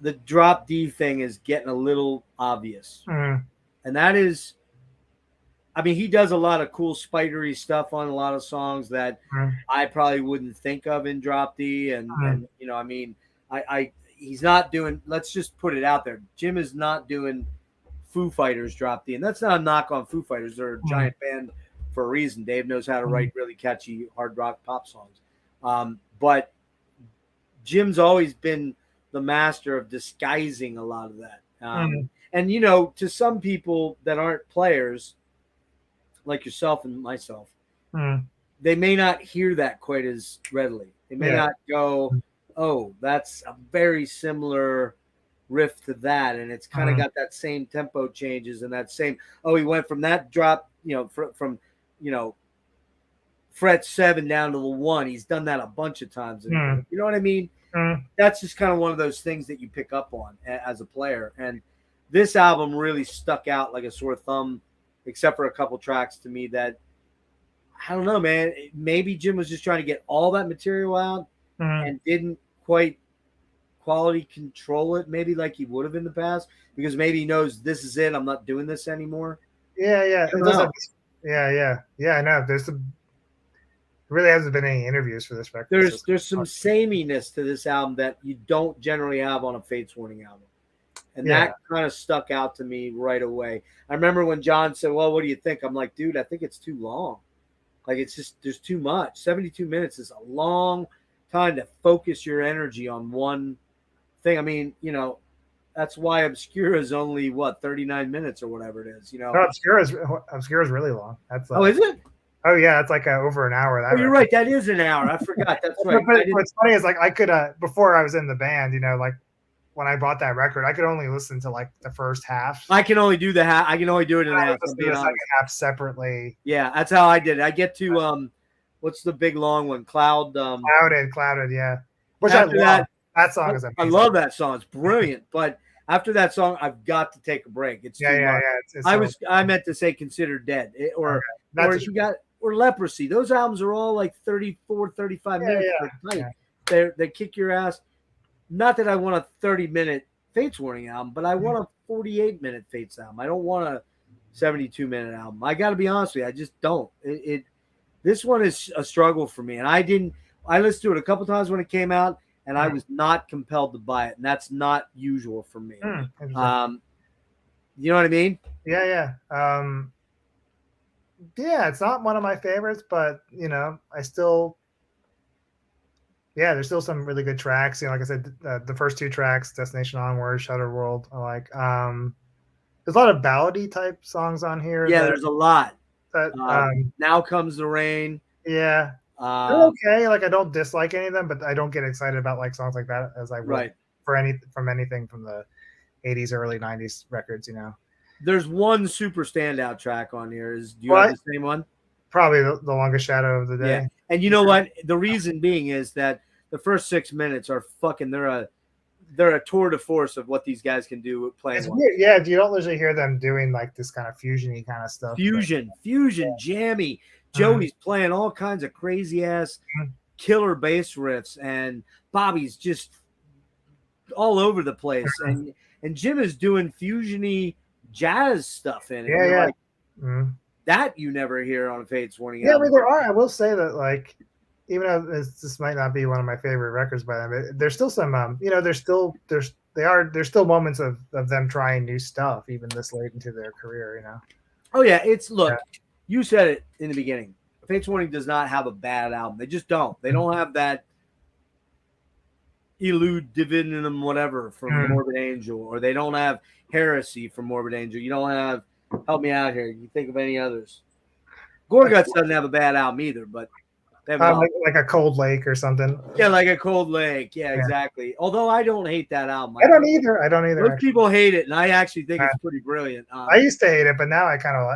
the drop D thing is getting a little obvious. And that is, I mean, he does a lot of cool spidery stuff on a lot of songs that I probably wouldn't think of in drop D. And I mean, he's not doing, let's just put it out there, Jim is not doing Foo Fighters drop D. And that's not a knock on Foo Fighters. They're a giant band for a reason. Dave knows how to write really catchy hard rock pop songs. But Jim's always been the master of disguising a lot of that. And, to some people that aren't players, like yourself and myself, they may not hear that quite as readily. They may not go, oh, that's a very similar riff to that. And it's kind of got that same tempo changes and that same, he went from that drop, from fret 7 down to the 1. He's done that a bunch of times. You know what I mean? That's just kind of one of those things that you pick up on as a player. And this album really stuck out like a sore thumb, except for a couple tracks to me that, I don't know, man, maybe Jim was just trying to get all that material out and didn't quite quality control it maybe like he would have in the past, because maybe he knows this is it, I'm not doing this anymore. Yeah. I know. There's some, really hasn't been any interviews for this record. There's some sameness to this album that you don't generally have on a Fates Warning album. And that kind of stuck out to me right away. I remember when John said, well, what do you think? I'm like, dude, I think it's too long. Like, it's just, there's too much. 72 minutes is a long time to focus your energy on one thing. I mean, that's why Obscura is only, 39 minutes or whatever it is, No, Obscura is really long. That's is it? Oh yeah, it's like over an hour. You're right. That is an hour. I forgot. That's right. But what's funny is, like, I could before I was in the band, like when I bought that record, I could only listen to like the first half. I can only do the half. I can only do it in half. The second half separately. Yeah, that's how I did it. I get to what's the big long one? Clouded. Yeah. Which I love. That song is amazing. I love that song. It's brilliant. But after that song, I've got to take a break. It's too much. I meant to say Considered Dead, or Leprosy. Those albums are all like 34, 35 minutes. They kick your ass. Not that I want a 30-minute Fates Warning album, but I want a 48-minute Fates album. I don't want a 72-minute album. I got to be honest with you. I just don't. This one is a struggle for me. And I listened to it a couple times when it came out, and I was not compelled to buy it. And that's not usual for me. You know what I mean? Yeah. It's not one of my favorites, but I still, there's still some really good tracks. Like I said, the first 2 tracks, Destination Onward, Shutter World, I like. There's a lot of ballady type songs on here. Yeah, there's a lot. Now Comes the Rain. Yeah, they're okay. Like, I don't dislike any of them, but I don't get excited about like songs like that as I would from anything from the 80s, early 90s records. There's one super standout track on here. Do you have the same one? Probably the Longest Shadow of the Day. Yeah. And you know what? The reason being is that the first 6 minutes are fucking, they're a tour de force of what these guys can do with playing. It's weird. Yeah, you don't usually hear them doing like this kind of fusion-y kind of stuff. Fusion, jammy. Joey's playing all kinds of crazy ass killer bass riffs, and Bobby's just all over the place. And Jim is doing fusion-y jazz stuff in it. Yeah, You're yeah. like, that you never hear on a Fates Warning Yeah, I album. mean, there are. I will say that, like, even though this might not be one of my favorite records by them, there's still some, there's still moments of them trying new stuff, even this late into their career, you know. Oh yeah, you said it in the beginning. Fates Warning does not have a bad album. They just don't. They don't have that Elude Divinum whatever from Morbid Angel, or they don't have Heresy from Morbid Angel. You don't have, help me out here, you think of any others. Gorguts doesn't have a bad album either, but they have like a Cold Lake or something. Yeah, like a Cold Lake. Yeah, exactly. Although I don't hate that album. I don't either. Most people hate it, and I actually think it's pretty brilliant. I used to hate it, but now I kind of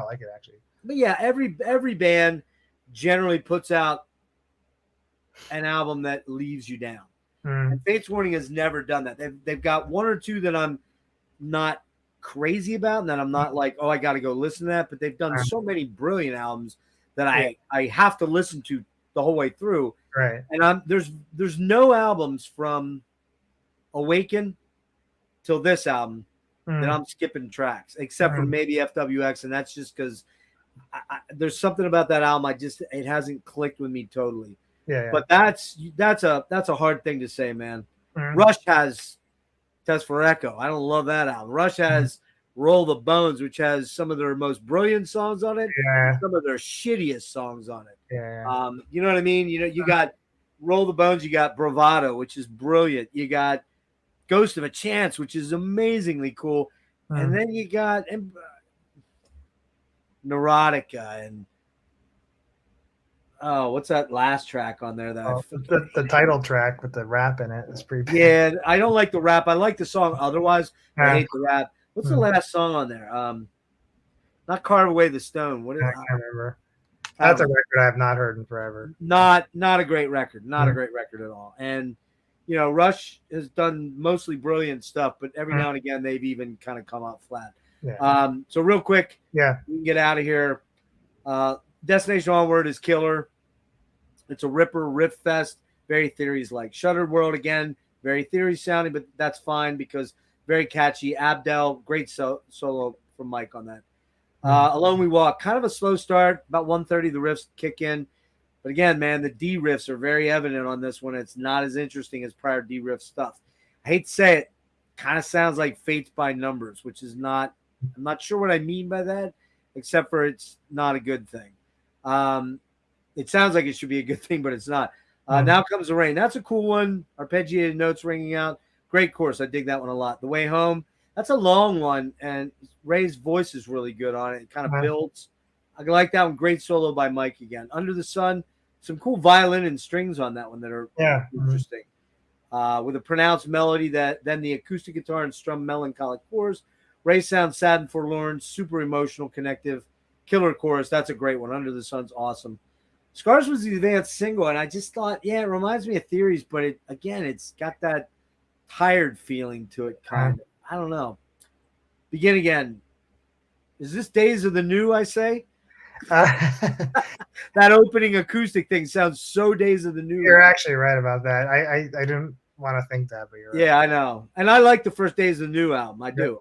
like it actually. But yeah, every band generally puts out an album that leaves you down. And Fates Warning has never done that. They've got one or two that I'm not crazy about, and that I'm not like, oh, I got to go listen to that. But they've done so many brilliant albums that I have to listen to the whole way through. Right. And there's no albums from Awaken till this album that I'm skipping tracks, except for maybe FWX, and that's just because there's something about that album it hasn't clicked with me totally. Yeah. But that's a hard thing to say, man. Rush has Test for Echo. I don't love that album. Rush has Roll the Bones, which has some of their most brilliant songs on it, and some of their shittiest songs on it. Yeah. You know what I mean? You know, you got Roll the Bones, you got Bravado, which is brilliant. You got Ghost of a Chance, which is amazingly cool. And then you got Neurotica and what's that last track on there? The title track with the rap in it is pretty. Yeah, I don't like the rap. I like the song otherwise. I hate the rap. What's the last song on there? Not Carve Away the Stone. What is I can't remember. That's a record I have not heard in forever. Not a great record. Not a great record at all. And Rush has done mostly brilliant stuff, but every now and again they've even kind of come out flat. Yeah. So real quick, we can get out of here. Destination Onward is killer. It's a ripper, riff fest, very theories like Shuttered World again, very theory sounding, but that's fine because very catchy. Abdel, great solo from Mike on that. Alone We Walk, kind of a slow start. About 1:30, the riffs kick in. But again, man, the D riffs are very evident on this one. It's not as interesting as prior D riff stuff. I hate to say it, kind of sounds like Fates by Numbers, which is not, I'm not sure what I mean by that, except for it's not a good thing. It sounds like it should be a good thing, but it's not. Now Comes the Rain. That's a cool one. Arpeggiated notes ringing out. Great chorus. I dig that one a lot. The Way Home. That's a long one, and Ray's voice is really good on it. It kind of builds. I like that one. Great solo by Mike again. Under the Sun. Some cool violin and strings on that one that are interesting. With a pronounced melody then the acoustic guitar and strum melancholic chorus. Ray sounds sad and forlorn. Super emotional, connective. Killer chorus. That's a great one. Under the Sun's awesome. Scars was the advanced single, and I just thought, it reminds me of Theories, but it's got that tired feeling to it, kind of. I don't know. Begin Again. Is this Days of the New, I say? That opening acoustic thing sounds so Days of the New. You're actually right about that. I didn't want to think that, but you're right. Yeah, I know. And I like the first Days of the New album. I do.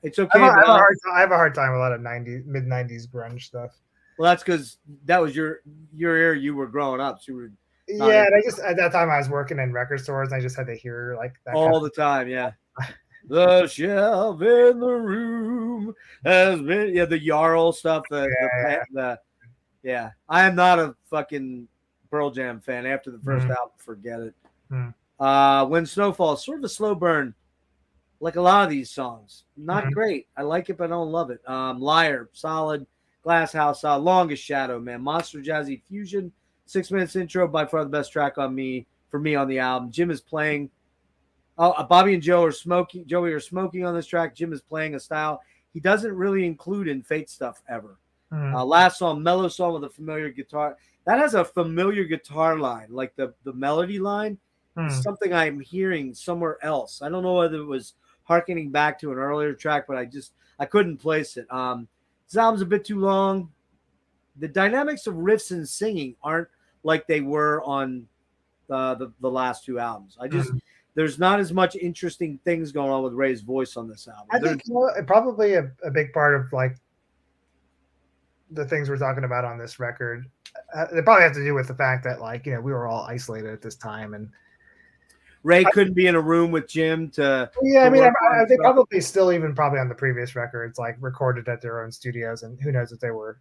It's okay. I have a hard time with a lot of mid-90s grunge stuff. Well, that's because that was your era. You were growing up. So you were and I just at that time I was working in record stores, and I just had to hear like that all the time. Yeah, the shelf in the room has been the Jarl stuff. I am not a fucking Pearl Jam fan. After the first album, forget it. When Snow Falls, sort of a slow burn, like a lot of these songs. Not great. I like it, but I don't love it. Liar, solid. Glass House, Longest Shadow, man. Monster Jazzy Fusion, 6 minutes intro, by far the best track for me on the album. Jim is playing. Bobby and Joey are smoking on this track. Jim is playing a style he doesn't really include in Fate stuff ever. Last song, mellow song with a familiar guitar. That has a familiar guitar line, like the melody line. Is something I'm hearing somewhere else. I don't know whether it was harkening back to an earlier track, but I couldn't place it. This album's a bit too long. The dynamics of riffs and singing aren't like they were on the last two albums. there's not as much interesting things going on with Ray's voice on this album. I think probably a big part of like the things we're talking about on this record, they probably have to do with the fact that like, we were all isolated at this time, and Ray couldn't be in a room with Jim to. Yeah, I mean, they probably still even probably on the previous records like recorded at their own studios, and who knows if they were.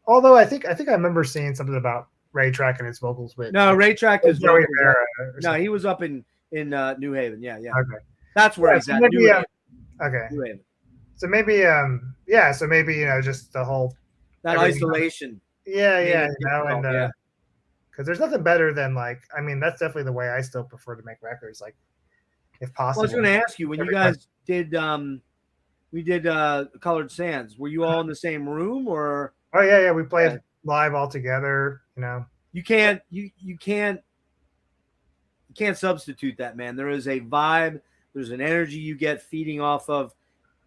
Although I think I remember seeing something about Ray tracking his vocals with. No, Ray tracked his Joey vocals. No, he was up in New Haven. Yeah. Okay, that's where he's at. New Haven. Okay. New Haven. So maybe, so maybe just the whole that isolation. Yeah, because there's nothing better than like, I mean, that's definitely the way I still prefer to make records, like if possible. Well, I was going to ask you when you guys did, we did Colored Sands. Were you all in the same room or? Oh yeah, we played live all together. You can't substitute that, man. There is a vibe. There's an energy you get feeding off of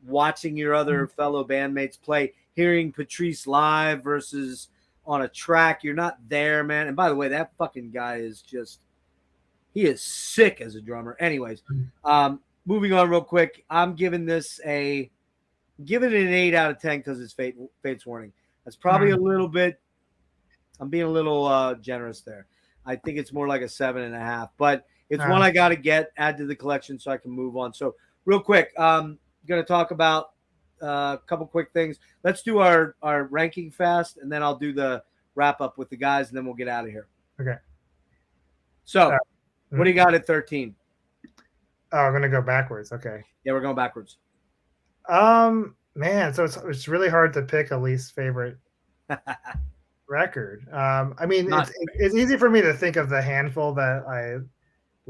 watching your other fellow bandmates play, hearing Patrice live versus on a track. You're not there, man. And by the way, that fucking guy is he is sick as a drummer. Anyways, moving on real quick. I'm giving it an 8 out of 10 because it's Fate's Warning. That's probably a little bit, I'm being a little generous there. I think it's more like a 7.5, but it's one I got to add to the collection so I can move on. So real quick, going to talk about a couple quick things. Let's do our ranking fast, and then I'll do the wrap up with the guys, and then we'll get out of here. Okay. So what do you got at 13? Oh, I'm going to go backwards. Okay. Yeah, we're going backwards. Man, so it's really hard to pick a least favorite record. I mean, it's easy for me to think of the handful that I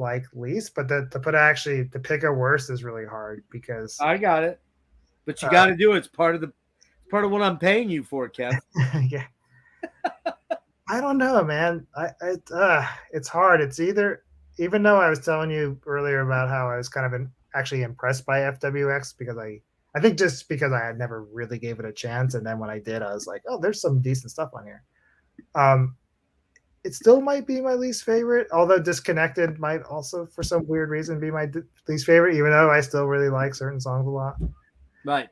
like least, but to pick a worst is really hard because I got it. But you got to do it. It's part of what I'm paying you for, Kev. Yeah. I don't know, man. It's hard. It's either, even though I was telling you earlier about how I was kind of actually impressed by FWX because I think just because I had never really gave it a chance, and then when I did, I was like, oh, there's some decent stuff on here. It still might be my least favorite, although Disconnected might also, for some weird reason, be my least favorite, even though I still really like certain songs a lot. Right.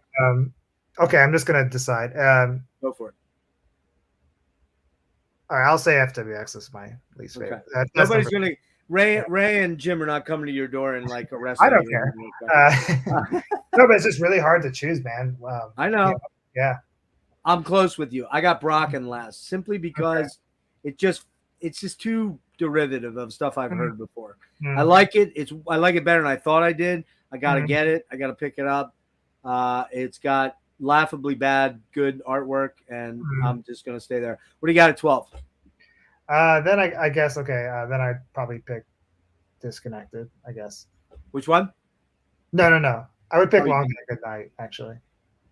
Okay, I'm just gonna decide. Go for it. All right, I'll say FWX is my least favorite. Okay. Nobody's gonna. Ray and Jim are not coming to your door and like arrest you. I don't care. No, but it's just really hard to choose, man. I know. Yeah. I'm close with you. I got bröcken last simply because it's just too derivative of stuff I've heard before. I like it. I like it better than I thought I did. I got to get it. I got to pick it up. It's got laughably bad, good artwork, and I'm just going to stay there. What do you got at 12? Then I guess, then I'd probably pick Disconnected, I guess. Which one? No. I would pick Long Day, Good Night, actually.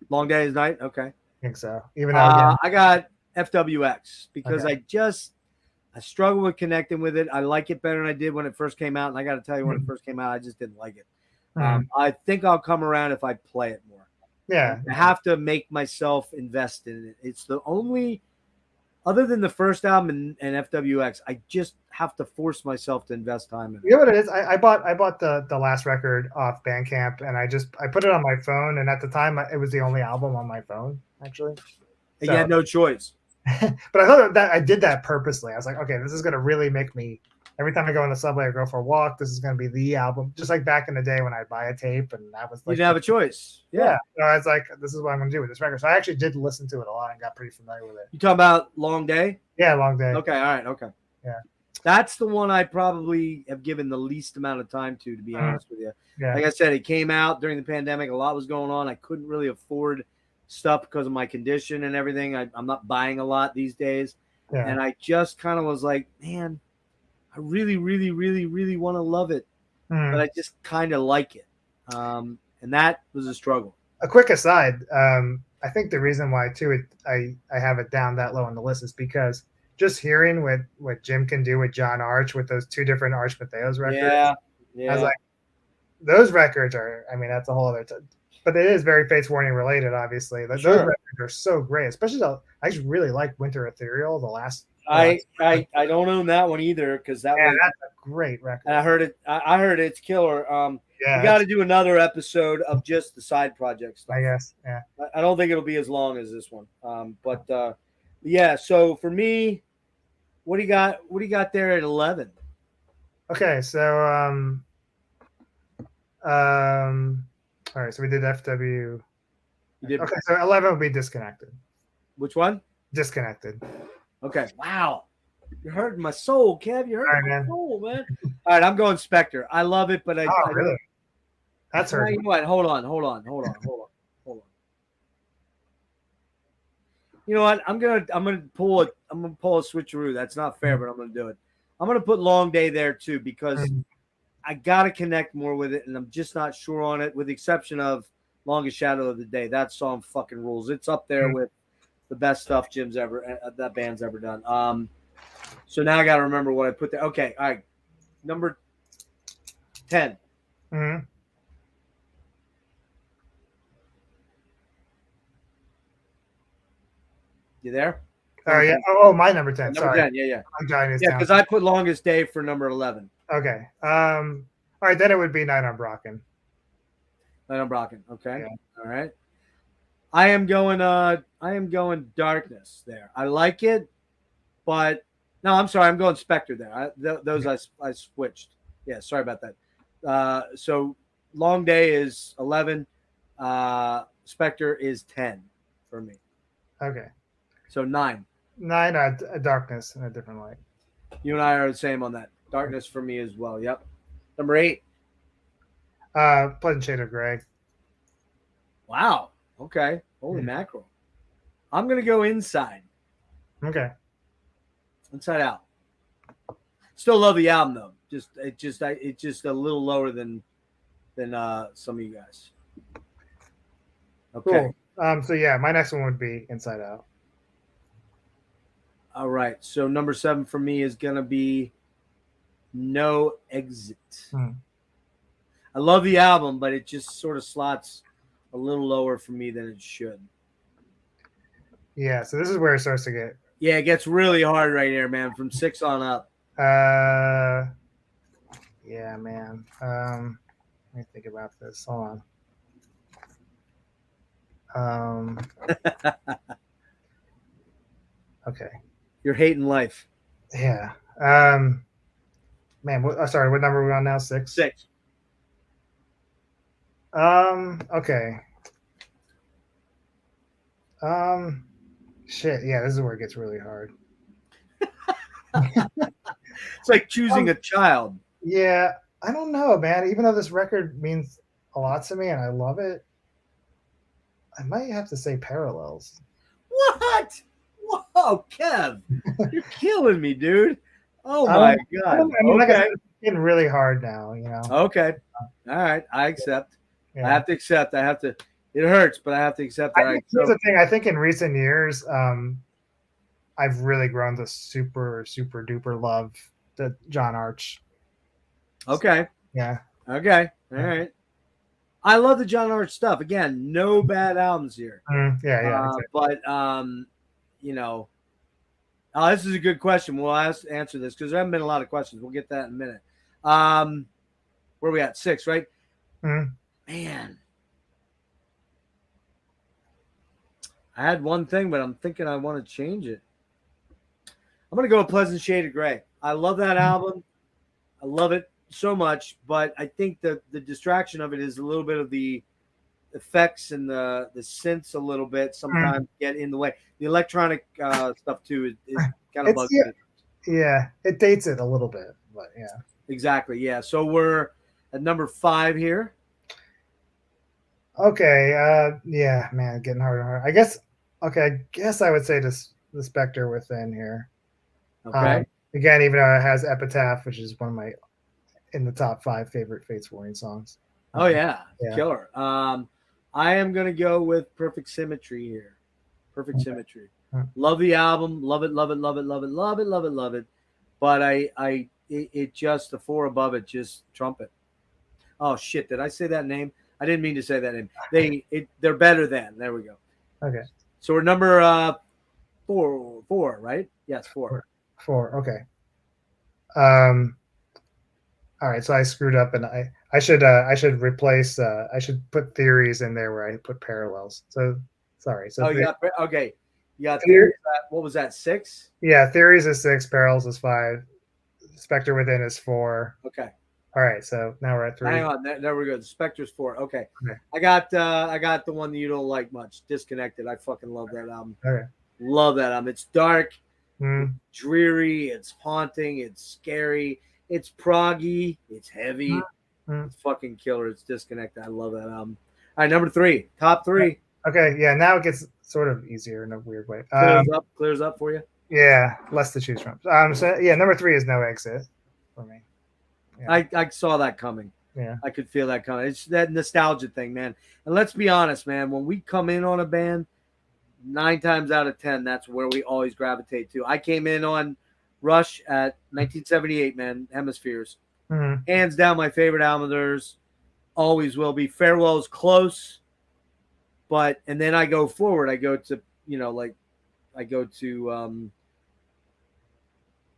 Long Day is Night? Okay. I think so. Even though I got FWX because I struggle with connecting with it. I like it better than I did when it first came out, and I got to tell you, when it first came out, I just didn't like it. I think I'll come around if I play it more. Yeah. I have to make myself invest in it. It's the only, other than the first album and FWX, I just have to force myself to invest time in it. You know what it is? I bought the last record off Bandcamp, and I put it on my phone, and at the time it was the only album on my phone, actually. So, you had no choice. But I thought that I did that purposely. I was like, okay, this is going to really make me, every time I go on the subway or go for a walk, this is going to be the album. Just like back in the day when I'd buy a tape, and that was like, you didn't have a choice. Yeah. So I was like, this is what I'm going to do with this record. So I actually did listen to it a lot and got pretty familiar with it. You talking about Long Day? Yeah, Long Day. Okay, all right, okay. Yeah. That's the one I probably have given the least amount of time to be honest with you. Yeah. Like I said, it came out during the pandemic. A lot was going on. I couldn't really afford stuff because of my condition and everything. I'm not buying a lot these days. Yeah. And I just kind of was like, man, I really, really, really, really want to love it. But I just kind of like it. And that was a struggle. A quick aside, I think the reason why, too, I have it down that low on the list is because just hearing what Jim can do with John Arch with those two different Arch Metheos records. Yeah. I was like, those records are, I mean, that's a whole other but it is very Fates Warning related, obviously. Those records are so great, especially I just really like Winter Ethereal, the last. I don't own that one either because that's a great record. And I heard it. I heard it's killer. Yeah, we got to do another episode of just the side project stuff. I guess. Yeah. I don't think it'll be as long as this one. But yeah. So for me, what do you got? What do you got there at 11? Okay, so all right, so we did FW. You did. Okay, so 11 would be Disconnected. Which one? Disconnected. Okay. Wow. You're hurting my soul, Kev. You're hurting my soul, man. All right, I'm going Spectre. I love it, but I really? That's hurt. You know what? Hold on. You know what? I'm gonna pull a switcheroo. That's not fair, but I'm gonna do it. I'm gonna put Long Day there too because I gotta connect more with it, and I'm just not sure on it, with the exception of Longest Shadow of the Day. That song fucking rules. It's up there with the best stuff that band's ever done. So now I gotta remember what I put there. Okay, all right. Number 10. Mm-hmm. You there? Oh yeah. Oh, my number 10. Number Sorry. 10. Yeah. I'm jotting this Yeah, down. because I put Longest Day for number 11. Okay. All right, then it would be Night on Bröcken. Night on Bröcken. Okay. Yeah. All right. I am going Darkness there. I like it, but no, I'm sorry. I'm going Spectre there. Those I switched. Yeah, sorry about that. So Long Day is 11. Spectre is 10 for me. Okay. So 9. 9, Darkness in a different light. You and I are the same on that. Darkness for me as well. Yep. Number 8. Pleasant Shade of Grey. Wow. Okay. Holy mackerel. I'm gonna go Inside. Okay. Inside Out. Still love the album though. It's just a little lower than some of you guys. Okay. Cool. So yeah, my next one would be Inside Out. All right. So number 7 for me is gonna be No Exit. I love the album, but it just sort of slots a little lower for me than it should. Yeah, so this is where it starts to get. Yeah, it gets really hard right here, man. From 6 on up. Yeah, man. Let me think about this. Hold on. Okay. You're hating life. Yeah. Man, sorry, what number are we on now? 6? 6. Okay. Shit. Yeah, this is where it gets really hard. It's like choosing a child. Yeah, I don't know, man. Even though this record means a lot to me and I love it, I might have to say Parallels. What? Whoa, Kev, you're killing me, dude. Oh my god. Okay. It's getting really hard now, you know. Okay. All right. I accept. Yeah. I have to accept. It hurts, but I have to accept that. Here's the thing. I think in recent years, I've really grown to super, super duper love the John Arch. Okay. Yeah. Okay. All right. I love the John Arch stuff. Again, no bad albums here. Yeah. Exactly. But you know, this is a good question. We'll answer this because there haven't been a lot of questions. We'll get that in a minute. Where are we at? 6, right? Man. I had one thing, but I'm thinking I want to change it. I'm going to go with Pleasant Shade of Grey. I love that album. I love it so much, but I think the distraction of it is a little bit of the effects and the synths a little bit sometimes get in the way. The electronic stuff too is kind of bugs me. Yeah, it dates it a little bit, but yeah. Exactly, yeah. So we're at number 5 here. Okay, yeah, man, getting harder and harder. I guess I would say the Spectre Within here. Okay. Again, even though it has Epitaph, which is one of my in the top 5 favorite Fates Warning songs. Oh yeah, killer. I am gonna go with Perfect Symmetry here. Perfect Symmetry. Love the album. Love it. But it just the 4 above it just trumpet. Oh shit! Did I say that name? I didn't mean to say that name. They're better than. There we go. Okay. So we're number 4, right? Yes, 4. 4. Okay. All right, so I screwed up, and I should replace I should put theories in there where I put parallels. So sorry. So You got okay. You got theory, theories. What was that? 6? yeah, theories is 6, parallels is 5, Spectre within is 4. Okay. All right, so now we're at 3. Hang on. There we go. The Spectre's 4. Okay. Okay. I got the one that you don't like much. Disconnected. I fucking love that album. Okay. Love that album. It's dark, Mm. it's dreary, it's haunting, it's scary, it's proggy, it's heavy. Mm. It's fucking killer. It's Disconnected. I love that album. All right, number 3. Top 3. Okay, yeah, now it gets sort of easier in a weird way. Clears up for you. Yeah, less to choose from. So yeah, number 3 is No Exit for me. Yeah. I saw that coming. Yeah, I could feel that coming. It's that nostalgia thing, man. And let's be honest, man. When we come in on a band, 9 times out of 10, that's where we always gravitate to. I came in on Rush at 1978, man. Hemispheres. mm-hmm. Hands down, my favorite album of theirs. Always will be. Farewell's close, but and then I go forward. I go to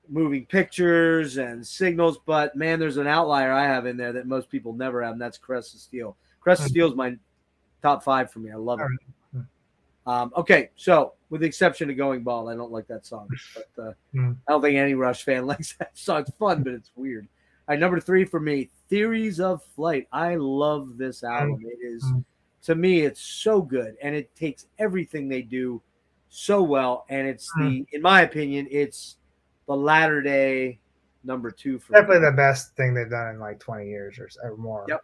Moving Pictures and Signals, but man, there's an outlier I have in there that most people never have, and that's Crest of Steel. Crest of Steel is my top 5 for me. I love it. Okay, so with the exception of Going Bald, I don't like that song, but I don't think any Rush fan likes that song. It's fun, but it's weird. All right, number 3 for me, Theories of Flight. I love this album. It is, to me, it's so good, and it takes everything they do so well, and it's in my opinion, it's the latter day number 2 for definitely the best thing they've done in like 20 years or more. Yep.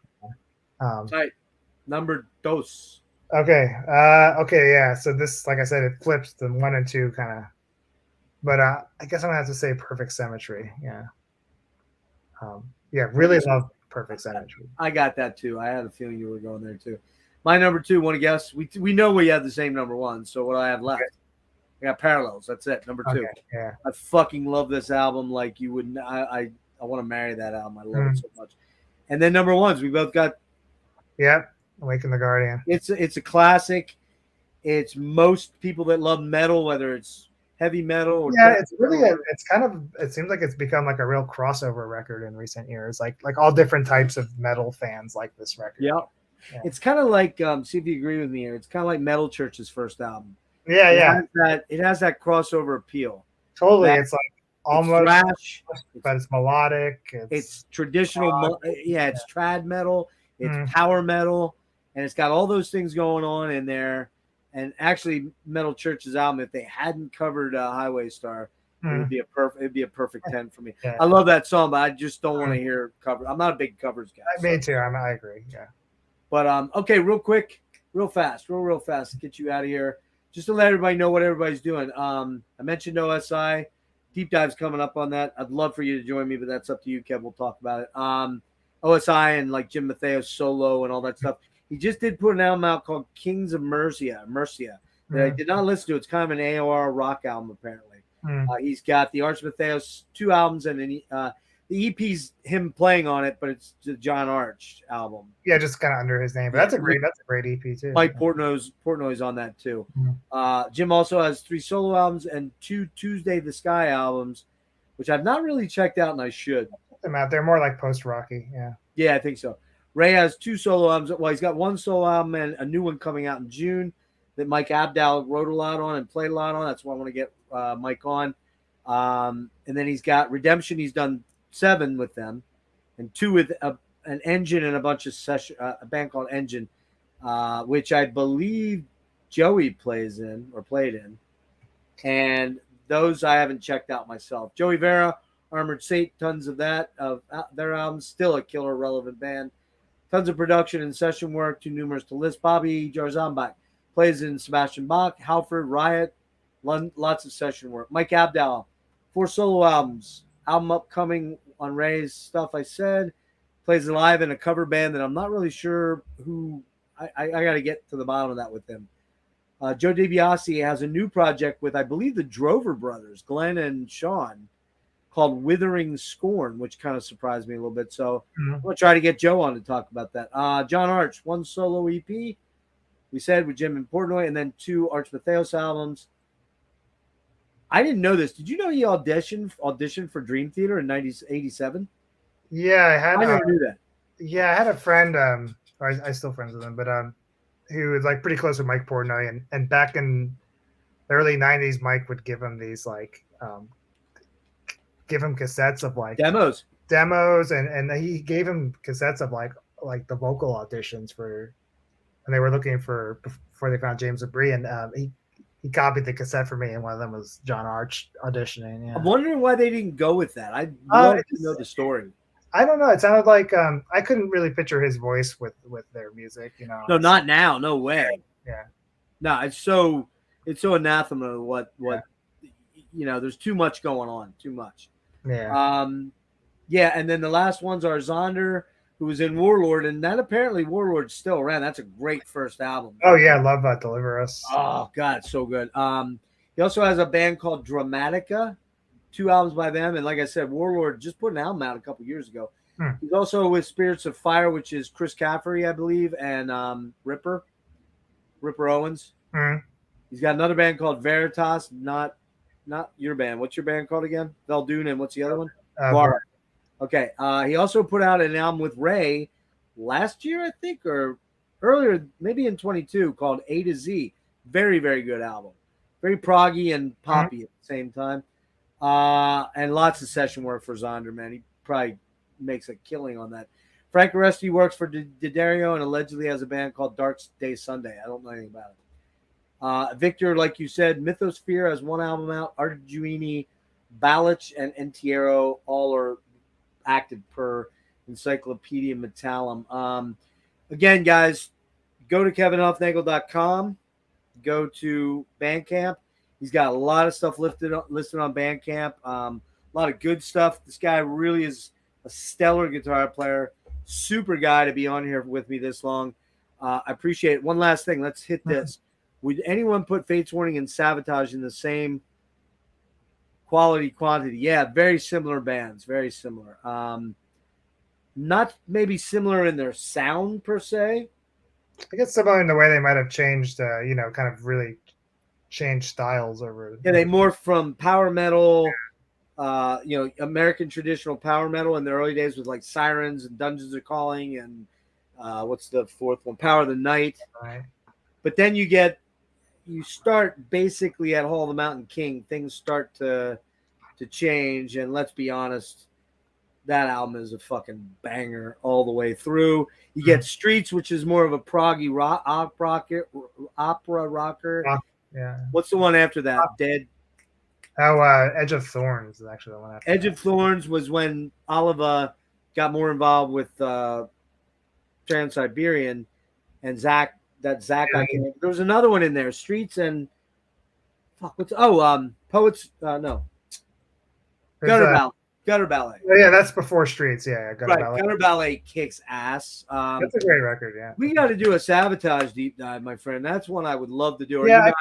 Right. Number 2. Okay. Okay. Yeah. So this, like I said, it flips the 1 and 2 kind of, but I guess I'm gonna have to say Perfect Symmetry. Yeah. Yeah. Really love Perfect Symmetry. I got that too. I had a feeling you were going there too. My number 2. Want to guess? We know we have the same number 1. So what do I have left? Okay. I got Parallels. That's it. Number 2. Okay, yeah. I fucking love this album like you wouldn't. I want to marry that album. I love it so much. And then number 1s, we both got. Yep. Awaken the Guardian. It's a classic. It's most people that love metal, whether it's heavy metal or it's really it seems like it's become like a real crossover record in recent years. Like all different types of metal fans like this record. Yeah. It's kind of like see if you agree with me here. It's kind of like Metal Church's first album. It has that crossover appeal. Totally. It's like almost thrash, but it's melodic. It's traditional. It's trad metal. It's power metal, and it's got all those things going on in there. And actually, Metal Church's album, if they hadn't covered Highway Star, it would be a perfect 10 for me. Yeah. I love that song, but I just don't want to hear cover. I'm not a big covers guy. Me too. I agree. Yeah. But okay, real quick, real fast to get you out of here. Just to let everybody know what everybody's doing. I mentioned OSI. Deep dive's coming up on that. I'd love for you to join me, but that's up to you, Kev. We'll talk about it. OSI and like Jim Metheos solo and all that stuff. He just did put an album out called Kings of Mercia that I did not listen to. It's kind of an AOR rock album, apparently. He's got the Arch Metheos 2 albums, and then the EP's him playing on it, but it's the John Arch album. Yeah, just kind of under his name. But that's a great EP too. Mike Portnoy's on that too. Jim also has 3 solo albums and 2 Tuesday the Sky albums, which I've not really checked out, and I should. Them out. They're more like post-rocky. Yeah, I think so. Ray has 2 solo albums. Well, he's got 1 solo album and a new one coming out in June that Mike Abdal wrote a lot on and played a lot on. That's why I want to get Mike on. And then he's got Redemption. He's done 7 with them, and 2 with an Engine and a bunch of a band called Engine, which I believe Joey played in. And those I haven't checked out myself. Joey Vera, Armored Saint, tons of their albums, still a killer relevant band. Tons of production and session work, too numerous to list. Bobby Jarzambach plays in Sebastian Bach, Halford, Riot, lots of session work. Mike Abdal, 4 solo albums. Album upcoming on Ray's stuff, I said. Plays live in a cover band that I'm not really sure who. I got to get to the bottom of that with him. Joe DiBiase has a new project with, I believe, the Drover brothers, Glenn and Sean, called Withering Scorn, which kind of surprised me a little bit. So I'm going to try to get Joe on to talk about that. John Arch, 1 solo EP, we said, with Jim and Portnoy, and then 2 Arch Metheos albums. I didn't know this. Did you know he auditioned for Dream Theater in 1987? Yeah, I never knew that. Yeah, I had a friend. I still friends with him, but who was like pretty close with Mike Portnoy, and back in the early '90s, Mike would give him these like give him cassettes of like Demos, and he gave him cassettes of like the vocal auditions for, and they were looking for before they found James Labrie, and he copied the cassette for me, and one of them was John Arch auditioning. Yeah. I'm wondering why they didn't go with that. I'd love to know the story. I don't know. It sounded like I couldn't really picture his voice with their music, you know. No, not now. No way. Yeah. No, it's so anathema. What you know? There's too much going on. Too much. Yeah. Yeah, and then the last ones are Zonder, who was in Warlord, and that apparently Warlord's still around. That's a great first album. Oh yeah, I love Deliver Us. Oh God, it's so good. He also has a band called Dramatica, 2 albums by them, and like I said, Warlord just put an album out a couple years ago. He's also with Spirits of Fire, which is Chris Caffery, I believe, and Ripper Owens. He's got another band called Veritas, not your band. What's your band called again? Veldune, and what's the other one? Vaura. Okay. He also put out an album with Ray last year, I think, or earlier, maybe in 22, called A to Z. Very, very good album. Very proggy and poppy at the same time. And lots of session work for Zonder, man. He probably makes a killing on that. Frank Oresti works for D'Addario and allegedly has a band called Dark Day Sunday. I don't know anything about it. Victor, like you said, Mythosphere has 1 album out. Arduini, Balich, and Entiero all are active per Encyclopedia Metallum. Again, guys, go to kevinhufnagel.com. Go to Bandcamp. He's got a lot of stuff listed on Bandcamp. A lot of good stuff. This guy really is a stellar guitar player. Super guy to be on here with me this long. I appreciate it. One last thing. Let's hit this. Would anyone put Fates Warning and Sabotage in the same quantity? Yeah, very similar bands. Very similar. Not maybe similar in their sound per se. I guess similar in the way they might have changed, kind of really changed styles over. Yeah, they morphed from power metal, American traditional power metal in the early days with like Sirens and Dungeons Are Calling and what's the fourth one? Power of the Night. Right. But then you start basically at Hall of the Mountain King. Things start to change, and let's be honest, that album is a fucking banger all the way through. You get Streets, which is more of a proggy opera rocker. Yeah. What's the one after that? Dead. Oh, Edge of Thorns is actually the one after Edge of Thorns was when Oliva got more involved with Trans-Siberian and Zach. There was another one in there. Streets and Poets. No. Gutter Ballet. Oh, yeah, that's before Streets. Yeah, Gutter Ballet kicks ass. That's a great record. Yeah, we got to do a Sabotage deep dive, my friend. That's one I would love to do. Yeah, I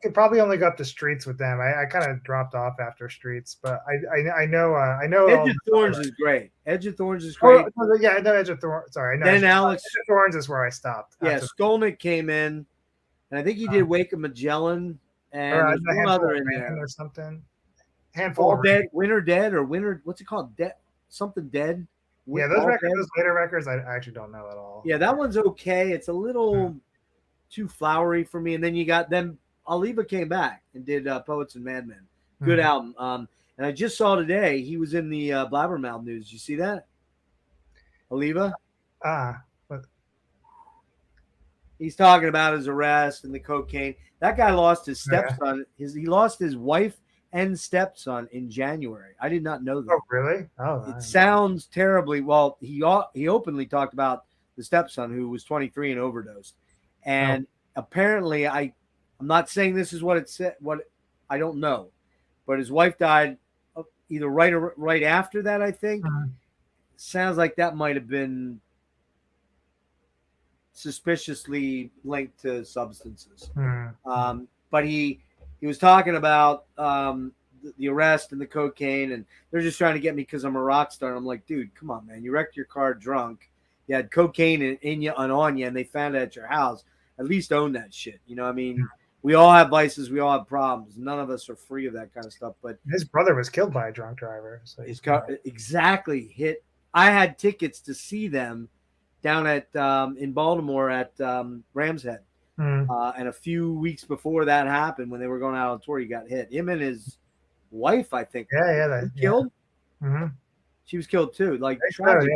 could probably only go up to Streets with them. I kind of dropped off after Streets, but I know. Edge of Thorns is great. Edge of Thorns is great. Yeah, I know Edge of Thorns. Sorry, I know. Then Alex Edge of Thorns is where I stopped. Yeah, Skolnick came in, and I think he did Wake of Magellan, and there's one other in there or something. All Dead, Winter Dead, or Winter, what's it called? Something Dead. Yeah, those later records, I actually don't know at all. Yeah, that one's okay. It's a little too flowery for me. And then you got them. Oliva came back and did Poets and Madmen. Good album. And I just saw today he was in the Blabbermouth news. You see that? Oliva? But he's talking about his arrest and the cocaine. That guy lost his stepson. He lost his wife and stepson in January. I did not know that. Oh, really? Oh, it sounds terribly. Well, he openly talked about the stepson who was 23 and overdosed. And apparently, I'm not saying this is what it said. What I don't know, but his wife died either right after that. I think sounds like that might have been suspiciously linked to substances. But he was talking about the arrest and the cocaine, and they're just trying to get me because I'm a rock star. And I'm like, dude, come on, man. You wrecked your car drunk. You had cocaine in you and on you, and they found it at your house. At least own that shit. You know what I mean? We all have vices. We all have problems. None of us are free of that kind of stuff. But his brother was killed by a drunk driver. So his car exactly hit I had tickets to see them down at in Baltimore at Rams Head. And a few weeks before that happened, when they were going out on tour, he got hit. Him and his wife, I think, killed. Mm-hmm. She was killed too. Like tragic.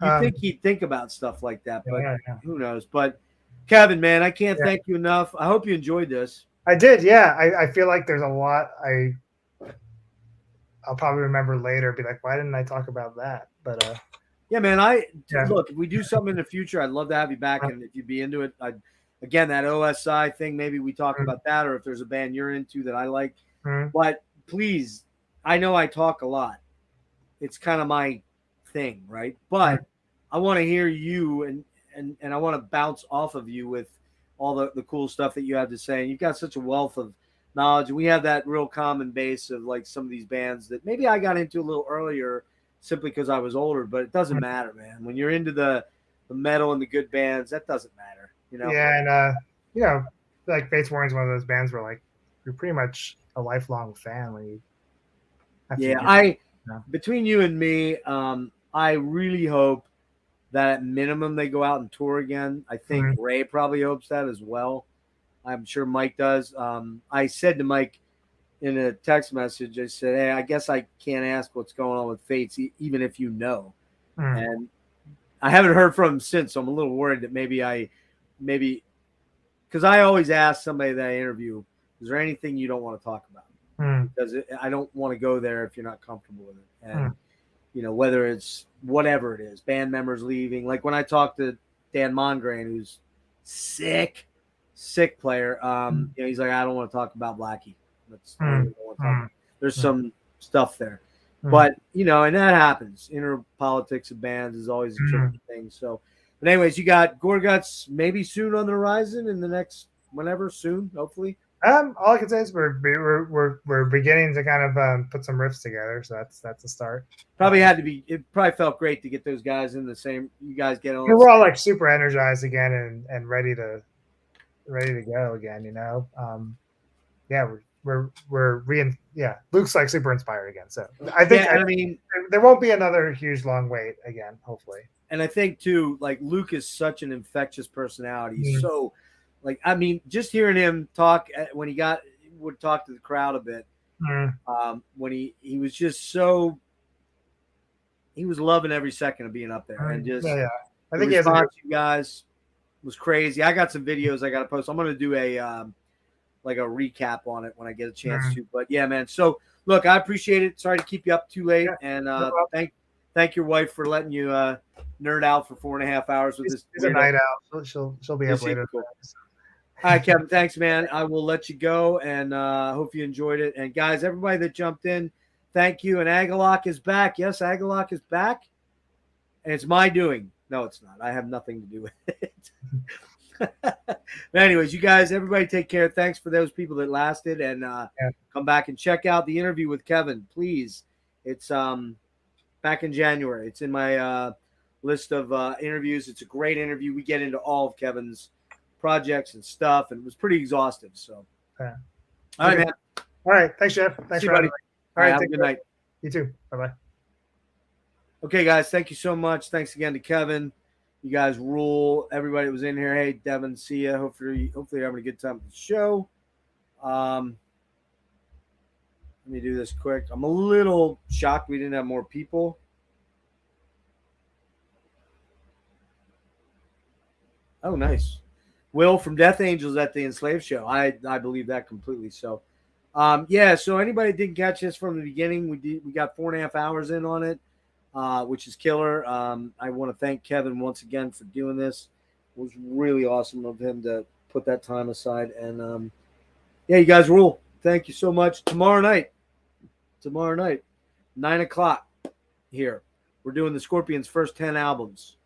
You think he'd think about stuff like that, but who knows? But Kevin, man, I can't thank you enough. I hope you enjoyed this. I did, yeah. I feel like there's a lot I'll probably remember later. Be like, why didn't I talk about that? But yeah, man. Look, if we do something in the future, I'd love to have you back, and if you'd be into it, again, that OSI thing, maybe we talk about that, or if there's a band you're into that I like. But please, I know I talk a lot. It's kind of my thing, right? But I want to hear you, and I want to bounce off of you with all the cool stuff that you have to say. And you've got such a wealth of knowledge. And we have that real common base of like some of these bands that maybe I got into a little earlier simply because I was older, but it doesn't matter, man. When you're into the metal and the good bands, that doesn't matter, you know? Yeah, and you know, like Fates Warning is one of those bands where like you're pretty much a lifelong fan when you between you and me, I really hope that at minimum they go out and tour again. I think Ray probably hopes that as well. I'm sure Mike does. I said to Mike in a text message, I said, hey, I guess I can't ask what's going on with Fates, even if you know. And I haven't heard from him since, so I'm a little worried that maybe because I always ask somebody that I interview, is there anything you don't want to talk about? Because I don't want to go there if you're not comfortable with it. And, you know, whether it's whatever it is, band members leaving. Like when I talked to Dan Mongrain, who's sick player, you know, he's like, I don't want to talk about Blackie. There's some stuff there. But, you know, and that happens. Inner politics of bands is always a tricky thing. So, but anyways, you got Gorguts maybe soon on the horizon in the next whenever, soon, hopefully. All I can say is we're beginning to kind of put some riffs together, so that's a start. It probably felt great to get those guys in the same. You guys get on. We're all like super energized again and ready to go again. You know, Luke's like super inspired again. So I think I mean there won't be another huge long wait again, hopefully. And I think too, like Luke is such an infectious personality. He's so. Like, I mean, just hearing him talk when he would talk to the crowd a bit, when he was just so, he was loving every second of being up there. And just, I think the response you guys was crazy. I got some videos I got to post. I'm going to do like a recap on it when I get a chance to. But yeah, man. So look, I appreciate it. Sorry to keep you up too late. And thank your wife for letting you nerd out for 4.5 hours with this. It's a night out. So she'll be up later. Cool. All right, Kevin. Thanks, man. I will let you go, and hope you enjoyed it. And guys, everybody that jumped in, thank you. And Agalok is back. Yes, Agalok is back, and it's my doing. No, it's not. I have nothing to do with it. But anyways, you guys, everybody, take care. Thanks for those people that lasted, and come back and check out the interview with Kevin, please. It's back in January. It's in my list of interviews. It's a great interview. We get into all of Kevin's projects and stuff, and it was pretty exhaustive. So, all right, man. All right, thanks, Jeff. Thanks for having me. All right, have a good night. You too. Bye-bye. Okay, guys, thank you so much. Thanks again to Kevin. You guys rule. Everybody that was in here. Hey, Devin, see ya. Hopefully you're having a good time with the show. Let me do this quick. I'm a little shocked we didn't have more people. Oh, nice. Will from Death Angels at the Enslaved show. I believe that completely. So, so anybody didn't catch this from the beginning, we got 4.5 hours in on it, which is killer. I want to thank Kevin once again for doing this. It was really awesome of him to put that time aside. And, you guys rule. Thank you so much. Tomorrow night, 9:00 here. We're doing the Scorpions' first 10 albums.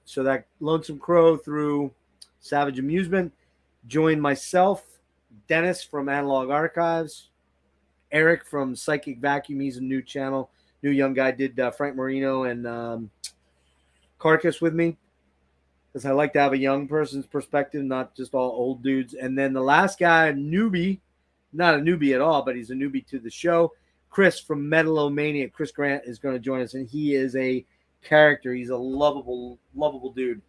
So that Lonesome Crow through Savage Amusement. Join myself, Dennis from Analog Archives, Eric from Psychic Vacuum. He's a new channel, new young guy. Did Frank Marino and Carcass with me, because I like to have a young person's perspective, not just all old dudes. And then the last guy, not a newbie at all, but he's a newbie to the show, Chris from Metalomania. Chris Grant is going to join us, and he is a character. He's a lovable dude.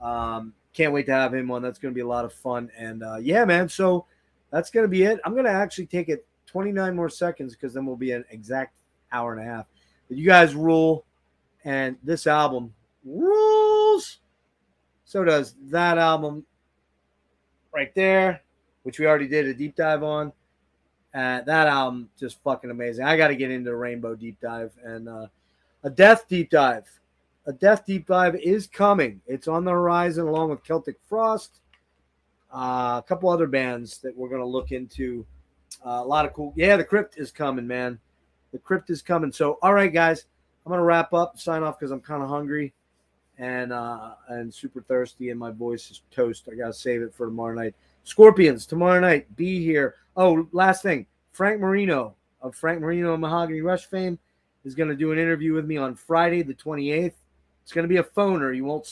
Can't wait to have him on. That's going to be a lot of fun. And yeah, man. So that's going to be it. I'm going to actually take it 29 more seconds because then we'll be an exact hour and a half. But you guys rule, and this album rules. So does that album right there, which we already did a deep dive on. That album just fucking amazing. I got to get into Rainbow deep dive and a Death deep dive. A Death deep dive is coming. It's on the horizon along with Celtic Frost, a couple other bands that we're going to look into. A lot of cool. Yeah, the Crypt is coming, man. The Crypt is coming. So, all right, guys, I'm going to wrap up, sign off because I'm kind of hungry and super thirsty, and my voice is toast. I got to save it for tomorrow night. Scorpions, tomorrow night, be here. Oh, last thing, Frank Marino of Frank Marino and Mahogany Rush fame is going to do an interview with me on Friday, the 28th. It's going to be a phoner. You won't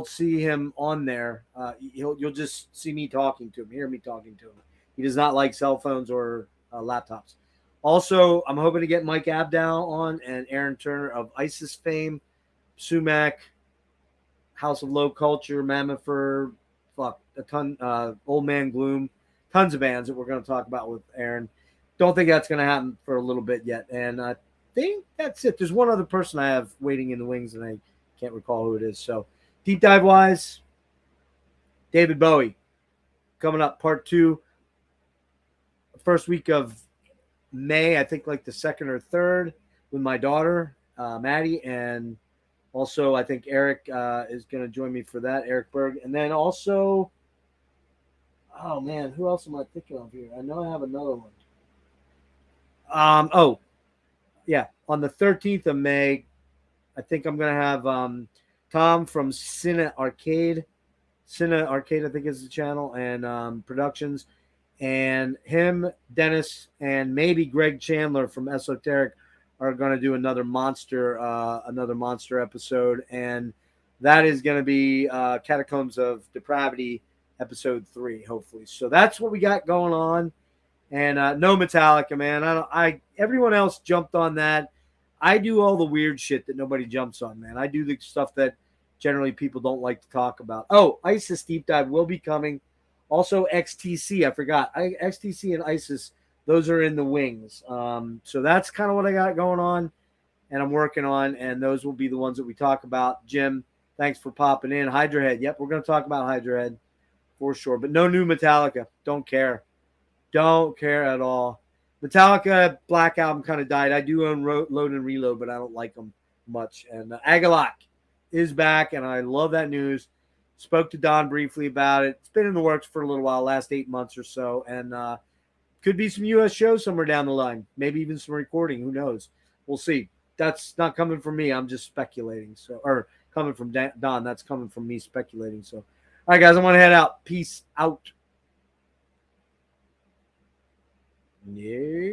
see him on there. You'll just see me talking to him, hear me talking to him. He does not like cell phones or laptops. Also, I'm hoping to get Mike Abdow on and Aaron Turner of ISIS fame, Sumac, House of Low Culture, Mammofer, a ton, Old Man Gloom, tons of bands that we're going to talk about with Aaron. Don't think that's going to happen for a little bit yet. And I think that's it. There's one other person I have waiting in the wings, and I can't recall who it is. So deep dive wise, David Bowie coming up, part 2, first week of May, I think like the 2nd or 3rd, with my daughter, Maddie, and also I think Eric is going to join me for that, Eric Berg. And then also, oh man, who else am I thinking of here? I know I have another one. Oh, yeah, on the 13th of May, I think I'm going to have Tom from Cine Arcade, I think is the channel, and Productions. And him, Dennis, and maybe Greg Chandler from Esoteric are going to do another monster episode, and that is going to be Catacombs of Depravity, episode 3, hopefully. So that's what we got going on, and no Metallica, man. Everyone else jumped on that. I do all the weird shit that nobody jumps on, man. I do the stuff that generally people don't like to talk about. Oh, ISIS deep dive will be coming. Also, XTC, I forgot. XTC and ISIS, those are in the wings. So that's kind of what I got going on and I'm working on, and those will be the ones that we talk about. Jim, thanks for popping in. Hydra Head. Yep, we're going to talk about Hydra Head for sure. But no new Metallica. Don't care. Don't care at all. Metallica Black Album kind of died. I do own Load and Reload, but I don't like them much. And Agalak is back, and I love that news. Spoke to Don briefly about it. It's been in the works for a little while, last 8 months or so, and could be some U.S. shows somewhere down the line. Maybe even some recording. Who knows? We'll see. That's not coming from me. I'm just speculating. So, or coming from Don. That's coming from me speculating. So, all right, guys, I'm going to head out. Peace out. Yeah.